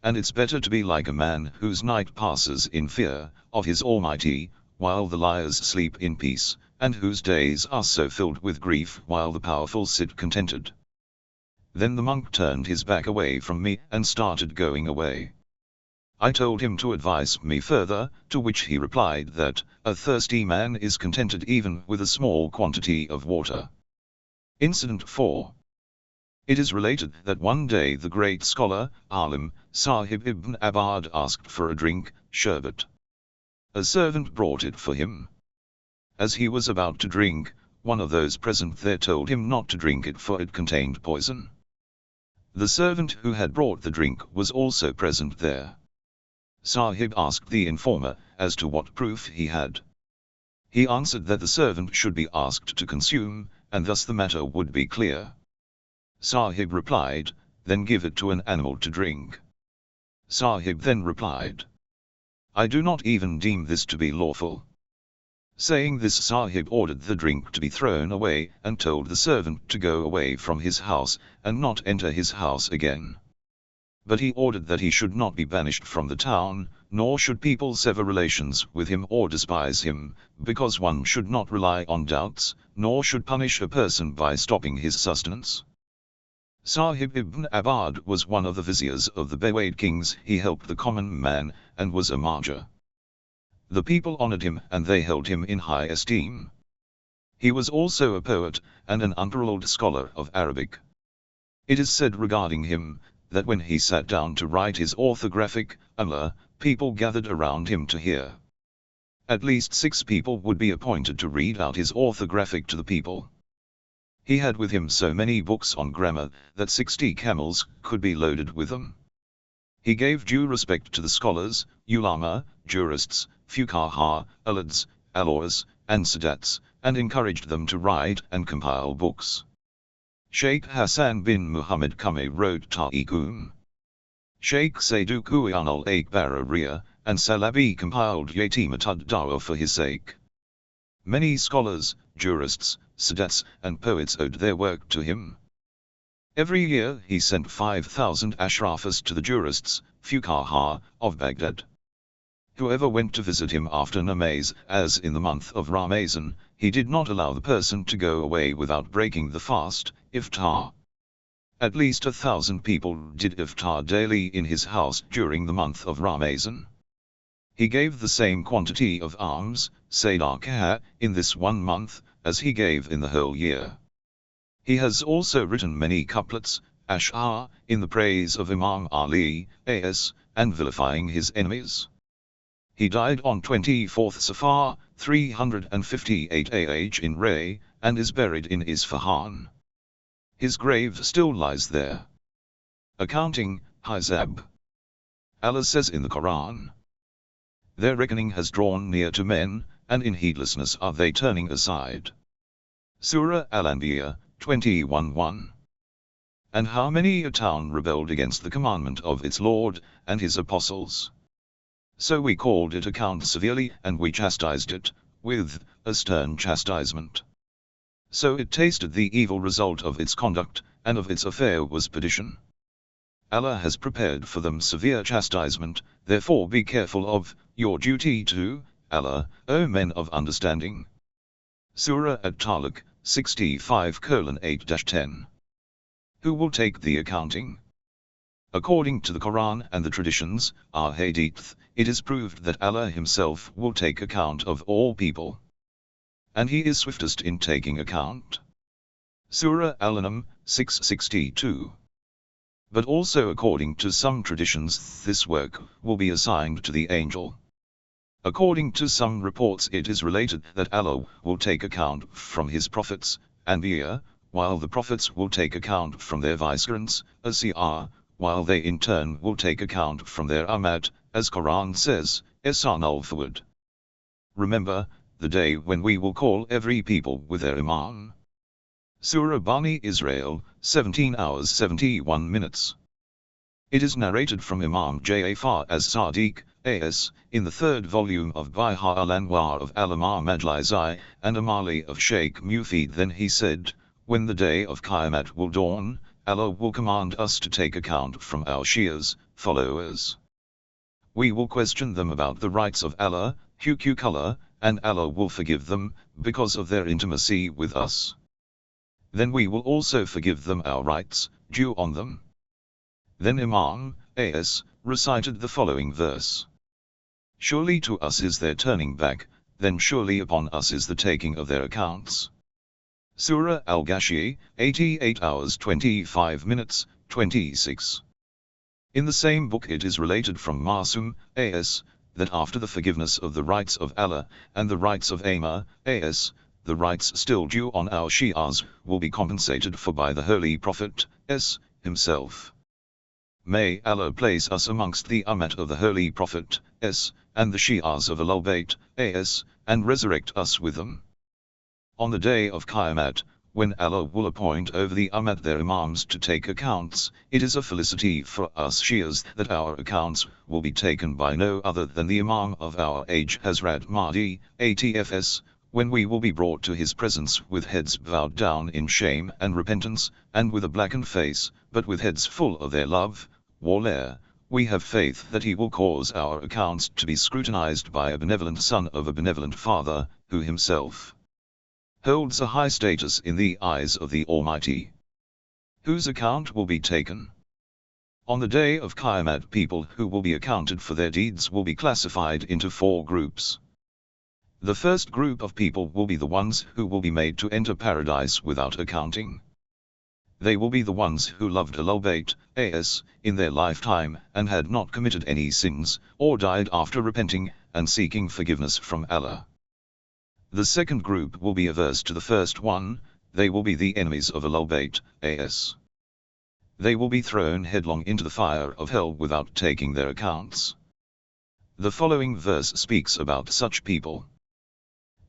And it's better to be like a man whose night passes in fear of his Almighty, while the liars sleep in peace, and whose days are so filled with grief while the powerful sit contented. Then the monk turned his back away from me and started going away. I told him to advise me further, to which he replied that a thirsty man is contented even with a small quantity of water. Incident 4. It is related that one day the great scholar, Alim, Sahib ibn Abbad asked for a drink, sherbet. A servant brought it for him. As he was about to drink, one of those present there told him not to drink it for it contained poison. The servant who had brought the drink was also present there. Sahib asked the informer as to what proof he had. He answered that the servant should be asked to consume, and thus the matter would be clear. Sahib replied, then give it to an animal to drink. Sahib then replied, I do not even deem this to be lawful. Saying this, Sahib ordered the drink to be thrown away, and told the servant to go away from his house, and not enter his house again. But he ordered that he should not be banished from the town, nor should people sever relations with him or despise him, because one should not rely on doubts, nor should punish a person by stopping his sustenance. Sahib ibn Abbad was one of the viziers of the Buwaid kings. He helped the common man, and was a marja. The people honored him and they held him in high esteem. He was also a poet, and an unparalleled scholar of Arabic. It is said regarding him, that when he sat down to write his orthographic, people gathered around him to hear. At least 6 people would be appointed to read out his orthographic to the people. He had with him so many books on grammar, that 60 camels could be loaded with them. He gave due respect to the scholars, ulama, jurists, fuqaha, ahluls, alaws, and sadats, and encouraged them to write and compile books. Sheikh Hassan bin Muhammad Qami wrote Ta'iqum. Sheikh Sayduq al-Akbariya, and Salabi compiled Yatimatud Dawa for his sake. Many scholars, jurists, sadats, and poets owed their work to him. Every year he sent 5,000 ashrafas to the jurists, fuqaha, of Baghdad. Whoever went to visit him after namaz, as in the month of Ramazan, he did not allow the person to go away without breaking the fast, iftar. At least 1,000 people did iftar daily in his house during the month of Ramazan. He gave the same quantity of alms, sadaqah, in this one month, as he gave in the whole year. He has also written many couplets, ash'ar, in the praise of Imam Ali, as, and vilifying his enemies. He died on 24th Safar, 358 AH in Ray, and is buried in Isfahan. His grave still lies there. Accounting, Hisab. Allah says in the Quran, "Their reckoning has drawn near to men, and in heedlessness are they turning aside." Surah Al-Anbiya, 21:1. And how many a town rebelled against the commandment of its Lord, and his apostles. So we called it account severely, and we chastised it, with a stern chastisement. So it tasted the evil result of its conduct, and of its affair was perdition. Allah has prepared for them severe chastisement, therefore be careful of your duty to Allah, O men of understanding. Surah At-Talaq, 65:8-10. Who will take the accounting? According to the Quran and the traditions, ahadith, it is proved that Allah himself will take account of all people. And he is swiftest in taking account. Surah Al-An'am, 662. But also according to some traditions this work will be assigned to the angel. According to some reports it is related that Allah will take account from his prophets, Anbiya, while the prophets will take account from their vicegerents, Asiyah, while they in turn will take account from their Amat, as Quran says, Esanul forward. Remember, the day when we will call every people with their Imam. Surah Bani Israel, 17 hours 71 minutes. It is narrated from Imam Ja'far as Sadiq, as, in the 3rd volume of Biha al-Anwar of Al-Imam Majlisi, and Amali of Sheikh Mufid. Then he said, when the day of Qiyamah will dawn, Allah will command us to take account from our Shias, followers. We will question them about the rights of Allah, Huququllah, and Allah will forgive them, because of their intimacy with us. Then we will also forgive them our rights, due on them. Then Imam As recited the following verse. Surely to us is their turning back, then surely upon us is the taking of their accounts. Surah Al-Ghashi, 88 hours 25 minutes, 26. In the same book it is related from Masum, As, that after the forgiveness of the rights of Allah, and the rights of Ama, As, the rights still due on our Shi'as, will be compensated for by the Holy Prophet, S, himself. May Allah place us amongst the Ummah of the Holy Prophet, S, and the Shi'as of Ahlul bayt, As, and resurrect us with them. On the day of Qiyamah, when Allah will appoint over the Ummah their Imams to take accounts, it is a felicity for us Shias that our accounts will be taken by no other than the Imam of our age Hazrat Mahdi, ATFS, when we will be brought to his presence with heads bowed down in shame and repentance, and with a blackened face, but with heads full of their love, Wallah, we have faith that he will cause our accounts to be scrutinized by a benevolent son of a benevolent father, who himself holds a high status in the eyes of the Almighty. Whose account will be taken? On the day of Qiyamah, people who will be accounted for their deeds will be classified into 4 groups. The first group of people will be the ones who will be made to enter paradise without accounting. They will be the ones who loved Ahlul bayt, as, in their lifetime, and had not committed any sins, or died after repenting, and seeking forgiveness from Allah. The second group will be averse to the first one, they will be the enemies of Ahlul bayt, as. They will be thrown headlong into the fire of hell without taking their accounts. The following verse speaks about such people.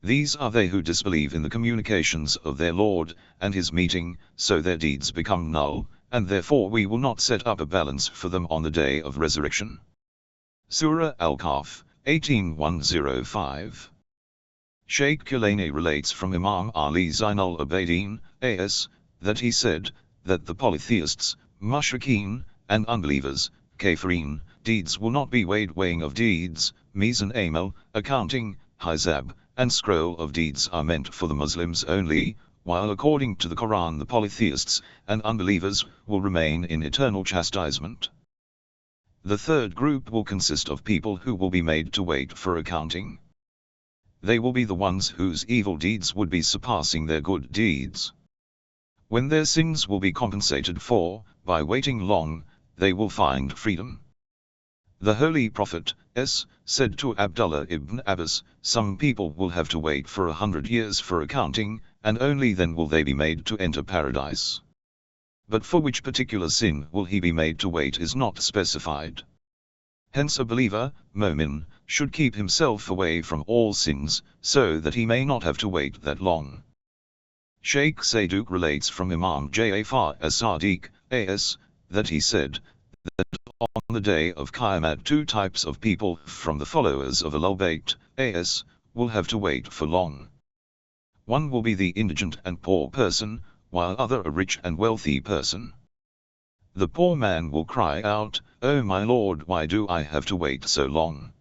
These are they who disbelieve in the communications of their Lord, and his meeting, so their deeds become null, and therefore we will not set up a balance for them on the day of resurrection. Surah Al-Kahf, 18:105. Shaykh Kulaini relates from Imam Ali Zainul Abidin, as, that he said, that the polytheists, mushrikeen, and unbelievers, kafirin, deeds will not be weighed. Weighing of deeds, mizan amal, accounting, hisab, and scroll of deeds are meant for the Muslims only, while according to the Quran the polytheists and unbelievers will remain in eternal chastisement. The third group will consist of people who will be made to wait for accounting. They will be the ones whose evil deeds would be surpassing their good deeds. When their sins will be compensated for, by waiting long, they will find freedom. The Holy Prophet said to Abdullah ibn Abbas, some people will have to wait for 100 years for accounting, and only then will they be made to enter paradise. But for which particular sin will he be made to wait is not specified. Hence a believer, mu'min, should keep himself away from all sins, so that he may not have to wait that long. Shaykh Saduq relates from Imam Ja'far as-Sadiq, that he said, that on the day of Qiyamah 2 types of people from the followers of Ahlul bayt, will have to wait for long. One will be the indigent and poor person, while other a rich and wealthy person. The poor man will cry out, "O my Lord, why do I have to wait so long?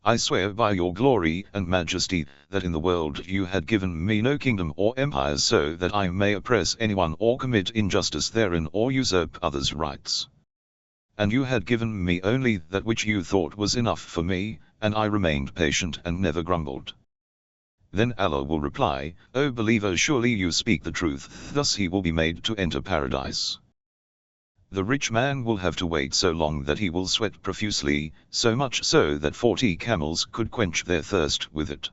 I swear by your glory and majesty, that in the world you had given me no kingdom or empire so that I may oppress anyone or commit injustice therein or usurp others' rights. And you had given me only that which you thought was enough for me, and I remained patient and never grumbled." Then Allah will reply, "O believer, surely you speak the truth." Thus he will be made to enter paradise. The rich man will have to wait so long that he will sweat profusely, so much so that 40 camels could quench their thirst with it.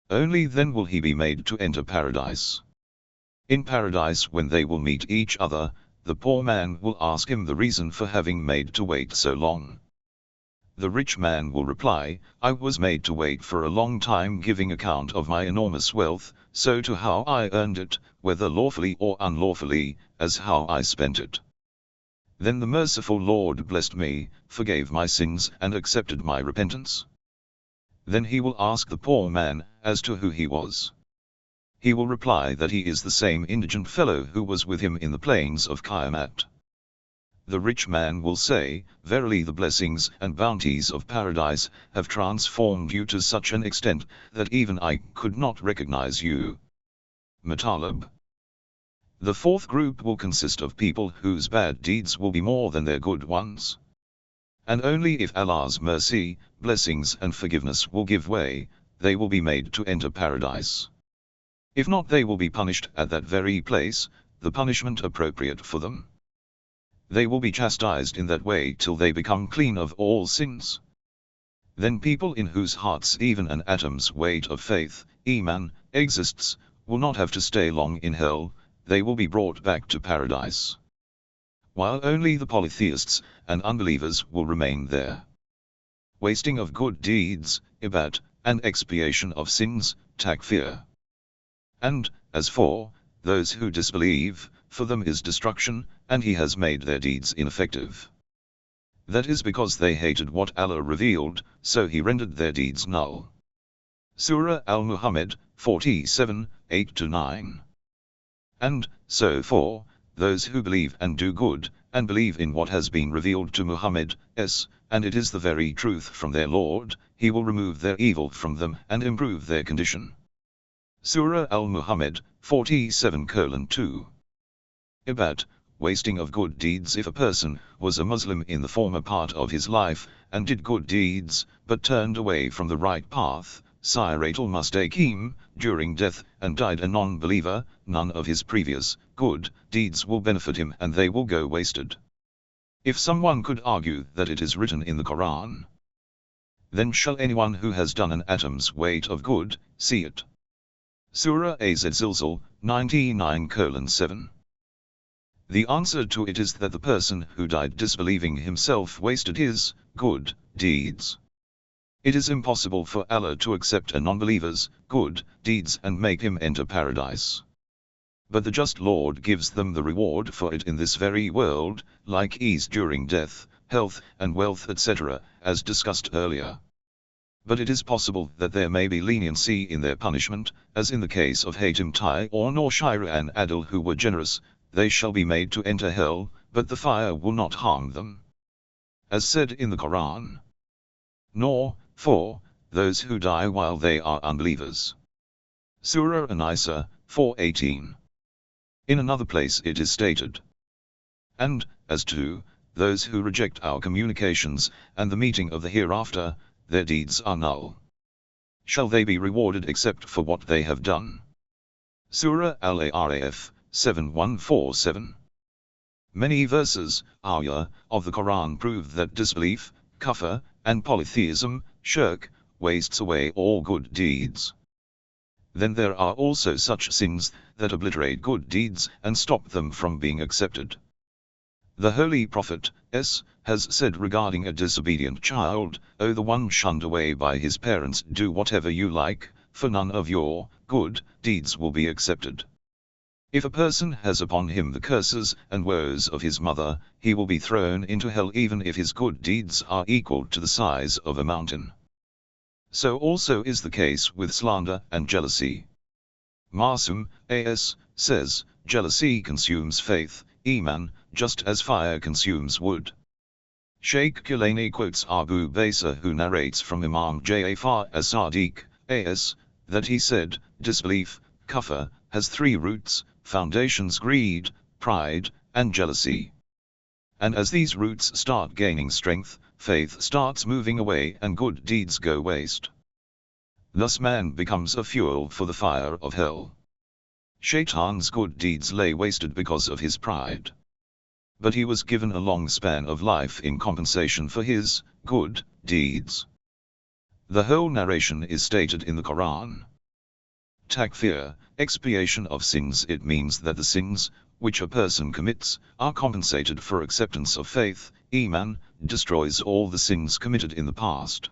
Only then will he be made to enter paradise. In paradise, when they will meet each other, the poor man will ask him the reason for having made to wait so long. The rich man will reply, "I was made to wait for a long time, giving account of my enormous wealth, so to how I earned it, whether lawfully or unlawfully, as how I spent it. Then the merciful Lord blessed me, forgave my sins and accepted my repentance." Then he will ask the poor man, as to who he was. He will reply that he is the same indigent fellow who was with him in the plains of Qiyamah. The rich man will say, "Verily the blessings and bounties of paradise have transformed you to such an extent, that even I could not recognize you." Matalib. The fourth group will consist of people whose bad deeds will be more than their good ones. And only if Allah's mercy, blessings and forgiveness will give way, they will be made to enter paradise. If not, they will be punished at that very place, the punishment appropriate for them. They will be chastised in that way till they become clean of all sins. Then people in whose hearts even an atom's weight of faith, iman, exists, will not have to stay long in hell, they will be brought back to paradise. While only the polytheists and unbelievers will remain there. Wasting of good deeds, ibat, and expiation of sins, takfir. And, as for those who disbelieve, for them is destruction, and he has made their deeds ineffective. That is because they hated what Allah revealed, so he rendered their deeds null. Surah Al-Muhammad, 47, 8-9. And, so for those who believe and do good, and believe in what has been revealed to Muhammad, and it is the very truth from their Lord, he will remove their evil from them and improve their condition. Surah Al-Muhammad, 47:2. Ibat, wasting of good deeds. If a person was a Muslim in the former part of his life, and did good deeds, but turned away from the right path, Siratul Mustaqim, during death, and died a non-believer, none of his previous, good, deeds will benefit him and they will go wasted. If someone could argue that it is written in the Quran, then shall anyone who has done an atom's weight of good, see it. Surah Az-Zilzal, 99:7. The answer to it is that the person who died disbelieving himself wasted his, good, deeds. It is impossible for Allah to accept a non-believer's, good, deeds and make him enter paradise. But the just Lord gives them the reward for it in this very world, like ease during death, health and wealth etc., as discussed earlier. But it is possible that there may be leniency in their punishment, as in the case of Hatim Tai or Norshira and Ahlul who were generous. They shall be made to enter hell, but the fire will not harm them. As said in the Quran. Nor, for, those who die while they are unbelievers. Surah An-Nisa, 4:18. In another place it is stated. And, as to, those who reject our communications, and the meeting of the hereafter, their deeds are null. Shall they be rewarded except for what they have done? Surah Al-Araf, 7:147. Many verses, ayah, of the Quran prove that disbelief, kufr, and polytheism, shirk, wastes away all good deeds. Then there are also such sins that obliterate good deeds and stop them from being accepted. The Holy Prophet, has said regarding a disobedient child, O the one shunned away by his parents, do whatever you like, for none of your good deeds will be accepted. If a person has upon him the curses and woes of his mother, he will be thrown into hell even if his good deeds are equal to the size of a mountain. So also is the case with slander and jealousy. Masum, A.S., says, jealousy consumes faith, Iman, just as fire consumes wood. Sheikh Kulani quotes Abu Basa, who narrates from Imam Ja'far as-Sadiq, A.S., that he said, disbelief, kufr, has three roots, foundations: greed, pride, and jealousy. And as these roots start gaining strength, faith starts moving away and good deeds go waste. Thus man becomes a fuel for the fire of hell. Shaitan's good deeds lay wasted because of his pride. But he was given a long span of life in compensation for his good deeds. The whole narration is stated in the Quran. Takfir, expiation of sins. It means that the sins, which a person commits, are compensated for acceptance of faith. Iman, destroys all the sins committed in the past.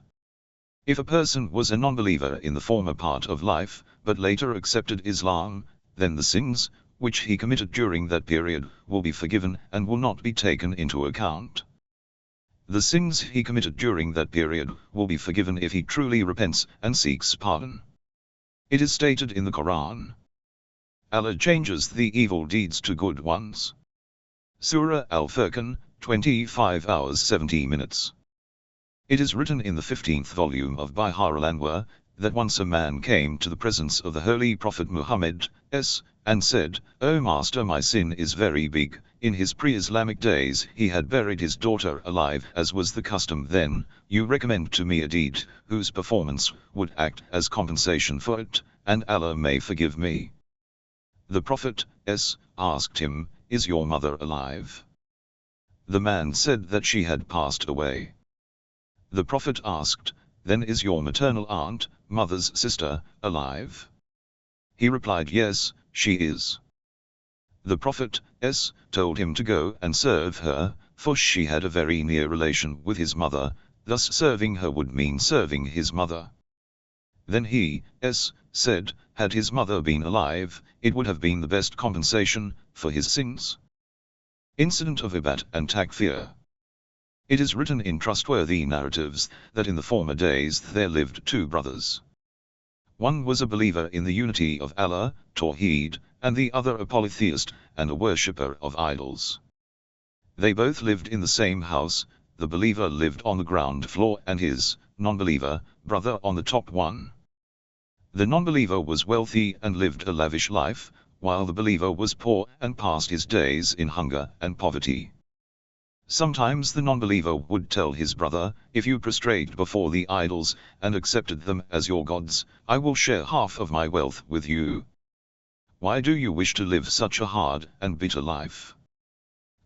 If a person was a non-believer in the former part of life, but later accepted Islam, then the sins, which he committed during that period, will be forgiven and will not be taken into account. The sins he committed during that period will be forgiven if he truly repents and seeks pardon. It is stated in the Quran. Allah changes the evil deeds to good ones. Surah Al-Furqan, 25:70. It is written in the 15th volume of Bihar al-Anwar, that once a man came to the presence of the Holy Prophet Muhammad, and said, O Master, my sin is very big. In his pre-Islamic days he had buried his daughter alive, as was the custom then. You recommend to me a deed, whose performance would act as compensation for it, and Allah may forgive me. The Prophet, asked him, Is your mother alive? The man said that she had passed away. The Prophet asked, Then is your maternal aunt, mother's sister, alive? He replied, Yes, she is. The Prophet, told him to go and serve her, for she had a very near relation with his mother, thus serving her would mean serving his mother. Then he, said, had his mother been alive, it would have been the best compensation for his sins. Incident of Ibat and Takfir. It is written in trustworthy narratives that in the former days there lived two brothers. One was a believer in the unity of Allah, Tawheed, and the other a polytheist and a worshipper of idols. They both lived in the same house. The believer lived on the ground floor and his non-believer brother on the top one. The non-believer was wealthy and lived a lavish life, while the believer was poor and passed his days in hunger and poverty. Sometimes the non-believer would tell his brother, if you prostrate before the idols, and accepted them as your gods, I will share half of my wealth with you. Why do you wish to live such a hard and bitter life?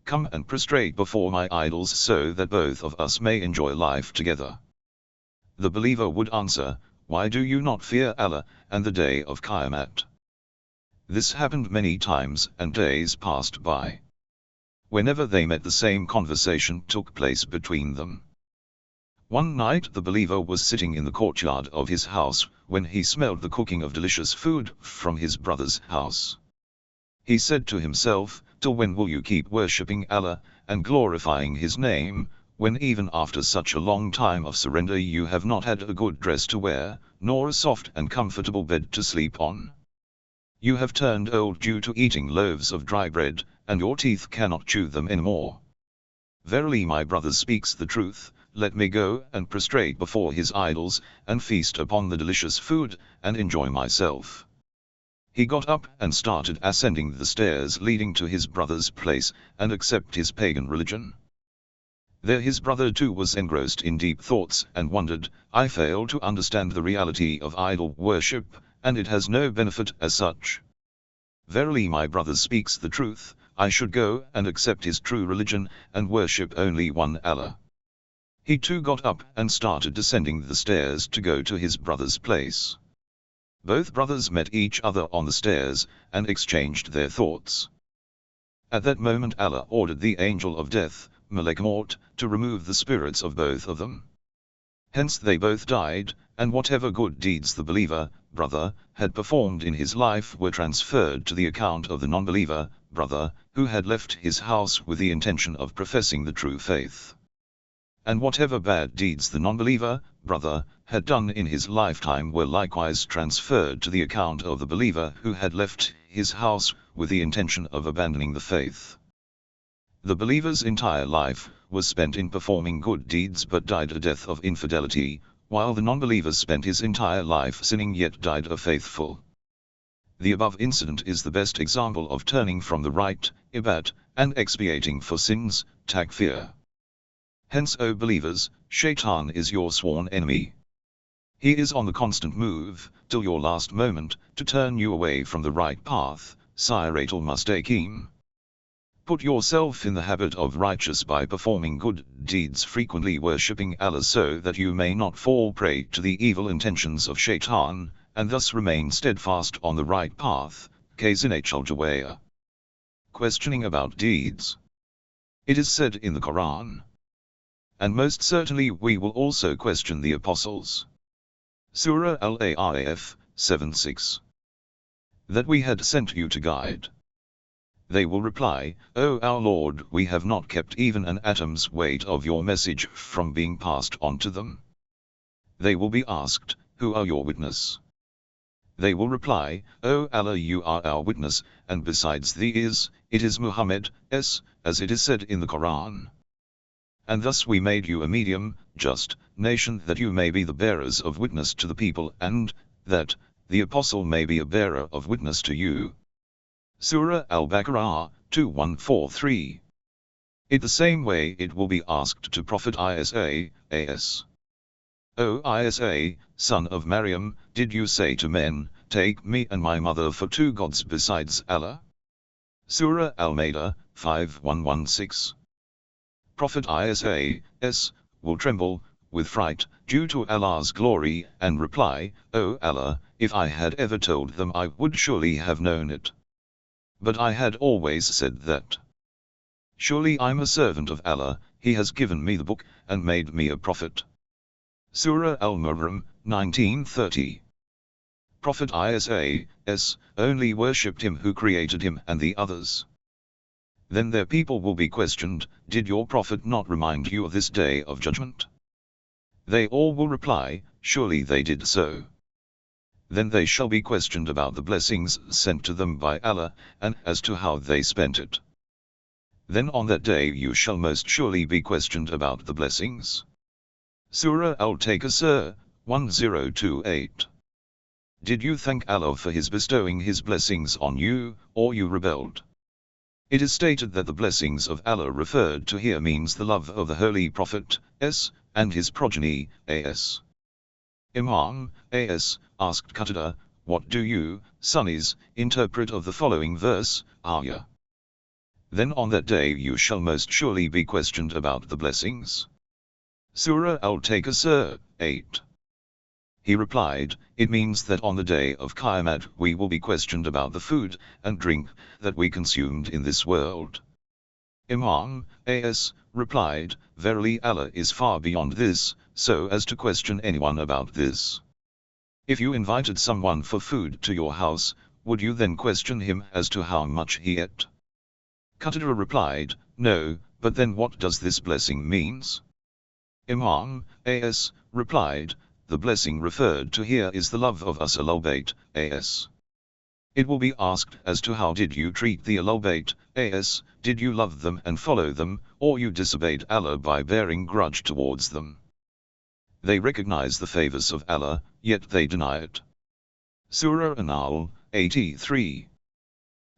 Come and prostrate before my idols so that both of us may enjoy life together. The believer would answer, why do you not fear Allah, and the day of Qiyamah? This happened many times, and days passed by. Whenever they met, the same conversation took place between them. One night the believer was sitting in the courtyard of his house, when he smelled the cooking of delicious food from his brother's house. He said to himself, till when will you keep worshipping Allah, and glorifying His name, when even after such a long time of surrender you have not had a good dress to wear, nor a soft and comfortable bed to sleep on? You have turned old due to eating loaves of dry bread, and your teeth cannot chew them anymore. Verily my brother speaks the truth, let me go and prostrate before his idols, and feast upon the delicious food, and enjoy myself. He got up and started ascending the stairs leading to his brother's place, and accept his pagan religion. There his brother too was engrossed in deep thoughts, and wondered, I fail to understand the reality of idol worship, and it has no benefit as such. Verily my brother speaks the truth, I should go and accept his true religion, and worship only one Allah. He too got up and started descending the stairs to go to his brother's place. Both brothers met each other on the stairs, and exchanged their thoughts. At that moment Allah ordered the angel of death, Malak Maut, to remove the spirits of both of them. Hence they both died, and whatever good deeds the believer, brother, had performed in his life were transferred to the account of the non-believer, brother, who had left his house with the intention of professing the true faith. And whatever bad deeds the non-believer, brother, had done in his lifetime were likewise transferred to the account of the believer who had left his house with the intention of abandoning the faith. The believer's entire life was spent in performing good deeds but died a death of infidelity, while the non-believer spent his entire life sinning yet died a faithful. The above incident is the best example of turning from the right, ibat, and expiating for sins, takfir. Hence, O believers, Shaitan is your sworn enemy. He is on the constant move, till your last moment, to turn you away from the right path, Siratul Mustaqim. Put yourself in the habit of righteous by performing good deeds, frequently worshipping Allah so that you may not fall prey to the evil intentions of Shaitan, and thus remain steadfast on the right path. Kazinachal Jawaya. Questioning about deeds. It is said in the Quran. And most certainly we will also question the apostles. Surah Al-Araf, 7:6. That we had sent you to guide. They will reply, O our Lord, we have not kept even an atom's weight of your message from being passed on to them. They will be asked, who are your witness? They will reply, O Allah, you are our witness, and besides thee it is Muhammad, as it is said in the Quran. And thus we made you a medium, just, nation that you may be the bearers of witness to the people, and that the apostle may be a bearer of witness to you. Surah Al-Baqarah, 2143. In the same way it will be asked to Prophet Isa, as. O Isa, son of Maryam, did you say to men, take me and my mother for two gods besides Allah? Surah Al-Ma'idah, 5116. Prophet Isa, will tremble with fright, due to Allah's glory, and reply, O Allah, if I had ever told them I would surely have known it. But I had always said that. Surely I'm a servant of Allah, He has given me the book, and made me a prophet. Surah Al-Muharram, 1930. Prophet Isa, only worshipped Him who created him and the others. Then their people will be questioned, did your prophet not remind you of this day of judgment? They all will reply, surely they did so. Then they shall be questioned about the blessings sent to them by Allah, and as to how they spent it. Then on that day you shall most surely be questioned about the blessings. Surah Al-Takasur, 1028. Did you thank Allah for His bestowing His blessings on you, or you rebelled? It is stated that the blessings of Allah referred to here means the love of the Holy Prophet, s, and his progeny, as. Imam, as, asked Qatada, what do you, Sunnis, interpret of the following verse, ayah? Then on that day you shall most surely be questioned about the blessings. Surah Al-Takasur, 8. He replied, it means that on the day of Qiyamah we will be questioned about the food and drink that we consumed in this world. Imam, as, replied, verily Allah is far beyond this, so as to question anyone about this. If you invited someone for food to your house, would you then question him as to how much he ate? Qatada replied, no, but then what does this blessing means? Imam, as, replied, the blessing referred to here is the love of us Ahlul bayt, as. It will be asked as to how did you treat the Ahlul bayt, as, did you love them and follow them, or you disobeyed Allah by bearing grudge towards them? They recognize the favors of Allah, yet they deny it. Surah An-Nahl, 83.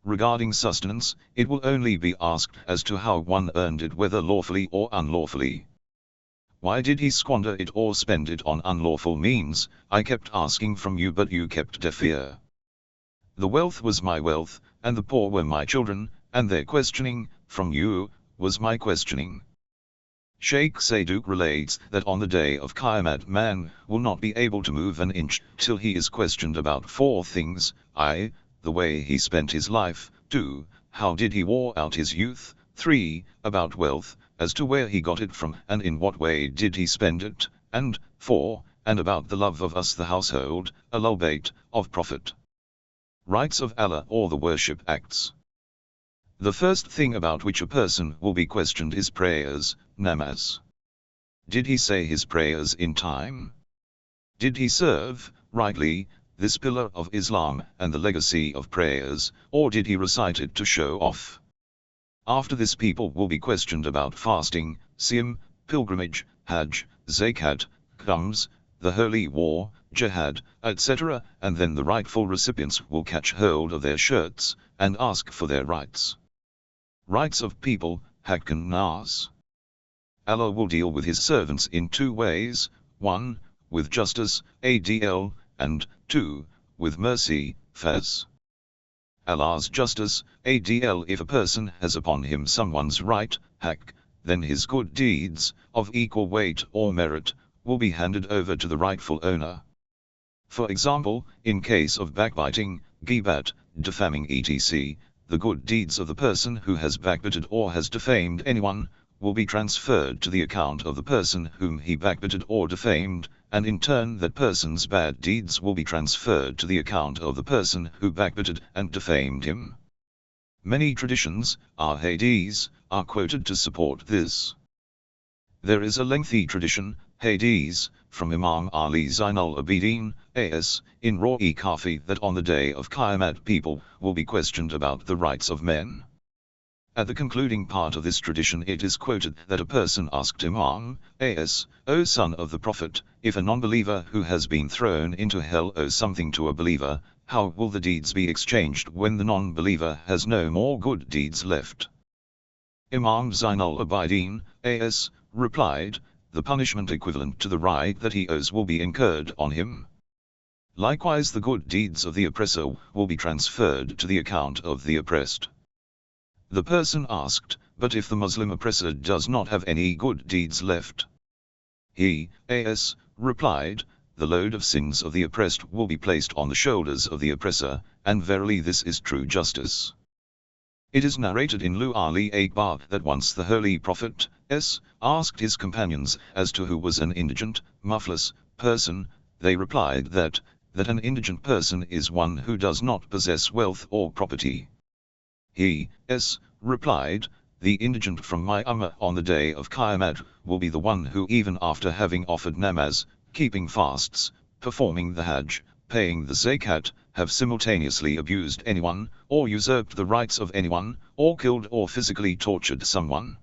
Regarding sustenance, it will only be asked as to how one earned it, whether lawfully or unlawfully. Why did he squander it or spend it on unlawful means? I kept asking from you but you kept deaf ear. The wealth was my wealth, and the poor were my children, and their questioning, from you, was my questioning. Sheikh Saduq relates that on the day of Qiyamah man will not be able to move an inch till he is questioned about 4 things, I, the way he spent his life, 2, how did he wore out his youth, 3, about wealth, as to where he got it from and in what way did he spend it, and 4, and about the love of us the household, Ahlul bayt, of Prophet. Rights of Allah or the worship acts. The first thing about which a person will be questioned is prayers, namaz. Did he say his prayers in time? Did he serve, rightly, this pillar of Islam and the legacy of prayers, or did he recite it to show off? After this people will be questioned about fasting, siyam, pilgrimage, hajj, zakat, khums, the holy war, jihad, etc., and then the rightful recipients will catch hold of their shirts, and ask for their rights. Rights of people, Hakkan Nas. Allah will deal with his servants in 2 ways, 1, with justice, Adl, and 2, with mercy, Faz. Allah's justice, Adl, if a person has upon him someone's right, haq, then his good deeds, of equal weight or merit, will be handed over to the rightful owner. For example, in case of backbiting, ghibat, defaming etc., the good deeds of the person who has backbited or has defamed anyone, will be transferred to the account of the person whom he backbited or defamed, and in turn that person's bad deeds will be transferred to the account of the person who backbited and defamed him. Many traditions, ahadith, are quoted to support this. There is a lengthy tradition, hadith, from Imam Ali Zainul Abidin, as, in Ra'i Kafi that on the day of Qiyamah people will be questioned about the rights of men. At the concluding part of this tradition it is quoted that a person asked Imam, as, O son of the Prophet, if a non-believer who has been thrown into hell owes something to a believer, how will the deeds be exchanged when the non-believer has no more good deeds left? Imam Zainul Abidin, as, replied, the punishment equivalent to the right that he owes will be incurred on him. Likewise the good deeds of the oppressor will be transferred to the account of the oppressed. The person asked, but if the Muslim oppressor does not have any good deeds left? He, as, replied, the load of sins of the oppressed will be placed on the shoulders of the oppressor, and verily this is true justice. It is narrated in Lu'ali Akbar that once the Holy Prophet, asked his companions as to who was an indigent, muflis, person, they replied that an indigent person is one who does not possess wealth or property. He, replied, the indigent from my ummah on the day of Qiyamah will be the one who even after having offered namaz, keeping fasts, performing the hajj, paying the zakat, have simultaneously abused anyone, or usurped the rights of anyone, or killed or physically tortured someone.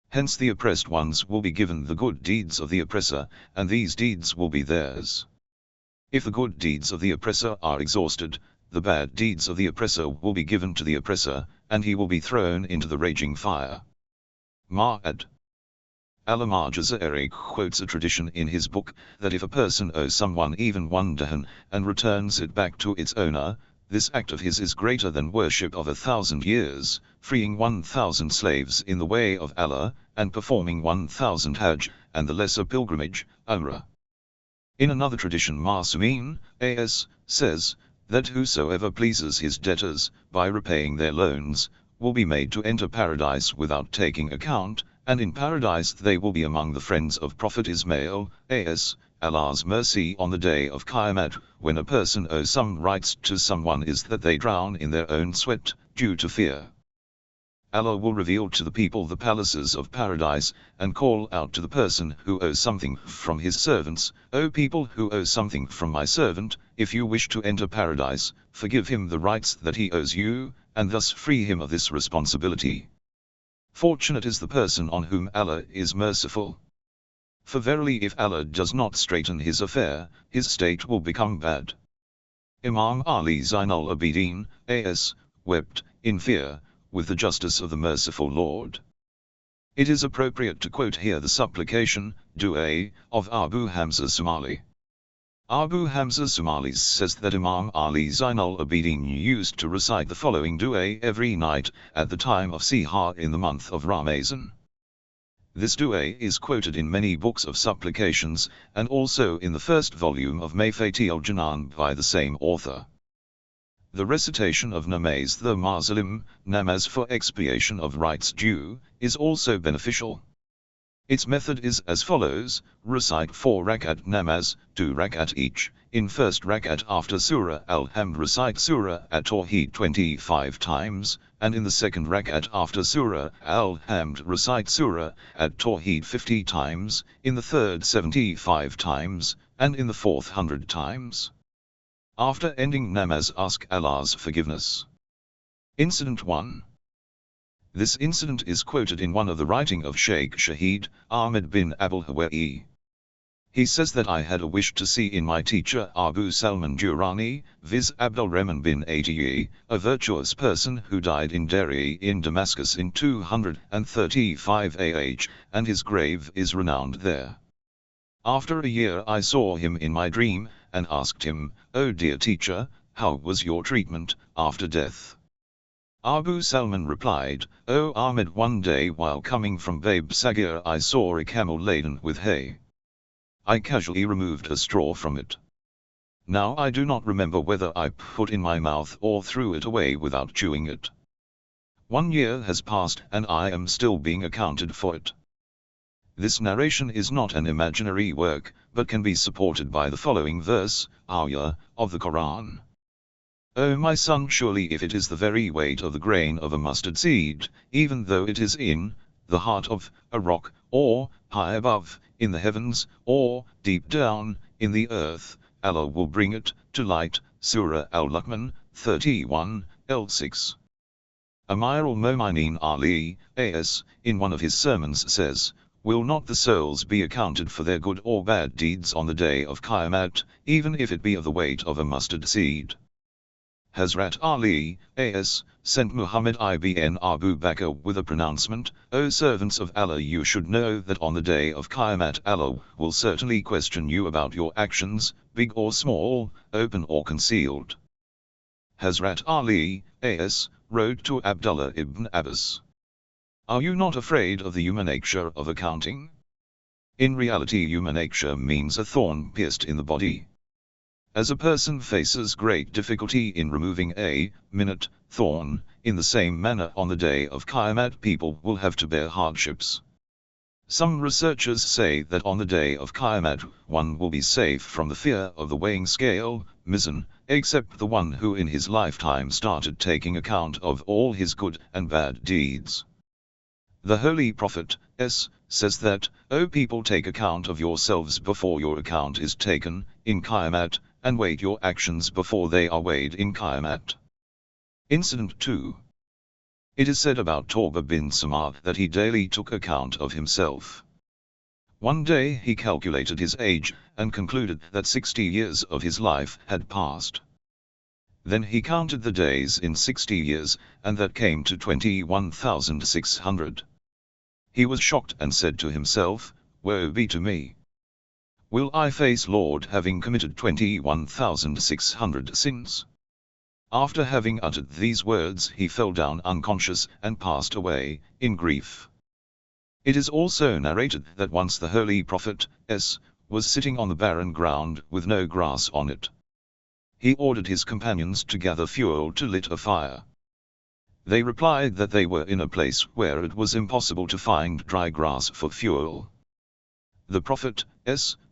Hence the oppressed ones will be given the good deeds of the oppressor, and these deeds will be theirs. If the good deeds of the oppressor are exhausted, the bad deeds of the oppressor will be given to the oppressor, and he will be thrown into the raging fire. Ma'ad. Allama Jazari quotes a tradition in his book, that if a person owes someone even 1 dirham, and returns it back to its owner, this act of his is greater than worship of 1,000 years, freeing 1,000 slaves in the way of Allah, and performing 1,000 Hajj, and the lesser pilgrimage, Umrah. In another tradition Masumin, A.S., says, that whosoever pleases his debtors, by repaying their loans, will be made to enter paradise without taking account, and in paradise they will be among the friends of Prophet Ismail, A.S., Allah's mercy on the day of Qiyamah, when a person owes some rights to someone, is that they drown in their own sweat, due to fear. Allah will reveal to the people the palaces of paradise, and call out to the person who owes something from his servants, O people who owe something from my servant, if you wish to enter paradise, forgive him the rights that he owes you, and thus free him of this responsibility. Fortunate is the person on whom Allah is merciful. For verily if Allah does not straighten his affair, his state will become bad. Imam Ali Zainul Abidin, A.S., wept, in fear, with the justice of the merciful Lord. It is appropriate to quote here the supplication, Dua, of Abu Hamza Somali. Abu Hamza Somali says that Imam Ali Zainul Abidin used to recite the following dua every night, at the time of Sihar in the month of Ramazan. This dua is quoted in many books of supplications, and also in the first volume of Mayfati al-Janan by the same author. The recitation of namaz, the Muslim, namaz for expiation of rights due, is also beneficial. Its method is as follows: recite 4 rakat namaz, 2 rakat each. In first rakat after Surah Al-Hamd recite Surah At-Tawheed 25 times, and in the second rakat after Surah Al-Hamd recite Surah At-Tawheed 50 times, in the third 75 times, and in the fourth 100 times. After ending namaz ask Allah's forgiveness. Incident 1. This incident is quoted in one of the writing of Sheikh Shahid Ahmed bin Abul Hawaii. He says that I had a wish to see in my teacher Abu Salman Durrani, viz. Abdul Rahman bin Atiyi, a virtuous person who died in Dari in Damascus in 235 AH, and his grave is renowned there. After a year I saw him in my dream, and asked him, O dear teacher, how was your treatment after death? Abu Salman replied, O Ahmed, one day while coming from Babe Sagir I saw a camel laden with hay. I casually removed a straw from it. Now I do not remember whether I put in my mouth or threw it away without chewing it. 1 year has passed and I am still being accounted for it. This narration is not an imaginary work, but can be supported by the following verse, ayah, of the Quran. O my son, surely if it is the very weight of the grain of a mustard seed, even though it is in the heart of a rock, or high above, in the heavens, or deep down, in the earth, Allah will bring it to light. Surah Al-Luqman, 31, L6. Amir al-Mu'minin Ali, A.S., in one of his sermons says, Will not the souls be accounted for their good or bad deeds on the day of Qiyamah, even if it be of the weight of a mustard seed? Hazrat Ali, A.S., sent Muhammad ibn Abu Bakr with a pronouncement, O servants of Allah, you should know that on the day of Qiyamah Allah will certainly question you about your actions, big or small, open or concealed. Hazrat Ali, A.S., wrote to Abdullah ibn Abbas, Are you not afraid of the human nature of accounting? In reality human nature means a thorn pierced in the body. As a person faces great difficulty in removing a minute thorn, in the same manner on the day of Qiyamah people will have to bear hardships. Some researchers say that on the day of Qiyamah one will be safe from the fear of the weighing scale, mizan, except the one who in his lifetime started taking account of all his good and bad deeds. The Holy Prophet, says that, O people, take account of yourselves before your account is taken, in Qiyamah, and weight your actions before they are weighed in Qiyamah. Incident 2. It is said about Tawbah bin Samar that he daily took account of himself. One day he calculated his age, and concluded that 60 years of his life had passed. Then he counted the days in 60 years, and that came to 21,600. He was shocked and said to himself, "Woe be to me! Will I face Lord having committed 21,600 sins?" After having uttered these words he fell down unconscious and passed away, in grief. It is also narrated that once the holy prophet was sitting on the barren ground with no grass on it. He ordered his companions to gather fuel to lit a fire. They replied that they were in a place where it was impossible to find dry grass for fuel. The prophet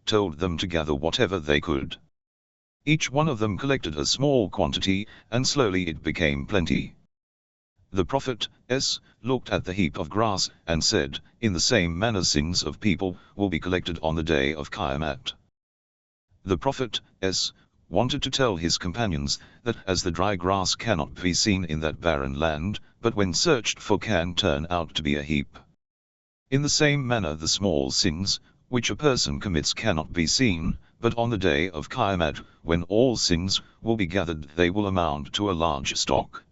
told them to gather whatever they could. Each one of them collected a small quantity, and slowly it became plenty. The prophet looked at the heap of grass, and said, "In the same manner sins of people will be collected on the day of Qiyamah." The prophet wanted to tell his companions that as the dry grass cannot be seen in that barren land, but when searched for can turn out to be a heap. In the same manner the small sins, which a person commits cannot be seen, but on the day of Qiyamah, when all sins will be gathered they will amount to a large stock.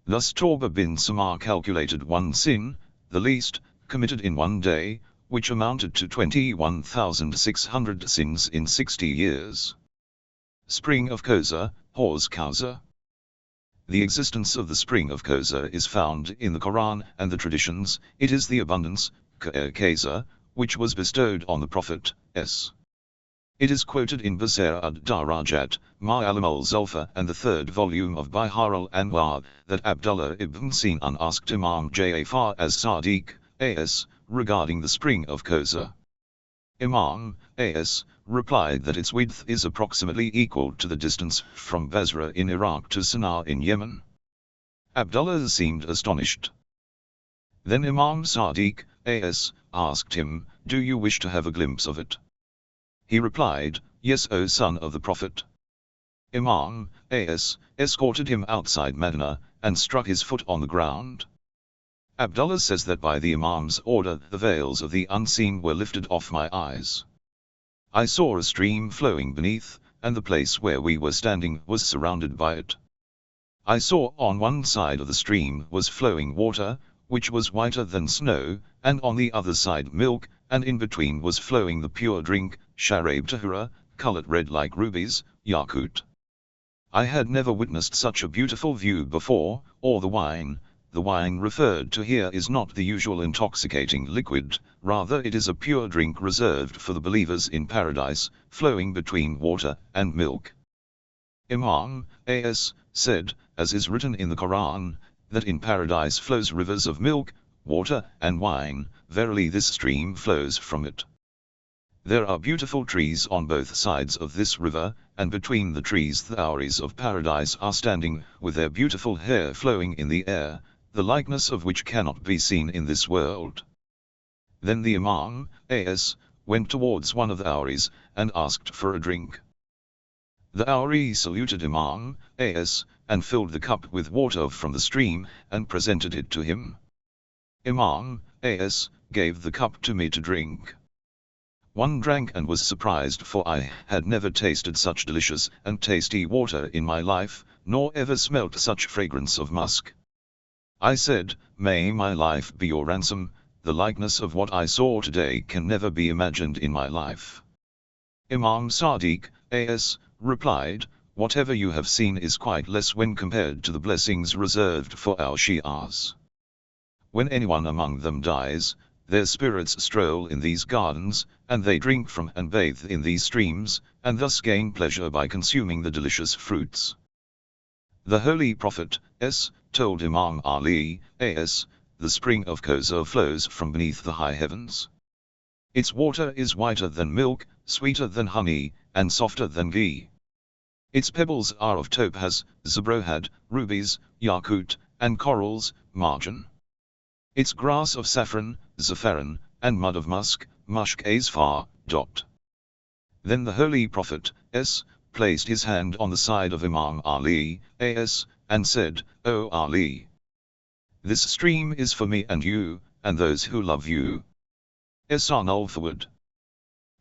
Thus Tawbah bin Samar calculated one sin, the least, committed in one day, which amounted to 21,600 sins in 60 years. Spring of Kawthar, Hauz Kawthar. The existence of the spring of Kawthar is found in the Quran and the traditions. It is the abundance, Kawthar, which was bestowed on the Prophet. It is quoted in Basir ad-Darajat, Ma'alim al-Zulfa and the third volume of Bihar al-Anwar, that Abdullah ibn Sinan asked Imam Ja'far as-Sadiq, regarding the spring of Kawthar. Imam replied that its width is approximately equal to the distance from Basra in Iraq to Sana'a in Yemen. Abdullah seemed astonished. Then Imam Sadiq asked him, "Do you wish to have a glimpse of it?" He replied, "Yes, O son of the Prophet." Imam escorted him outside Medina, and struck his foot on the ground. Abdullah says that by the Imam's order the veils of the unseen were lifted off my eyes. I saw a stream flowing beneath, and the place where we were standing was surrounded by it. I saw on one side of the stream was flowing water, which was whiter than snow, and on the other side milk, and in between was flowing the pure drink, Sharab Tahura, colored red like rubies, Yakut. I had never witnessed such a beautiful view before, or the wine. The wine referred to here is not the usual intoxicating liquid, rather it is a pure drink reserved for the believers in paradise, flowing between water and milk. Imam said, as is written in the Quran, that in paradise flows rivers of milk, water, and wine, verily this stream flows from it. There are beautiful trees on both sides of this river, and between the trees the houris of paradise are standing, with their beautiful hair flowing in the air, the likeness of which cannot be seen in this world. Then the Imam went towards one of the houris, and asked for a drink. The houri saluted Imam and filled the cup with water from the stream, and presented it to him. Imam gave the cup to me to drink. One drank and was surprised, for I had never tasted such delicious and tasty water in my life, nor ever smelt such fragrance of musk. I said, "May my life be your ransom, the likeness of what I saw today can never be imagined in my life." Imam Sadiq replied, "Whatever you have seen is quite less when compared to the blessings reserved for our Shi'as. When anyone among them dies, their spirits stroll in these gardens, and they drink from and bathe in these streams, and thus gain pleasure by consuming the delicious fruits." The Holy Prophet told Imam Ali the spring of Kawthar flows from beneath the high heavens. Its water is whiter than milk, sweeter than honey, and softer than ghee. Its pebbles are of topaz, zabrohad, rubies, yakut, and corals, marjan. Its grass of saffron, zafaran, and mud of musk, mushk asfar. Then the Holy Prophet placed his hand on the side of Imam Ali and said, "O Ali, this stream is for me and you, and those who love you." Ahlul forward.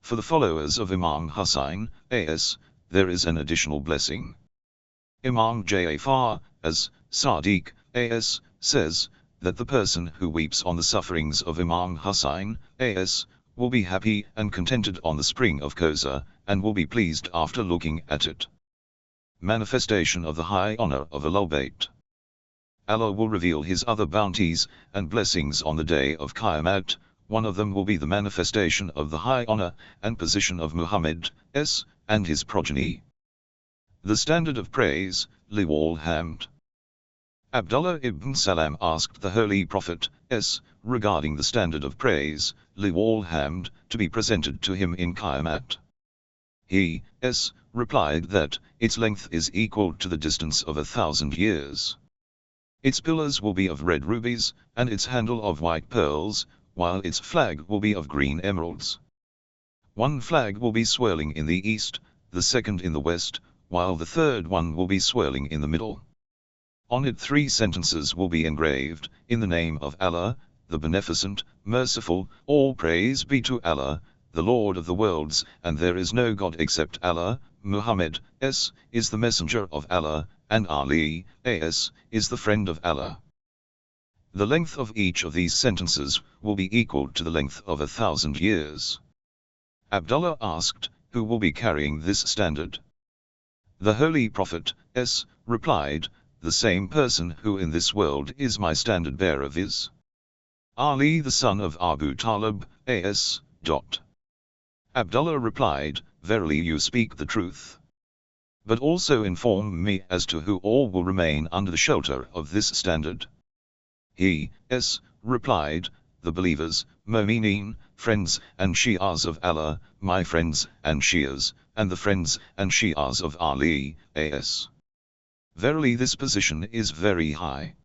For the followers of Imam Hussein there is an additional blessing. Imam Jafar, as Sadiq, as, says, that the person who weeps on the sufferings of Imam Hussein, as, will be happy and contented on the spring of Kawthar, and will be pleased after looking at it. Manifestation of the high honor of Ahlul bayt. Allah will reveal his other bounties and blessings on the day of Qiyamah. One of them will be the manifestation of the high honor and position of Muhammad, and his progeny. The standard of praise, Liwal Hamd. Abdullah ibn Salam asked the Holy Prophet, regarding the standard of praise, Liwal Hamd, to be presented to him in Qiyamah. He, replied that its length is equal to the distance of 1,000 years. Its pillars will be of red rubies, and its handle of white pearls, while its flag will be of green emeralds. One flag will be swirling in the east, the second in the west, while the third one will be swirling in the middle. On it 3 sentences will be engraved, in the name of Allah, the Beneficent, Merciful, all praise be to Allah, the Lord of the worlds, and there is no God except Allah, Muhammad, is the messenger of Allah, and Ali, is the friend of Allah. The length of each of these sentences will be equal to the length of 1,000 years. Abdullah asked, who will be carrying this standard? The Holy Prophet, replied, the same person who in this world is my standard bearer viz. Ali the son of Abu Talib, Abdullah replied, verily you speak the truth. But also inform me as to who all will remain under the shelter of this standard. He, replied, the believers, Mu'mineen, friends and Shi'as of Allah, my friends and Shi'as, and the friends and Shi'as of Ali, Verily this position is very high.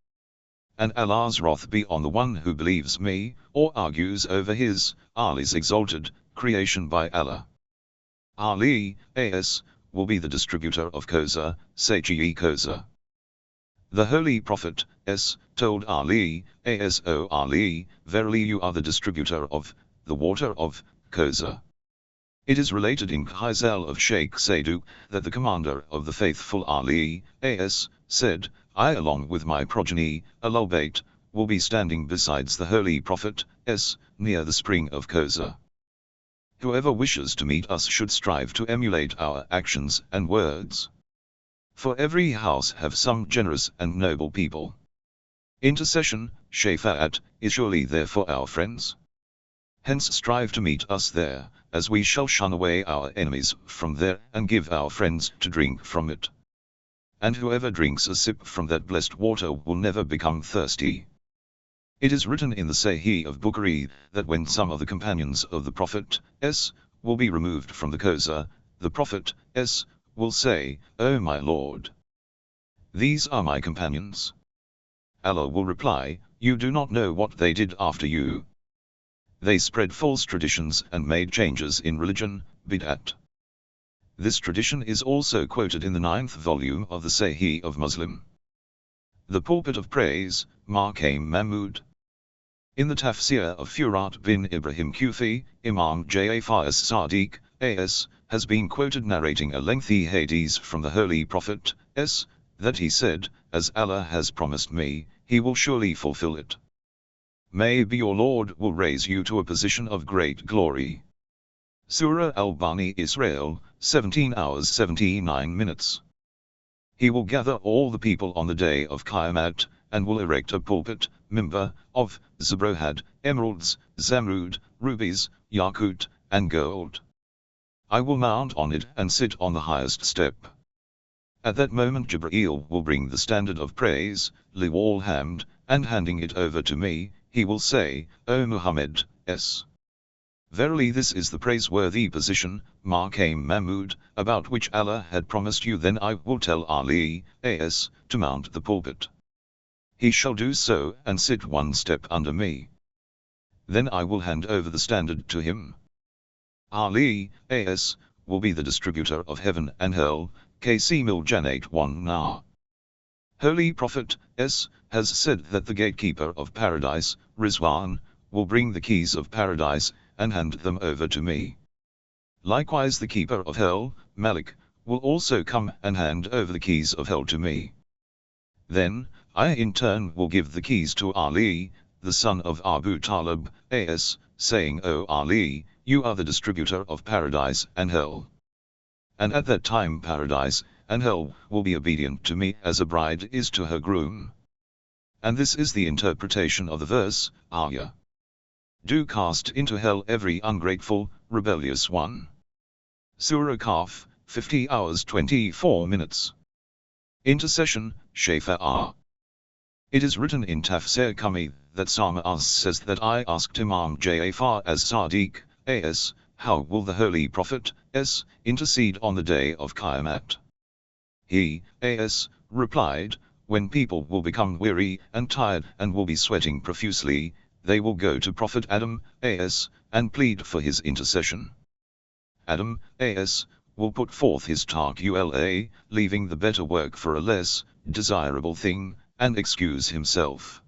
And Allah's wrath be on the one who believes me, or argues over his, Ali's exalted, creation by Allah. Ali, will be the distributor of Kawthar, Sachi Kawthar. The Holy Prophet, told Ali, O Ali, verily you are the distributor of, the water of, Kawthar. It is related in Khizal of Sheikh Saadu, that the commander of the faithful Ali, said, I along with my progeny, Ahlul bayt, will be standing besides the Holy Prophet, near the spring of Kawthar. Whoever wishes to meet us should strive to emulate our actions and words. For every house have some generous and noble people. Intercession, Shafa'at, is surely there for our friends. Hence strive to meet us there, as we shall shun away our enemies from there and give our friends to drink from it. And whoever drinks a sip from that blessed water will never become thirsty. It is written in the Sahih of Bukhari, that when some of the companions of the Prophet, will be removed from the Kawthar, the Prophet, will say, O my Lord, these are my companions. Allah will reply, you do not know what they did after you. They spread false traditions and made changes in religion, bid'at. This tradition is also quoted in the 9th volume of the Sahih of Muslim. The pulpit of praise, Maqam Mahmud. In the tafsir of Furat bin Ibrahim Kufi, Imam Jafar as-Sadiq, has been quoted narrating a lengthy hadith from the Holy Prophet, that he said, as Allah has promised me, he will surely fulfill it. Maybe your Lord will raise you to a position of great glory. Surah Al-Bani Israel, 17 hours 79 minutes. He will gather all the people on the day of Qiyamah, and will erect a pulpit, mimbar, of Zabrohad, emeralds, Zamrud, rubies, Yakut, and gold. I will mount on it and sit on the highest step. At that moment Jibreel will bring the standard of praise, Liwal Hamd, and handing it over to me, he will say, O Muhammad, Verily this is the praiseworthy position, Maqam Mahmud, about which Allah had promised you. Then I will tell Ali, to mount the pulpit. He shall do so and sit one step under me. Then I will hand over the standard to him. Ali, will be the distributor of heaven and hell, Qasimul Jannat wan Nar. Holy Prophet, has said that the gatekeeper of paradise, Rizwan, will bring the keys of paradise, and hand them over to me. Likewise the keeper of hell, Malik, will also come and hand over the keys of hell to me. Then, I in turn will give the keys to Ali, the son of Abu Talib, saying, O Ali, you are the distributor of paradise and hell. And at that time paradise and hell will be obedient to me as a bride is to her groom. And this is the interpretation of the verse, Ayah. Do cast into hell every ungrateful, rebellious one. Surah Kahf, 50 hours 24 minutes. Intercession, Shafa'ah. It is written in Tafsir Kami that Sawaws says that I asked Imam Ja'far as Sadiq, how will the Holy Prophet, intercede on the day of Qiyamah? He, replied, when people will become weary and tired and will be sweating profusely, they will go to Prophet Adam, and plead for his intercession. Adam, will put forth his taqwa, leaving the better work for a less desirable thing, and excuse himself.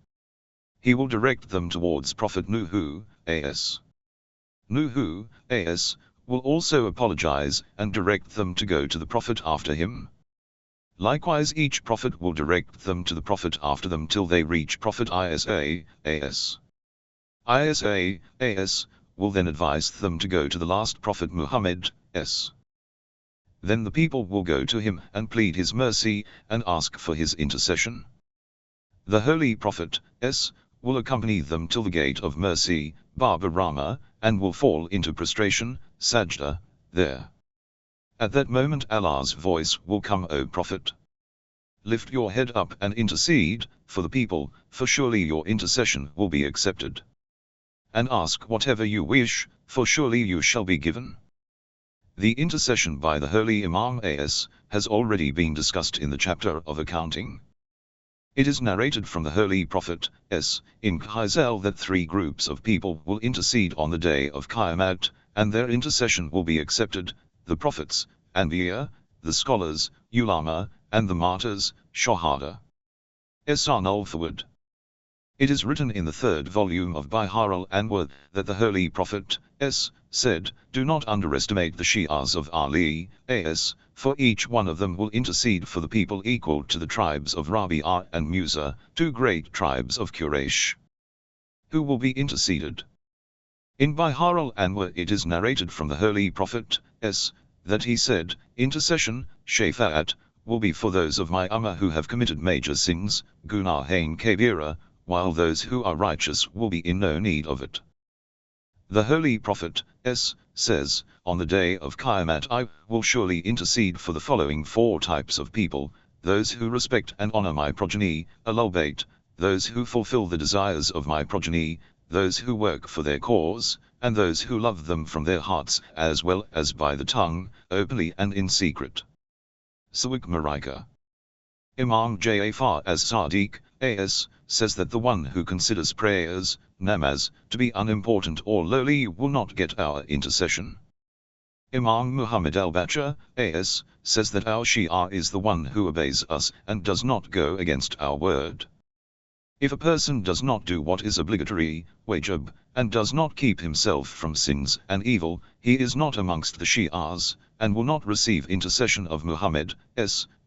He will direct them towards Prophet Nuhu, Nuhu, will also apologize and direct them to go to the Prophet after him. Likewise each Prophet will direct them to the Prophet after them till they reach Prophet Isa, will then advise them to go to the last Prophet Muhammad, Then the people will go to him and plead his mercy, and ask for his intercession. The Holy Prophet, will accompany them till the gate of mercy, Baba Rama, and will fall into prostration, sajda, there. At that moment Allah's voice will come, O Prophet. Lift your head up and intercede for the people, for surely your intercession will be accepted. And ask whatever you wish, for surely you shall be given. The intercession by the Holy Imam has already been discussed in the chapter of accounting. It is narrated from the Holy Prophet, in Qizal that 3 groups of people will intercede on the day of Qiyamah, and their intercession will be accepted, the prophets, Anbiya, the scholars, Ulama, and the martyrs, Shahada. Ahlul forward. It is written in the 3rd volume of Bihar al-Anwar that the Holy Prophet, said, do not underestimate the Shi'as of Ali, for each one of them will intercede for the people equal to the tribes of Rabi'ah and Musa, 2 great tribes of Quraysh. Who will be interceded? In Bihar al-Anwar it is narrated from the Holy Prophet, that he said, intercession, Shafa'at, will be for those of my Ummah who have committed major sins, Gunahain Kabira, while those who are righteous will be in no need of it. The Holy Prophet, says, on the day of Qiyamah I will surely intercede for the following 4 types of people, those who respect and honor my progeny, Ahlul bayt, those who fulfill the desires of my progeny, those who work for their cause, and those who love them from their hearts as well as by the tongue, openly and in secret. Sawik Marika. Imam Ja'far as Sadiq, says that the one who considers prayers, namaz, to be unimportant or lowly will not get our intercession. Imam Muhammad al-Baqir, says that our Shia is the one who obeys us and does not go against our word. If a person does not do what is obligatory, wajib, and does not keep himself from sins and evil, he is not amongst the Shi'as, and will not receive intercession of Muhammad,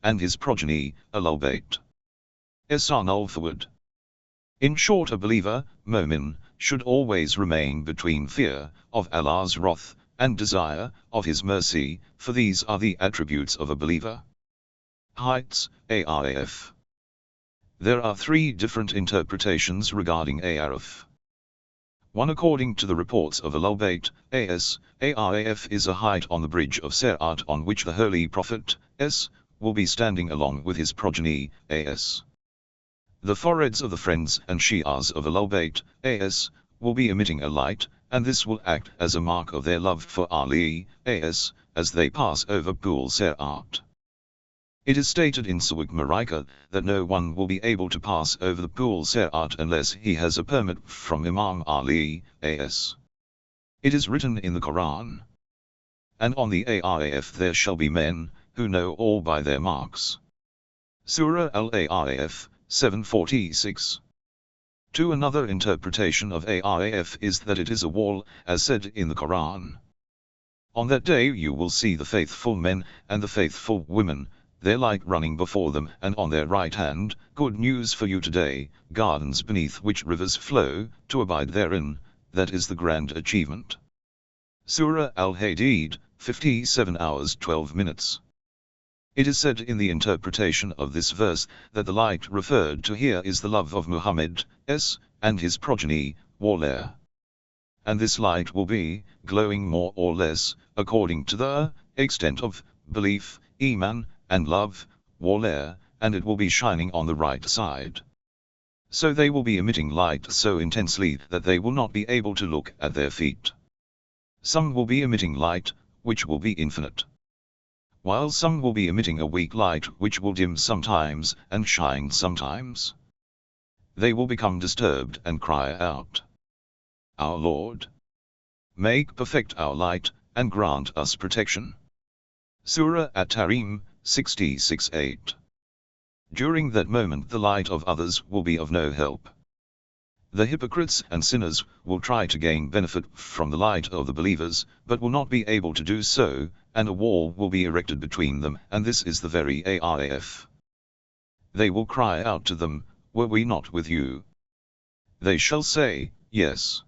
and his progeny, Ahlul bayt. Ahlul forward. In short, a believer, Momin, should always remain between fear of Allah's wrath and desire of His mercy, for these are the attributes of a believer. Heights, Araf. There are 3 different interpretations regarding Araf. One according to the reports of Ahlul bayt, Araf is a height on the Bridge of Serat on which the Holy Prophet, will be standing along with his progeny, The foreheads of the friends and Shi'as of Ahlul bayt, will be emitting a light, and this will act as a mark of their love for Ali, as they pass over Pool Serat. It is stated in Sawik Marika that no one will be able to pass over the Pool Serat unless he has a permit from Imam Ali, It is written in the Quran. And on the Araf there shall be men, who know all by their marks. Surah Al-Araf, 746. To another interpretation of Araf is that it is a wall, as said in the Quran. On that day you will see the faithful men and the faithful women, their light running before them, and on their right hand, good news for you today, gardens beneath which rivers flow, to abide therein, that is the grand achievement. Surah Al-Hadid, 57 hours 12 minutes. It is said in the interpretation of this verse, that the light referred to here is the love of Muhammad, and his progeny, Walair. And this light will be, glowing more or less, according to the extent of belief, Iman, and love, Walair, and it will be shining on the right side. So they will be emitting light so intensely that they will not be able to look at their feet. Some will be emitting light, which will be infinite, while some will be emitting a weak light which will dim sometimes and shine sometimes. They will become disturbed and cry out, "Our Lord, make perfect our light, and grant us protection." Surah At-Tahrim, 66:8. During that moment the light of others will be of no help. The hypocrites and sinners will try to gain benefit from the light of the believers, but will not be able to do so, and a wall will be erected between them, and this is the very ahadith. They will cry out to them, "Were we not with you?" They shall say, "Yes.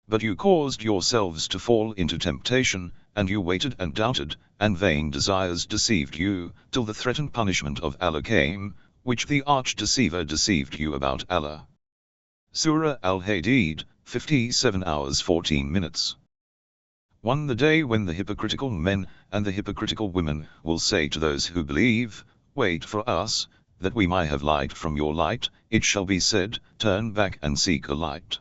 But you caused yourselves to fall into temptation, and you waited and doubted, and vain desires deceived you, till the threatened punishment of Allah came, which the arch-deceiver deceived you about Allah." Surah Al-Hadid, 57 hours 14 minutes. One, the day when the hypocritical men and the hypocritical women will say to those who believe, "Wait for us, that we may have light from your light," it shall be said, "Turn back and seek a light."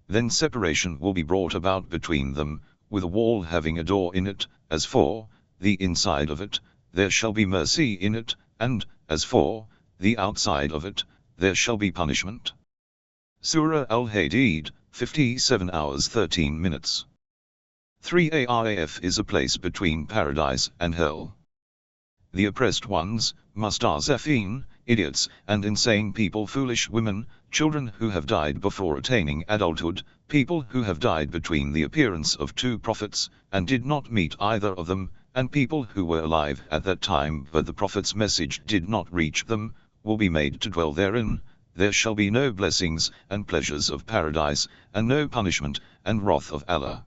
Then separation will be brought about between them, with a wall having a door in it. As for the inside of it, there shall be mercy in it, and, as for the outside of it, there shall be punishment. Surah Al-Hadid, 57 hours 13 minutes. 3af is a place between paradise and hell. The oppressed ones, mustazafin, idiots and insane people, foolish women, children who have died before attaining adulthood, people who have died between the appearance of two prophets, and did not meet either of them, and people who were alive at that time but the prophet's message did not reach them, will be made to dwell therein. There shall be no blessings and pleasures of paradise, and no punishment and wrath of Allah.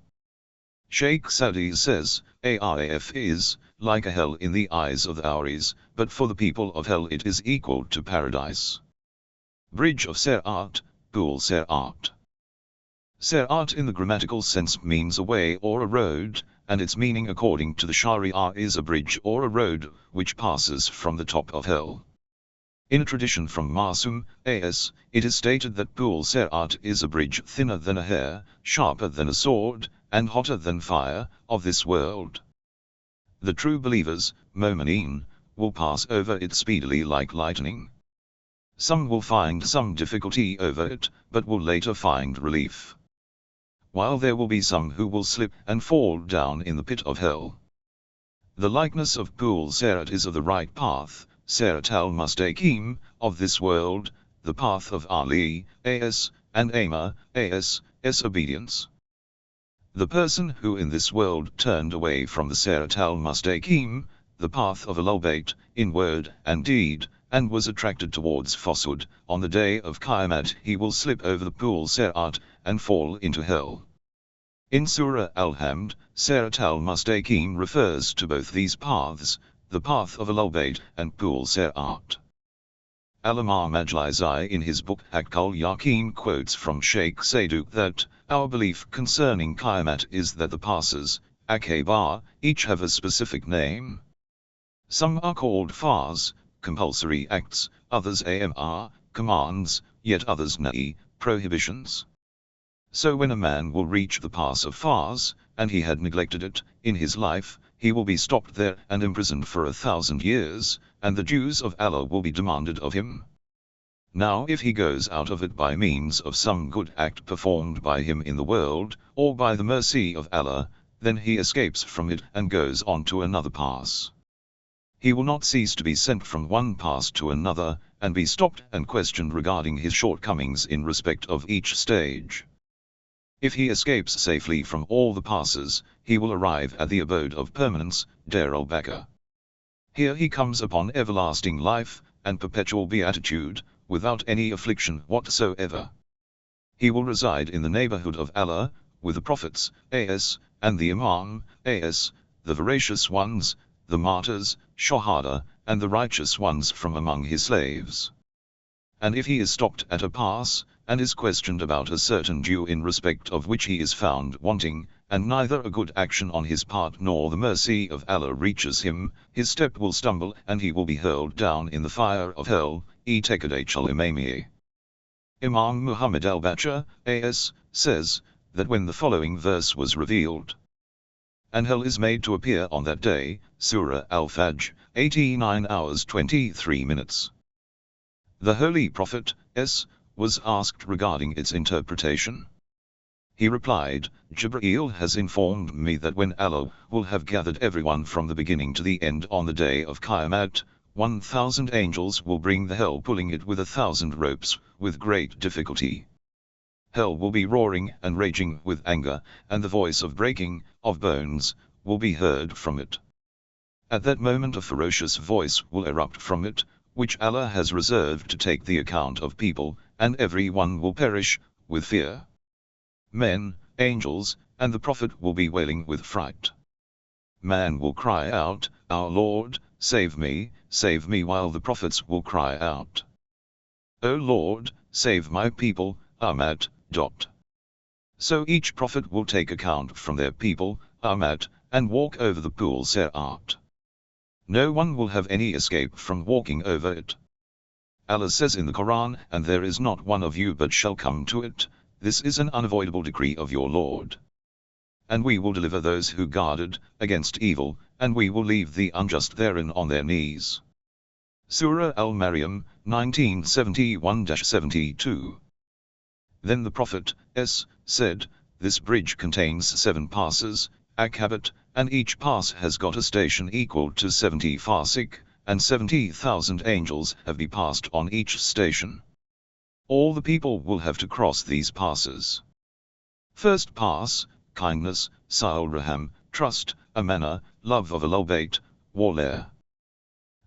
Sheikh Saudi says, "Ahadith is like a hell in the eyes of the Auris, but for the people of hell it is equal to paradise." Bridge of Serat, Pool Serat. Serat in the grammatical sense means a way or a road, and its meaning according to the Sharia is a bridge or a road which passes from the top of hell. In a tradition from Masum, A.S., it is stated that Pool Serat is a bridge thinner than a hair, sharper than a sword, and hotter than fire, of this world. The true believers, Momineen, will pass over it speedily like lightning. Some will find some difficulty over it, but will later find relief, while there will be some who will slip and fall down in the pit of hell. The likeness of Pool Serat is of the right path, Serat al-Mustaqim, of this world, the path of Ali, A.S., and Ama, A.S., obedience. The person who in this world turned away from the Serat al-Mustaqim, the path of Ahlul bayt, in word and deed, and was attracted towards falsehood, on the day of Qiyamah he will slip over the Pool Serat, and fall into hell. In Surah Al-Hamd, Serat al-Mustaqim refers to both these paths, the path of Ahlul bayt and Pool Serat. Al-Imam Majlisi in his book Haqqul Yaqeen quotes from Sheikh Saduq that, "Our belief concerning Qiyamah is that the passes, Akabar, each have a specific name. Some are called fars, compulsory acts, others amr, commands, yet others nahi, prohibitions." So when a man will reach the pass of fars, and he had neglected it in his life, he will be stopped there and imprisoned for 1,000 years, and the dues of Allah will be demanded of him. Now if he goes out of it by means of some good act performed by him in the world, or by the mercy of Allah, then he escapes from it and goes on to another pass. He will not cease to be sent from one pass to another, and be stopped and questioned regarding his shortcomings in respect of each stage. If he escapes safely from all the passes, he will arrive at the abode of permanence, Dar al-Baqar. Here he comes upon everlasting life, and perpetual beatitude, without any affliction whatsoever. He will reside in the neighborhood of Allah, with the prophets, as, and the Imam, as, the veracious ones, the martyrs, Shahada, and the righteous ones from among his slaves. And if he is stopped at a pass, and is questioned about a certain due in respect of which he is found wanting, and neither a good action on his part nor the mercy of Allah reaches him, his step will stumble and he will be hurled down in the fire of hell, Itekadach al-Imami. Imam Muhammad al-Baqir, as, says, that when the following verse was revealed, and hell is made to appear on that day, Surah Al-Fajr, 89 hours 23 minutes. The Holy Prophet, was asked regarding its interpretation. He replied, Jibreel has informed me that when Allah will have gathered everyone from the beginning to the end on the day of Qiyamah, 1,000 angels will bring the hell pulling it with 1,000 ropes, with great difficulty. Hell will be roaring and raging with anger, and the voice of breaking of bones will be heard from it. At that moment a ferocious voice will erupt from it, which Allah has reserved to take the account of people, and every one will perish with fear. Men, angels, and the Prophet will be wailing with fright. Man will cry out, Our Lord, save me, while the prophets will cry out, O Lord, save my people, Ahmad. So each prophet will take account from their people, Ahmad, and walk over the pool Serat. No one will have any escape from walking over it. Allah says in the Quran, and there is not one of you but shall come to it, this is an unavoidable decree of your Lord. And we will deliver those who guarded against evil, and we will leave the unjust therein on their knees. Surah Al-Maryam, 1971-72. Then the Prophet, said, this bridge contains 7 passes, Akabat, and each pass has got a station equal to 70 farsakh, and 70,000 angels have been passed on each station. All the people will have to cross these passes. First pass, kindness, Sil Raham, trust, Amana, love of Ahlul bayt, warlare.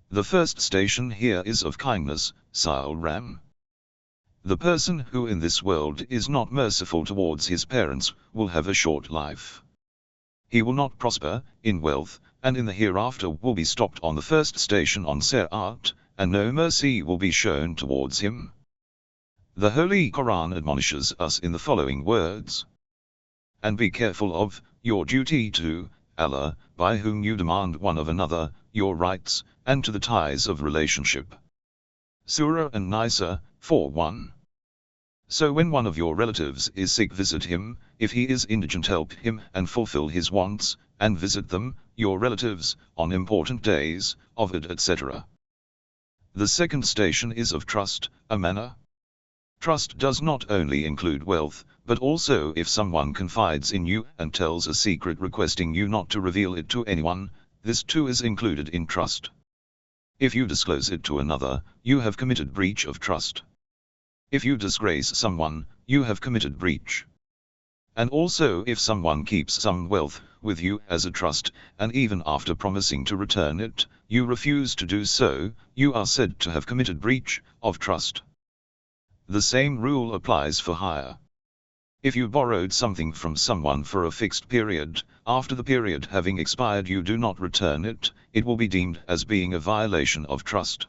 The first station here is of kindness, Sil Ram. The person who in this world is not merciful towards his parents, will have a short life. He will not prosper in wealth, and in the hereafter will be stopped on the first station on Serat, and no mercy will be shown towards him. The Holy Quran admonishes us in the following words. And be careful of your duty to Allah, by whom you demand one of another, your rights, and to the ties of relationship. Surah An-Nisa, 4:1. So when one of your relatives is sick, visit him, if he is indigent, help him and fulfill his wants, and visit them, your relatives, on important days, of Eid, etc. The second station is of trust, Amana. Trust does not only include wealth, but also if someone confides in you and tells a secret requesting you not to reveal it to anyone, this too is included in trust. If you disclose it to another, you have committed breach of trust. If you disgrace someone, you have committed breach. And also if someone keeps some wealth with you as a trust, and even after promising to return it, you refuse to do so, you are said to have committed breach of trust. The same rule applies for hire. If you borrowed something from someone for a fixed period, after the period having expired you do not return it, it will be deemed as being a violation of trust.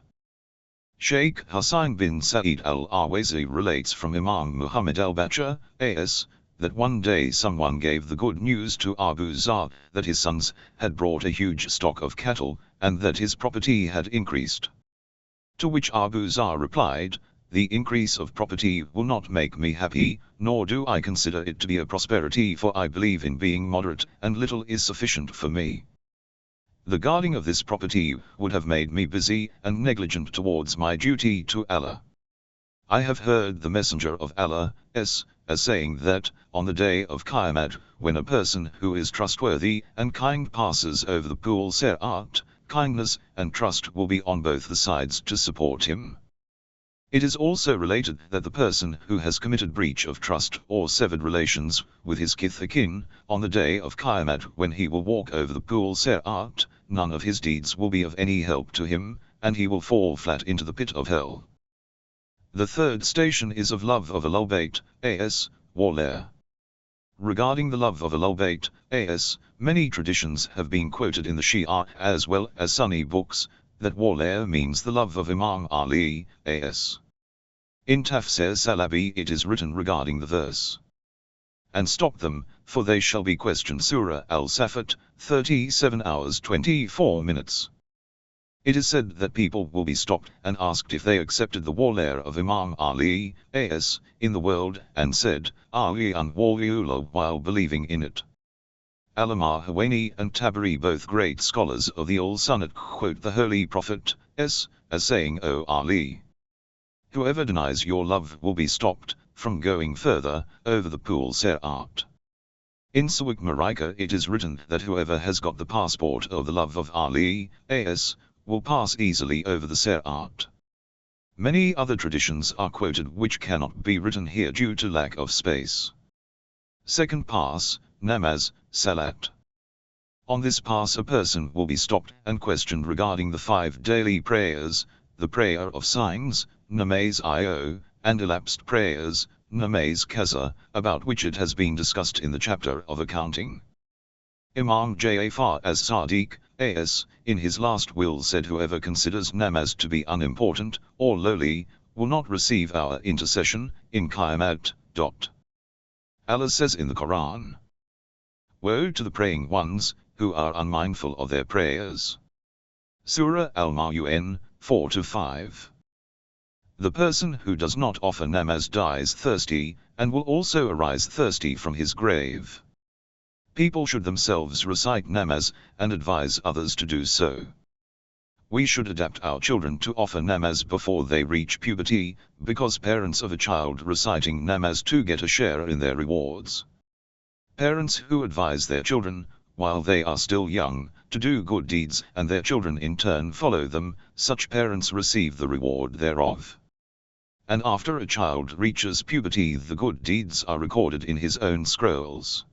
Sheikh Hussain bin Sa'id al-Ahwazi relates from Imam Muhammad al-Baqir, as, that one day someone gave the good news to Abu Zar, that his sons had brought a huge stock of cattle, and that his property had increased. To which Abu Zar replied, the increase of property will not make me happy, nor do I consider it to be a prosperity, for I believe in being moderate, and little is sufficient for me. The guarding of this property would have made me busy and negligent towards my duty to Allah. I have heard the Messenger of Allah, as saying that, on the day of Qiyamah, when a person who is trustworthy and kind passes over the pool Serat, kindness and trust will be on both the sides to support him. It is also related that the person who has committed breach of trust or severed relations with his kith akin, on the day of Qiyamah when he will walk over the pool Serat, none of his deeds will be of any help to him, and he will fall flat into the pit of hell. The third station is of love of Ahlul bayt, as, warlare. Regarding the love of Ahlul bayt, as, many traditions have been quoted in the Shia as well as Sunni books, that warlare means the love of Imam Ali, as. In Tafsir Salabi it is written regarding the verse. And stop them, for they shall be questioned. Surah Al-Safat, 37 hours 24 minutes. It is said that people will be stopped and asked if they accepted the warlare of Imam Ali, as, in the world, and said, Ali and Waliullah while believing in it. Allama Hawani and Tabari, both great scholars of the Al-Sunnat, quote the Holy Prophet, as saying, O Ali, whoever denies your love will be stopped from going further over the pool Serat. In Sawik Marika it is written that whoever has got the passport of the love of Ali, as, will pass easily over the Serat. Many other traditions are quoted which cannot be written here due to lack of space. Second pass, namaz, salat. On this pass a person will be stopped and questioned regarding the 5 daily prayers, the prayer of signs, namaz io, and elapsed prayers, namaz qaza, about which it has been discussed in the chapter of accounting. Imam Ja'far as-Sadiq, as, in his last will said whoever considers namaz to be unimportant, or lowly, will not receive our intercession, in Qiyamat. Allah says in the Quran, woe to the praying ones, who are unmindful of their prayers. Surah Al-Ma'un, 4-5. The person who does not offer namaz dies thirsty, and will also arise thirsty from his grave. People should themselves recite namaz, and advise others to do so. We should adapt our children to offer namaz before they reach puberty, because parents of a child reciting namaz to get a share in their rewards. Parents who advise their children, while they are still young, to do good deeds and their children in turn follow them, such parents receive the reward thereof. And after a child reaches puberty the good deeds are recorded in his own scrolls.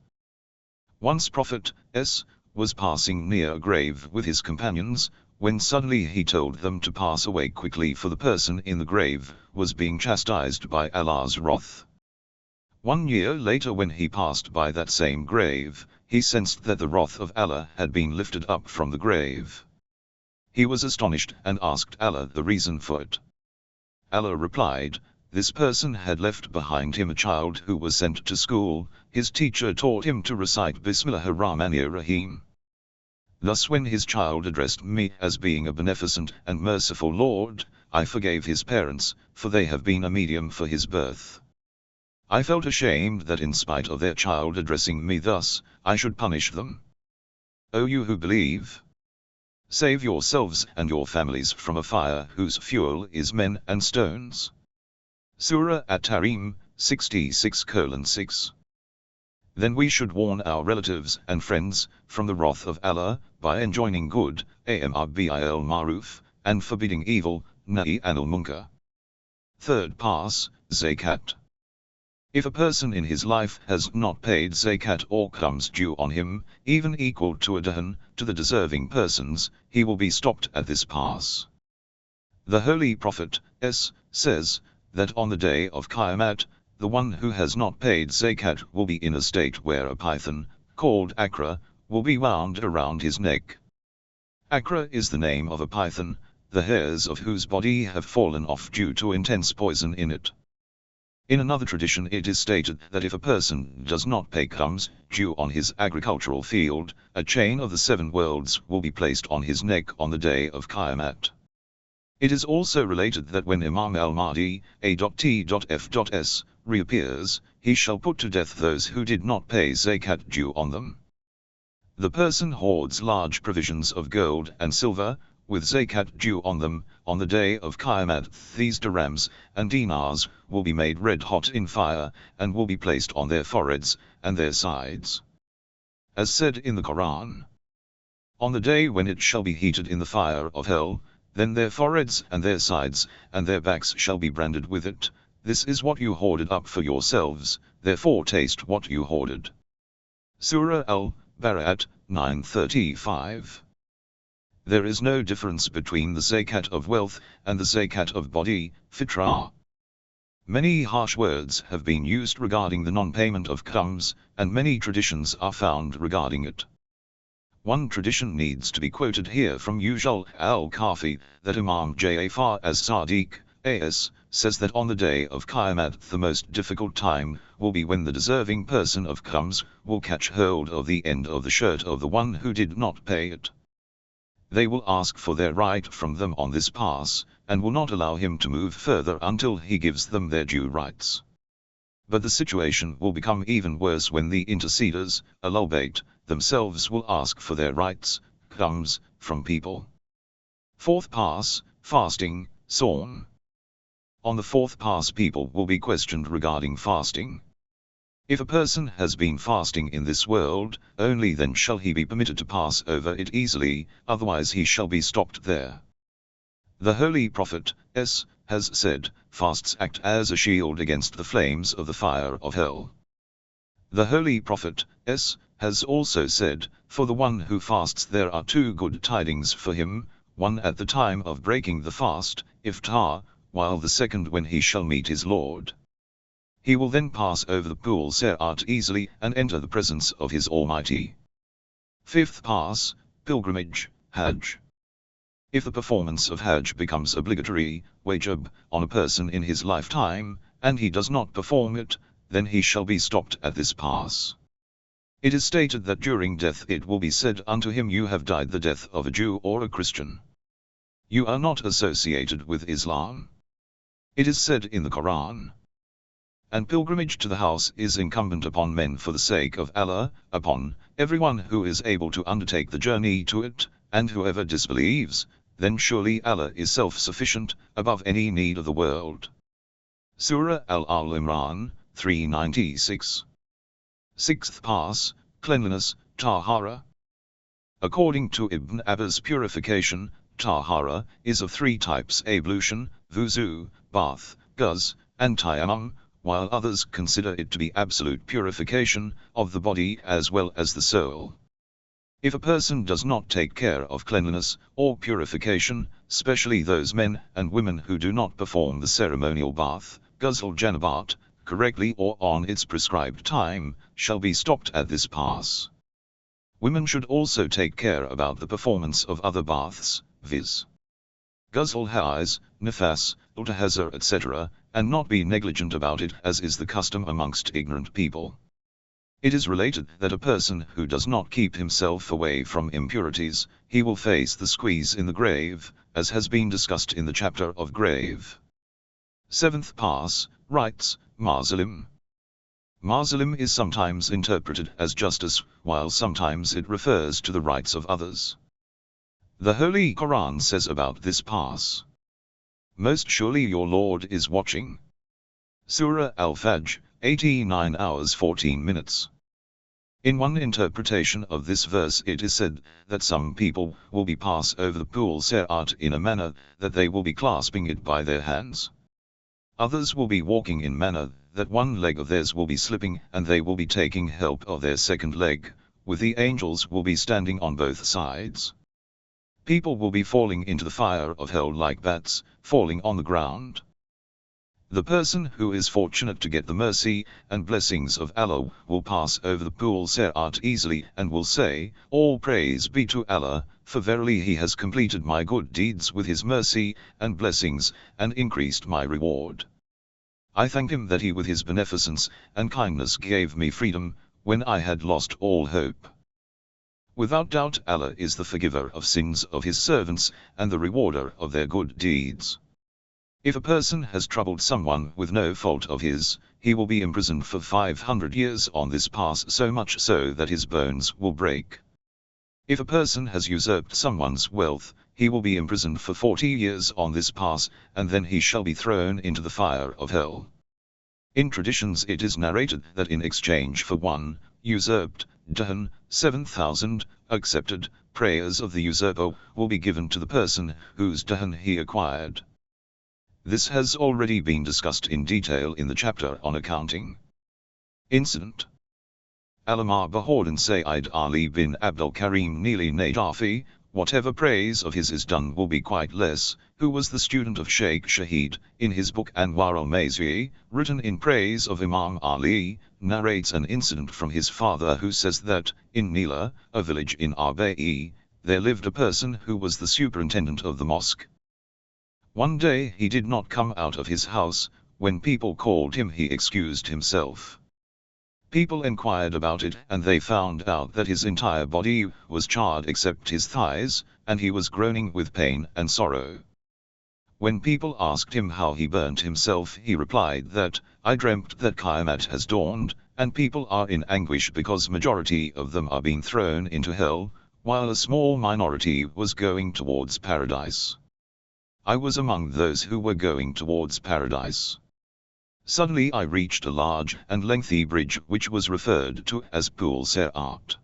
Once Prophet S. was passing near a grave with his companions, when suddenly he told them to pass away quickly for the person in the grave was being chastised by Allah's wrath. 1 year later when he passed by that same grave, he sensed that the wrath of Allah had been lifted up from the grave. He was astonished and asked Allah the reason for it. Allah replied, this person had left behind him a child who was sent to school, his teacher taught him to recite Bismillahir-Rahmanir-Rahim. Thus when his child addressed me as being a beneficent and merciful Lord, I forgave his parents, for they have been a medium for his birth. I felt ashamed that in spite of their child addressing me thus, I should punish them. O you who believe! Save yourselves and your families from a fire whose fuel is men and stones. Surah At-Tahrim, 66:6. Then we should warn our relatives and friends from the wrath of Allah, by enjoining good, amr bil ma'ruf, and forbidding evil, nahi anil munkar. Third pass, zakat. If a person in his life has not paid zakat or comes due on him, even equal to a dirham, to the deserving persons, he will be stopped at this pass. The Holy Prophet S. says, that on the day of Qiyamah, the one who has not paid zakat will be in a state where a python, called Akra, will be wound around his neck. Akra is the name of a python, the hairs of whose body have fallen off due to intense poison in it. In another tradition it is stated that if a person does not pay comes due on his agricultural field, a chain of the 7 worlds will be placed on his neck on the day of Qiyamah. It is also related that when Imam al-Mahdi, A.T.F.S., reappears, he shall put to death those who did not pay zakat due on them. The person hoards large provisions of gold and silver, with zakat due on them, on the day of Qiyamah these dirhams and dinars will be made red hot in fire, and will be placed on their foreheads and their sides. As said in the Quran, on the day when it shall be heated in the fire of hell, then their foreheads and their sides and their backs shall be branded with it. This is what you hoarded up for yourselves, therefore taste what you hoarded. Surah Al-Barat, 935. There is no difference between the zakat of wealth and the zakat of body, fitrah. Many harsh words have been used regarding the non-payment of khums, and many traditions are found regarding it. One tradition needs to be quoted here from Usul al-Kafi, that Imam Ja'far as-Sadiq, A.S., says that on the day of Qiyamah the most difficult time will be when the deserving person of khums will catch hold of the end of the shirt of the one who did not pay it. They will ask for their right from them on this pass, and will not allow him to move further until he gives them their due rights. But the situation will become even worse when the interceders, Ahlul bayt, themselves will ask for their rights, khums, from people. Fourth pass, fasting, sawn. On the fourth pass people will be questioned regarding fasting. If a person has been fasting in this world, only then shall he be permitted to pass over it easily, otherwise he shall be stopped there. The Holy Prophet, S., has said, fasts act as a shield against the flames of the fire of hell. The Holy Prophet, S., has also said, for the one who fasts there are two good tidings for him, one at the time of breaking the fast, iftar, while the second when he shall meet his Lord. He will then pass over the pool Serat easily and enter the presence of his Almighty. Fifth pass, pilgrimage, Hajj. If the performance of Hajj becomes obligatory, wajib, on a person in his lifetime, and he does not perform it, then he shall be stopped at this pass. It is stated that during death it will be said unto him, you have died the death of a Jew or a Christian. You are not associated with Islam. It is said in the Quran. And pilgrimage to the house is incumbent upon men for the sake of Allah, upon everyone who is able to undertake the journey to it, and whoever disbelieves, then surely Allah is self-sufficient, above any need of the world. Surah Al-Imran, 396. Sixth pass, cleanliness, tahara. According to Ibn Abbas, purification, tahara, is of three types: ablution, wuzu, bath, ghusl, and tayammum, while others consider it to be absolute purification of the body as well as the soul. If a person does not take care of cleanliness or purification, especially those men and women who do not perform the ceremonial bath, ghusl janabat, correctly or on its prescribed time, shall be stopped at this pass. Women should also take care about the performance of other baths, viz. ghusl haiz, nifas, ultahazar, etc., and not be negligent about it as is the custom amongst ignorant people. It is related that a person who does not keep himself away from impurities, he will face the squeeze in the grave, as has been discussed in the chapter of grave. Seventh pass, rights, Mazalim. Mazalim is sometimes interpreted as justice, while sometimes it refers to the rights of others. The Holy Quran says about this pass, most surely your Lord is watching. Surah Al-Fajr, 89 hours 14 minutes. In one interpretation of this verse it is said that some people will be pass over the pool Serat in a manner that they will be clasping it by their hands. Others will be walking in manner that one leg of theirs will be slipping and they will be taking help of their second leg, with the angels will be standing on both sides. People will be falling into the fire of hell like bats, falling on the ground. The person who is fortunate to get the mercy and blessings of Allah will pass over the pool Serat easily and will say, all praise be to Allah, for verily He has completed my good deeds with His mercy and blessings, and increased my reward. I thank Him that He with His beneficence and kindness gave me freedom, when I had lost all hope. Without doubt Allah is the forgiver of sins of His servants, and the rewarder of their good deeds. If a person has troubled someone with no fault of his, he will be imprisoned for 500 years on this pass, so much so that his bones will break. If a person has usurped someone's wealth, he will be imprisoned for 40 years on this pass, and then he shall be thrown into the fire of hell. In traditions it is narrated that in exchange for one usurped dirham, 7,000 accepted prayers of the usurper will be given to the person whose dahan he acquired. This has already been discussed in detail in the chapter on accounting. Incident: Alamar Bahauddin Sayyid Ali bin Abdul Karim Neeli Najafi, whatever praise of his is done will be quite less, who was the student of Sheikh Shahid, in his book Anwar al-Mazwi, written in praise of Imam Ali, narrates an incident from his father who says that, in Neela, a village in Arbai, there lived a person who was the superintendent of the mosque. One day he did not come out of his house. When people called him he excused himself. People inquired about it and they found out that his entire body was charred except his thighs, and he was groaning with pain and sorrow. When people asked him how he burnt himself, he replied that, "I dreamt that Qiyamah has dawned, and people are in anguish because majority of them are being thrown into hell, while a small minority was going towards paradise. I was among those who were going towards paradise. Suddenly I reached a large and lengthy bridge which was referred to as Pool Serat.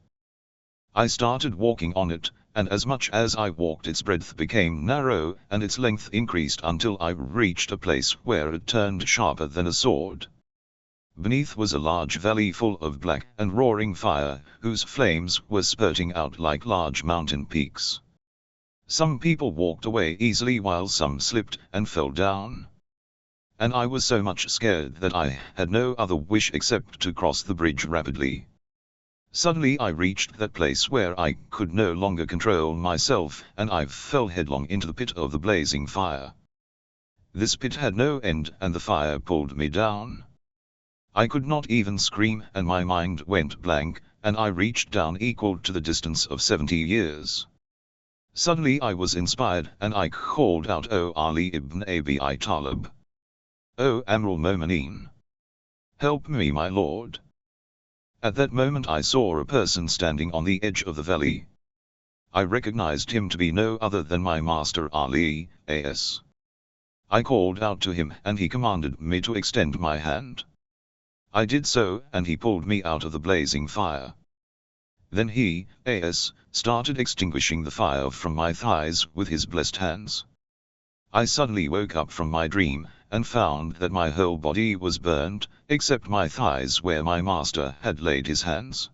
I started walking on it, and as much as I walked its breadth became narrow and its length increased until I reached a place where it turned sharper than a sword. Beneath was a large valley full of black and roaring fire, whose flames were spurting out like large mountain peaks. Some people walked away easily while some slipped and fell down. And I was so much scared that I had no other wish except to cross the bridge rapidly. Suddenly I reached that place where I could no longer control myself, and I fell headlong into the pit of the blazing fire. This pit had no end and the fire pulled me down. I could not even scream and my mind went blank, and I reached down equal to the distance of 70 years. Suddenly I was inspired and I called out, "O Ali ibn Abi Talib! O Amir al-Mu'mineen! Help me, my lord!" At that moment I saw a person standing on the edge of the valley. I recognized him to be no other than my master Ali, as. I called out to him and he commanded me to extend my hand. I did so and he pulled me out of the blazing fire. Then he, as, started extinguishing the fire from my thighs with his blessed hands. I suddenly woke up from my dream, and found that my whole body was burned, except my thighs where my master had laid his hands.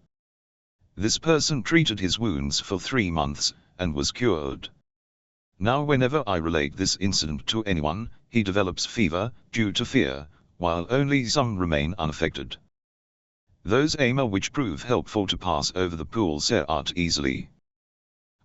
This person treated his wounds for 3 months, and was cured. Now whenever I relate this incident to anyone, he develops fever, due to fear, while only some remain unaffected. Those aim which prove helpful to pass over the Pool Serat easily.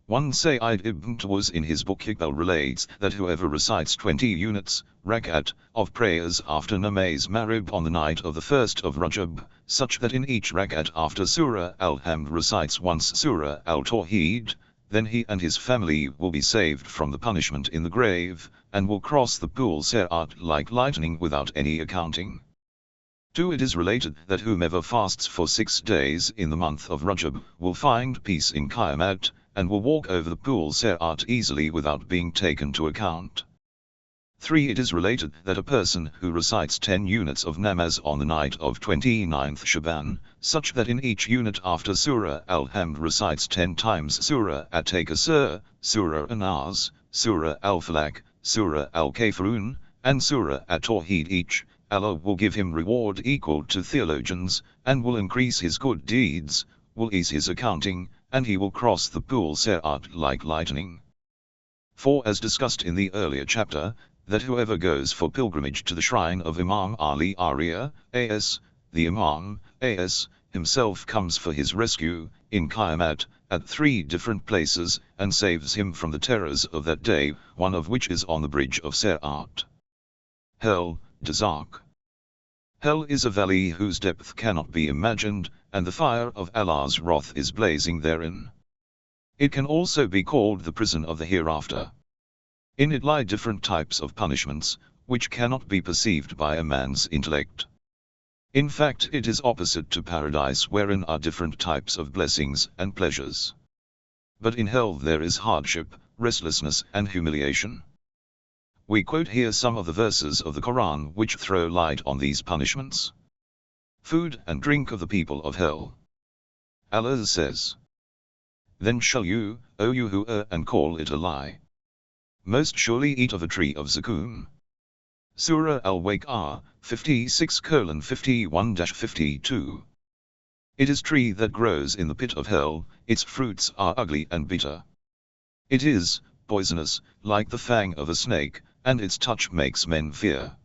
One Sayyid ibn Tawus in his book Iqbal relates that whoever recites 20 units, rakat, of prayers after Namaz Maghrib on the night of the 1st of Rajab, such that in each rakat after Surah Al-Hamd recites once Surah Al-Tawheed, then he and his family will be saved from the punishment in the grave, and will cross the Pool Serat like lightning without any accounting. 2. It is related that whomever fasts for 6 days in the month of Rajab will find peace in Qiyamah, and will walk over the Pool Serat easily without being taken to account. 3. It is related that a person who recites 10 units of namaz on the night of 29th Shaban, such that in each unit after Surah Al-Hamd recites 10 times Surah At-Takasur, Surah An-Nas, Surah Al-Falaq, Surah Al-Kafirun, and Surah At-Tawheed each, Allah will give him reward equal to theologians, and will increase his good deeds, will ease his accounting, and he will cross the Pool Serat like lightning. 4. As discussed in the earlier chapter, that whoever goes for pilgrimage to the shrine of Imam Ali Arya, as, the Imam, as, himself comes for his rescue, in Qiyamah, at 3 different places, and saves him from the terrors of that day, one of which is on the Bridge of Serat. Hell, Barzakh. Hell is a valley whose depth cannot be imagined, and the fire of Allah's wrath is blazing therein. It can also be called the prison of the hereafter. In it lie different types of punishments, which cannot be perceived by a man's intellect. In fact, it is opposite to paradise, wherein are different types of blessings and pleasures. But in hell there is hardship, restlessness and humiliation. We quote here some of the verses of the Quran which throw light on these punishments. Food and drink of the people of hell. Allah says, Then shall you, O you who err and call it a lie, most surely eat of a tree of Zaqqum. Surah Al-Waqi'ah, 56:51-52. It is tree that grows in the pit of hell, its fruits are ugly and bitter. It is poisonous, like the fang of a snake, and its touch makes men fear.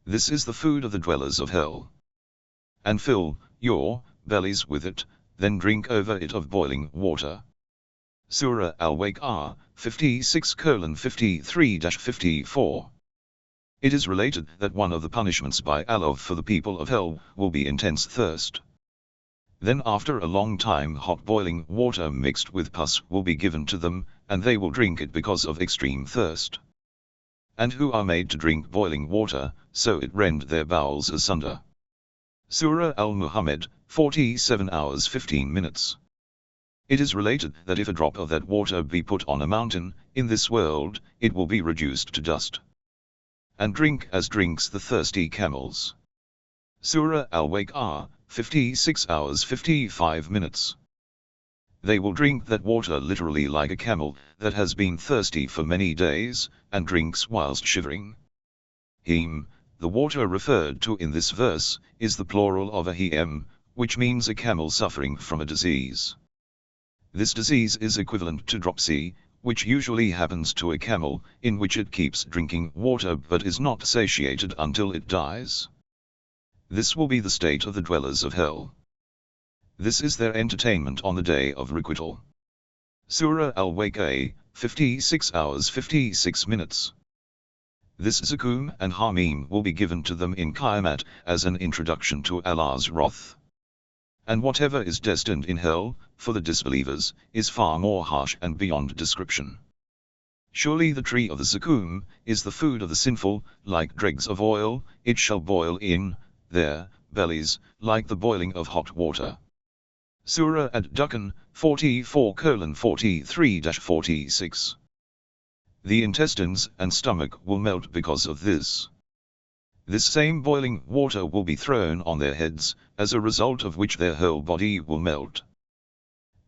This is the food of the dwellers of hell. And fill your bellies with it, then drink over it of boiling water. Surah Al-Waqi'ah, 56:53-54. It is related that one of the punishments by Allah for the people of hell will be intense thirst. Then after a long time hot boiling water mixed with pus will be given to them, and they will drink it because of extreme thirst. And who are made to drink boiling water, so it rend their bowels asunder. Surah Al-Muhammad, 47 hours 15 minutes. It is related that if a drop of that water be put on a mountain, in this world, it will be reduced to dust. And drink as drinks the thirsty camels. Surah Al-Waqi'ah, 56 hours 55 minutes. They will drink that water literally like a camel that has been thirsty for many days, and drinks whilst shivering. Him, the water referred to in this verse, is the plural of a hem, which means a camel suffering from a disease. This disease is equivalent to dropsy, which usually happens to a camel, in which it keeps drinking water but is not satiated until it dies. This will be the state of the dwellers of hell. This is their entertainment on the day of requital. Surah Al-Waqi'ah, 56 hours 56 minutes. This Zaqqum and Hamim will be given to them in Qiyamah as an introduction to Allah's wrath. And whatever is destined in hell, for the disbelievers, is far more harsh and beyond description. Surely the tree of the Zaqqum is the food of the sinful, like dregs of oil, it shall boil in their bellies, like the boiling of hot water. Surah Ad-Dukhan, 44:43-46. The intestines and stomach will melt because of this. This same boiling water will be thrown on their heads, as a result of which their whole body will melt.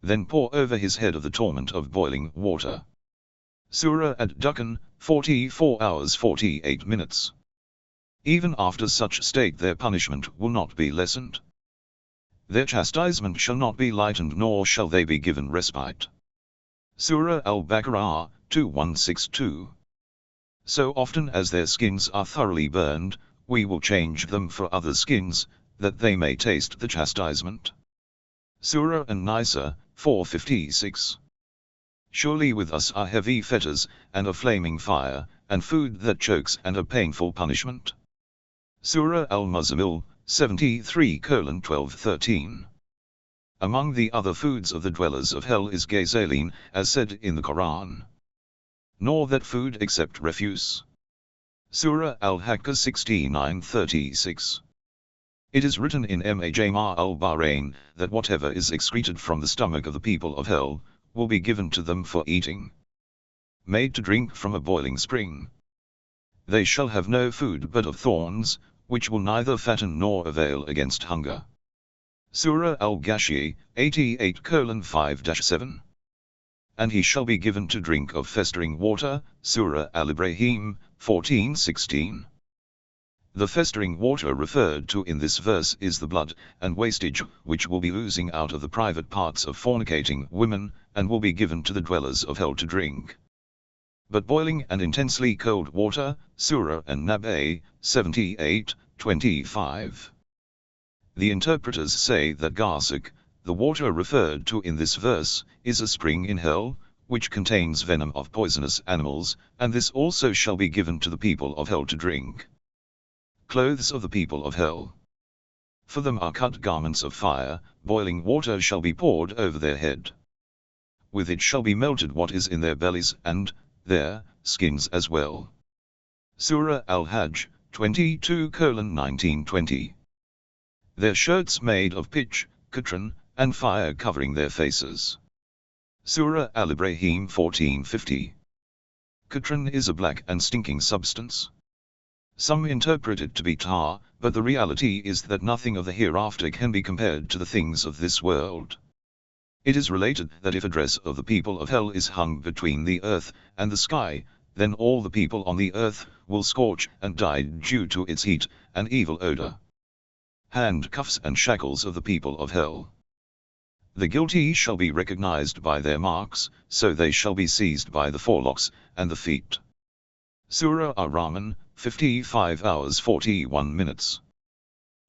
Then pour over his head of the torment of boiling water. Surah Ad-Dukhan, 44 hours 48 minutes. Even after such state their punishment will not be lessened. Their chastisement shall not be lightened nor shall they be given respite. Surah Al-Baqarah, 2162. So often as their skins are thoroughly burned, we will change them for other skins, that they may taste the chastisement. Surah An-Nisa, 456. Surely with us are heavy fetters, and a flaming fire, and food that chokes and a painful punishment. Surah Al-Muzammil, 73:12-13. Among the other foods of the dwellers of hell is gasoline, as said in the Quran. Nor that food except refuse. Surah Al-Haqqah 69:36. It is written in Majma' al-Bahrain, that whatever is excreted from the stomach of the people of hell, will be given to them for eating. Made to drink from a boiling spring. They shall have no food but of thorns, which will neither fatten nor avail against hunger. Surah Al-Ghashiyah, 88:5-7. And he shall be given to drink of festering water, Surah Al-Ibrahim, 14:16. The festering water referred to in this verse is the blood and wastage which will be oozing out of the private parts of fornicating women, and will be given to the dwellers of hell to drink. But boiling and intensely cold water, Surah An-Naba, 78:25. The interpreters say that Barzakh, the water referred to in this verse, is a spring in hell, which contains venom of poisonous animals, and this also shall be given to the people of hell to drink. Clothes of the people of hell. For them are cut garments of fire, boiling water shall be poured over their head. With it shall be melted what is in their bellies, and their skins as well. Surah Al-Hajj, 22:19-20. Their shirts made of pitch, citron, and fire covering their faces. Surah Al-Ibrahim 14:50. Citron is a black and stinking substance. Some interpret it to be tar, but the reality is that nothing of the hereafter can be compared to the things of this world. It is related that if a dress of the people of hell is hung between the earth and the sky, then all the people on the earth will scorch and die due to its heat and evil odor. Handcuffs and shackles of the people of hell. The guilty shall be recognized by their marks, so they shall be seized by the forelocks and the feet. Surah Ar-Rahman, 55 hours 41 minutes.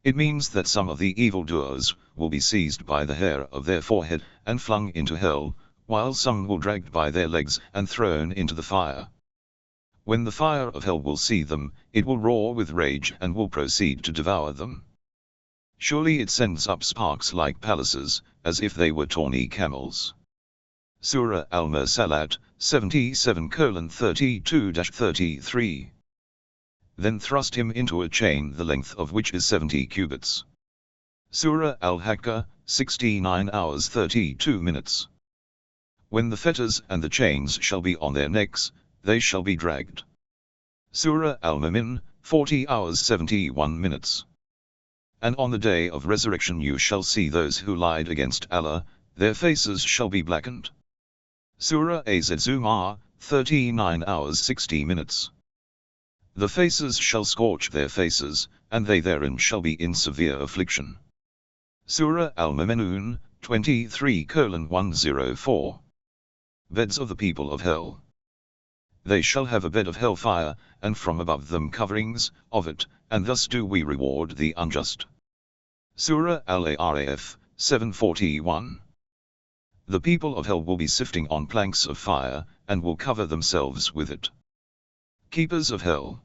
It means that some of the evildoers will be seized by the hair of their forehead and flung into hell, while some will dragged by their legs and thrown into the fire. When the fire of hell will see them, it will roar with rage and will proceed to devour them. Surely it sends up sparks like palaces, as if they were tawny camels. Surah Al-Mursalat, 77:32-33. Then thrust him into a chain the length of which is 70 cubits. Surah Al-Haqqah, 69 hours 32 minutes. When the fetters and the chains shall be on their necks, they shall be dragged. Surah Al-Mu'min, 40 hours 71 minutes. And on the day of resurrection you shall see those who lied against Allah, their faces shall be blackened. Surah Az-Zumar, 39 hours 60 minutes. The faces shall scorch their faces, and they therein shall be in severe affliction. Surah Al-Mu'minun, 23:104. Beds of the people of hell. They shall have a bed of hellfire, and from above them coverings of it, and thus do we reward the unjust. Surah Al-Araf, 7:41. The people of hell will be sifting on planks of fire, and will cover themselves with it. Keepers of hell.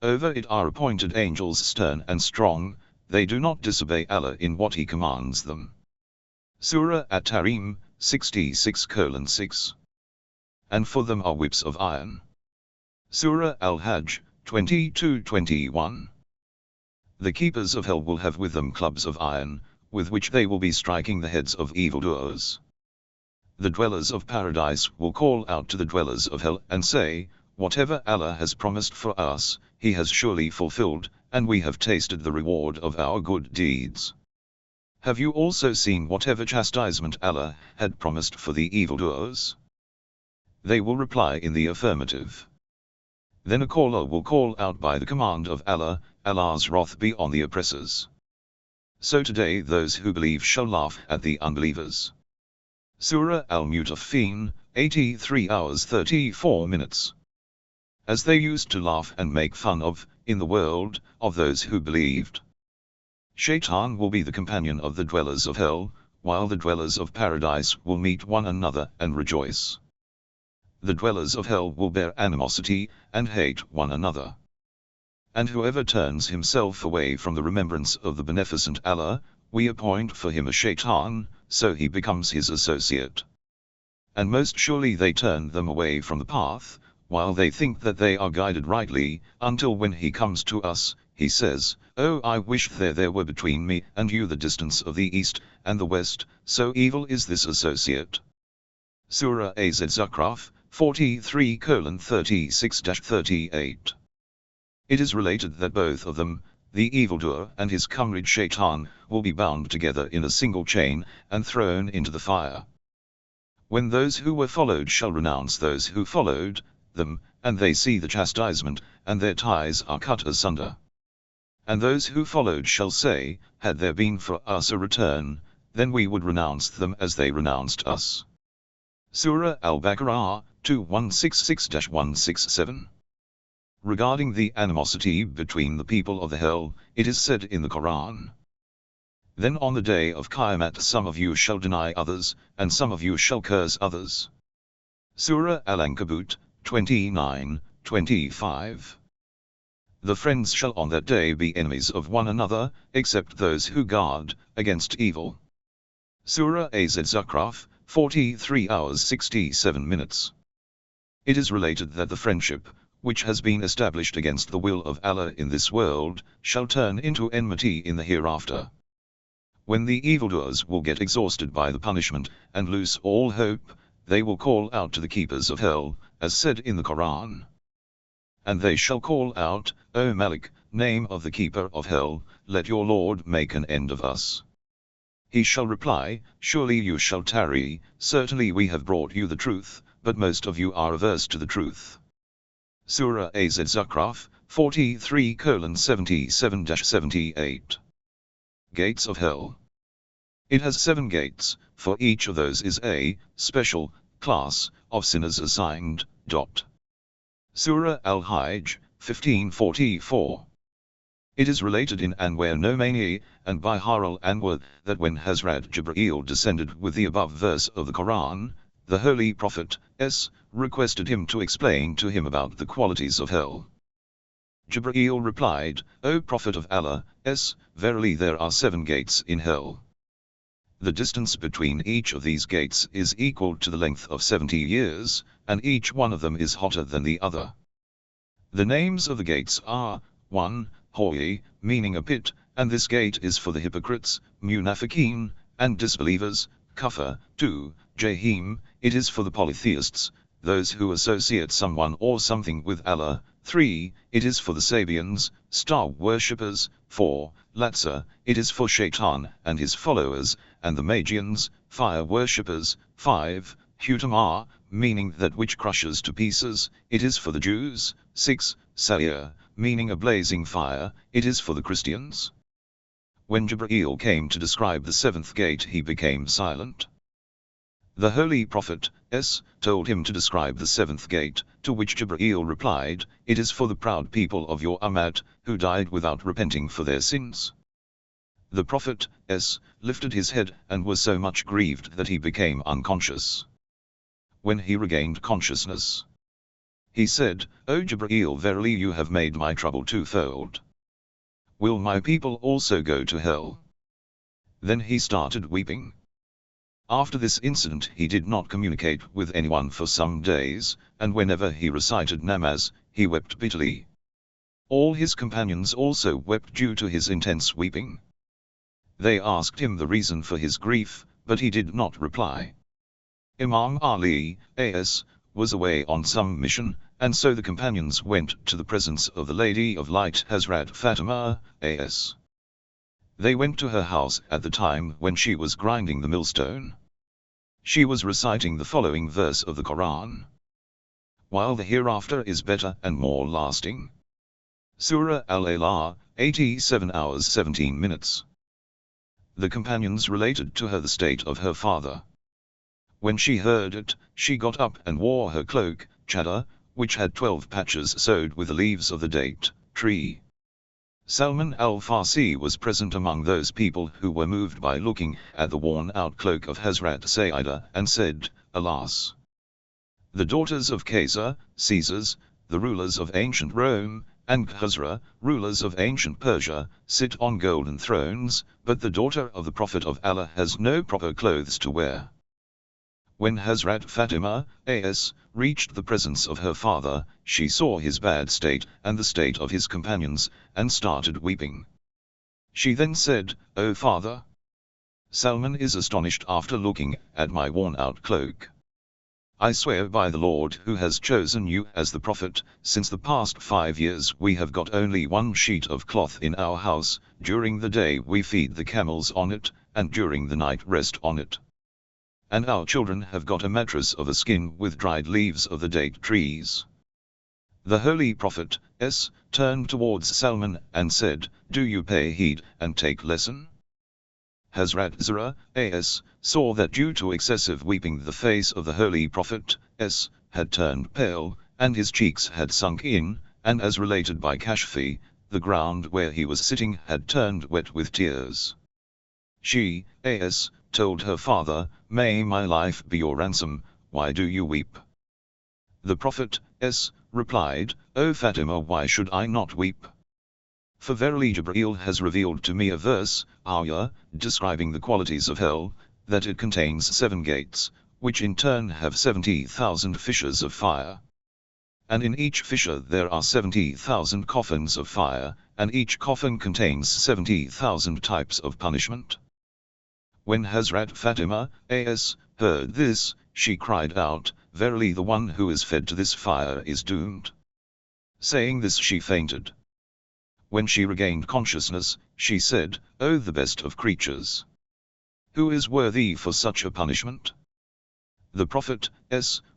Over it are appointed angels stern and strong, they do not disobey Allah in what He commands them. Surah At-Tahrim, 66:6. And for them are whips of iron. Surah Al-Hajj, 22:21. The keepers of hell will have with them clubs of iron, with which they will be striking the heads of evildoers. The dwellers of paradise will call out to the dwellers of hell and say, whatever Allah has promised for us, He has surely fulfilled, and we have tasted the reward of our good deeds. Have you also seen whatever chastisement Allah had promised for the evildoers? They will reply in the affirmative. Then a caller will call out by the command of Allah, Allah's wrath be on the oppressors. So today those who believe shall laugh at the unbelievers. Surah Al-Mutaffin, 83 hours 34 minutes. As they used to laugh and make fun of, in the world, of those who believed. Shaitan will be the companion of the dwellers of hell, while the dwellers of paradise will meet one another and rejoice. The dwellers of hell will bear animosity, and hate one another. And whoever turns himself away from the remembrance of the beneficent Allah, we appoint for him a shaitan, so he becomes his associate. And most surely they turn them away from the path, while they think that they are guided rightly, until when he comes to us, he says, Oh, I wish there were between me and you the distance of the east and the west, so evil is this associate. Surah Az-Zukhruf, 43:36-38. It is related that both of them, the evildoer and his comrade Shaitan, will be bound together in a single chain, and thrown into the fire. When those who were followed shall renounce those who followed them, and they see the chastisement, and their ties are cut asunder. And those who followed shall say, had there been for us a return, then we would renounce them as they renounced us. Surah Al-Baqarah, 2166-167. Regarding the animosity between the people of the hell, it is said in the Quran, Then on the day of Qiyamah some of you shall deny others, and some of you shall curse others. Surah Al-Ankabut, 29:25. The friends shall on that day be enemies of one another, except those who guard against evil. Surah Az-Zukhruf, 43 hours 67 minutes. It is related that the friendship, which has been established against the will of Allah in this world, shall turn into enmity in the hereafter. When the evildoers will get exhausted by the punishment, and lose all hope, they will call out to the keepers of hell, as said in the Quran. And they shall call out, O Malik, name of the keeper of hell, let your Lord make an end of us. He shall reply, surely you shall tarry, certainly we have brought you the truth, but most of you are averse to the truth. Surah Az-Zukhruf, 43:77-78. Gates of Hell. It has 7 gates, for each of those is a special class of sinners assigned. Surah Al-Hajj, 1544. It is related in Anwar Nomani, and by Harul Anwar, that when Hazrat Jibreel descended with the above verse of the Quran, the Holy Prophet requested him to explain to him about the qualities of hell. Jibreel replied, O Prophet of Allah, verily there are 7 gates in hell. The distance between each of these gates is equal to the length of 70 years, and each one of them is hotter than the other. The names of the gates are, 1. Hoy, meaning a pit, and this gate is for the hypocrites, munafiqeen, and disbelievers. Kufr. 2. Jahim, it is for the polytheists, those who associate someone or something with Allah. 3. It is for the Sabians, star worshippers. 4. Latsa, it is for Shaitan and his followers, and the Magians, fire worshippers. 5. Hutama, meaning that which crushes to pieces, it is for the Jews. 6. Sair, meaning a blazing fire, it is for the Christians. When Jibreel came to describe the 7th gate, he became silent. The Holy Prophet told him to describe the 7th gate, to which Jibreel replied, it is for the proud people of your Ummat, who died without repenting for their sins. The Prophet lifted his head and was so much grieved that he became unconscious. When he regained consciousness, he said, O Jibreel, verily you have made my trouble twofold. Will my people also go to hell? Then he started weeping. After this incident he did not communicate with anyone for some days, and whenever he recited namaz, he wept bitterly. All his companions also wept due to his intense weeping. They asked him the reason for his grief, but he did not reply. Imam Ali, was away on some mission, and so the companions went to the presence of the Lady of Light Hazrat Fatima, a.s. They went to her house at the time when she was grinding the millstone. She was reciting the following verse of the Quran. While the hereafter is better and more lasting. Surah Al-A'la, 87 hours 17 minutes. The companions related to her the state of her father. When she heard it, she got up and wore her cloak, chadar, which had 12 patches sewed with the leaves of the date tree. Salman al-Farsi was present among those people who were moved by looking at the worn-out cloak of Hazrat Sayyidah and said, Alas! The daughters of Caesars, the rulers of ancient Rome, and Khazra, rulers of ancient Persia, sit on golden thrones, but the daughter of the Prophet of Allah has no proper clothes to wear. When Hazrat Fatima, a.s., reached the presence of her father, she saw his bad state and the state of his companions, and started weeping. She then said, O father! Salman is astonished after looking at my worn-out cloak. I swear by the Lord who has chosen you as the Prophet, since the past 5 years we have got only 1 sheet of cloth in our house, during the day we feed the camels on it, and during the night rest on it. And our children have got a mattress of a skin with dried leaves of the date trees. The Holy Prophet turned towards Salman and said, Do you pay heed and take lesson? Hazrat Zara, a.s., saw that due to excessive weeping the face of the Holy Prophet had turned pale, and his cheeks had sunk in, and as related by Kashfi, the ground where he was sitting had turned wet with tears. She, a.s., told her father, May my life be your ransom, why do you weep? The Prophet replied, O Fatima, why should I not weep? For verily Jibreel has revealed to me a verse, ayah, describing the qualities of hell, that it contains 7 gates, which in turn have 70,000 fissures of fire. And in each fissure there are 70,000 coffins of fire, and each coffin contains 70,000 types of punishment. When Hazrat Fatima, a.s., heard this, she cried out, Verily the one who is fed to this fire is doomed. Saying this she fainted. When she regained consciousness, she said, O the best of creatures! who is worthy for such a punishment? The Prophet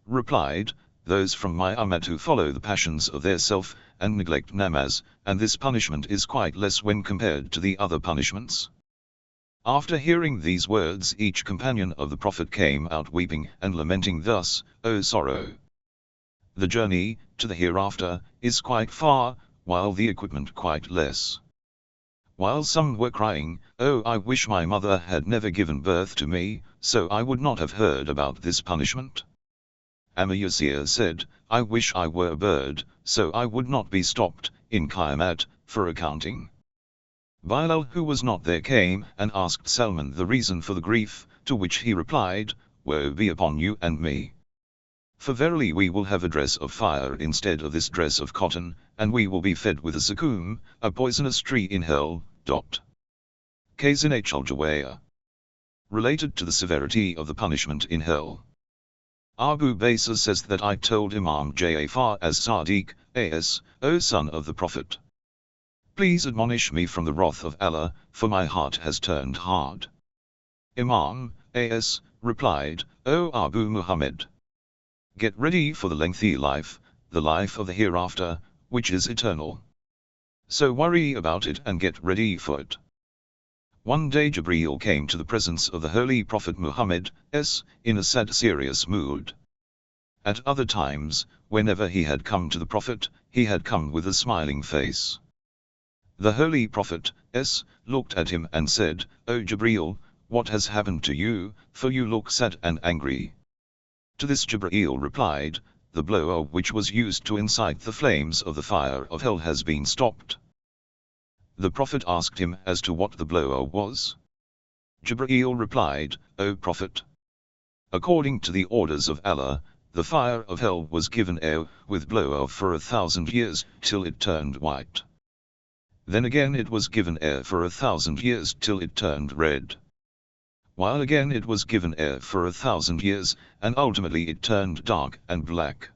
replied, those from my ummah who follow the passions of their self, and neglect namaz, and this punishment is quite less when compared to the other punishments. After hearing these words, each companion of the Prophet came out weeping and lamenting thus, O sorrow! The journey to the hereafter is quite far, while the equipment quite less. While some were crying, Oh, I wish my mother had never given birth to me, so I would not have heard about this punishment. Amma Yasir said, I wish I were a bird, so I would not be stopped, in Qiyamat, for accounting. Bilal, who was not there, came and asked Salman the reason for the grief, to which he replied, Woe be upon you and me! For verily we will have a dress of fire instead of this dress of cotton, and we will be fed with a sakum, a poisonous tree in hell. Kazin al-Jawaya. Related to the severity of the punishment in hell. Abu Baisa says that I told Imam Ja'far as Sadiq, O son of the Prophet, please admonish me from the wrath of Allah, for my heart has turned hard. Imam replied, O Abu Muhammad, get ready for the lengthy life, the life of the hereafter, which is eternal. So worry about it and get ready for it. One day Jibreel came to the presence of the Holy Prophet Muhammad, in a sad serious mood. At other times, whenever he had come to the Prophet, he had come with a smiling face. The Holy Prophet, looked at him and said, O Jibreel, what has happened to you, for you look sad and angry? To this Jibreel replied, the blower which was used to incite the flames of the fire of hell has been stopped. The Prophet asked him as to what the blower was. Jibreel replied, O Prophet, according to the orders of Allah, the fire of hell was given air with blower for 1,000 years, till it turned white. Then again it was given air for 1,000 years till it turned red. While again it was given air for 1,000 years, and ultimately it turned dark and black.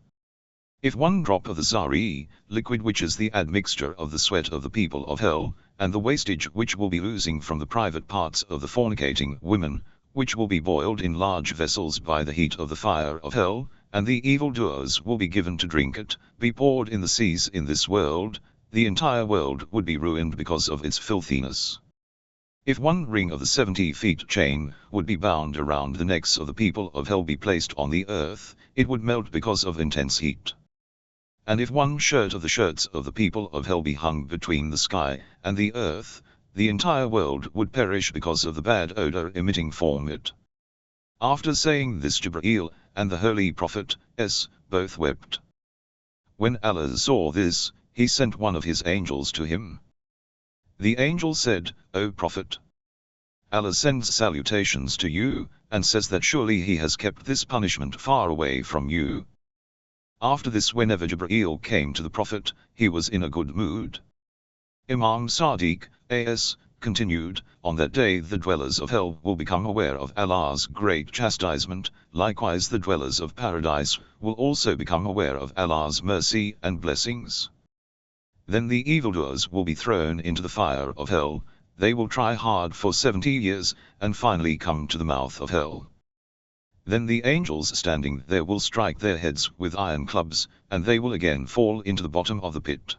If one drop of the zari, liquid which is the admixture of the sweat of the people of hell, and the wastage which will be oozing from the private parts of the fornicating women, which will be boiled in large vessels by the heat of the fire of hell, and the evildoers will be given to drink it, be poured in the seas in this world, the entire world would be ruined because of its filthiness. If one ring of the 70-feet chain would be bound around the necks of the people of hell be placed on the earth, it would melt because of intense heat. And if one shirt of the shirts of the people of hell be hung between the sky and the earth, the entire world would perish because of the bad odor emitting from it. After saying this, Jibreel and the Holy Prophet, both wept. When Allah saw this, he sent one of his angels to him. The angel said, O Prophet, Allah sends salutations to you, and says that surely he has kept this punishment far away from you. After this, whenever Jibreel came to the Prophet, he was in a good mood. Imam Sadiq, continued, on that day the dwellers of hell will become aware of Allah's great chastisement, likewise the dwellers of paradise will also become aware of Allah's mercy and blessings. Then the evildoers will be thrown into the fire of hell, they will try hard for 70 years, and finally come to the mouth of hell. Then the angels standing there will strike their heads with iron clubs, and they will again fall into the bottom of the pit.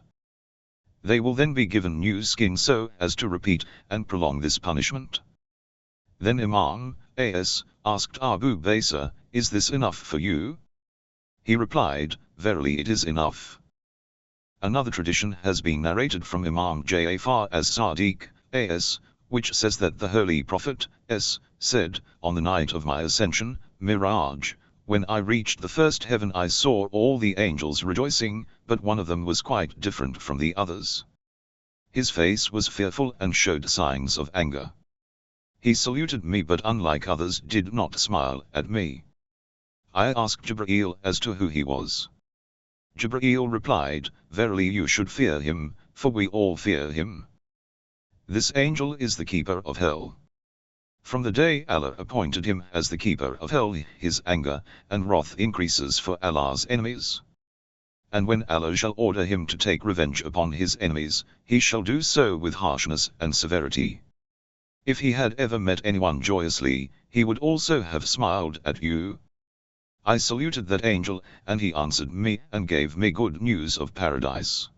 They will then be given new skin so as to repeat and prolong this punishment. Then Imam asked Abu Baisa, is this enough for you? He replied, verily it is enough. Another tradition has been narrated from Imam Ja'far as Sadiq, which says that the Holy Prophet, said, on the night of my ascension, Miraj, when I reached the first heaven I saw all the angels rejoicing, but one of them was quite different from the others. His face was fearful and showed signs of anger. He saluted me but unlike others did not smile at me. I asked Jibreel as to who he was. Jibreel replied, verily you should fear him, for we all fear him. This angel is the keeper of hell. From the day Allah appointed him as the keeper of hell, his anger and wrath increases for Allah's enemies. And when Allah shall order him to take revenge upon his enemies, he shall do so with harshness and severity. If he had ever met anyone joyously, he would also have smiled at you. I saluted that angel, and he answered me and gave me good news of paradise.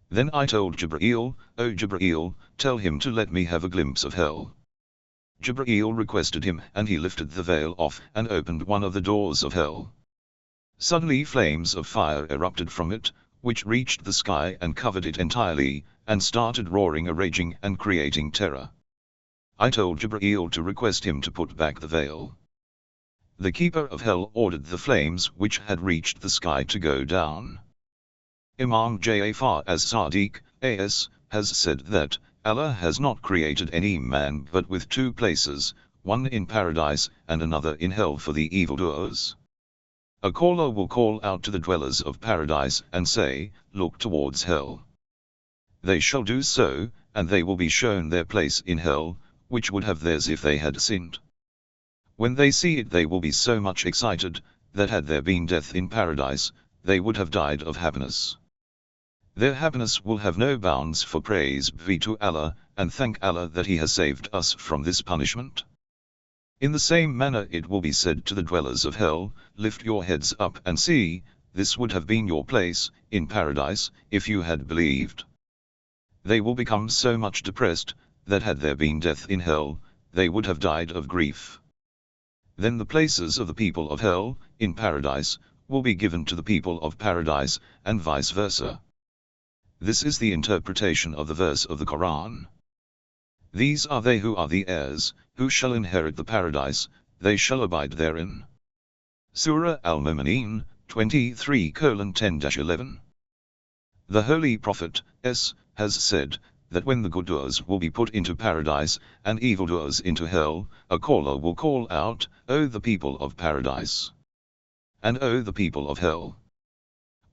Then I told Jibreel, O Jibreel, tell him to let me have a glimpse of hell. Jibreel requested him, and he lifted the veil off and opened one of the doors of hell. Suddenly flames of fire erupted from it, which reached the sky and covered it entirely, and started roaring a raging and creating terror. I told Jibreel to request him to put back the veil. The keeper of hell ordered the flames which had reached the sky to go down. Imam Ja'far as-Sadiq, A.S., has said that Allah has not created any man but with two places, one in paradise and another in hell for the evildoers. A caller will call out to the dwellers of paradise and say, look towards hell. They shall do so, and they will be shown their place in hell, which would have theirs if they had sinned. When they see it they will be so much excited, that had there been death in paradise, they would have died of happiness. Their happiness will have no bounds, for praise be to Allah, and thank Allah that He has saved us from this punishment. In the same manner it will be said to the dwellers of hell, lift your heads up and see, this would have been your place, in paradise, if you had believed. They will become so much depressed, that had there been death in hell, they would have died of grief. Then the places of the people of hell, in paradise, will be given to the people of paradise, and vice versa. This is the interpretation of the verse of the Quran. These are they who are the heirs, who shall inherit the paradise, they shall abide therein. Surah Al-Mu'mineen, 23:10-11. The Holy Prophet, S., has said, that when the good doers will be put into paradise, and evildoers into hell, a caller will call out, O the people of paradise! And O the people of hell!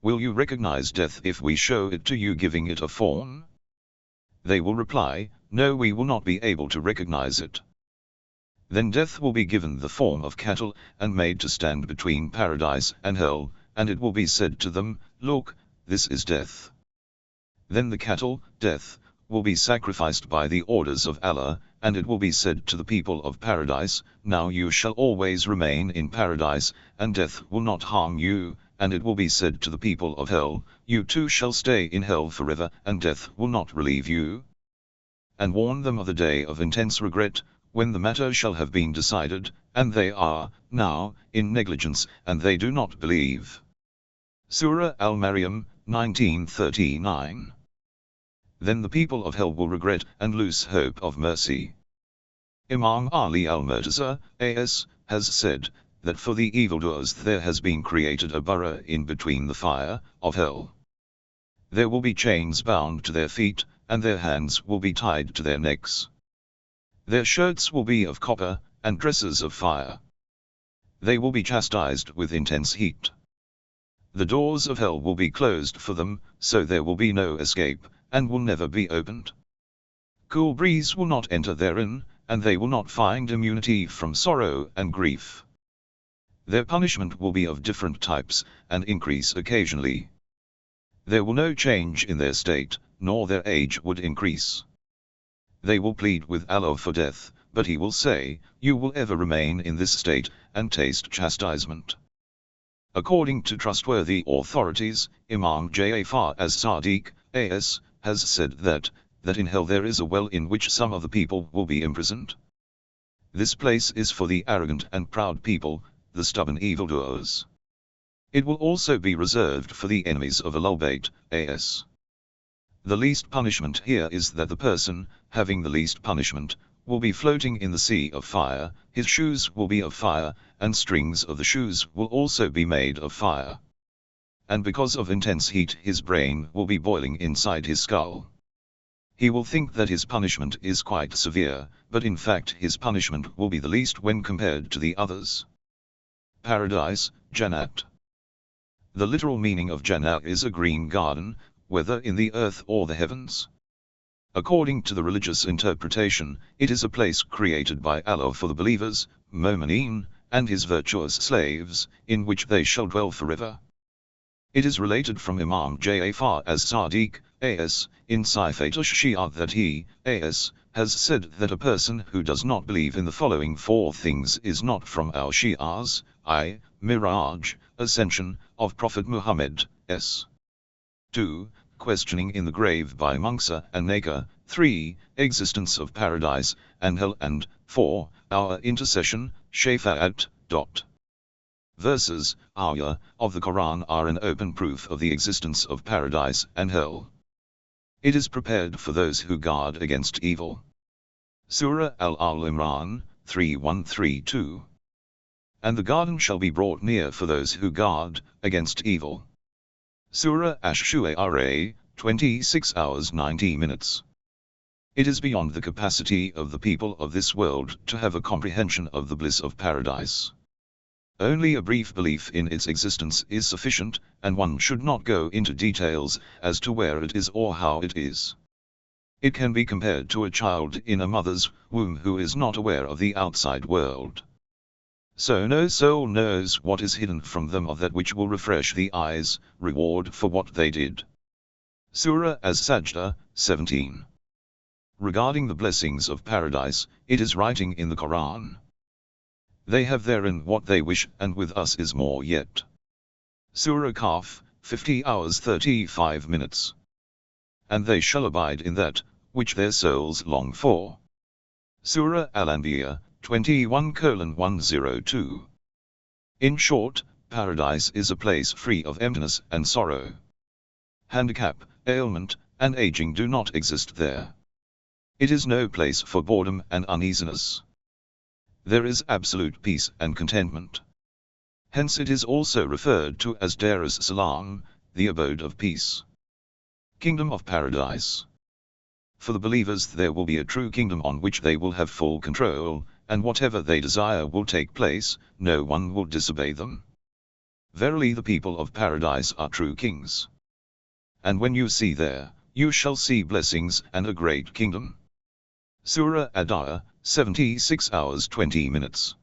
Will you recognize death if we show it to you giving it a form? They will reply, no, we will not be able to recognize it. Then death will be given the form of cattle, and made to stand between paradise and hell, and it will be said to them, look, this is death. Then the cattle, death, will be sacrificed by the orders of Allah, and it will be said to the people of paradise, now you shall always remain in paradise, and death will not harm you, and it will be said to the people of hell, you too shall stay in hell forever, and death will not relieve you. And warn them of the day of intense regret, when the matter shall have been decided, and they are, now, in negligence, and they do not believe. Surah Al-Maryam, 1939. Then the people of hell will regret and lose hope of mercy. Imam Ali al-Murtaza, A.S., has said, that for the evildoers there has been created a burrow in between the fire of hell. There will be chains bound to their feet, and their hands will be tied to their necks. Their shirts will be of copper, and dresses of fire. They will be chastised with intense heat. The doors of hell will be closed for them, so there will be no escape, and will never be opened. Cool breeze will not enter therein, and they will not find immunity from sorrow and grief. Their punishment will be of different types, and increase occasionally. There will no change in their state, nor their age would increase. They will plead with Allah for death, but He will say, you will ever remain in this state, and taste chastisement. According to trustworthy authorities, Imam Ja'far as-Sadiq, A.S., has said that in hell there is a well in which some of the people will be imprisoned. This place is for the arrogant and proud people, the stubborn evildoers. It will also be reserved for the enemies of Ahlul bayt, A.S. The least punishment here is that the person, having the least punishment, will be floating in the sea of fire, his shoes will be of fire, and strings of the shoes will also be made of fire. And because of intense heat his brain will be boiling inside his skull. He will think that his punishment is quite severe, but in fact his punishment will be the least when compared to the others. Paradise, Jannat. The literal meaning of Jannah is a green garden, whether in the earth or the heavens. According to the religious interpretation, it is a place created by Allah for the believers, Mu'mineen, and His virtuous slaves, in which they shall dwell forever. It is related from Imam Ja'far as-Sadiq, A.S., in Sifat ash-Shia that he, A.S., has said that a person who does not believe in the following four things is not from our Shi'as: I. Miraj, ascension of Prophet Muhammad, s. 2. Questioning in the grave by Munkar and Nakir, 3. Existence of paradise and hell, and 4. Our intercession, Shafa'at. Verses, ayah, of the Quran are an open proof of the existence of paradise and hell. It is prepared for those who guard against evil. Surah Al-Imran, 3132. And the garden shall be brought near for those who guard against evil. Surah Ash-Shu'ara, 26 hours 90 minutes. It is beyond the capacity of the people of this world to have a comprehension of the bliss of paradise. Only a brief belief in its existence is sufficient, and one should not go into details as to where it is or how it is. It can be compared to a child in a mother's womb who is not aware of the outside world. So no soul knows what is hidden from them of that which will refresh the eyes, reward for what they did. Surah As-Sajda, 17. Regarding the blessings of paradise, it is writing in the Quran. They have therein what they wish, and with us is more yet. Surah Kahf, 50 hours 35 minutes. And they shall abide in that, which their souls long for. Surah Al-Anbiya, 21:102. In short, paradise is a place free of emptiness and sorrow. Handicap, ailment, and aging do not exist there. It is no place for boredom and uneasiness. There is absolute peace and contentment. Hence it is also referred to as Darus Salam, the abode of peace. Kingdom of Paradise. For the believers there will be a true kingdom on which they will have full control, and whatever they desire will take place, no one will disobey them. Verily the people of paradise are true kings. And when you see there, you shall see blessings and a great kingdom. Surah Ad-Diyah, 76 hours 20 minutes.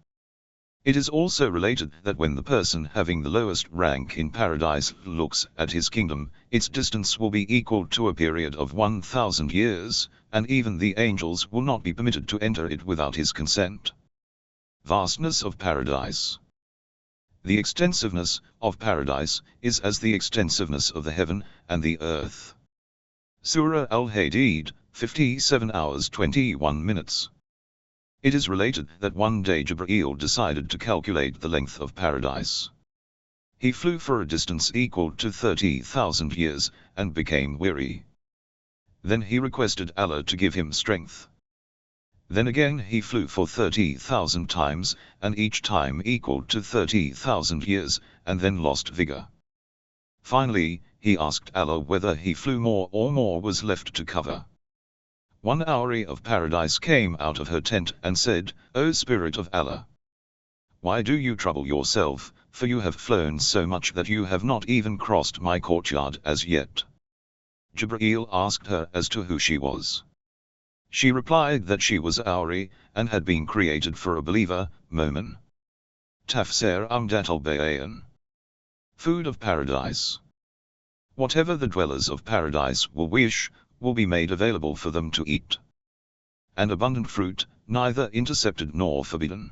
It is also related that when the person having the lowest rank in paradise looks at his kingdom, its distance will be equal to a period of 1,000 years, and even the angels will not be permitted to enter it without his consent. Vastness of paradise. The extensiveness of paradise is as the extensiveness of the heaven and the earth. Surah Al-Hadid, 57 hours 21 minutes. It is related that one day Jibreel decided to calculate the length of paradise. He flew for a distance equal to 30,000 years, and became weary. Then he requested Allah to give him strength. Then again he flew for 30,000 times, and each time equal to 30,000 years, and then lost vigor. Finally, he asked Allah whether he flew more or more was left to cover. One houri of paradise came out of her tent and said, O Spirit of Allah! Why do you trouble yourself, for you have flown so much that you have not even crossed my courtyard as yet. Jibreel asked her as to who she was. She replied that she was houri, and had been created for a believer, Momin. Tafsir Umdat al-Bayan. Food of paradise. Whatever the dwellers of paradise will wish, will be made available for them to eat. And abundant fruit, neither intercepted nor forbidden.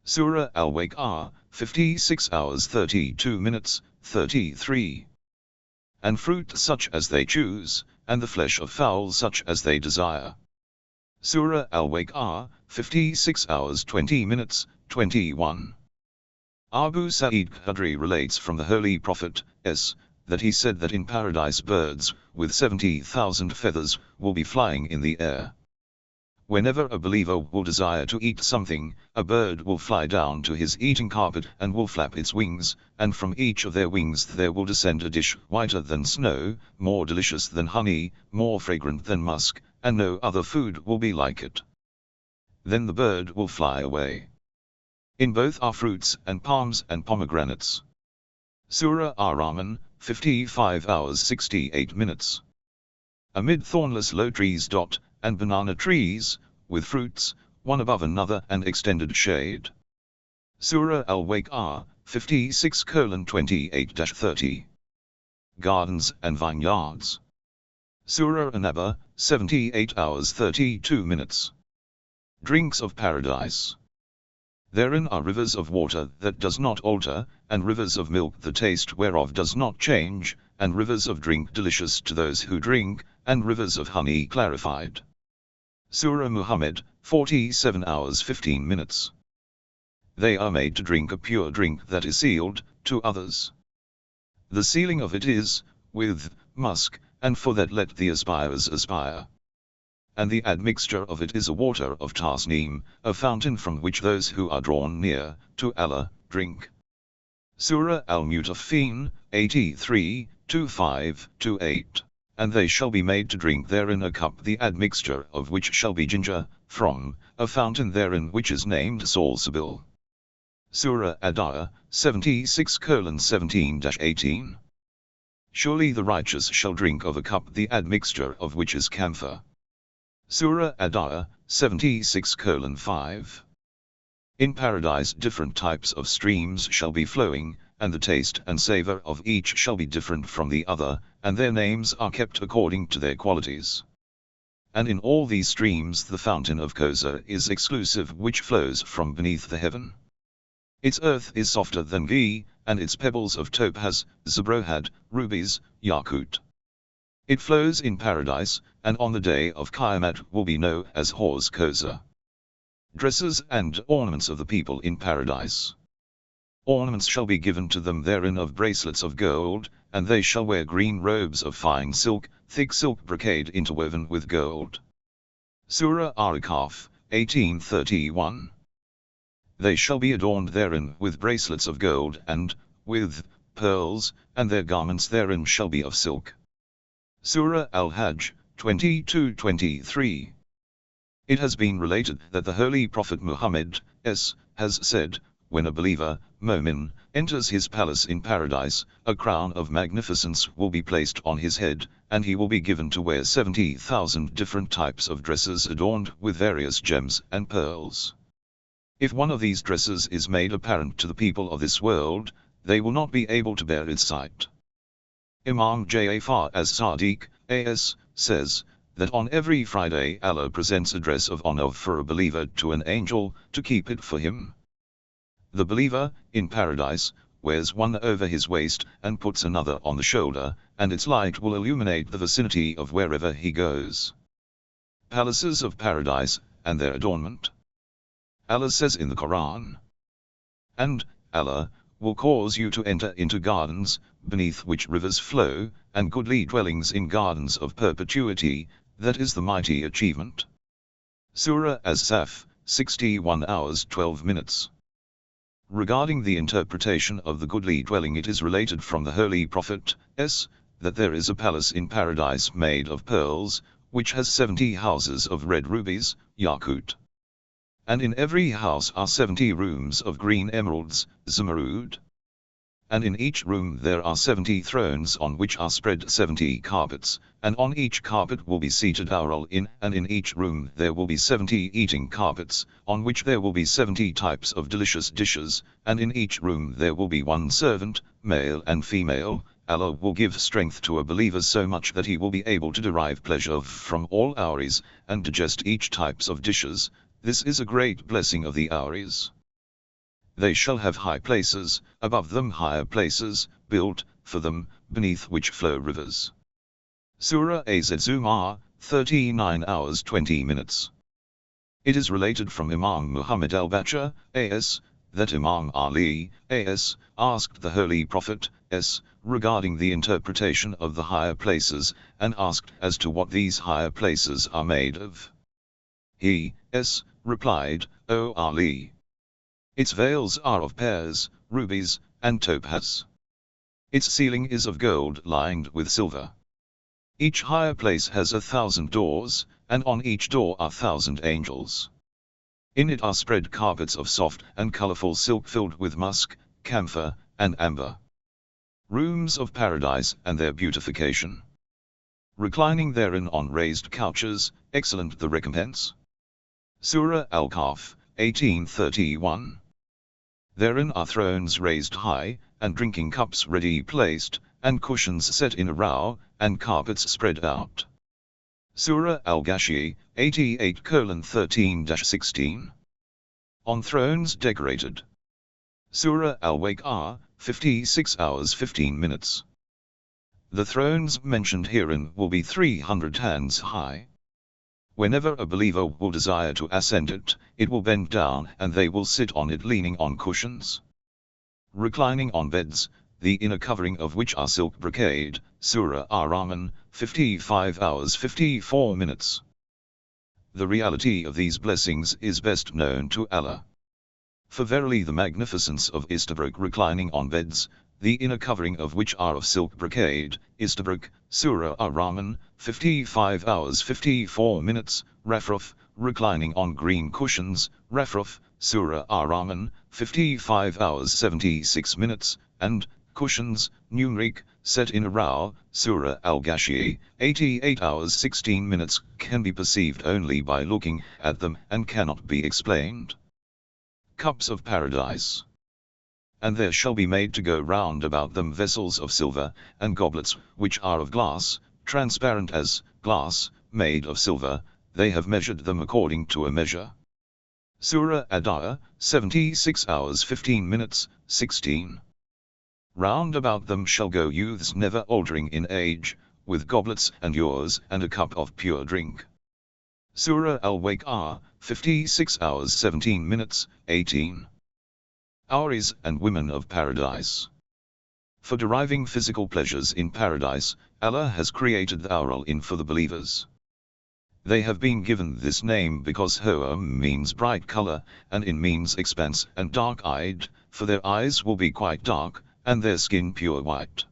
Surah Al-Waqi'ah, 56 hours 32 minutes, 33. And fruit such as they choose, and the flesh of fowl such as they desire. Surah Al-Waqi'ah, 56 hours 20 minutes, 21. Abu Sa'id Khudri relates from the Holy Prophet, that he said that in paradise birds, with 70,000 feathers, will be flying in the air. Whenever a believer will desire to eat something, a bird will fly down to his eating carpet and will flap its wings, and from each of their wings there will descend a dish whiter than snow, more delicious than honey, more fragrant than musk, and no other food will be like it. Then the bird will fly away. In both are fruits and palms and pomegranates. Surah Ar-Rahman, 55 hours 68 minutes. Amid thornless low trees and banana trees, with fruits, one above another and extended shade. Surah Al-Waqi'ah, 56:28-30. Gardens and vineyards. Surah An-Naba, 78 hours 32 minutes. Drinks of Paradise. Therein are rivers of water that does not alter, and rivers of milk the taste whereof does not change, and rivers of drink delicious to those who drink, and rivers of honey clarified. Surah Muhammad, 47 hours 15 minutes. They are made to drink a pure drink that is sealed to others. The sealing of it is with musk, and for that let the aspirers aspire. And the admixture of it is a water of tasneem, a fountain from which those who are drawn near to Allah drink. Surah Al-Mutaffin, 83, 25-8. And they shall be made to drink therein a cup the admixture of which shall be ginger, from a fountain therein which is named Salsabil. Surah Ad-Diyah, 76:17-18. Surely the righteous shall drink of a cup the admixture of which is camphor. Surah Ad-Diyah, 76:5. In paradise different types of streams shall be flowing, and the taste and savor of each shall be different from the other, and their names are kept according to their qualities. And in all these streams the fountain of Kawthar is exclusive which flows from beneath the heaven. Its earth is softer than ghee, and its pebbles of topaz, zabrohad, rubies, yakut. It flows in paradise, and on the day of Qiyamah will be known as Hawz Kawthar. Dresses and ornaments of the people in paradise. Ornaments shall be given to them therein of bracelets of gold, and they shall wear green robes of fine silk, thick silk brocade interwoven with gold. Surah Ar-Kahf, 18:31. They shall be adorned therein with bracelets of gold and with pearls, and their garments therein shall be of silk. Surah Al-Hajj, 22-23. It has been related that the Holy Prophet Muhammad has said, when a believer, Momin, enters his palace in paradise, a crown of magnificence will be placed on his head, and he will be given to wear 70,000 different types of dresses adorned with various gems and pearls. If one of these dresses is made apparent to the people of this world, they will not be able to bear its sight. Imam Ja'far as-Sadiq, A.S., says, that on every Friday Allah presents a dress of honor for a believer to an angel, to keep it for him. The believer, in paradise, wears one over his waist and puts another on the shoulder, and its light will illuminate the vicinity of wherever he goes. Palaces of paradise, and their adornment. Allah says in the Quran, "And Allah will cause you to enter into gardens, beneath which rivers flow, and goodly dwellings in gardens of perpetuity, that is the mighty achievement." Surah As-Saf, 61 hours 12 minutes. Regarding the interpretation of the goodly dwelling, it is related from the Holy Prophet, that there is a palace in paradise made of pearls, which has 70 houses of red rubies, yakut. And in every house are 70 rooms of green emeralds, zamarud. And in each room there are 70 thrones on which are spread 70 carpets, and on each carpet will be seated Ahlul, and in each room there will be 70 eating carpets, on which there will be 70 types of delicious dishes, and in each room there will be one servant, male and female. Allah will give strength to a believer so much that he will be able to derive pleasure from all houris, and digest each types of dishes. This is a great blessing of the houris. They shall have high places, above them higher places, built for them, beneath which flow rivers. Surah Az-Zumar, 39 hours 20 minutes. It is related from Imam Muhammad al-Baqir, A.S., that Imam Ali, A.S., asked the Holy Prophet, S., regarding the interpretation of the higher places, and asked as to what these higher places are made of. He, S., replied, O Ali, its veils are of pears, rubies, and topaz. Its ceiling is of gold lined with silver. Each higher place has 1,000 doors, and on each door are 1,000 angels. In it are spread carpets of soft and colorful silk filled with musk, camphor, and amber. Rooms of paradise and their beautification. Reclining therein on raised couches, excellent the recompense. Surah Al-Kahf, 18:31. Therein are thrones raised high, and drinking cups ready placed, and cushions set in a row, and carpets spread out. Surah Al-Ghashiyah, 88:13-16. On thrones decorated. Surah Al-Waqi'ah, 56 hours 15 minutes. The thrones mentioned herein will be 300 hands high. Whenever a believer will desire to ascend it, it will bend down and they will sit on it leaning on cushions. Reclining on beds, the inner covering of which are silk brocade, Surah Ar-Rahman, 55 hours 54 minutes. The reality of these blessings is best known to Allah. For verily the magnificence of Istabrak reclining on beds, the inner covering of which are of silk brocade, Istabrak, Surah Ar-Rahman, 55 hours 54 minutes, Rafraf, reclining on green cushions, Rafraf, Surah Ar-Rahman, 55 hours 76 minutes, and cushions, numeric, set in a row, Surah Al-Ghashiyah, 88 hours 16 minutes, can be perceived only by looking at them and cannot be explained. Cups of Paradise. And there shall be made to go round about them vessels of silver, and goblets, which are of glass, transparent as glass, made of silver, they have measured them according to a measure. Surah Ad-Diyah, 76 hours 15 minutes, 16. Round about them shall go youths never altering in age, with goblets and ewers and a cup of pure drink. Surah Al-Waqi'ah, 56 hours 17 minutes, 18. Houris and women of paradise. For deriving physical pleasures in paradise, Allah has created the Ahlul for the believers. They have been given this name because Hoa means bright color, and In means expanse and dark-eyed, for their eyes will be quite dark, and their skin pure white.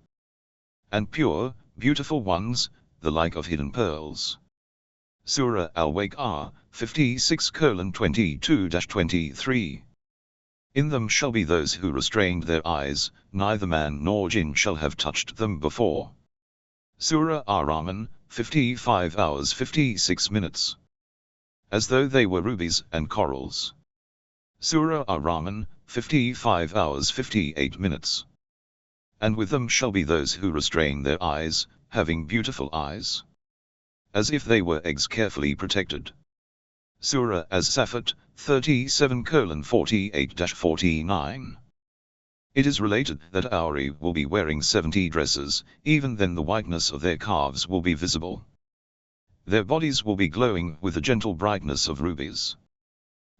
And pure, beautiful ones, the like of hidden pearls. Surah Al-Waqi'ah, 56:22-23. In them shall be those who restrained their eyes, neither man nor jinn shall have touched them before. Surah Ar-Rahman, 55 hours 56 minutes. As though they were rubies and corals. Surah Ar-Rahman, 55 hours 58 minutes. And with them shall be those who restrain their eyes, having beautiful eyes. As if they were eggs carefully protected. Surah Az-Safat, 37:48-49. It is related that Auri will be wearing 70 dresses, even then the whiteness of their calves will be visible. Their bodies will be glowing with the gentle brightness of rubies.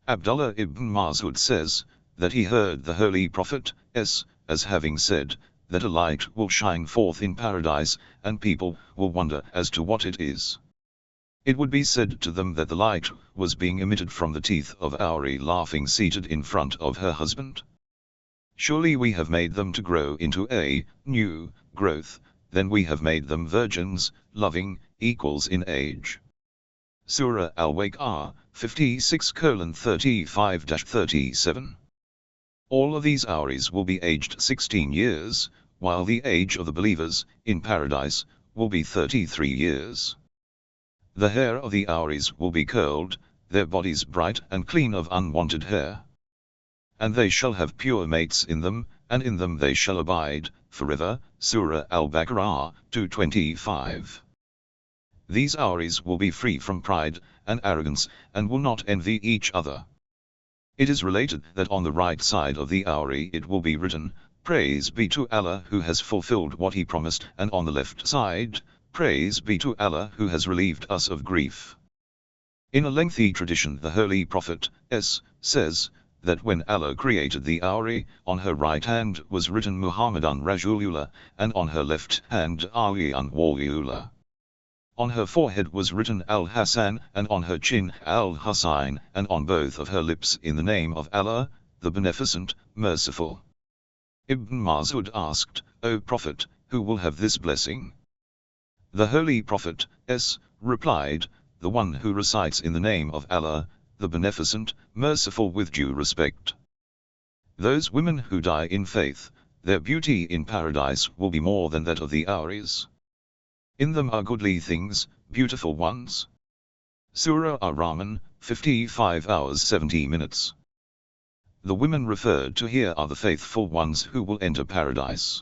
Abdullah ibn Mas'ud says, that he heard the Holy Prophet, as having said, that a light will shine forth in paradise, and people will wonder as to what it is. It would be said to them that the light was being emitted from the teeth of Auri laughing seated in front of her husband. Surely we have made them to grow into a new growth, then we have made them virgins, loving, equals in age. Surah Al-Waqi'ah, 56:35-37. All of these Auris will be aged 16 years, while the age of the believers, in paradise, will be 33 years. The hair of the Auris will be curled, their bodies bright and clean of unwanted hair. And they shall have pure mates in them, and in them they shall abide, forever, Surah Al-Baqarah, 225. These Auris will be free from pride and arrogance, and will not envy each other. It is related that on the right side of the Auri it will be written, Praise be to Allah who has fulfilled what he promised, and on the left side, Praise be to Allah who has relieved us of grief. In a lengthy tradition the Holy Prophet, says, that when Allah created the Auri, on her right hand was written Muhammadan Rasulullah, and on her left hand Aliyan Waliullah. On her forehead was written Al-Hasan, and on her chin Al-Husayn, and on both of her lips in the name of Allah, the Beneficent, Merciful. Ibn Mas'ud asked, O Prophet, who will have this blessing? The Holy Prophet, replied, the one who recites in the name of Allah, the Beneficent, Merciful with due respect. Those women who die in faith, their beauty in paradise will be more than that of the Auris. In them are goodly things, beautiful ones. Surah Ar-Rahman, 55 hours 70 minutes. The women referred to here are the faithful ones who will enter paradise.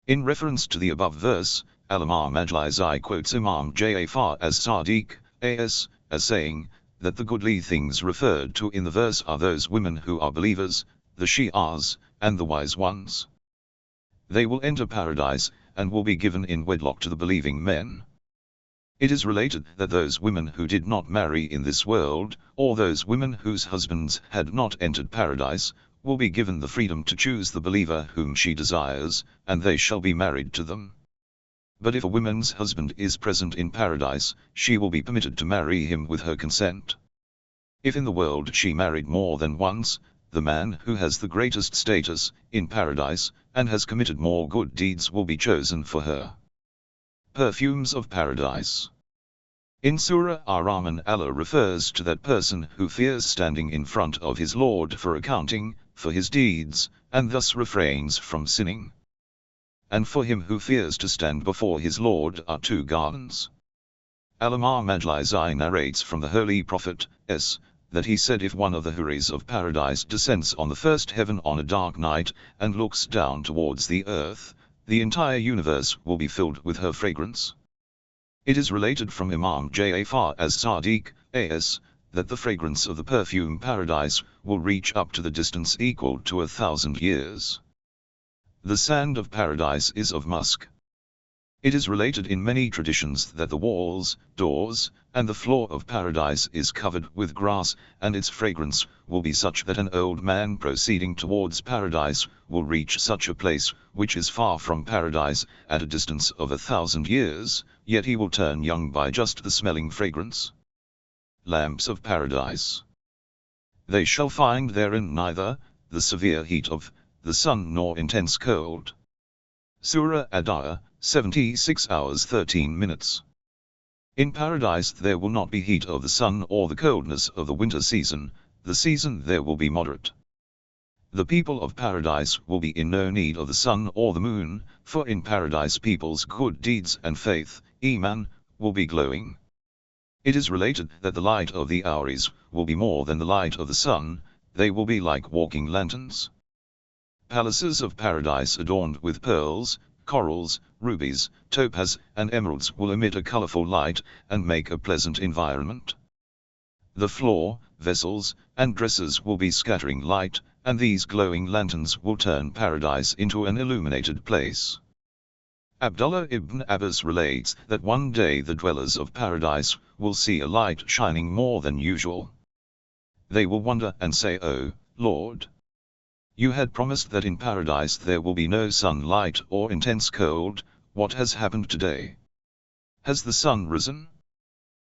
In reference to the above verse, Al-Imam Majlisi quotes Imam Ja'far as Sadiq, as saying, that the goodly things referred to in the verse are those women who are believers, the Shi'as, and the wise ones. They will enter paradise, and will be given in wedlock to the believing men. It is related that those women who did not marry in this world, or those women whose husbands had not entered paradise, will be given the freedom to choose the believer whom she desires, and they shall be married to them. But if a woman's husband is present in paradise, she will be permitted to marry him with her consent. If in the world she married more than once, the man who has the greatest status in paradise, and has committed more good deeds will be chosen for her. Perfumes of Paradise. In Surah Ar-Rahman, Allah refers to that person who fears standing in front of his Lord for accounting for his deeds, and thus refrains from sinning. And for him who fears to stand before his Lord are two gardens. Al-Imam Majlisi narrates from the Holy Prophet, that he said, if one of the Houris of paradise descends on the first heaven on a dark night, and looks down towards the earth, the entire universe will be filled with her fragrance. It is related from Imam Ja'far as Sadiq, that the fragrance of the perfume paradise will reach up to the distance equal to 1,000 years. The sand of paradise is of musk. It is related in many traditions that the walls, doors, and the floor of paradise is covered with grass, and its fragrance will be such that an old man proceeding towards paradise will reach such a place, which is far from paradise, at a distance of 1,000 years, yet he will turn young by just the smelling fragrance. Lamps of Paradise. They shall find therein neither the severe heat of the sun nor intense cold. Surah Ad-Diyah, 76 hours 13 minutes. In paradise there will not be heat of the sun or the coldness of the winter season, the season there will be moderate. The people of paradise will be in no need of the sun or the moon, for in paradise people's good deeds and faith, Iman, will be glowing. It is related that the light of the Houris will be more than the light of the sun, they will be like walking lanterns. Palaces of paradise adorned with pearls, corals, rubies, topaz, and emeralds will emit a colorful light, and make a pleasant environment. The floor, vessels, and dresses will be scattering light, and these glowing lanterns will turn paradise into an illuminated place. Abdullah ibn Abbas relates that one day the dwellers of paradise will see a light shining more than usual. They will wonder and say, "O Lord, you had promised that in paradise there will be no sunlight or intense cold, what has happened today? Has the sun risen?"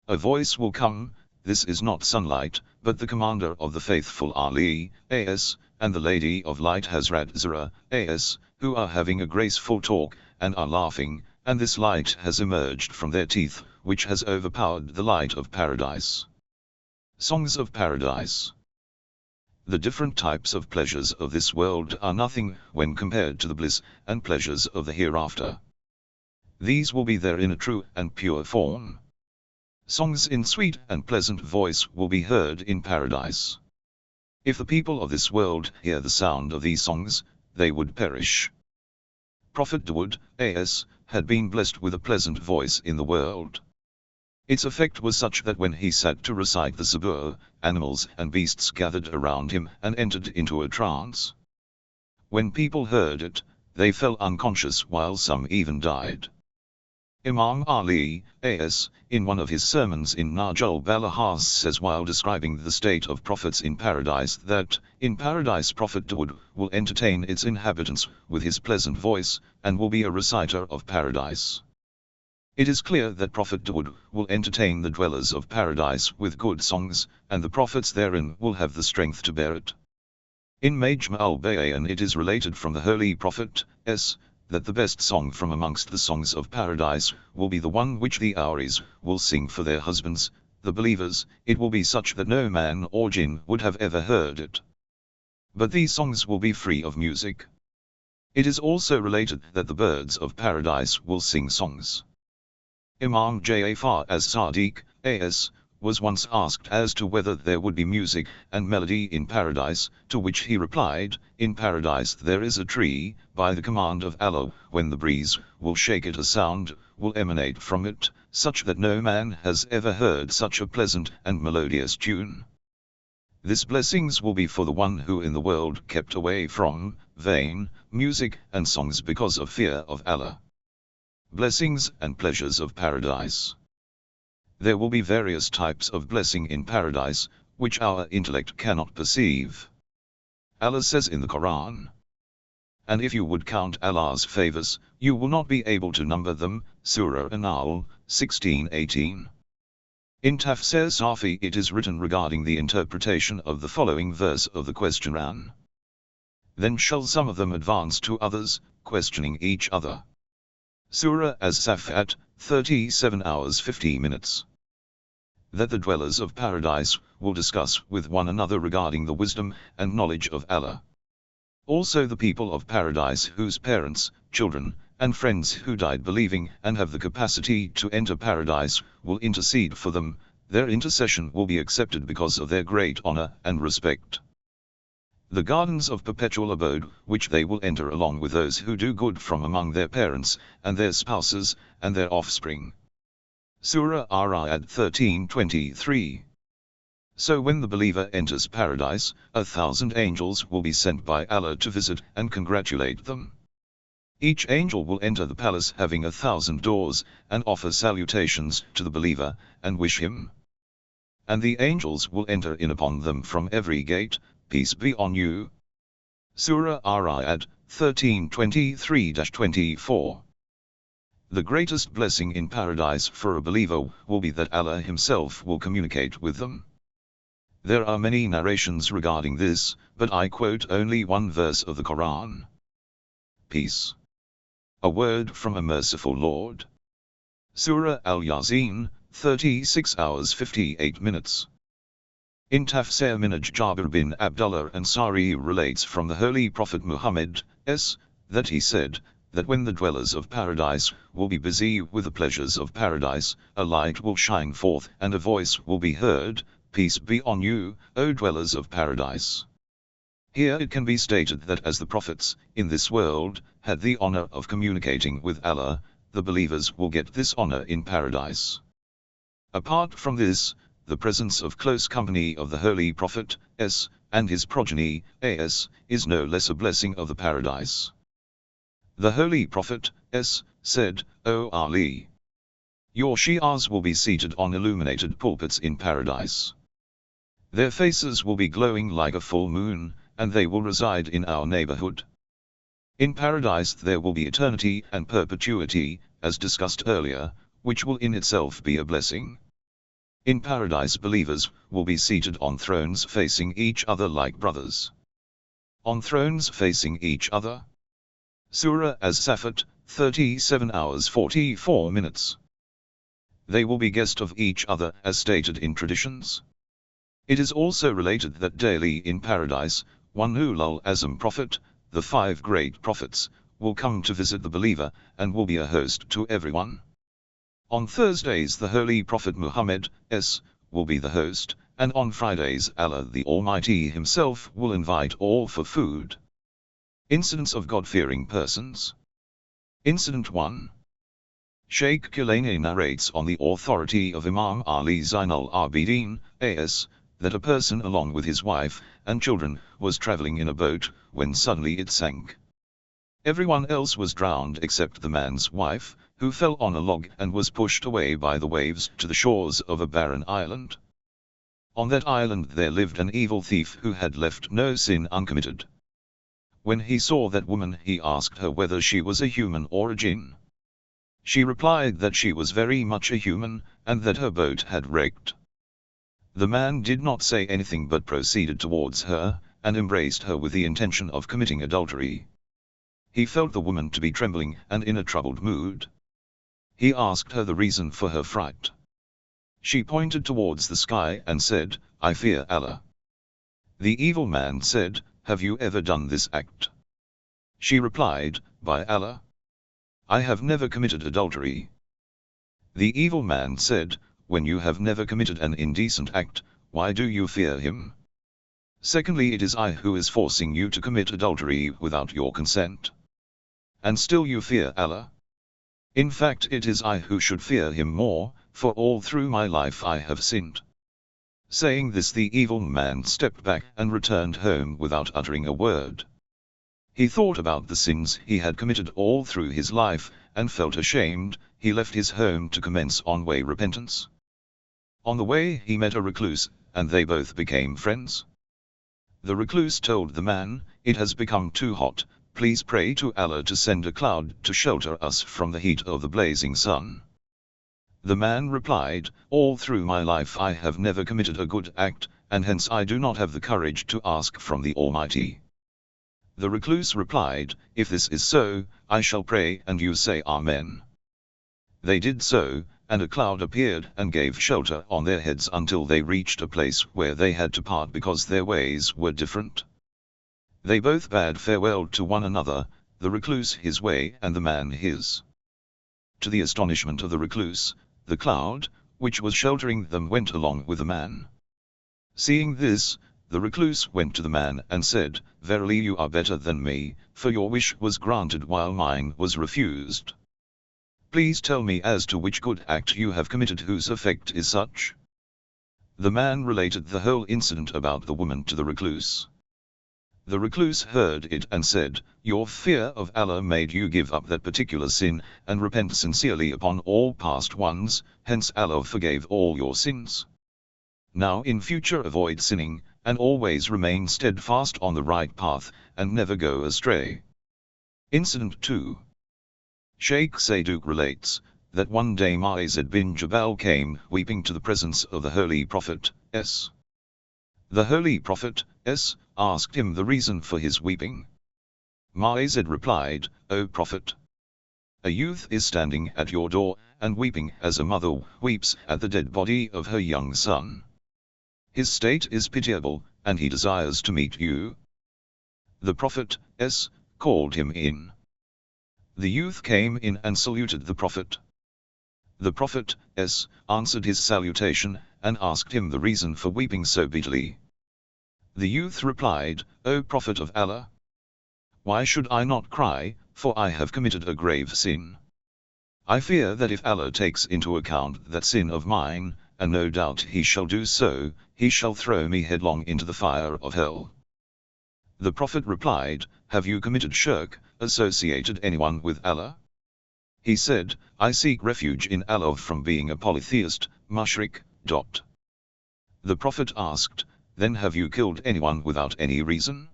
A voice will come, "This is not sunlight, but the commander of the faithful Ali, and the lady of light Hazrat Zara, who are having a graceful talk, and are laughing, and this light has emerged from their teeth, which has overpowered the light of paradise." Songs of Paradise. The different types of pleasures of this world are nothing when compared to the bliss and pleasures of the hereafter. These will be there in a true and pure form. Songs in sweet and pleasant voice will be heard in paradise. If the people of this world hear the sound of these songs, they would perish. Prophet Dawood, had been blessed with a pleasant voice in the world. Its effect was such that when he sat to recite the Sabur, animals and beasts gathered around him and entered into a trance. When people heard it, they fell unconscious while some even died. Imam Ali, in one of his sermons in Najul Balagha says while describing the state of prophets in paradise that, in paradise Prophet Dawood will entertain its inhabitants with his pleasant voice, and will be a reciter of paradise. It is clear that Prophet Dawood will entertain the dwellers of paradise with good songs, and the prophets therein will have the strength to bear it. In Majma al-Bayan it is related from the Holy Prophet, that the best song from amongst the songs of paradise will be the one which the Houris will sing for their husbands, the believers. It will be such that no man or jinn would have ever heard it. But these songs will be free of music. It is also related that the birds of paradise will sing songs. Imam Ja'far as Sadiq, was once asked as to whether there would be music and melody in paradise, to which he replied, "In paradise there is a tree, by the command of Allah, when the breeze will shake it a sound will emanate from it, such that no man has ever heard such a pleasant and melodious tune. This blessings will be for the one who in the world kept away from vain music and songs because of fear of Allah." Blessings and pleasures of paradise. There will be various types of blessing in paradise, which our intellect cannot perceive. Allah says in the Quran, "And if you would count Allah's favors, you will not be able to number them." Surah An-Nahl, 16:18. In Tafsir Safi it is written regarding the interpretation of the following verse of the question: "Then shall some of them advance to others, questioning each other." Surah As-Safat, 37 hours 50 minutes. That the dwellers of paradise will discuss with one another regarding the wisdom and knowledge of Allah. Also the people of paradise whose parents, children, and friends who died believing and have the capacity to enter paradise will intercede for them, their intercession will be accepted because of their great honor and respect. The gardens of perpetual abode, which they will enter along with those who do good from among their parents, and their spouses, and their offspring. Surah Ar-Ra'd 13:23. So when the believer enters paradise, 1,000 angels will be sent by Allah to visit and congratulate them. Each angel will enter the palace having 1,000 doors, and offer salutations to the believer, and wish him. And the angels will enter in upon them from every gate, "Peace be on you." Surah Ar-Ra'd 13:23-24. The greatest blessing in paradise for a believer will be that Allah Himself will communicate with them. There are many narrations regarding this, but I quote only one verse of the Quran. Peace. A word from a merciful Lord. Surah Al-Yasin, 36 hours 58 minutes. In Tafsir Minhaj Jabir bin Abdullah Ansari relates from the Holy Prophet Muhammad, that he said, that when the dwellers of paradise will be busy with the pleasures of paradise, a light will shine forth and a voice will be heard, "Peace be on you, O dwellers of paradise." Here it can be stated that as the prophets, in this world, had the honor of communicating with Allah, the believers will get this honor in paradise. Apart from this, the presence of close company of the Holy Prophet, and his progeny, is no less a blessing of the paradise. The Holy Prophet, said, "O Ali, your Shi'as will be seated on illuminated pulpits in paradise. Their faces will be glowing like a full moon, and they will reside in our neighborhood. In paradise there will be eternity and perpetuity, as discussed earlier, which will in itself be a blessing. In paradise believers will be seated on thrones facing each other like brothers. On thrones facing each other. Surah As-Safat, 37 hours 44 minutes. They will be guest of each other as stated in traditions. It is also related that daily in paradise, one Ulul Azm prophet, the 5 great prophets, will come to visit the believer, and will be a host to everyone. On Thursdays the Holy Prophet Muhammad, will be the host, and on Fridays Allah the Almighty Himself will invite all for food. Incidents of God-fearing persons. Incident 1. Sheikh Kilani narrates on the authority of Imam Ali Zainul Abidin, A.S., that a person along with his wife and children was traveling in a boat, when suddenly it sank. Everyone else was drowned except the man's wife, who fell on a log and was pushed away by the waves to the shores of a barren island. On that island there lived an evil thief who had left no sin uncommitted. When he saw that woman he asked her whether she was a human or a jinn. She replied that she was very much a human, and that her boat had wrecked. The man did not say anything but proceeded towards her, and embraced her with the intention of committing adultery. He felt the woman to be trembling and in a troubled mood. He asked her the reason for her fright. She pointed towards the sky and said, "I fear Allah." The evil man said, "Have you ever done this act?" She replied, "By Allah, I have never committed adultery." The evil man said, when you have never committed an indecent act, why do you fear him? Secondly, it is I who is forcing you to commit adultery without your consent. And still you fear Allah? In fact, it is I who should fear him more, for all through my life I have sinned. Saying this, the evil man stepped back and returned home without uttering a word. He thought about the sins he had committed all through his life, and felt ashamed. He left his home to commence on-way repentance. On the way he met a recluse, and they both became friends. The recluse told the man, "It has become too hot, please pray to Allah to send a cloud to shelter us from the heat of the blazing sun." The man replied, "All through my life I have never committed a good act, and hence I do not have the courage to ask from the Almighty." The recluse replied, "If this is so, I shall pray and you say Amen." They did so, and a cloud appeared and gave shelter on their heads until they reached a place where they had to part because their ways were different. They both bade farewell to one another, the recluse his way and the man his. To the astonishment of the recluse, the cloud, which was sheltering them, went along with the man. Seeing this, the recluse went to the man and said, "Verily you are better than me, for your wish was granted while mine was refused. Please tell me as to which good act you have committed whose effect is such." The man related the whole incident about the woman to the recluse. The recluse heard it and said, "Your fear of Allah made you give up that particular sin, and repent sincerely upon all past ones, hence Allah forgave all your sins. Now in future avoid sinning, and always remain steadfast on the right path, and never go astray." Incident 2. Sheikh Saduq relates, that one day Mu'adh bin Jabal came weeping to the presence of the Holy Prophet, s. The Holy Prophet, s. asked him the reason for his weeping. Mu'adh replied, "O Prophet, a youth is standing at your door, and weeping as a mother weeps at the dead body of her young son. His state is pitiable, and he desires to meet you." The Prophet, s. called him in. The youth came in and saluted the Prophet. The Prophet, s. answered his salutation, and asked him the reason for weeping so bitterly. The youth replied, "O Prophet of Allah, why should I not cry, for I have committed a grave sin. I fear that if Allah takes into account that sin of mine, and no doubt he shall do so, he shall throw me headlong into the fire of hell." The Prophet replied, "Have you committed shirk, associated anyone with Allah?" He said, "I seek refuge in Allah from being a polytheist, mushrik. The Prophet asked, "Then have you killed anyone without any reason?"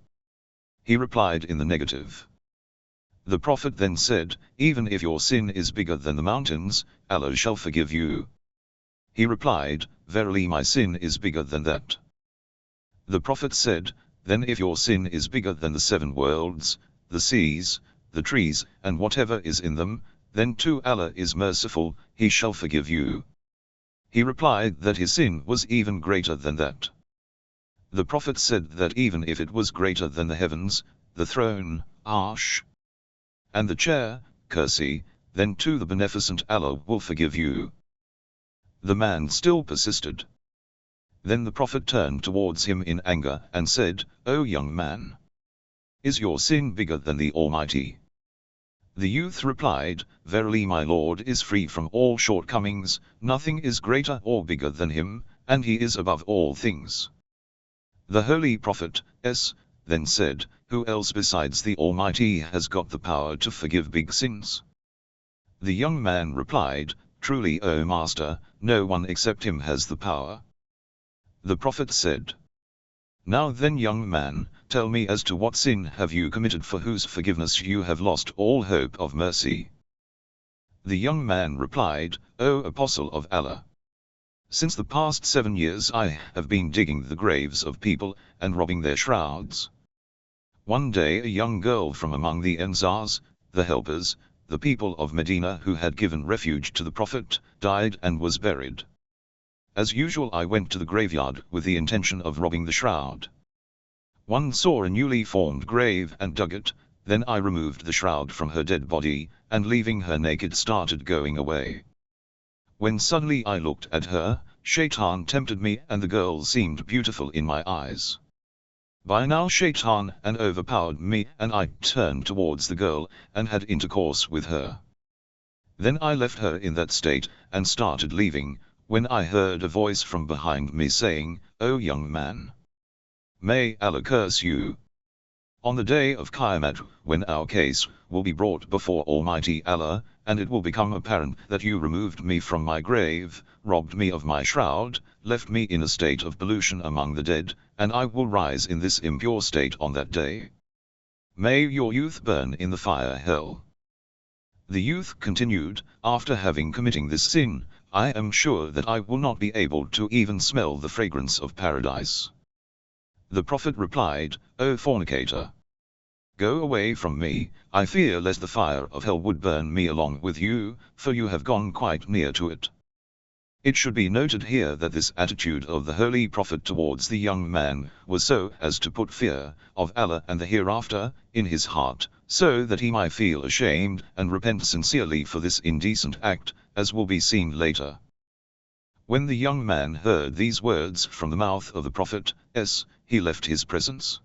He replied in the negative. The Prophet then said, "Even if your sin is bigger than the mountains, Allah shall forgive you." He replied, "Verily my sin is bigger than that." The Prophet said, "Then if your sin is bigger than the 7 worlds, the seas, the trees, and whatever is in them, then too Allah is merciful, he shall forgive you." He replied that his sin was even greater than that. The Prophet said that even if it was greater than the heavens, the throne, arsh, and the chair, kursi, then too the beneficent Allah will forgive you. The man still persisted. Then the Prophet turned towards him in anger and said, "O young man, is your sin bigger than the Almighty?" The youth replied, "Verily my Lord is free from all shortcomings, nothing is greater or bigger than him, and he is above all things." The Holy Prophet, s. then said, "Who else besides the Almighty has got the power to forgive big sins?" The young man replied, "Truly, O Master, no one except him has the power." The Prophet said, "Now then, young man, tell me as to what sin have you committed for whose forgiveness you have lost all hope of mercy?" The young man replied, "O Apostle of Allah, since the past 7 years I have been digging the graves of people, and robbing their shrouds. One day a young girl from among the Ansars, the helpers, the people of Medina who had given refuge to the Prophet, died and was buried. As usual I went to the graveyard with the intention of robbing the shroud. One saw a newly formed grave and dug it, then I removed the shroud from her dead body, and leaving her naked started going away. when suddenly I looked at her, Shaitan tempted me and the girl seemed beautiful in my eyes. By now Shaitan had overpowered me and I turned towards the girl and had intercourse with her. Then I left her in that state and started leaving, when I heard a voice from behind me saying, "O young man! May Allah curse you! On the day of Qiyamah, when our case will be brought before Almighty Allah, and it will become apparent that you removed me from my grave, robbed me of my shroud, left me in a state of pollution among the dead, and I will rise in this impure state on that day. May your youth burn in the fire hell." The youth continued, "After having committing this sin, I am sure that I will not be able to even smell the fragrance of paradise." The Prophet replied, "O fornicator! Go away from me, I fear lest the fire of hell would burn me along with you, for you have gone quite near to it." It should be noted here that this attitude of the Holy Prophet towards the young man was so as to put fear of Allah and the hereafter in his heart, so that he might feel ashamed and repent sincerely for this indecent act, as will be seen later. When the young man heard these words from the mouth of the Prophet, he left his presence.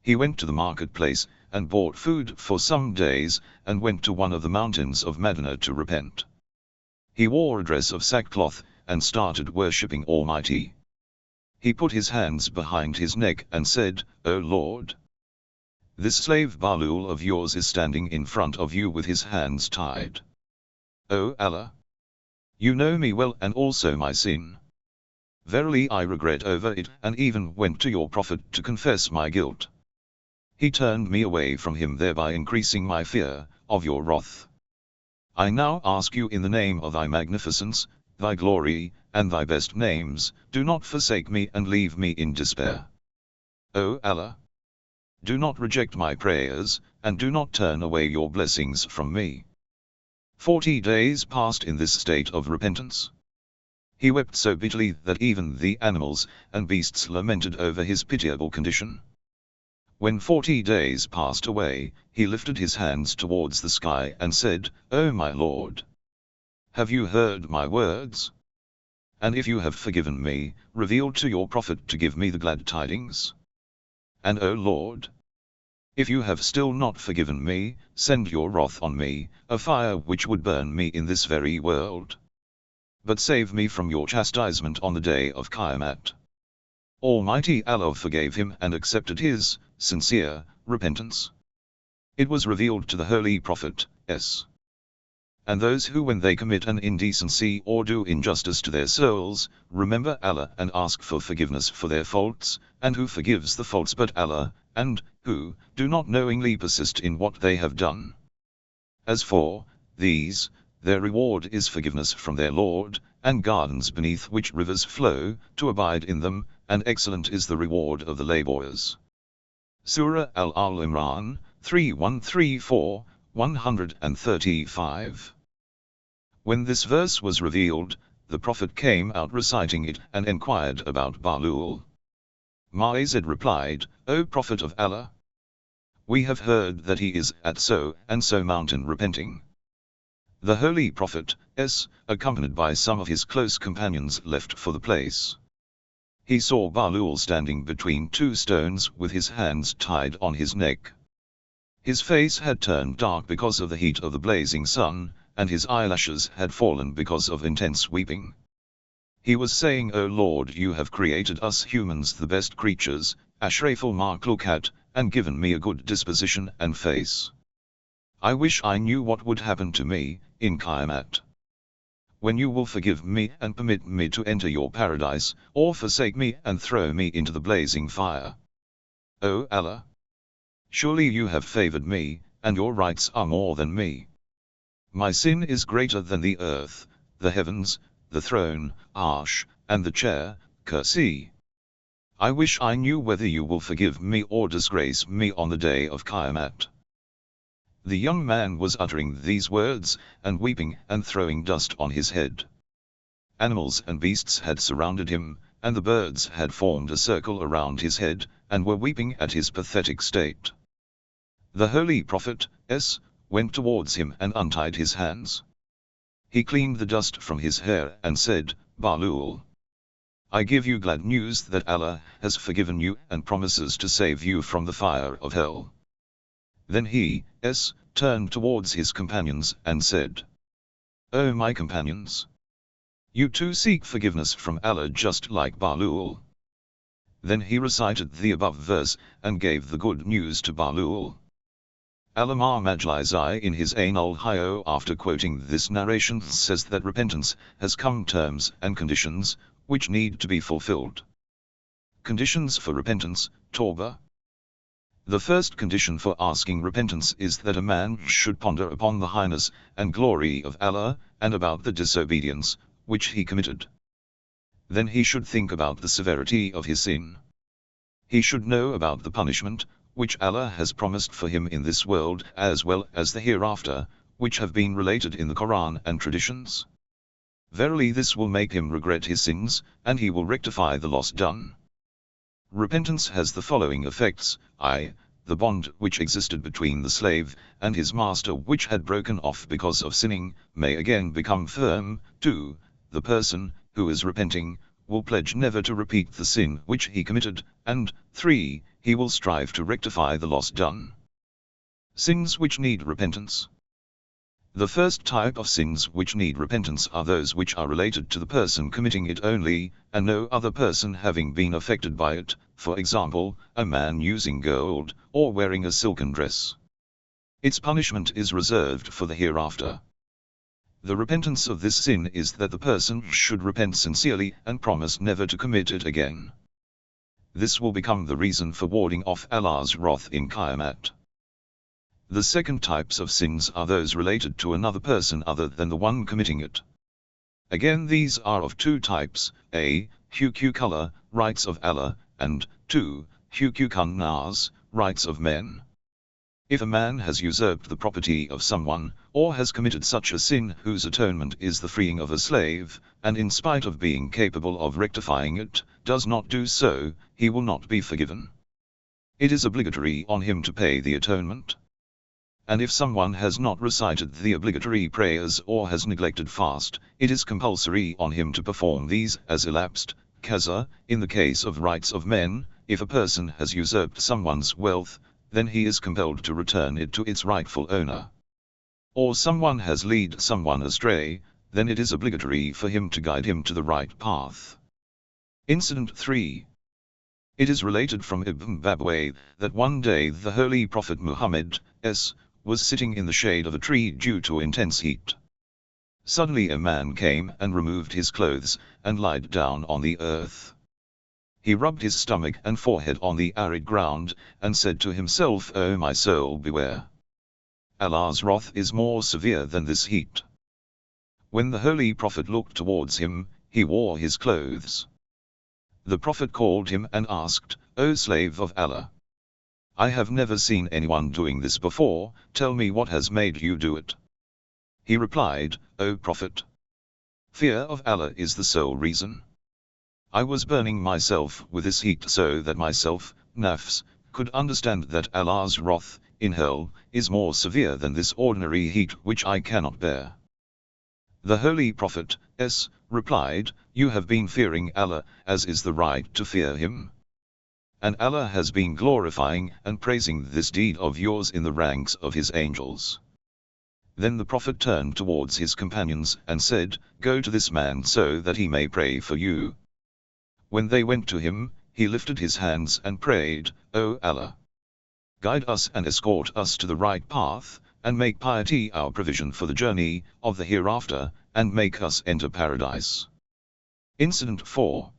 He went to the marketplace, and bought food for some days, and went to one of the mountains of Medina to repent. He wore a dress of sackcloth, and started worshipping Almighty. He put his hands behind his neck and said, "O Lord! This slave Ahlul of yours is standing in front of you with his hands tied. O Allah! You know me well and also my sin. Verily I regret over it and even went to your Prophet to confess my guilt. He turned me away from him, thereby increasing my fear of your wrath. I now ask you in the name of thy magnificence, thy glory, and thy best names, do not forsake me and leave me in despair. O Allah! Do not reject my prayers, and do not turn away your blessings from me." 40 days passed in this state of repentance. He wept so bitterly that even the animals and beasts lamented over his pitiable condition. When 40 days passed away, he lifted his hands towards the sky and said, "O my Lord! Have you heard my words? And if you have forgiven me, reveal to your Prophet to give me the glad tidings. And O Lord! If you have still not forgiven me, send your wrath on me, a fire which would burn me in this very world. But save me from your chastisement on the day of Qiyamah." Almighty Allah forgave him and accepted his sincere repentance. It was revealed to the Holy Prophet, "And those who when they commit an indecency or do injustice to their souls, remember Allah and ask for forgiveness for their faults, and who forgives the faults but Allah, and who do not knowingly persist in what they have done. As for these, their reward is forgiveness from their Lord, and gardens beneath which rivers flow, to abide in them, and excellent is the reward of the laborers." Surah Al-Imran, 3134, 135. When this verse was revealed, the Prophet came out reciting it and enquired about Ahlul. Ma'izid replied, "O Prophet of Allah! We have heard that he is at so and so mountain repenting." The Holy Prophet, accompanied by some of his close companions, left for the place. He saw Ahlul standing between two stones with his hands tied on his neck. His face had turned dark because of the heat of the blazing sun, and his eyelashes had fallen because of intense weeping. He was saying, "O Lord, you have created us humans the best creatures, Ashraful Makhlukat, and given me a good disposition and face. I wish I knew what would happen to me in Qiyamah. When you will forgive me and permit me to enter your paradise, or forsake me and throw me into the blazing fire. O Allah! Surely you have favored me, and your rights are more than me. My sin is greater than the earth, the heavens, the throne, arsh, and the chair, kursi. I wish I knew whether you will forgive me or disgrace me on the day of Qiyamah." The young man was uttering these words, and weeping and throwing dust on his head. Animals and beasts had surrounded him, and the birds had formed a circle around his head, and were weeping at his pathetic state. The Holy Prophet, went towards him and untied his hands. he cleaned the dust from his hair and said, Ahlul, I give you glad news that Allah has forgiven you and promises to save you from the fire of hell. Then he turned towards his companions and said, O my companions, you too seek forgiveness from Allah just like Ahlul. Then he recited the above verse and gave the good news to Ahlul. Allama Majlisi in his Ain-ul Hayo after quoting this narration says that repentance has come terms and conditions, which need to be fulfilled. Conditions for repentance, Tawbah. The first condition for asking repentance is that a man should ponder upon the highness and glory of Allah, and about the disobedience which he committed. Then he should think about the severity of his sin. He should know about the punishment which Allah has promised for him in this world as well as the hereafter, which have been related in the Quran and traditions. Verily this will make him regret his sins, and he will rectify the loss done. Repentance has the following effects: I. The bond which existed between the slave and his master which had broken off because of sinning, may again become firm. 2. The person, who is repenting, will pledge never to repeat the sin which he committed, and 3. He will strive to rectify the loss done. Sins which need repentance. The first type of sins which need repentance are those which are related to the person committing it only, and no other person having been affected by it, for example, a man using gold, or wearing a silken dress. Its punishment is reserved for the hereafter. The repentance of this sin is that the person should repent sincerely and promise never to commit it again. This will become the reason for warding off Allah's wrath in Qiyamah. The second types of sins are those related to another person other than the one committing it. Again these are of two types: a. Huquq Allah, rights of Allah, and 2. Huquq nas, rights of men. If a man has usurped the property of someone, or has committed such a sin whose atonement is the freeing of a slave, and in spite of being capable of rectifying it, does not do so, he will not be forgiven. It is obligatory on him to pay the atonement. And if someone has not recited the obligatory prayers or has neglected fast, it is compulsory on him to perform these as elapsed. Qaza, in the case of rights of men, if a person has usurped someone's wealth, then he is compelled to return it to its rightful owner. Or someone has led someone astray, then it is obligatory for him to guide him to the right path. Incident 3. It is related from Ibn Babwayh that one day the Holy Prophet Muhammad was sitting in the shade of a tree due to intense heat. Suddenly a man came and removed his clothes, and lied down on the earth. He rubbed his stomach and forehead on the arid ground, and said to himself, O my soul, beware. Allah's wrath is more severe than this heat. When the Holy Prophet looked towards him, he wore his clothes. The Prophet called him and asked, O slave of Allah, I have never seen anyone doing this before, tell me what has made you do it. He replied, O Prophet, fear of Allah is the sole reason. I was burning myself with this heat so that myself, nafs, could understand that Allah's wrath, in hell, is more severe than this ordinary heat which I cannot bear. The Holy Prophet replied, you have been fearing Allah, as is the right to fear him. And Allah has been glorifying and praising this deed of yours in the ranks of his angels. Then the Prophet turned towards his companions and said, go to this man so that he may pray for you. When they went to him, he lifted his hands and prayed, O Allah, guide us and escort us to the right path, and make piety our provision for the journey of the hereafter, and make us enter paradise. Incident 4.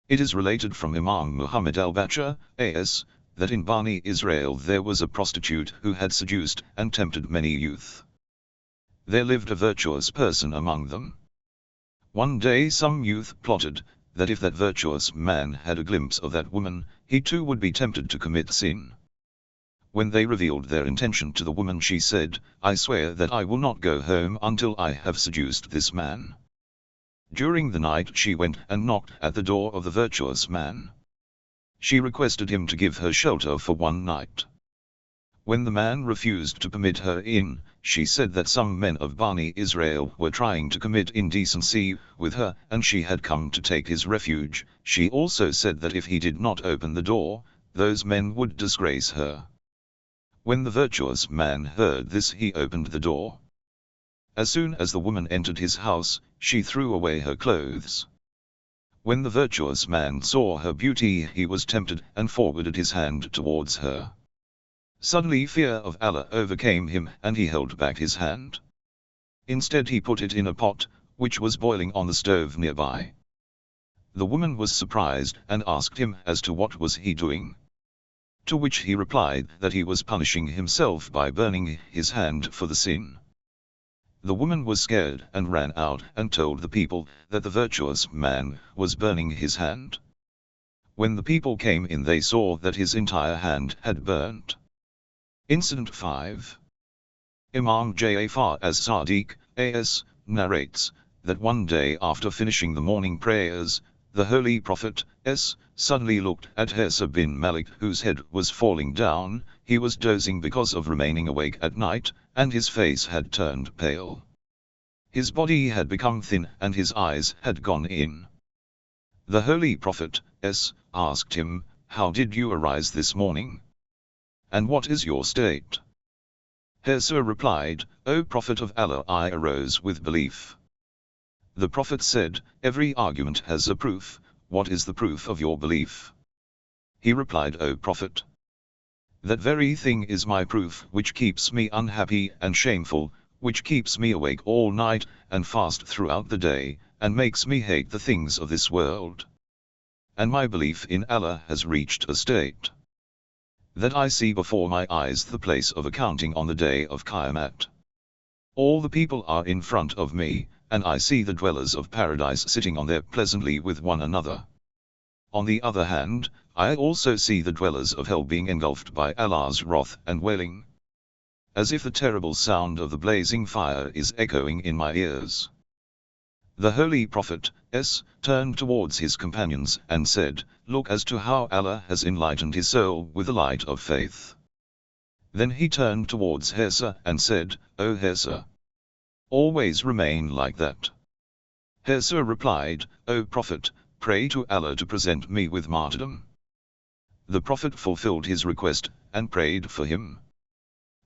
It is related from Imam Muhammad al-Baqir, a.s., that in Bani Israel there was a prostitute who had seduced and tempted many youth. There lived a virtuous person among them. One day some youth plotted that if that virtuous man had a glimpse of that woman, he too would be tempted to commit sin. When they revealed their intention to the woman, she said, I swear that I will not go home until I have seduced this man. During the night she went and knocked at the door of the virtuous man. She requested him to give her shelter for one night. When the man refused to permit her in, she said that some men of Bani Israel were trying to commit indecency with her, and she had come to take his refuge. She also said that if he did not open the door, those men would disgrace her. When the virtuous man heard this, he opened the door. As soon as the woman entered his house, she threw away her clothes. When the virtuous man saw her beauty, he was tempted and forwarded his hand towards her. Suddenly fear of Allah overcame him, and he held back his hand. Instead he put it in a pot, which was boiling on the stove nearby. The woman was surprised and asked him as to what was he doing. To which he replied that he was punishing himself by burning his hand for the sin. The woman was scared and ran out and told the people that the virtuous man was burning his hand. When the people came in, they saw that his entire hand had burnt. Incident 5. Imam Ja'far as-Sadiq, A.S., narrates that one day after finishing the morning prayers, the Holy Prophet S. suddenly looked at Hirsa bin Malik, whose head was falling down. He was dozing because of remaining awake at night, and his face had turned pale. His body had become thin and his eyes had gone in. The Holy Prophet S. asked him, "How did you arise this morning? And what is your state?" Hirsa replied, "O Prophet of Allah, I arose with belief." The Prophet said, "Every argument has a proof. What is the proof of your belief?" He replied, "O Prophet, that very thing is my proof, which keeps me unhappy and shameful, which keeps me awake all night and fast throughout the day, and makes me hate the things of this world. And my belief in Allah has reached a state that I see before my eyes the place of accounting on the day of Qiyamah. All the people are in front of me, and I see the dwellers of paradise sitting on there pleasantly with one another. On the other hand, I also see the dwellers of hell being engulfed by Allah's wrath and wailing, as if the terrible sound of the blazing fire is echoing in my ears." The Holy Prophet S. turned towards his companions and said, "Look as to how Allah has enlightened his soul with the light of faith." Then he turned towards Hirsa and said, "O Hirsa, always remain like that." Hirsa replied, "O Prophet, pray to Allah to present me with martyrdom." The Prophet fulfilled his request and prayed for him.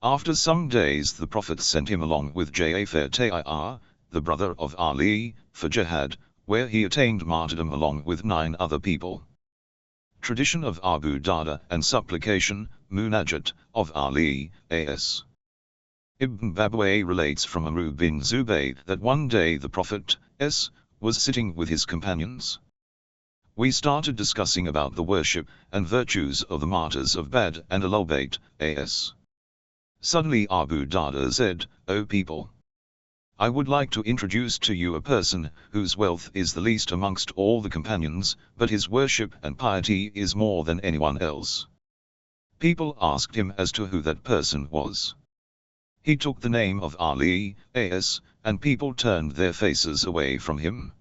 After some days the Prophet sent him along with Ja'far, the brother of Ali, for jihad, where he attained martyrdom along with 9 other people. Tradition of Abu Darda and supplication, Munajat, of Ali, A.S. Ibn Babawayh relates from Amr bin Zubayr that one day the Prophet S. was sitting with his companions. We started discussing about the worship and virtues of the martyrs of Badr and Ahlul bayt, A.S. Suddenly Abu Darda said, "O people, I would like to introduce to you a person whose wealth is the least amongst all the companions, but his worship and piety is more than anyone else." People asked him as to who that person was. He took the name of Ali, A.S., and people turned their faces away from him.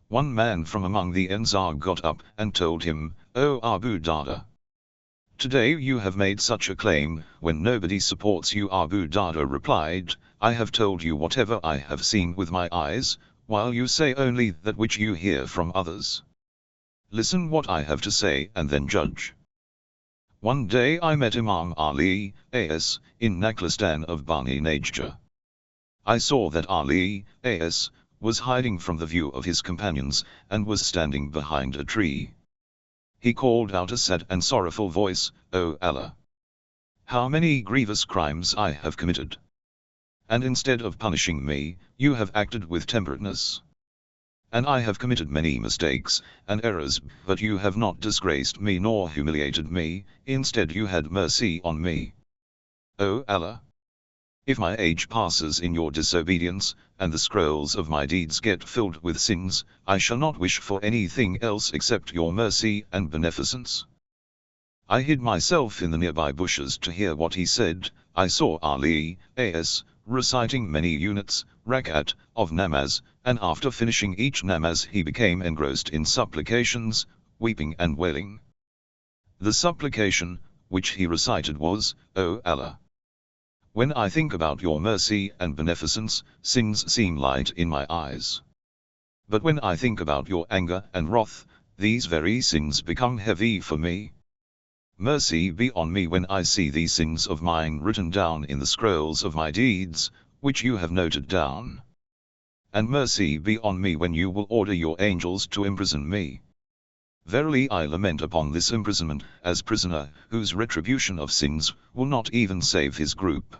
One man from among the Ansar got up and told him, "O Abu Darda, today you have made such a claim when nobody supports you." Abu Darda replied, "I have told you whatever I have seen with my eyes, while you say only that which you hear from others. Listen what I have to say and then judge. One day I met Imam Ali, A.S., in Nakhlistan of Bani Najjar. I saw that Ali, A.S., was hiding from the view of his companions, and was standing behind a tree. He called out a sad and sorrowful voice, "O Allah! How many grievous crimes I have committed! And instead of punishing me, you have acted with temperateness. And I have committed many mistakes and errors, but you have not disgraced me nor humiliated me, instead you had mercy on me. O Allah! If my age passes in your disobedience, and the scrolls of my deeds get filled with sins, I shall not wish for anything else except your mercy and beneficence." I hid myself in the nearby bushes to hear what he said. I saw Ali, A.S., reciting many units, rakat, of namaz, and after finishing each namaz he became engrossed in supplications, weeping and wailing. The supplication, which he recited was, O Allah, when I think about your mercy and beneficence, sins seem light in my eyes. But when I think about your anger and wrath, these very sins become heavy for me. Mercy be on me when I see these sins of mine written down in the scrolls of my deeds, which you have noted down. And mercy be on me when you will order your angels to imprison me. Verily I lament upon this imprisonment, as prisoner, whose retribution of sins will not even save his group.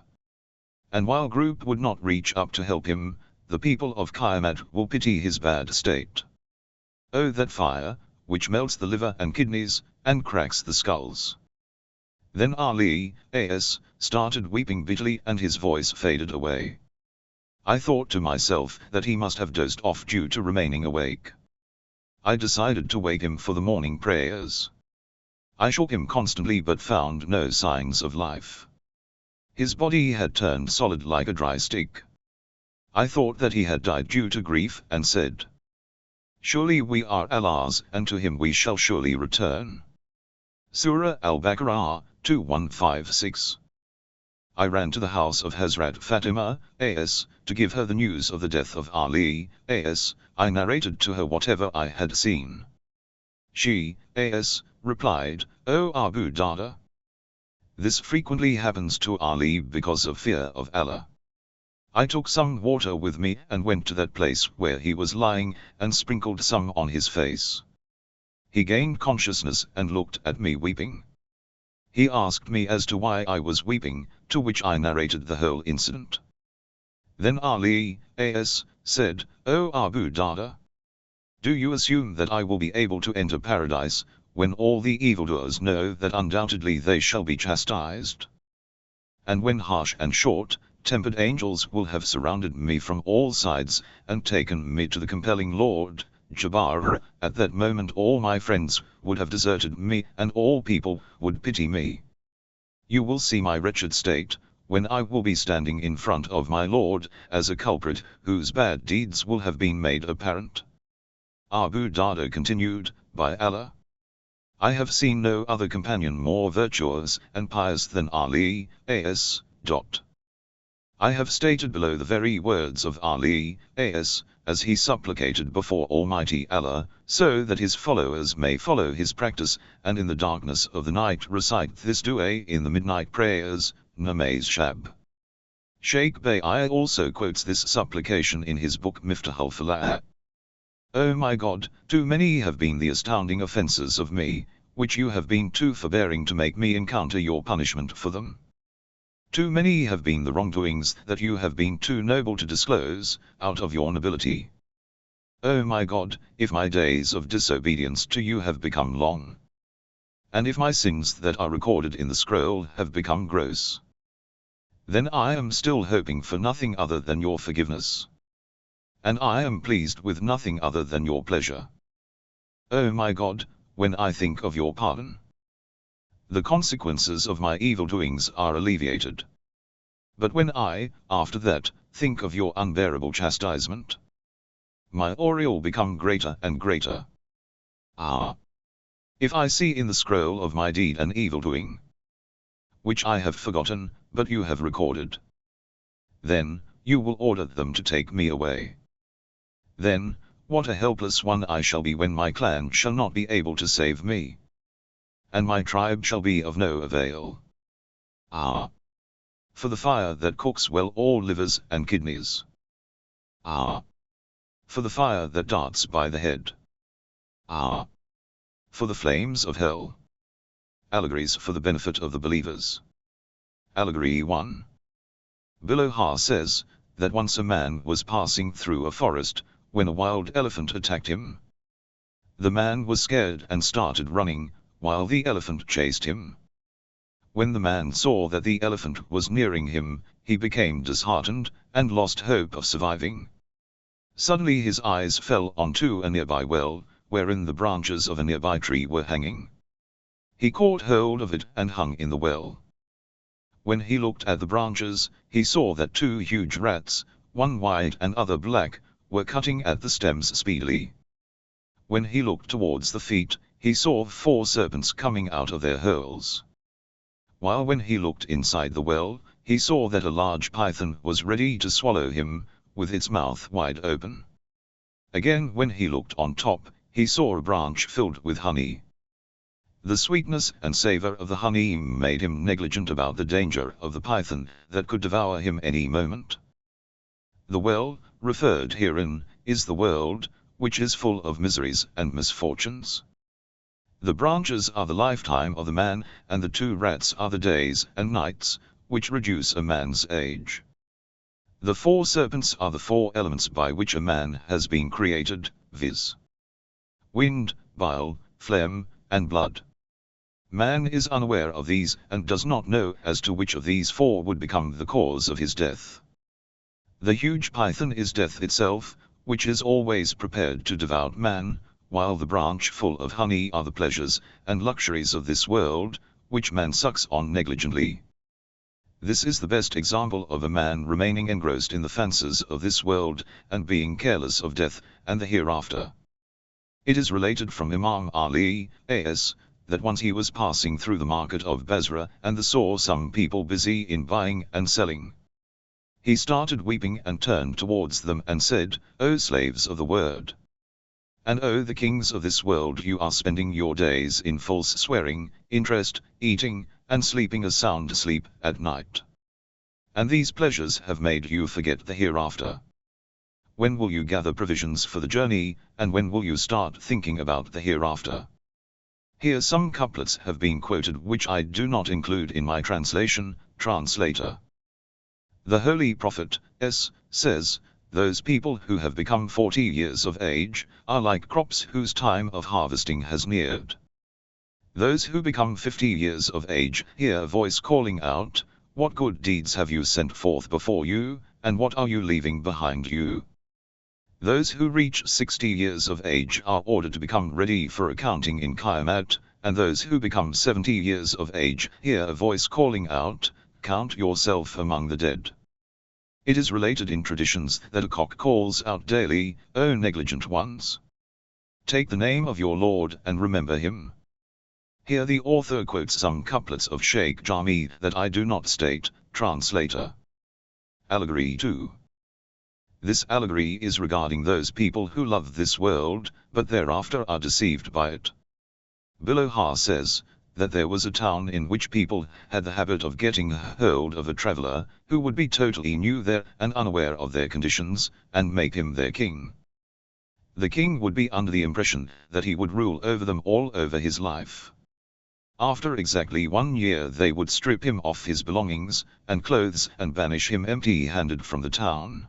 And while group would not reach up to help him, the people of Qiyamah will pity his bad state. Oh, that fire, which melts the liver and kidneys, and cracks the skulls. Then Ali, as, started weeping bitterly and his voice faded away. I thought to myself that he must have dozed off due to remaining awake. I decided to wake him for the morning prayers. I shook him constantly but found no signs of life. His body had turned solid like a dry stick. I thought that he had died due to grief and said, surely we are Allah's and to him we shall surely return. Surah Al-Baqarah, 2156. I ran to the house of Hazrat Fatima, as, to give her the news of the death of Ali, as, I narrated to her whatever I had seen. She, as, replied, O Abu Darda, this frequently happens to Ali because of fear of Allah. I took some water with me and went to that place where he was lying and sprinkled some on his face. He gained consciousness and looked at me weeping. He asked me as to why I was weeping, to which I narrated the whole incident. Then Ali, as, said, O Abu Darda, do you assume that I will be able to enter paradise, when all the evildoers know that undoubtedly they shall be chastised? And when harsh and short-tempered angels will have surrounded me from all sides, and taken me to the compelling Lord, Jabbar, at that moment all my friends would have deserted me and all people would pity me. You will see my wretched state, when I will be standing in front of my Lord, as a culprit whose bad deeds will have been made apparent. Abu Darda continued, by Allah, I have seen no other companion more virtuous and pious than Ali, as. I have stated below the very words of Ali, as he supplicated before Almighty Allah, so that his followers may follow his practice, and in the darkness of the night recite this dua in the midnight prayers, Namaz Shab. Sheikh Bayt also quotes this supplication in his book Miftah al-Falah. O my God, too many have been the astounding offences of me, which you have been too forbearing to make me encounter your punishment for them. Too many have been the wrongdoings that you have been too noble to disclose, out of your nobility. O my God, if my days of disobedience to you have become long, and if my sins that are recorded in the scroll have become gross, then I am still hoping for nothing other than your forgiveness. And I am pleased with nothing other than your pleasure. O my God, when I think of your pardon, the consequences of my evil doings are alleviated. But when I, after that, think of your unbearable chastisement, my aureole become greater and greater. Ah! If I see in the scroll of my deed an evil doing, which I have forgotten, but you have recorded, then, you will order them to take me away. Then, what a helpless one I shall be when my clan shall not be able to save me, and my tribe shall be of no avail. Ah! For the fire that cooks well all livers and kidneys. Ah! For the fire that darts by the head. Ah! For the flames of hell. Allegories for the benefit of the believers. Allegory 1. Biloha says, that once a man was passing through a forest, when a wild elephant attacked him. The man was scared and started running, while the elephant chased him. When the man saw that the elephant was nearing him, he became disheartened, and lost hope of surviving. Suddenly his eyes fell onto a nearby well, wherein the branches of a nearby tree were hanging. He caught hold of it and hung in the well. When he looked at the branches, he saw that 2 huge rats, one white and other black, were cutting at the stems speedily. When he looked towards the feet, he saw 4 serpents coming out of their holes. while when he looked inside the well, he saw that a large python was ready to swallow him, with its mouth wide open. Again when he looked on top, he saw a branch filled with honey. The sweetness and savour of the honey made him negligent about the danger of the python that could devour him any moment. The well, referred herein, is the world, which is full of miseries and misfortunes. The branches are the lifetime of the man, and the 2 rats are the days and nights, which reduce a man's age. The 4 serpents are the 4 elements by which a man has been created, viz. Wind, bile, phlegm, and blood. Man is unaware of these and does not know as to which of these 4 would become the cause of his death. The huge python is death itself, which is always prepared to devour man, while the branch full of honey are the pleasures and luxuries of this world, which man sucks on negligently. This is the best example of a man remaining engrossed in the fancies of this world, and being careless of death and the hereafter. It is related from Imam Ali, as, that once he was passing through the market of Basra and saw some people busy in buying and selling. He started weeping and turned towards them and said, O slaves of the word! And O the kings of this world, you are spending your days in false swearing, interest, eating, and sleeping a sound sleep at night. And these pleasures have made you forget the hereafter. When will you gather provisions for the journey, and when will you start thinking about the hereafter? Here some couplets have been quoted which I do not include in my translation. Translator. The Holy Prophet, says, those people who have become 40 years of age, are like crops whose time of harvesting has neared. Those who become 50 years of age hear a voice calling out, what good deeds have you sent forth before you, and what are you leaving behind you? Those who reach 60 years of age are ordered to become ready for accounting in Qiyamah, and those who become 70 years of age hear a voice calling out, count yourself among the dead. It is related in traditions that a cock calls out daily, O negligent ones! Take the name of your Lord and remember him. Here the author quotes some couplets of Sheikh Jami that I do not state. Translator. Allegory 2. This allegory is regarding those people who love this world, but thereafter are deceived by it. Biloha says, that there was a town in which people had the habit of getting hold of a traveler, who would be totally new there and unaware of their conditions, and make him their king. The king would be under the impression that he would rule over them all over his life. After exactly 1 year they would strip him of his belongings and clothes and banish him empty-handed from the town.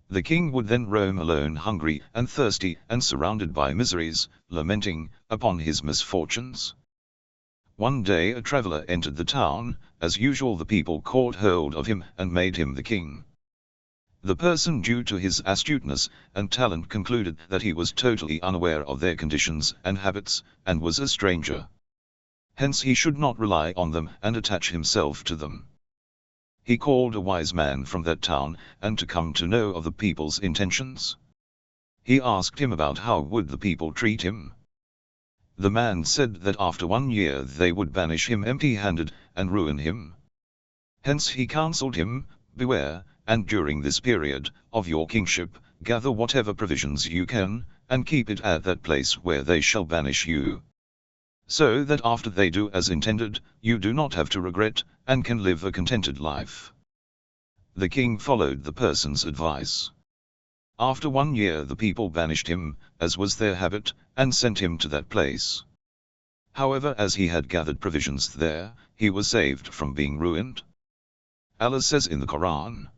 The king would then roam alone, hungry and thirsty and surrounded by miseries, lamenting upon his misfortunes. One day a traveler entered the town. As usual the people caught hold of him and made him the king. The person, due to his astuteness and talent, concluded that he was totally unaware of their conditions and habits, and was a stranger. Hence he should not rely on them and attach himself to them. He called a wise man from that town, and to come to know of the people's intentions. He asked him about how would the people treat him. The man said that after 1 year they would banish him empty-handed, and ruin him. Hence he counseled him, beware, and during this period of your kingship, gather whatever provisions you can, and keep it at that place where they shall banish you. So that after they do as intended, you do not have to regret, and can live a contented life. The king followed the person's advice. After 1 year the people banished him, as was their habit, and sent him to that place. However, as he had gathered provisions there, he was saved from being ruined. Allah says in the Quran,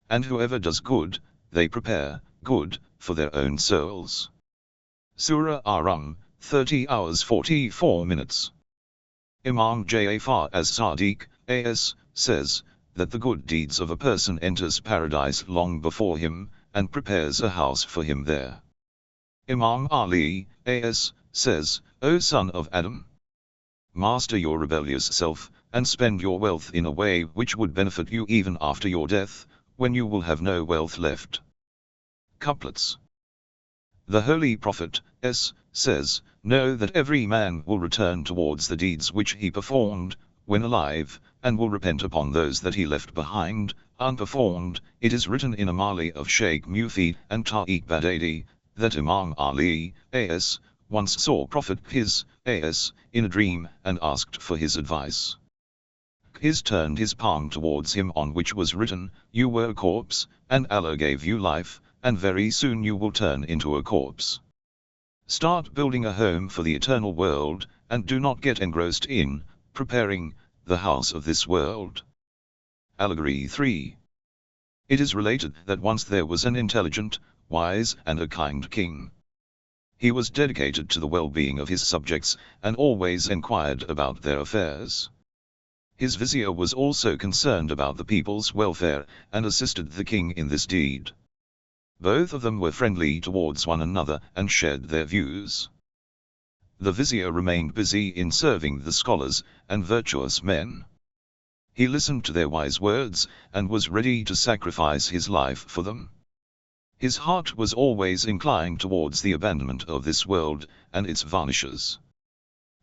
and whoever does good, they prepare good for their own souls. Surah Ar-Rum, 30 hours 44 minutes. Imam Ja'far as-Sadiq, as, says, that the good deeds of a person enters paradise long before him, and prepares a house for him there. Imam Ali, as, says, O son of Adam! Master your rebellious self, and spend your wealth in a way which would benefit you even after your death, when you will have no wealth left. Couplets. The Holy Prophet, says, know that every man will return towards the deeds which he performed, when alive, and will repent upon those that he left behind, unperformed. It is written in a Mali of Sheikh Mufid and Tariq Badadi, that Imam Ali, A.S., once saw Prophet his, A.S., in a dream, and asked for his advice. His turned his palm towards him, on which was written, "You were a corpse, and Allah gave you life, and very soon you will turn into a corpse. Start building a home for the eternal world, and do not get engrossed in preparing the house of this world." Allegory 3. It is related that once there was an intelligent, wise, and a kind king. He was dedicated to the well-being of his subjects, and always inquired about their affairs. His vizier was also concerned about the people's welfare, and assisted the king in this deed. Both of them were friendly towards one another, and shared their views. The vizier remained busy in serving the scholars and virtuous men. He listened to their wise words, and was ready to sacrifice his life for them. His heart was always inclined towards the abandonment of this world, and its varnishes.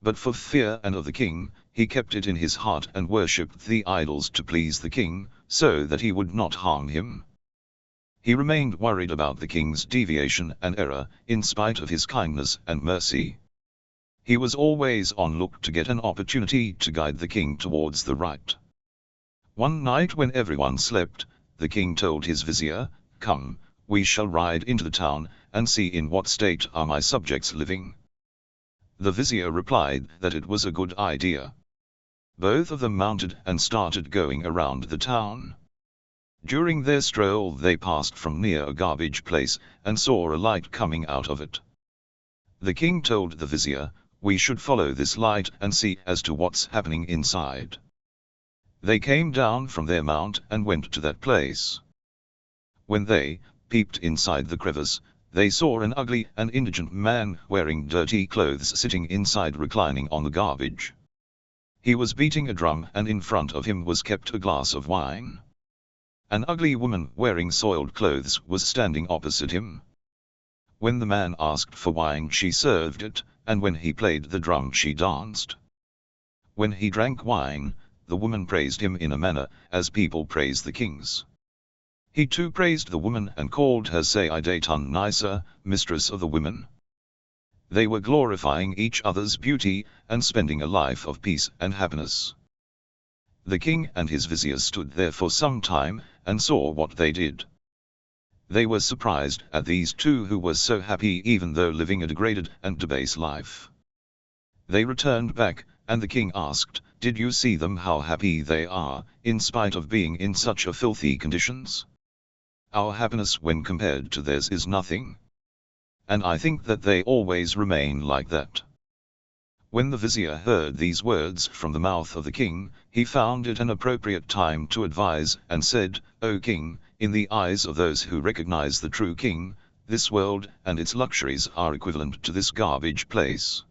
But for fear and of the king, he kept it in his heart and worshipped the idols to please the king, so that he would not harm him. He remained worried about the king's deviation and error, in spite of his kindness and mercy. He was always on look to get an opportunity to guide the king towards the right. One night when everyone slept, the king told his vizier, "Come, we shall ride into the town, and see in what state are my subjects living." The vizier replied that it was a good idea. Both of them mounted and started going around the town. During their stroll they passed from near a garbage place, and saw a light coming out of it. The king told the vizier, "We should follow this light and see as to what's happening inside." They came down from their mount and went to that place. When they peeped inside the crevice, they saw an ugly and indigent man wearing dirty clothes sitting inside, reclining on the garbage. He was beating a drum, and in front of him was kept a glass of wine. An ugly woman wearing soiled clothes was standing opposite him. When the man asked for wine, she served it, and when he played the drum, she danced. When he drank wine, the woman praised him in a manner as people praise the kings. He too praised the woman and called her Sayyidatun Nisa, mistress of the women. They were glorifying each other's beauty, and spending a life of peace and happiness. The king and his vizier stood there for some time, and saw what they did. They were surprised at these two who were so happy even though living a degraded and debased life. They returned back, and the king asked, "Did you see them, how happy they are, in spite of being in such a filthy conditions? Our happiness when compared to theirs is nothing. And I think that they always remain like that." When the vizier heard these words from the mouth of the king, he found it an appropriate time to advise, and said, "O king, in the eyes of those who recognize the true king, this world and its luxuries are equivalent to this garbage place.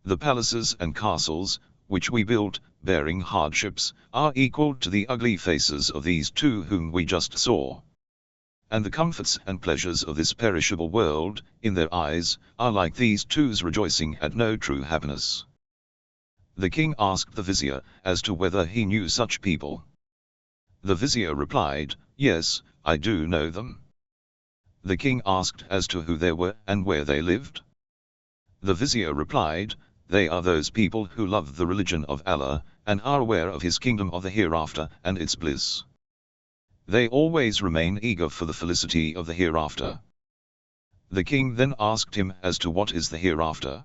The palaces and castles, which we built, bearing hardships, are equal to the ugly faces of these two whom we just saw. And the comforts and pleasures of this perishable world, in their eyes, are like these two's rejoicing at no true happiness." The king asked the vizier as to whether he knew such people. The vizier replied, "Yes, I do know them." The king asked as to who they were and where they lived. The vizier replied, "They are those people who love the religion of Allah, and are aware of his kingdom of the hereafter and its bliss. They always remain eager for the felicity of the hereafter." The king then asked him as to what is the hereafter.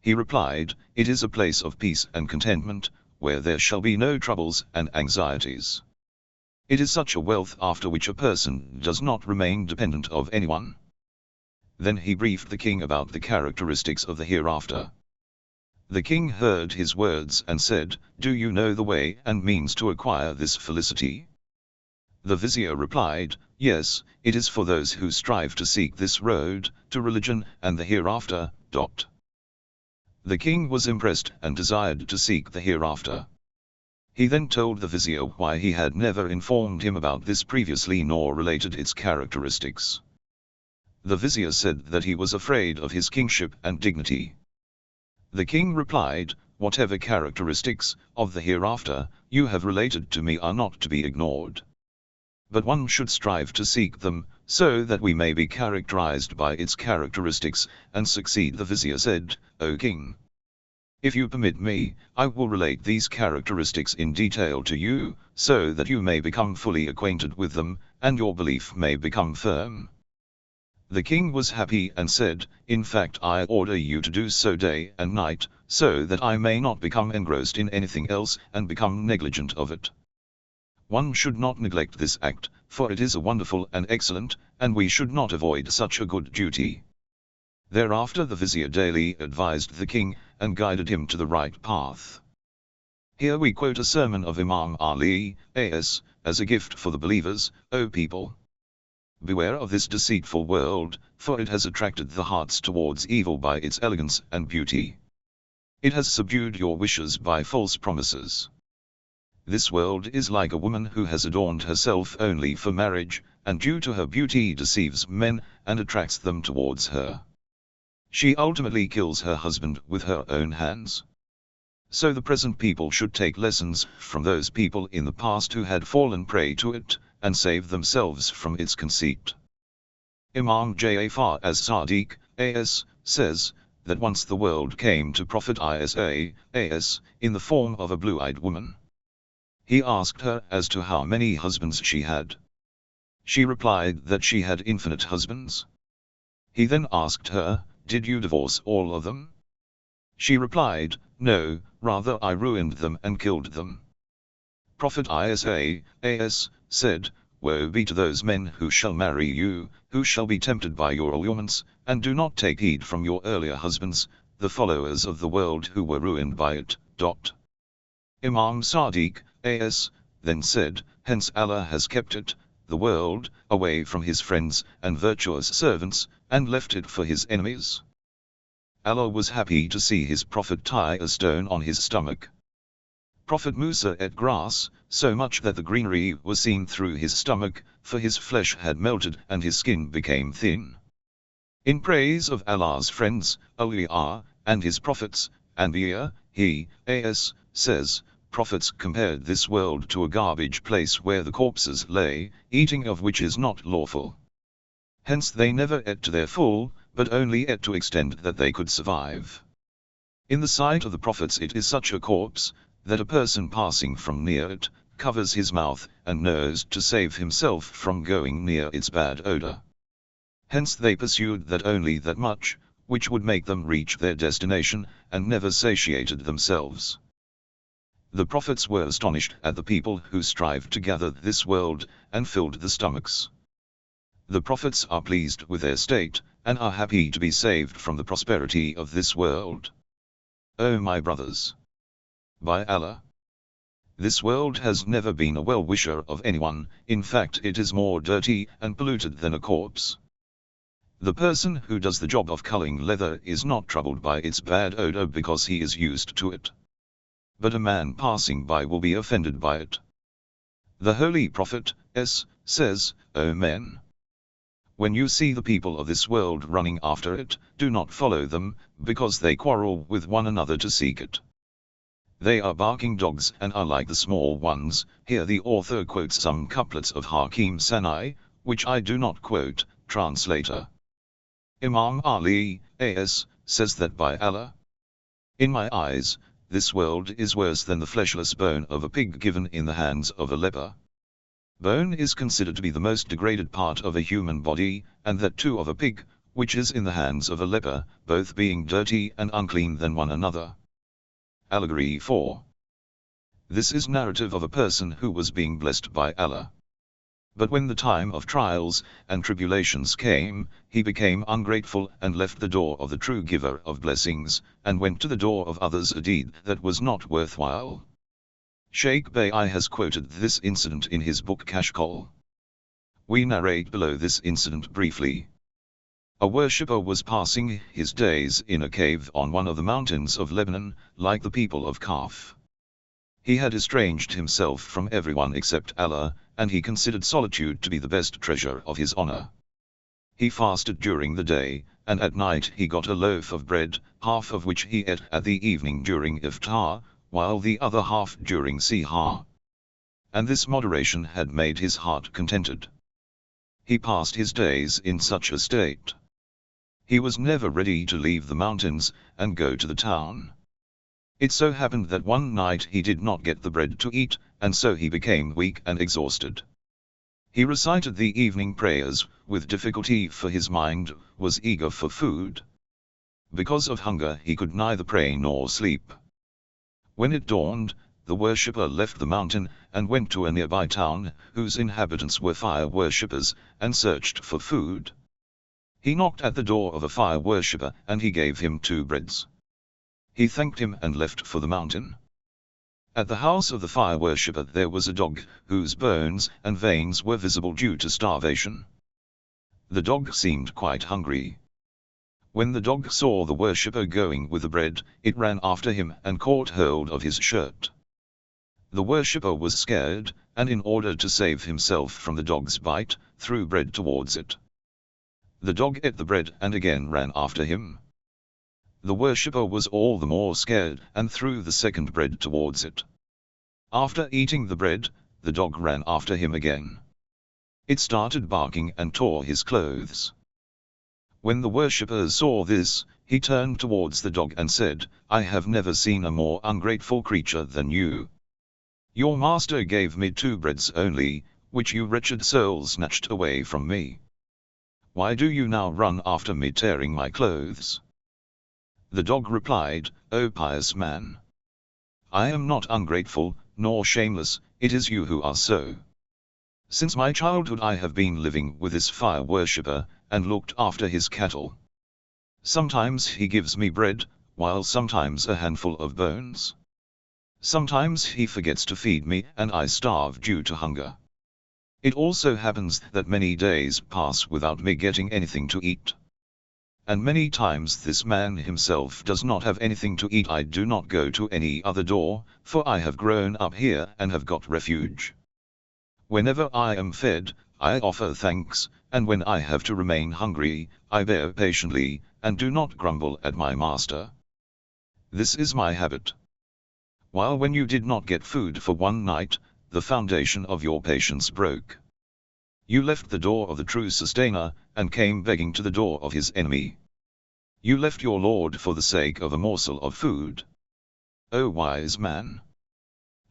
He replied, "It is a place of peace and contentment, where there shall be no troubles and anxieties. It is such a wealth after which a person does not remain dependent of anyone." Then he briefed the king about the characteristics of the hereafter. The king heard his words and said, "Do you know the way and means to acquire this felicity?" The vizier replied, "Yes, it is for those who strive to seek this road to religion and the hereafter." The king was impressed and desired to seek the hereafter. He then told the vizier why he had never informed him about this previously nor related its characteristics. The vizier said that he was afraid of his kingship and dignity. The king replied, whatever characteristics of the hereafter you have related to me are not to be ignored. But one should strive to seek them, so that we may be characterized by its characteristics, and succeed. The vizier said, O king, if you permit me, I will relate these characteristics in detail to you, so that you may become fully acquainted with them, and your belief may become firm. The king was happy and said, in fact I order you to do so day and night, so that I may not become engrossed in anything else and become negligent of it. One should not neglect this act, for it is a wonderful and excellent, and we should not avoid such a good duty. Thereafter the vizier daily advised the king, and guided him to the right path. Here we quote a sermon of Imam Ali, as a gift for the believers, O people. Beware of this deceitful world, for it has attracted the hearts towards evil by its elegance and beauty. It has subdued your wishes by false promises. This world is like a woman who has adorned herself only for marriage, and due to her beauty deceives men, and attracts them towards her. She ultimately kills her husband with her own hands. So the present people should take lessons from those people in the past who had fallen prey to it, and save themselves from its conceit. Imam Ja'far as-Sadiq, as, says, that once the world came to Prophet Isa, as, in the form of a blue-eyed woman. He asked her as to how many husbands she had. She replied that she had infinite husbands. He then asked her, did you divorce all of them? She replied, no, rather I ruined them and killed them. Prophet Isa, as, said, woe be to those men who shall marry you, who shall be tempted by your allurements, and do not take heed from your earlier husbands, the followers of the world who were ruined by it. Imam Sadiq, as, then said, hence Allah has kept it, the world, away from his friends and virtuous servants, and left it for his enemies. Allah was happy to see his prophet tie a stone on his stomach. Prophet Musa ate grass, so much that the greenery was seen through his stomach, for his flesh had melted and his skin became thin. In praise of Allah's friends, awliya, and his prophets, Anbiya, he, as, says, prophets compared this world to a garbage place where the corpses lay, eating of which is not lawful. Hence they never ate to their full, but only ate to extent that they could survive. In the sight of the prophets it is such a corpse, that a person passing from near it, covers his mouth and nose to save himself from going near its bad odor. Hence they pursued only that much, which would make them reach their destination, and never satiated themselves. The prophets were astonished at the people who strive to gather this world, and filled the stomachs. The prophets are pleased with their state, and are happy to be saved from the prosperity of this world. O my brothers! By Allah! This world has never been a well-wisher of anyone, in fact it is more dirty and polluted than a corpse. The person who does the job of culling leather is not troubled by its bad odor because he is used to it. But a man passing by will be offended by it. The Holy Prophet, says, O men! When you see the people of this world running after it, do not follow them, because they quarrel with one another to seek it. They are barking dogs and are like the small ones. Here the author quotes some couplets of Hakim Sanai, which I do not quote. Translator. Imam Ali, says that by Allah, in my eyes, this world is worse than the fleshless bone of a pig given in the hands of a leper. Bone is considered to be the most degraded part of a human body, and that too of a pig, which is in the hands of a leper, both being dirty and unclean than one another. Allegory 4. This is narrative of a person who was being blessed by Allah. But when the time of trials and tribulations came, he became ungrateful and left the door of the true giver of blessings, and went to the door of others, a deed that was not worthwhile. Sheikh Bayt has quoted this incident in his book Kashkol. We narrate below this incident briefly. A worshipper was passing his days in a cave on one of the mountains of Lebanon, like the people of Kaf. He had estranged himself from everyone except Allah, and he considered solitude to be the best treasure of his honor. He fasted during the day, and at night he got a loaf of bread, half of which he ate at the evening during iftar, while the other half during sihar. And this moderation had made his heart contented. He passed his days in such a state. He was never ready to leave the mountains and go to the town. It so happened that one night he did not get the bread to eat, and so he became weak and exhausted. He recited the evening prayers with difficulty, for his mind was eager for food. Because of hunger he could neither pray nor sleep. When it dawned, the worshipper left the mountain and went to a nearby town, whose inhabitants were fire worshippers, and searched for food. He knocked at the door of a fire worshipper, and he gave him 2 breads. He thanked him and left for the mountain. At the house of the fire worshipper there was a dog, whose bones and veins were visible due to starvation. The dog seemed quite hungry. When the dog saw the worshipper going with the bread, it ran after him and caught hold of his shirt. The worshipper was scared, and in order to save himself from the dog's bite, threw bread towards it. The dog ate the bread and again ran after him. The worshipper was all the more scared and threw the second bread towards it. After eating the bread, the dog ran after him again. It started barking and tore his clothes. When the worshipper saw this, he turned towards the dog and said, "I have never seen a more ungrateful creature than you. Your master gave me 2 breads only, which you wretched soul snatched away from me. Why do you now run after me, tearing my clothes?" The dog replied, "O pious man, I am not ungrateful, nor shameless, it is you who are so. Since my childhood I have been living with this fire worshipper, and looked after his cattle. Sometimes he gives me bread, while sometimes a handful of bones. Sometimes he forgets to feed me, and I starve due to hunger. It also happens that many days pass without me getting anything to eat. And many times this man himself does not have anything to eat. I do not go to any other door, for I have grown up here and have got refuge. Whenever I am fed, I offer thanks, and when I have to remain hungry, I bear patiently, and do not grumble at my master. This is my habit. While when you did not get food for one night, the foundation of your patience broke. You left the door of the true sustainer, and came begging to the door of his enemy. You left your Lord for the sake of a morsel of food. O wise man!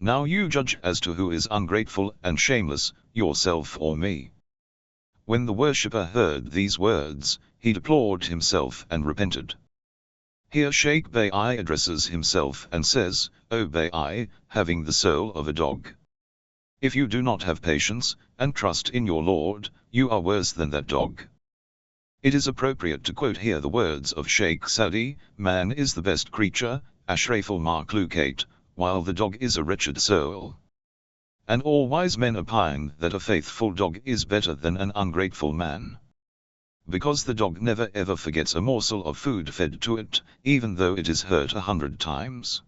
Now you judge as to who is ungrateful and shameless, yourself or me." When the worshipper heard these words, he deplored himself and repented. Here Sheikh Bayt addresses himself and says, "O Bayt, having the soul of a dog. If you do not have patience, and trust in your Lord, you are worse than that dog." It is appropriate to quote here the words of Sheikh Sadi, "Man is the best creature, Ashraful Makhluqat, while the dog is a wretched soul." And all wise men opine that a faithful dog is better than an ungrateful man. Because the dog never ever forgets a morsel of food fed to it, even though it is hurt 100 times.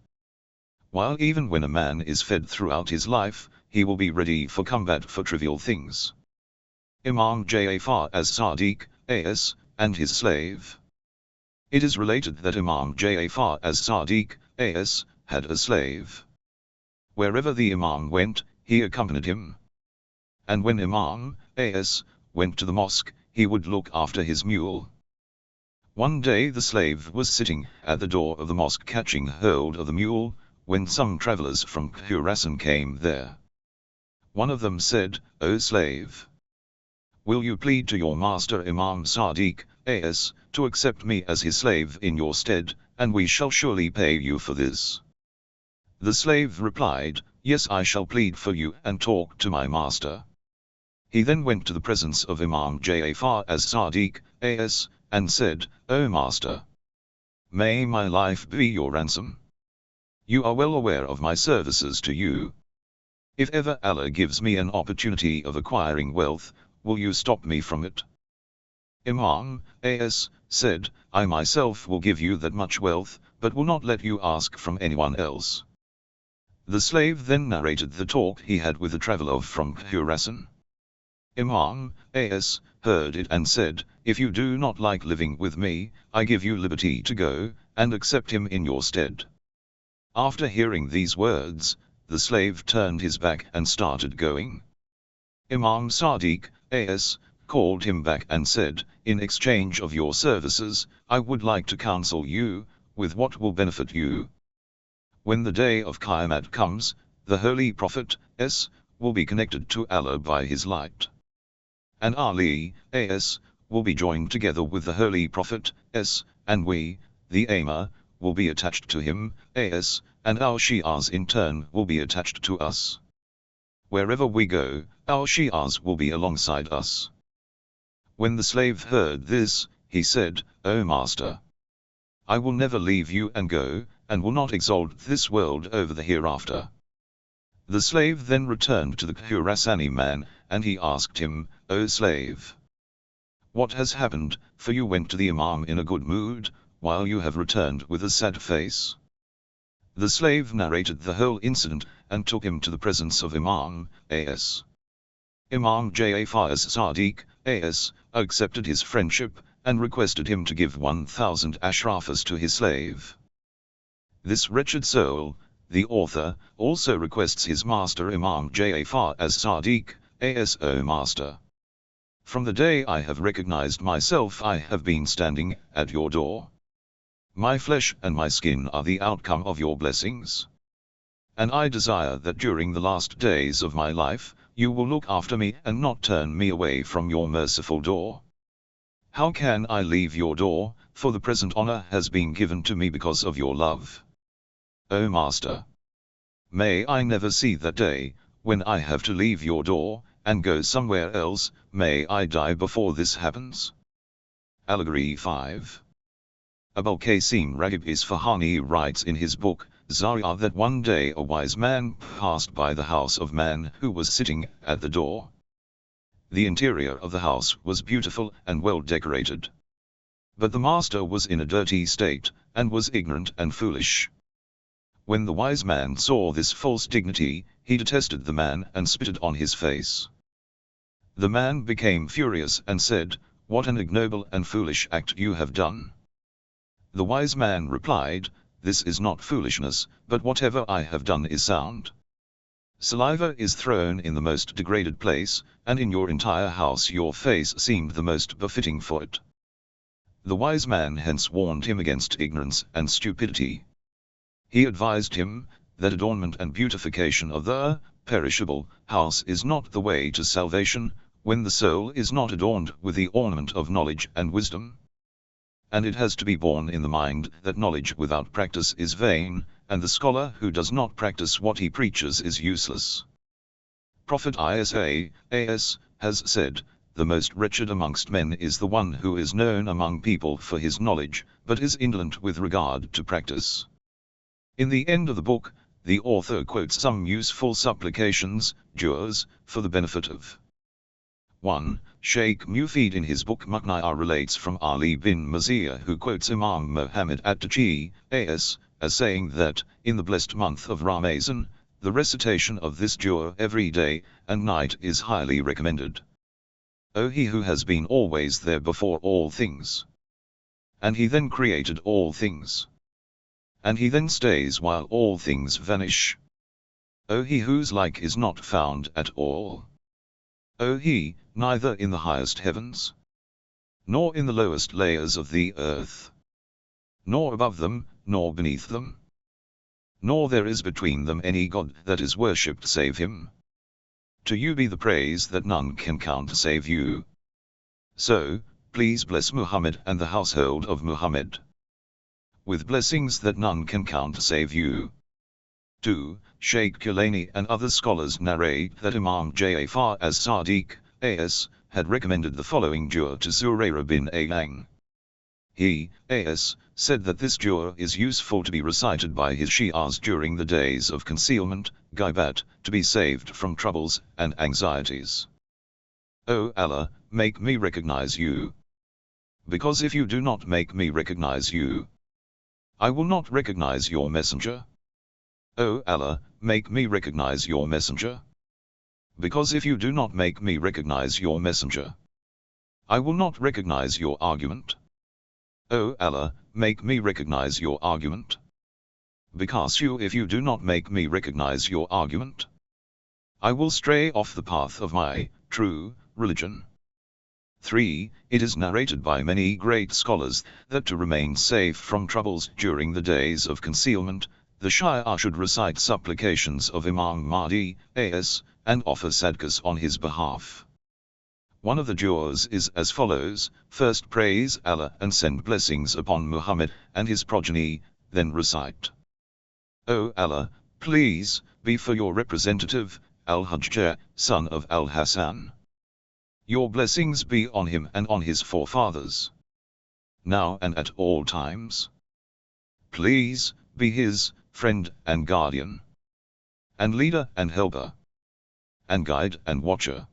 While even when a man is fed throughout his life, he will be ready for combat for trivial things. Imam Ja'far as-Sadiq, A.S., and his slave. It is related that Imam Ja'far as-Sadiq, A.S., had a slave. Wherever the Imam went, he accompanied him. And when Imam, A.S., went to the mosque, he would look after his mule. One day the slave was sitting at the door of the mosque catching hold of the mule, when some travelers from Khurasan came there. One of them said, "O slave, will you plead to your master Imam Sadiq, A.S., to accept me as his slave in your stead, and we shall surely pay you for this." The slave replied, "Yes, I shall plead for you and talk to my master." He then went to the presence of Imam Ja'far as-Sadiq, A.S., and said, "O master, may my life be your ransom. You are well aware of my services to you. If ever Allah gives me an opportunity of acquiring wealth, will you stop me from it?" Imam, A.S., said, "I myself will give you that much wealth, but will not let you ask from anyone else." The slave then narrated the talk he had with the traveler from Khurasan. Imam as heard it and said, "If you do not like living with me, I give you liberty to go, and accept him in your stead." After hearing these words, the slave turned his back and started going. Imam Sadiq as called him back and said, "In exchange of your services, I would like to counsel you with what will benefit you. When the day of Qiyamah comes, the Holy Prophet will be connected to Allah by his light. And Ali will be joined together with the Holy Prophet and we, the Amir, will be attached to him and our Shi'as in turn will be attached to us. Wherever we go, our Shi'as will be alongside us." When the slave heard this, he said, "O Master, I will never leave you and go, and will not exalt this world over the hereafter." The slave then returned to the Khurasani man, and he asked him, "O slave, what has happened, for you went to the Imam in a good mood, while you have returned with a sad face?" The slave narrated the whole incident, and took him to the presence of Imam Imam Ja'far as-Sadiq accepted his friendship, and requested him to give 1,000 ashrafas to his slave. This wretched soul, the author, also requests his master Imam Ja'far as-Sadiq "O Master, from the day I have recognized myself I have been standing at your door. My flesh and my skin are the outcome of your blessings. And I desire that during the last days of my life, you will look after me and not turn me away from your merciful door. How can I leave your door, for the present honor has been given to me because of your love. O Master, may I never see that day, when I have to leave your door, and go somewhere else, may I die before this happens." Allegory 5. Abul Qasim Raghib Isfahani writes in his book, Zaria, that one day a wise man passed by the house of man who was sitting at the door. The interior of the house was beautiful and well decorated. But the master was in a dirty state, and was ignorant and foolish. When the wise man saw this false dignity, he detested the man and spitted on his face. The man became furious and said, "What an ignoble and foolish act you have done." The wise man replied, "This is not foolishness, but whatever I have done is sound. Saliva is thrown in the most degraded place, and in your entire house your face seemed the most befitting for it." The wise man hence warned him against ignorance and stupidity. He advised him that adornment and beautification of the perishable house is not the way to salvation, when the soul is not adorned with the ornament of knowledge and wisdom. And it has to be borne in the mind that knowledge without practice is vain, and the scholar who does not practice what he preaches is useless. Prophet Isa has said, "The most wretched amongst men is the one who is known among people for his knowledge, but is indolent with regard to practice." In the end of the book, the author quotes some useful supplications, du'as, for the benefit of 1. Sheikh Mufid in his book Muqni'ah relates from Ali bin Maziyah, who quotes Imam Muhammad at-Taji as saying that, in the blessed month of Ramazan, the recitation of this dua every day and night is highly recommended. O He who has been always there before all things. And He then created all things. And He then stays while all things vanish. O He whose like is not found at all. O He, neither in the highest heavens, nor in the lowest layers of the earth, nor above them, nor beneath them, nor there is between them any God that is worshipped save Him. To you be the praise that none can count save you. So, please bless Muhammad and the household of Muhammad with blessings that none can count save you. 2. Sheikh Kilani and other scholars narrate that Imam Ja'far as-Sadiq had recommended the following dua to Zurayra bin Alang. He said that this dua is useful to be recited by his Shi'as during the days of concealment, ghaibat, to be saved from troubles and anxieties. O Allah, make me recognize you. Because if you do not make me recognize you, I will not recognize your messenger. O Allah, make me recognize your messenger. Because if you do not make me recognize your messenger, I will not recognize your argument. O Allah, make me recognize your argument. Because if you do not make me recognize your argument, I will stray off the path of my true religion. 3. It is narrated by many great scholars that to remain safe from troubles during the days of concealment, the Shia should recite supplications of Imam Mahdi, as, and offer sadaqas on his behalf. One of the du'as is as follows: first praise Allah and send blessings upon Muhammad and his progeny, then recite, O Allah, please, be for your representative, Al-Hajjaj, son of Al-Hasan. Your blessings be on him and on his forefathers, now and at all times. Please, be his friend and guardian, and leader and helper, and guide and watcher,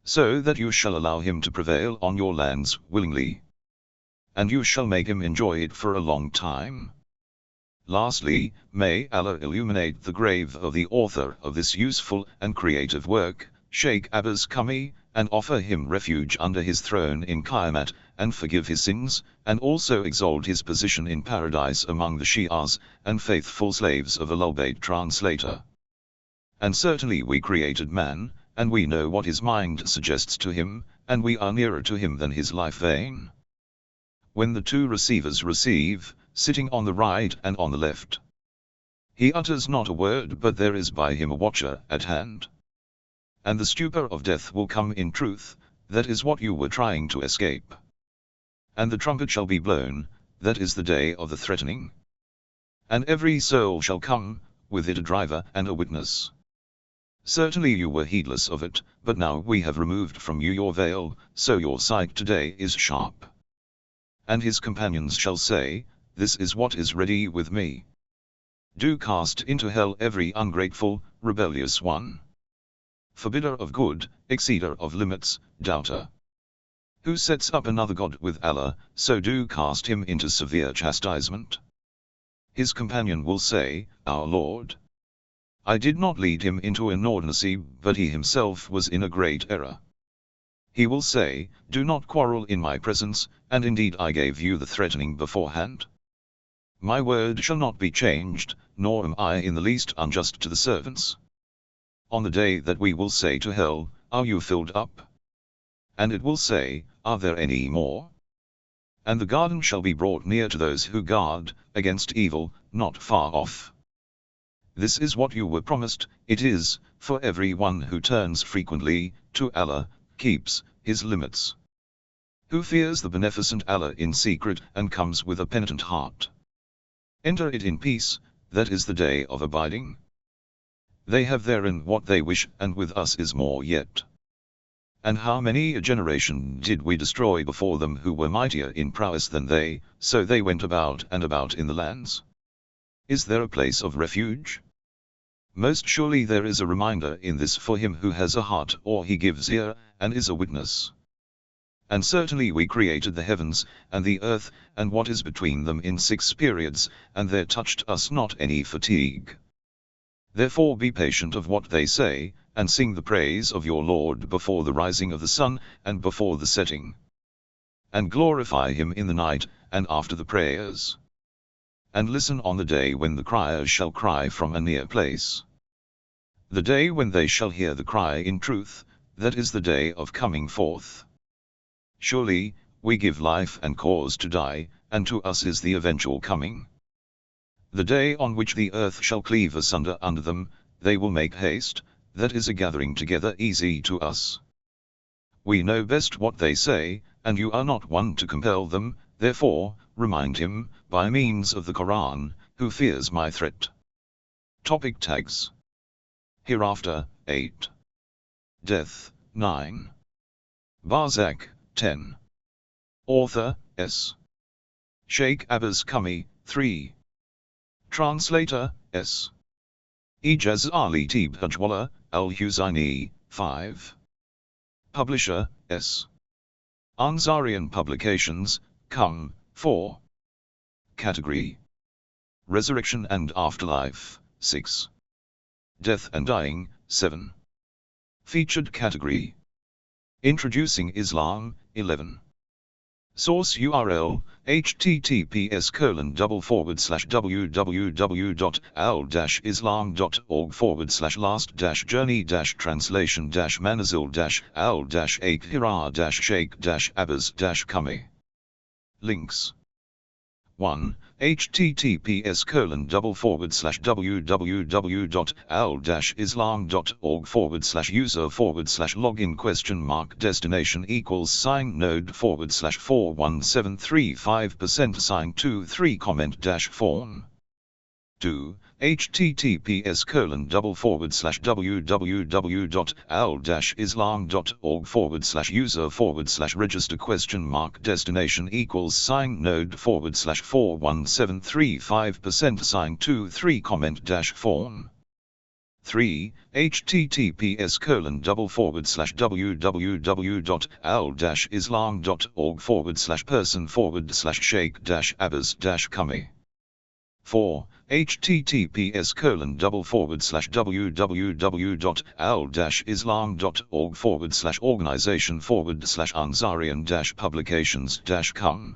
so that you shall allow him to prevail on your lands willingly, and you shall make him enjoy it for a long time. Lastly, may Allah illuminate the grave of the author of this useful and creative work, Sheikh Abbas Kami, and offer him refuge under his throne in Qiyamat, and forgive his sins, and also exalt his position in paradise among the Shi'as, and faithful slaves of Ahlul Bayt. Translator. And certainly we created man, and we know what his mind suggests to him, and we are nearer to him than his life vein. When the two receivers receive, sitting on the right and on the left, he utters not a word, but there is by him a watcher at hand. And the stupor of death will come in truth, that is what you were trying to escape. And the trumpet shall be blown, that is the day of the threatening. And every soul shall come, with it a driver and a witness. Certainly you were heedless of it, but now we have removed from you your veil, so your sight today is sharp. And his companions shall say, this is what is ready with me. Do cast into hell every ungrateful, rebellious one, forbidder of good, exceeder of limits, doubter, who sets up another god with Allah, so do cast him into severe chastisement. His companion will say, Our Lord, I did not lead him into inordinacy, but he himself was in a great error. He will say, do not quarrel in my presence, and indeed I gave you the threatening beforehand. My word shall not be changed, nor am I in the least unjust to the servants. On the day that we will say to hell, are you filled up? And it will say, are there any more? And the garden shall be brought near to those who guard against evil, not far off. This is what you were promised, it is, for everyone who turns frequently to Allah, keeps his limits, who fears the beneficent Allah in secret and comes with a penitent heart. Enter it in peace, that is the day of abiding. They have therein what they wish, and with us is more yet. And how many a generation did we destroy before them who were mightier in prowess than they, so they went about and about in the lands? Is there a place of refuge? Most surely there is a reminder in this for him who has a heart, or he gives ear, and is a witness. And certainly we created the heavens, and the earth, and what is between them in 6 periods, and there touched us not any fatigue. Therefore be patient of what they say, and sing the praise of your Lord before the rising of the sun, and before the setting. And glorify him in the night, and after the prayers. And listen on the day when the criers shall cry from a near place. The day when they shall hear the cry in truth, that is the day of coming forth. Surely, we give life and cause to die, and to us is the eventual coming. The day on which the earth shall cleave asunder under them, they will make haste, that is a gathering together easy to us. We know best what they say, and you are not one to compel them, therefore, remind him, by means of the Quran, who fears my threat. Topic tags. Hereafter, 8. Death, 9. Barzakh, 10. Author, S. Sheikh Abbas Kami, 3. Translator, S. Ijaz Ali Tib Hajwala, Al-Husaini, 5. Publisher, S. Ansarian Publications, Qum, 4. Category: Resurrection and Afterlife, 6. Death and Dying, 7. Featured category. Introducing Islam, 11. Source URL, https://www.al-islam.org/last-journey-manazil-al-sheikh-abbas-kami. Links. 1. https://www.al-islam.org/user/login???node/forward/node/form 2. https://www.al-islam.org/user/register??node/forward/node/sign-node/forward/register??node/form 3. https://www.al-islam.org/person/sheikh-abbas-kami 4. https://www.al-islam.org/organization/ansarian-publications-com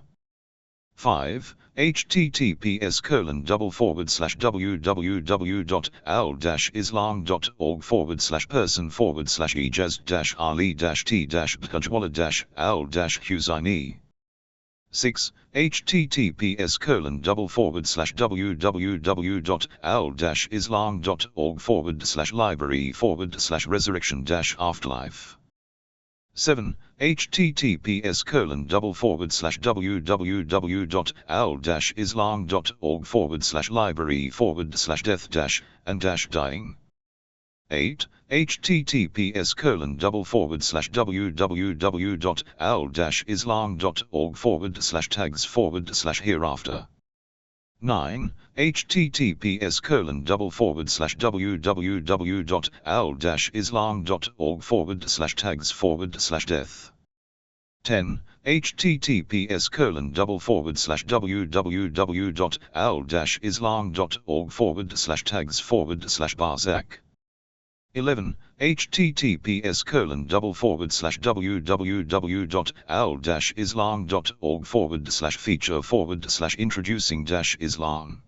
5. https://www.al-islam.org/person/ali-t-bhajwala-al-husaini 6. https://www.al-islam.org/library/resurrection-afterlife 7. https://www.al-islam.org/library/death-and-dying 8. https://www.al-islam.org/tags/hereafter 9. https://www.al-islam.org/tags/death 10. https://www.al-islam.org/tags/Barzakh 11. https://www.al-islam.org/feature/introducing-Islam